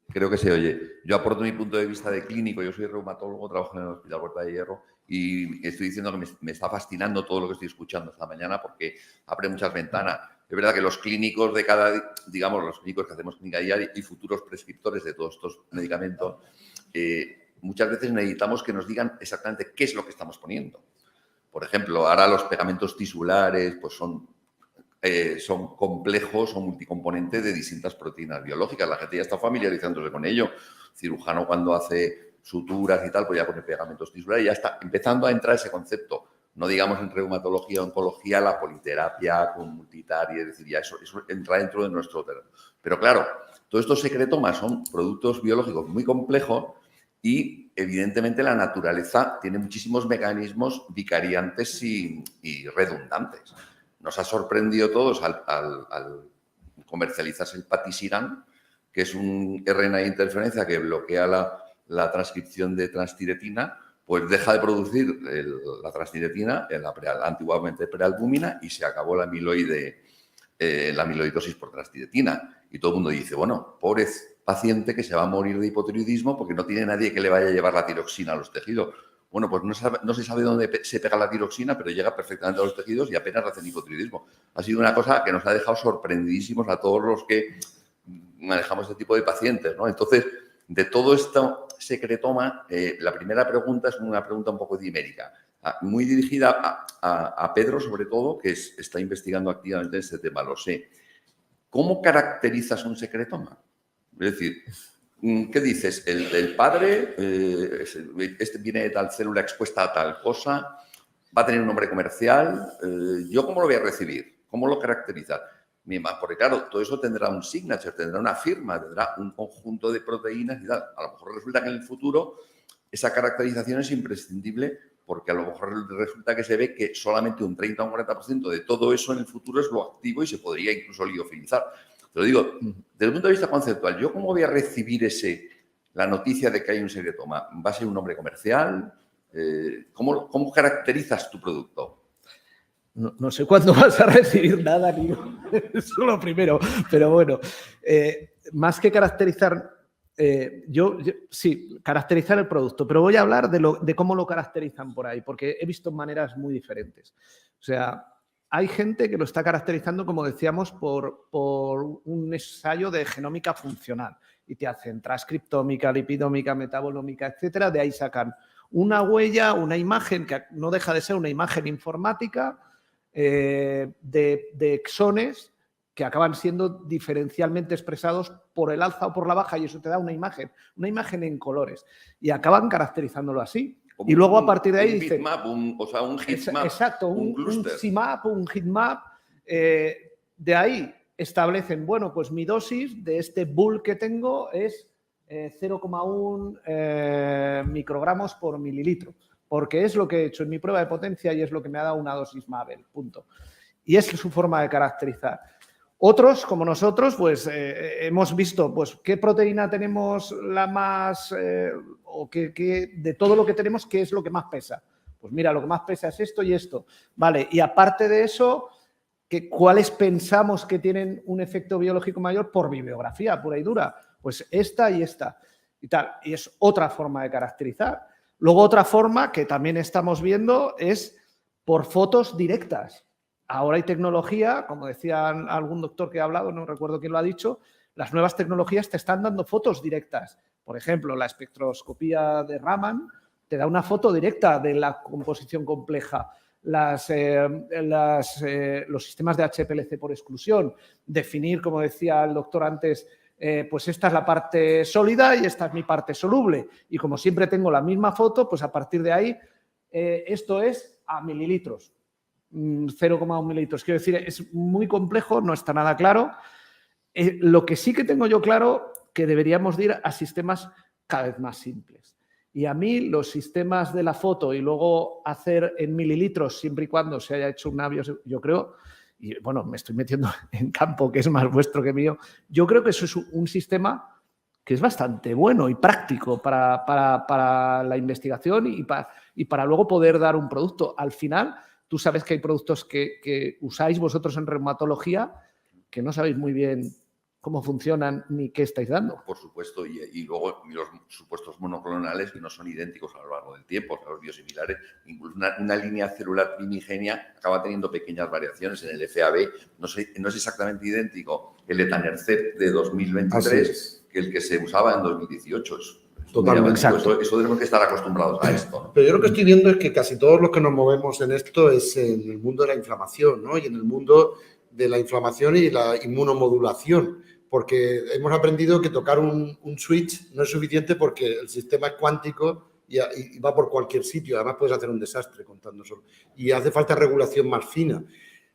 Creo que se oye. Yo aporto mi punto de vista de clínico. Yo soy reumatólogo, trabajo en el Hospital Huerta de Hierro y estoy diciendo que me está fascinando todo lo que estoy escuchando esta mañana porque abre muchas ventanas. Es verdad que los clínicos de cada, digamos, los clínicos que hacemos clínica diaria y futuros prescriptores de todos estos medicamentos, muchas veces necesitamos que nos digan exactamente qué es lo que estamos poniendo. Por ejemplo, ahora los pegamentos tisulares pues son complejos, son multicomponentes de distintas proteínas biológicas. La gente ya está familiarizándose con ello. El cirujano cuando hace suturas y tal, pues ya pone pegamentos tisulares y ya está empezando a entrar ese concepto. No digamos en reumatología o oncología la politerapia con multitaria, es decir, ya eso entra dentro de nuestro terreno. Pero claro, todos estos secretomas son productos biológicos muy complejos y evidentemente la naturaleza tiene muchísimos mecanismos vicariantes y redundantes. Nos ha sorprendido a todos al comercializarse el patisiran, que es un RNA de interferencia que bloquea la transcripción de transtiretina, pues deja de producir la transtiretina, antiguamente prealbúmina, y se acabó la amiloidosis por transtiretina. Y todo el mundo dice, bueno, pobre paciente que se va a morir de hipotiroidismo porque no tiene nadie que le vaya a llevar la tiroxina a los tejidos. Bueno, pues no se sabe dónde se pega la tiroxina, pero llega perfectamente a los tejidos y apenas hacen hipotiroidismo. Ha sido una cosa que nos ha dejado sorprendidísimos a todos los que manejamos este tipo de pacientes, ¿no? Entonces, de todo esto secretoma, la primera pregunta es una pregunta un poco dimérica, muy dirigida a Pedro, sobre todo, que está investigando activamente este tema, lo sé. ¿Cómo caracterizas un secretoma? Es decir, ¿qué dices? El padre, este viene de tal célula expuesta a tal cosa, va a tener un nombre comercial, ¿yo cómo lo voy a recibir? ¿Cómo lo caracterizas? Porque claro, todo eso tendrá un signature, tendrá una firma, tendrá un conjunto de proteínas y tal. A lo mejor resulta que en el futuro esa caracterización es imprescindible porque a lo mejor resulta que se ve que solamente un 30 o un 40% de todo eso en el futuro es lo activo y se podría incluso liofilizar. Te lo digo, desde el punto de vista conceptual, ¿yo cómo voy a recibir la noticia de que hay un secretoma? ¿Va a ser un nombre comercial? ¿Cómo caracterizas tu producto? No sé cuándo vas a recibir nada, ni eso es lo primero. Pero bueno, más que caracterizar, sí, caracterizar el producto, pero voy a hablar de cómo lo caracterizan por ahí, porque he visto maneras muy diferentes. O sea, hay gente que lo está caracterizando, como decíamos, por un ensayo de genómica funcional y te hacen transcriptómica, lipidómica, metabolómica, etcétera. De ahí sacan una huella, una imagen que no deja de ser una imagen informática de exones que acaban siendo diferencialmente expresados por el alza o por la baja y eso te da una imagen en colores y acaban caracterizándolo así. Y luego a partir de ahí dicen... un heatmap, exacto, un clúster. CMAP, un heatmap. De ahí establecen, bueno, pues mi dosis de este bull que tengo es 0,1 microgramos por mililitro, porque es lo que he hecho en mi prueba de potencia y es lo que me ha dado una dosis Mabel, punto. Y es su forma de caracterizar. Otros, como nosotros, pues hemos visto pues, qué proteína tenemos la más, o de todo lo que tenemos, qué es lo que más pesa. Pues mira, lo que más pesa es esto y esto. Vale, y aparte de eso, ¿cuáles pensamos que tienen un efecto biológico mayor por bibliografía pura y dura? Pues esta y esta y tal. Y es otra forma de caracterizar. Luego otra forma que también estamos viendo es por fotos directas. Ahora hay tecnología, como decía algún doctor que ha hablado, no recuerdo quién lo ha dicho, las nuevas tecnologías te están dando fotos directas. Por ejemplo, la espectroscopía de Raman te da una foto directa de la composición compleja. los sistemas de HPLC por exclusión, definir, como decía el doctor antes, pues esta es la parte sólida y esta es mi parte soluble. Y como siempre tengo la misma foto, pues a partir de ahí, esto es a mililitros, 0,1 mililitros. Quiero decir, es muy complejo, no está nada claro. Lo que sí que tengo yo claro, que deberíamos de ir a sistemas cada vez más simples. Y a mí los sistemas de la foto y luego hacer en mililitros, siempre y cuando se haya hecho una biopsia, yo creo, y bueno, me estoy metiendo en campo que es más vuestro que mío, yo creo que eso es un sistema que es bastante bueno y práctico para la investigación y para luego poder dar un producto. Al final, tú sabes que hay productos que usáis vosotros en reumatología que no sabéis muy bien cómo funcionan ni qué estáis dando. Por supuesto, y luego los supuestos monoclonales que no son idénticos a lo largo del tiempo, o sea, los biosimilares, incluso una línea celular primigenia acaba teniendo pequeñas variaciones en el FAB, no es exactamente idéntico el etanercept de 2023 que el que se usaba en 2018. Totalmente. Exacto. Eso tenemos que estar acostumbrados a esto, ¿no? Pero yo lo que estoy viendo es que casi todos los que nos movemos en esto es en el mundo de la inflamación, ¿no? Y en el mundo de la inflamación y la inmunomodulación, porque hemos aprendido que tocar un switch no es suficiente porque el sistema es cuántico y va por cualquier sitio. Además, puedes hacer un desastre contando solo. Y hace falta regulación más fina.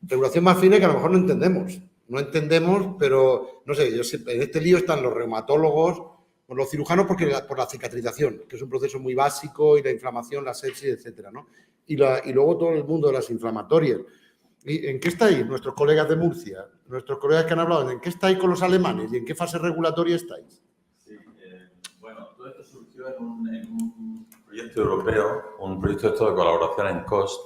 Regulación más fina que a lo mejor no entendemos. No entendemos, pero no sé, en este lío están los reumatólogos, los cirujanos por la cicatrización, que es un proceso muy básico, y la inflamación, la sepsis, etcétera, ¿no? Y luego todo el mundo de las inflamatorias. ¿Y en qué estáis nuestros colegas de Murcia? Nuestros colegas que han hablado, ¿en qué estáis con los alemanes y en qué fase regulatoria estáis? Sí, bueno, todo esto surgió en un proyecto europeo, un proyecto de colaboración en COST,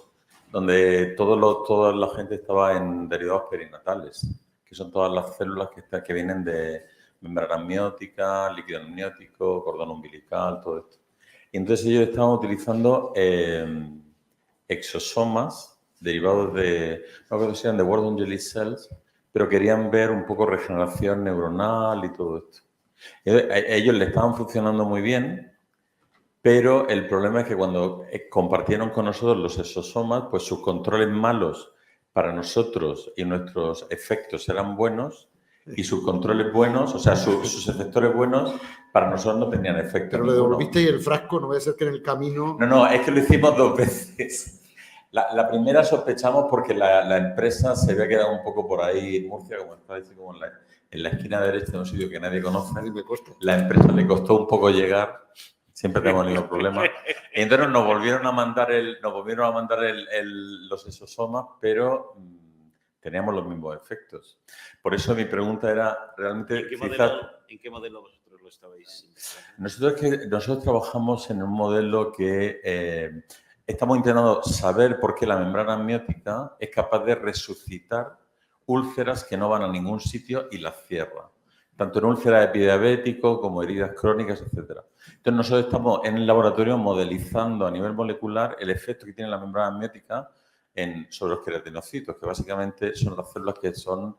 donde toda la gente estaba en derivados perinatales, que son todas las células que vienen de membrana amniótica, líquido amniótico, cordón umbilical, todo esto. Y entonces ellos estaban utilizando exosomas derivados de, no creo que sean de Ward-Angeles cells, pero querían ver un poco regeneración neuronal y todo esto. Ellos le estaban funcionando muy bien, pero el problema es que cuando compartieron con nosotros los exosomas, pues sus controles malos para nosotros y nuestros efectos eran buenos, y sus controles buenos, o sea, sus efectores buenos, para nosotros no tenían efecto. Pero lo devolviste y el frasco, no vaya a ser que en el camino... No, es que lo hicimos 2 veces. La primera sospechamos porque la empresa se había quedado un poco por ahí en Murcia, como está diciendo, como en la esquina derecha de un sitio que nadie conoce. La empresa le costó un poco llegar, siempre tenemos el mismo problema. Y entonces nos volvieron a mandar los exosomas, pero teníamos los mismos efectos. Por eso mi pregunta era realmente... ¿En qué modelo vosotros lo estabais? Nosotros trabajamos en un modelo que... estamos intentando saber por qué la membrana amniótica es capaz de resucitar úlceras que no van a ningún sitio y las cierra. Tanto en úlceras epidiabéticos como heridas crónicas, etc. Entonces nosotros estamos en el laboratorio modelizando a nivel molecular el efecto que tiene la membrana amniótica sobre los queratinocitos, que básicamente son las células que son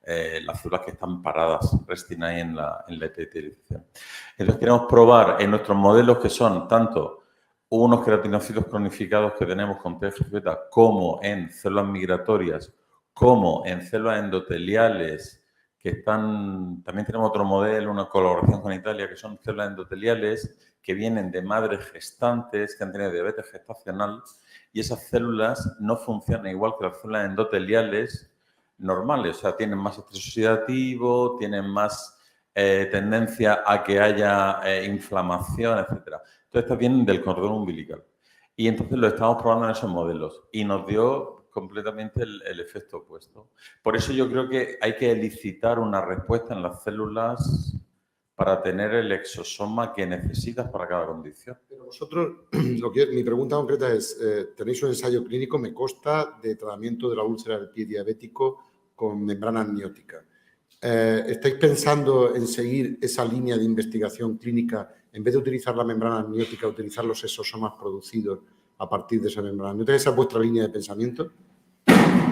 las células que están paradas, resting ahí en la epitelialización. Entonces queremos probar en nuestros modelos que son tanto unos queratinocitos cronificados que tenemos con TGF-beta, como en células migratorias, como en células endoteliales, que están... También tenemos otro modelo, una colaboración con Italia, que son células endoteliales que vienen de madres gestantes que han tenido diabetes gestacional, y esas células no funcionan igual que las células endoteliales normales, o sea, tienen más estrés oxidativo, tienen más tendencia a que haya inflamación, etcétera. Entonces, estas vienen del cordón umbilical. Y entonces lo estamos probando en esos modelos y nos dio completamente el efecto opuesto. Por eso yo creo que hay que elicitar una respuesta en las células para tener el exosoma que necesitas para cada condición. Pero vosotros, mi pregunta concreta es, tenéis un ensayo clínico, me consta, de tratamiento de la úlcera del pie diabético con membrana amniótica. ¿Estáis pensando en seguir esa línea de investigación clínica, en vez de utilizar la membrana amniótica, utilizar los exosomas producidos a partir de esa membrana amniótica? ¿Esa es vuestra línea de pensamiento?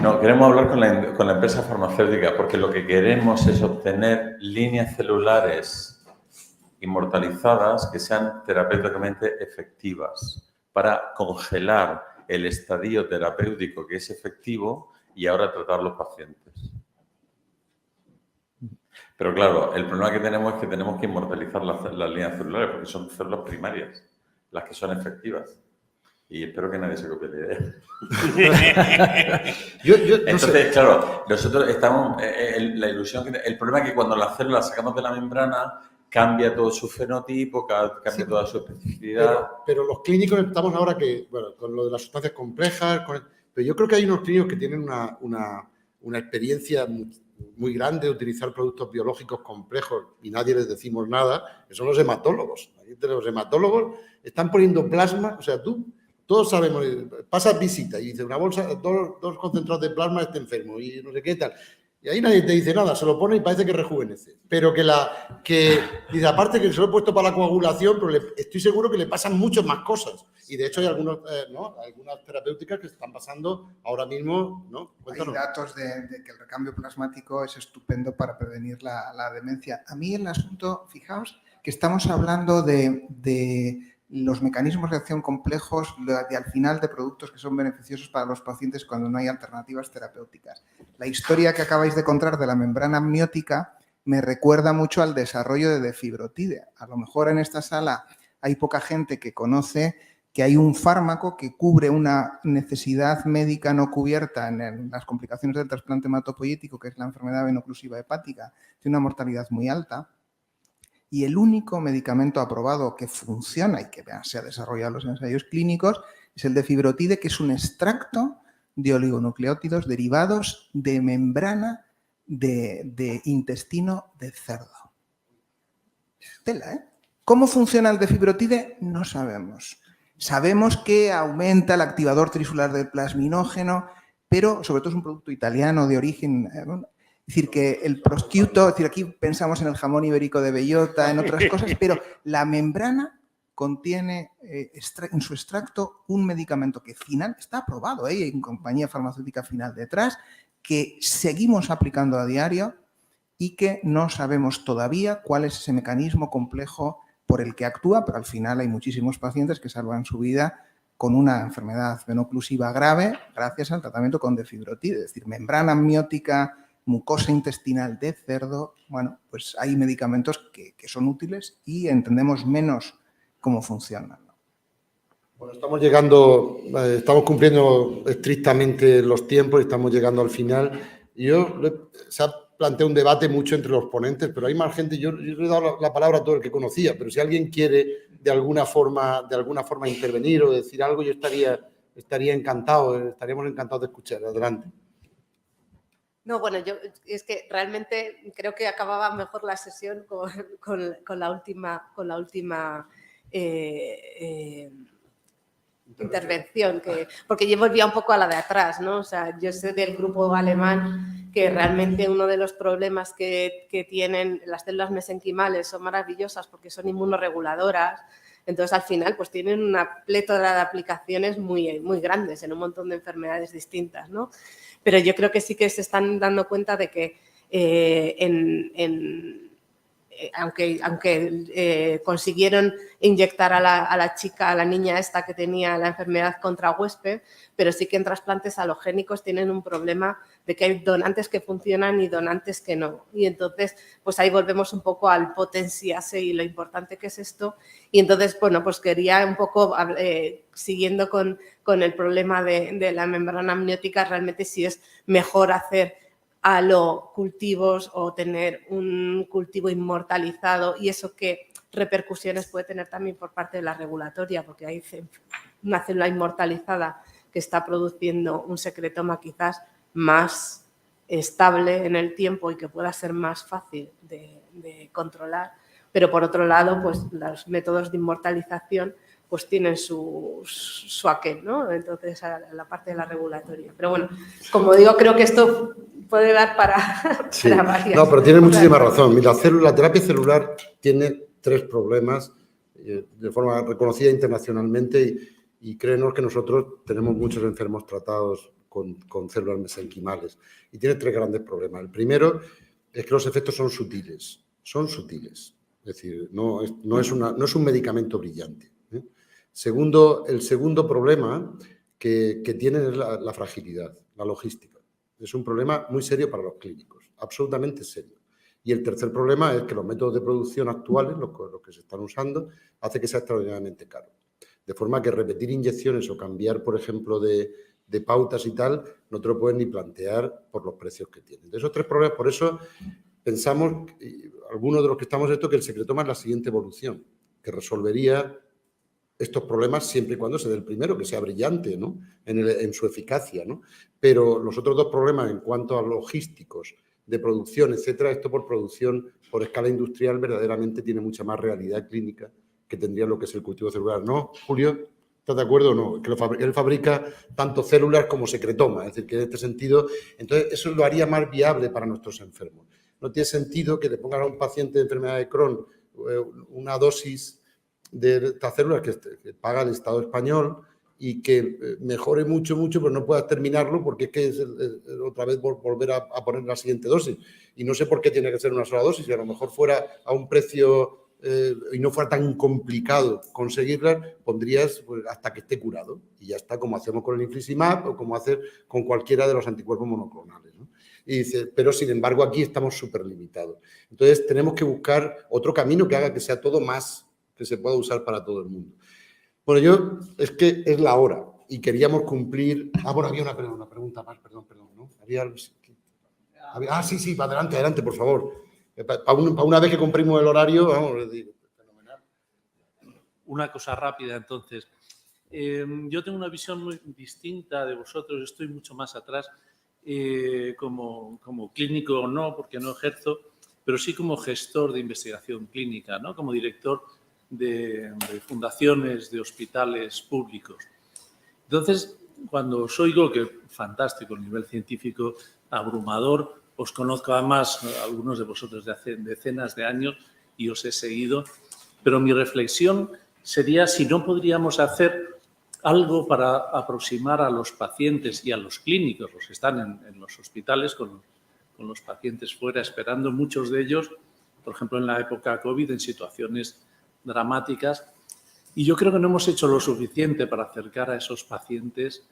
No, queremos hablar con la empresa farmacéutica porque lo que queremos es obtener líneas celulares inmortalizadas que sean terapéuticamente efectivas para congelar el estadio terapéutico que es efectivo y ahora tratar los pacientes. Pero claro, el problema que tenemos es que tenemos que inmortalizar las líneas celulares porque son células primarias, las que son efectivas. Y espero que nadie se copie la idea. Entonces, claro, nosotros estamos... la ilusión el problema es que cuando las células sacamos de la membrana, cambia todo su fenotipo, cambia toda su especificidad. Pero los clínicos estamos ahora que, bueno, con lo de las sustancias complejas, pero yo creo que hay unos clínicos que tienen una experiencia muy grande de utilizar productos biológicos complejos y nadie les decimos nada, que son los hematólogos. Los hematólogos están poniendo plasma, o sea, todos sabemos, pasas visita y dice una bolsa, dos concentrados de plasma está enfermo y no sé qué tal. Y ahí nadie te dice nada, se lo pone y parece que rejuvenece. Pero dice, aparte que se lo he puesto para la coagulación, pero estoy seguro que le pasan muchas más cosas. Y de hecho hay algunas terapéuticas que están pasando ahora mismo, ¿no? Cuéntanos. Hay datos de que el recambio plasmático es estupendo para prevenir la demencia. A mí el asunto, fijaos, que estamos hablando de los mecanismos de acción complejos y al final de productos que son beneficiosos para los pacientes cuando no hay alternativas terapéuticas. La historia que acabáis de contar de la membrana amniótica me recuerda mucho al desarrollo de defibrotide. A lo mejor en esta sala hay poca gente que conoce que hay un fármaco que cubre una necesidad médica no cubierta en las complicaciones del trasplante hematopoyético, que es la enfermedad veno-oclusiva hepática, tiene una mortalidad muy alta. Y el único medicamento aprobado que funciona y que se ha desarrollado en los ensayos clínicos es el defibrotide, que es un extracto de oligonucleótidos derivados de membrana de intestino de cerdo. Tela, ¿eh? ¿Cómo funciona el defibrotide? No sabemos. Sabemos que aumenta el activador trisular del plasminógeno, pero sobre todo es un producto italiano de origen... Es decir, que el prosciutto, es decir, aquí pensamos en el jamón ibérico de bellota, en otras cosas, pero la membrana contiene en su extracto un medicamento que final está aprobado, hay compañía farmacéutica final detrás, que seguimos aplicando a diario y que no sabemos todavía cuál es ese mecanismo complejo por el que actúa, pero al final hay muchísimos pacientes que salvan su vida con una enfermedad veno-oclusiva grave gracias al tratamiento con defibrotide, es decir, membrana amniótica, mucosa intestinal de cerdo. Bueno, pues hay medicamentos que son útiles y entendemos menos cómo funcionan. Bueno, estamos cumpliendo estrictamente los tiempos y estamos llegando al final. Se ha planteado un debate mucho entre los ponentes, pero hay más gente. Yo le he dado la palabra a todo el que conocía, pero si alguien quiere de alguna forma intervenir o decir algo, yo estaríamos encantados de escuchar. Adelante. No, bueno, yo es que realmente creo que acababa mejor la sesión con la última intervención, porque yo volvía un poco a la de atrás, ¿no? O sea, yo sé del grupo alemán que realmente uno de los problemas que tienen las células mesenquimales son maravillosas porque son inmunorreguladoras. Entonces, al final, pues tienen una plétora de aplicaciones muy, muy grandes en un montón de enfermedades distintas, ¿no? Pero yo creo que sí que se están dando cuenta de que aunque consiguieron inyectar a la niña esta que tenía la enfermedad contra huésped, pero sí que en trasplantes alogénicos tienen un problema de que hay donantes que funcionan y donantes que no. Y entonces, pues ahí volvemos un poco al potenciarse y lo importante que es esto. Y entonces, bueno, pues quería un poco, siguiendo con el problema de la membrana amniótica, realmente si es mejor hacer cultivos o tener un cultivo inmortalizado y eso qué repercusiones puede tener también por parte de la regulatoria, porque hay una célula inmortalizada que está produciendo un secretoma quizás más estable en el tiempo y que pueda ser más fácil de controlar, pero por otro lado, pues los métodos de inmortalización pues tienen su aquel, ¿no? Entonces, a la parte de la regulatoria. Pero bueno, como digo, creo que esto puede dar para, sí. para varias. No, pero tiene muchísima razón. La terapia celular tiene 3 problemas de forma reconocida internacionalmente y créenos que nosotros tenemos muchos enfermos tratados con células mesenquimales y tiene 3 grandes problemas. El primero es que los efectos son sutiles. Es decir, no es un medicamento brillante. El segundo problema, que tienen es la fragilidad, la logística. Es un problema muy serio para los clínicos, absolutamente serio. Y el tercer problema es que los métodos de producción actuales, los que se están usando, hace que sea extraordinariamente caro. De forma que repetir inyecciones o cambiar, por ejemplo, de pautas y tal, no te lo pueden ni plantear por los precios que tienen. De esos tres problemas, por eso pensamos, algunos de los que estamos en esto, que el secretoma es la siguiente evolución, que resolvería estos problemas siempre y cuando se dé el primero, que sea brillante, ¿no? en su eficacia, ¿no? Pero los otros dos problemas en cuanto a logísticos, de producción, etcétera, esto por producción, por escala industrial, verdaderamente tiene mucha más realidad clínica que tendría lo que es el cultivo celular. ¿No, Julio? ¿Estás de acuerdo o no? Que él fabrica tanto células como secretoma, es decir, que en este sentido, entonces eso lo haría más viable para nuestros enfermos. No tiene sentido que le pongan a un paciente de enfermedad de Crohn una dosis de estas células que paga el Estado español y que mejore mucho, pero no puedas terminarlo porque es que es otra vez volver a poner la siguiente dosis. Y no sé por qué tiene que ser una sola dosis, y a lo mejor fuera a un precio y no fuera tan complicado conseguirla, pondrías pues, hasta que esté curado. Y ya está, como hacemos con el infliximab o como hacer con cualquiera de los anticuerpos monoclonales, ¿no? Y dice, pero sin embargo aquí estamos súper limitados. Entonces tenemos que buscar otro camino que haga que sea todo más, que se pueda usar para todo el mundo. Bueno, es que es la hora y queríamos cumplir... bueno, había una pregunta más, perdón, ¿no? Sí, adelante, por favor. Para una vez que cumplimos el horario, vamos, fenomenal. Una cosa rápida, entonces. Yo tengo una visión muy distinta de vosotros, estoy mucho más atrás, como clínico no, porque no ejerzo, pero sí como gestor de investigación clínica, ¿no? Como director de fundaciones, de hospitales públicos. Entonces, cuando os oigo, que fantástico, el nivel científico abrumador, os conozco además algunos de vosotros de hace decenas de años y os he seguido, pero mi reflexión sería si no podríamos hacer algo para aproximar a los pacientes y a los clínicos, los que están en los hospitales con los pacientes fuera esperando, muchos de ellos, por ejemplo, en la época COVID, en situaciones dramáticas, y yo creo que no hemos hecho lo suficiente para acercar a esos pacientes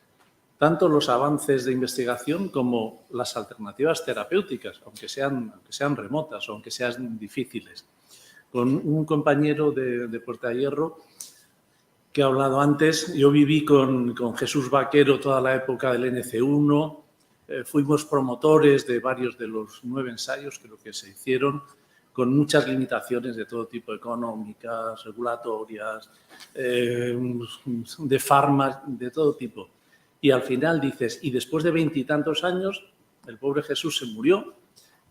tanto los avances de investigación como las alternativas terapéuticas, aunque sean remotas o aunque sean difíciles. Con un compañero de Puerta de Hierro que ha hablado antes, yo viví con Jesús Vaquero toda la época del NC1, fuimos promotores de varios de los 9 ensayos, creo que se hicieron, con muchas limitaciones de todo tipo, económicas, regulatorias, de fármacos, de todo tipo. Y al final dices, y después de 20 y tantos años, el pobre Jesús se murió,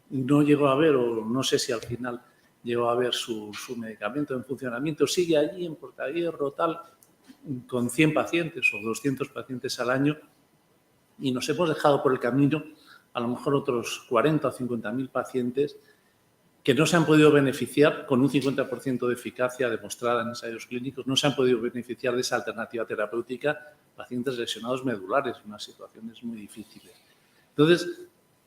no llegó a ver, o no sé si al final llegó a ver su medicamento en funcionamiento, sigue allí en Puerta de Hierro, tal, con 100 pacientes o 200 pacientes al año, y nos hemos dejado por el camino a lo mejor otros 40 o 50.000 pacientes que no se han podido beneficiar con un 50% de eficacia demostrada en ensayos clínicos, no se han podido beneficiar de esa alternativa terapéutica, pacientes lesionados medulares, unas situaciones muy difíciles. Entonces,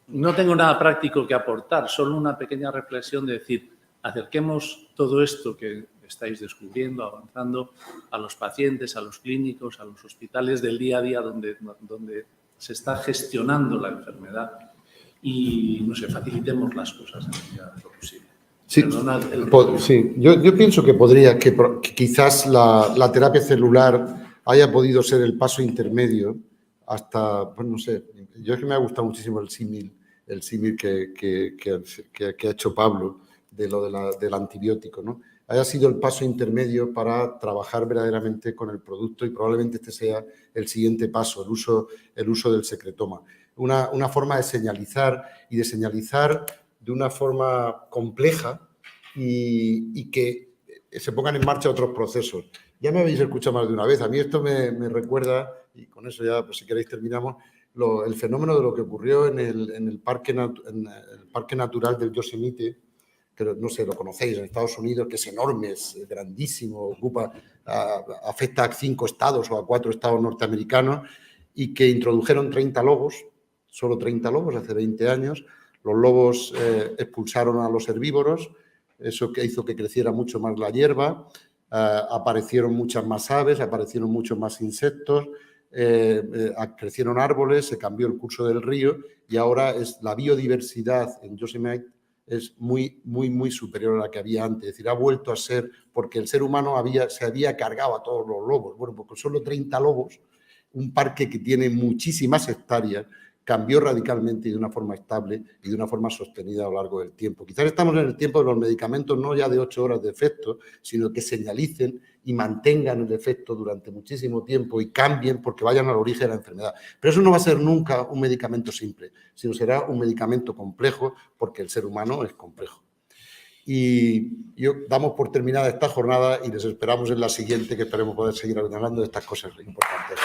no tengo nada práctico que aportar, solo una pequeña reflexión de decir, acerquemos todo esto que estáis descubriendo, avanzando, a los pacientes, a los clínicos, a los hospitales del día a día donde se está gestionando la enfermedad. Y, no sé, facilitemos las cosas en la medida de lo posible. Sí, sí. Yo pienso que que quizás la terapia celular haya podido ser el paso intermedio hasta, pues no sé, yo es que me ha gustado muchísimo el símil que ha hecho Pablo de lo del antibiótico, ¿no? Haya sido el paso intermedio para trabajar verdaderamente con el producto y probablemente este sea el siguiente paso, el uso del secretoma. Una forma de señalizar de una forma compleja y que se pongan en marcha otros procesos. Ya me habéis escuchado más de una vez. A mí esto me recuerda, y con eso ya, pues si queréis terminamos, el fenómeno de lo que ocurrió en el parque natural del Yosemite, que no sé, lo conocéis, en Estados Unidos, que es enorme, es grandísimo, afecta a 5 estados o a 4 estados norteamericanos, y que introdujeron 30 lobos, solo 30 lobos, hace 20 años. Los lobos expulsaron a los herbívoros, eso que hizo que creciera mucho más la hierba, aparecieron muchas más aves, aparecieron muchos más insectos, crecieron árboles, se cambió el curso del río y ahora la biodiversidad en Yosemite es muy, muy, muy superior a la que había antes. Es decir, ha vuelto a ser, porque el ser humano se había cargado a todos los lobos. Bueno, pues con solo 30 lobos, un parque que tiene muchísimas hectáreas, cambió radicalmente y de una forma estable y de una forma sostenida a lo largo del tiempo. Quizás estamos en el tiempo de los medicamentos no ya de 8 horas de efecto, sino que señalicen y mantengan el efecto durante muchísimo tiempo y cambien porque vayan al origen de la enfermedad. Pero eso no va a ser nunca un medicamento simple, sino será un medicamento complejo porque el ser humano es complejo. Y damos por terminada esta jornada y les esperamos en la siguiente, que esperemos poder seguir hablando de estas cosas importantes.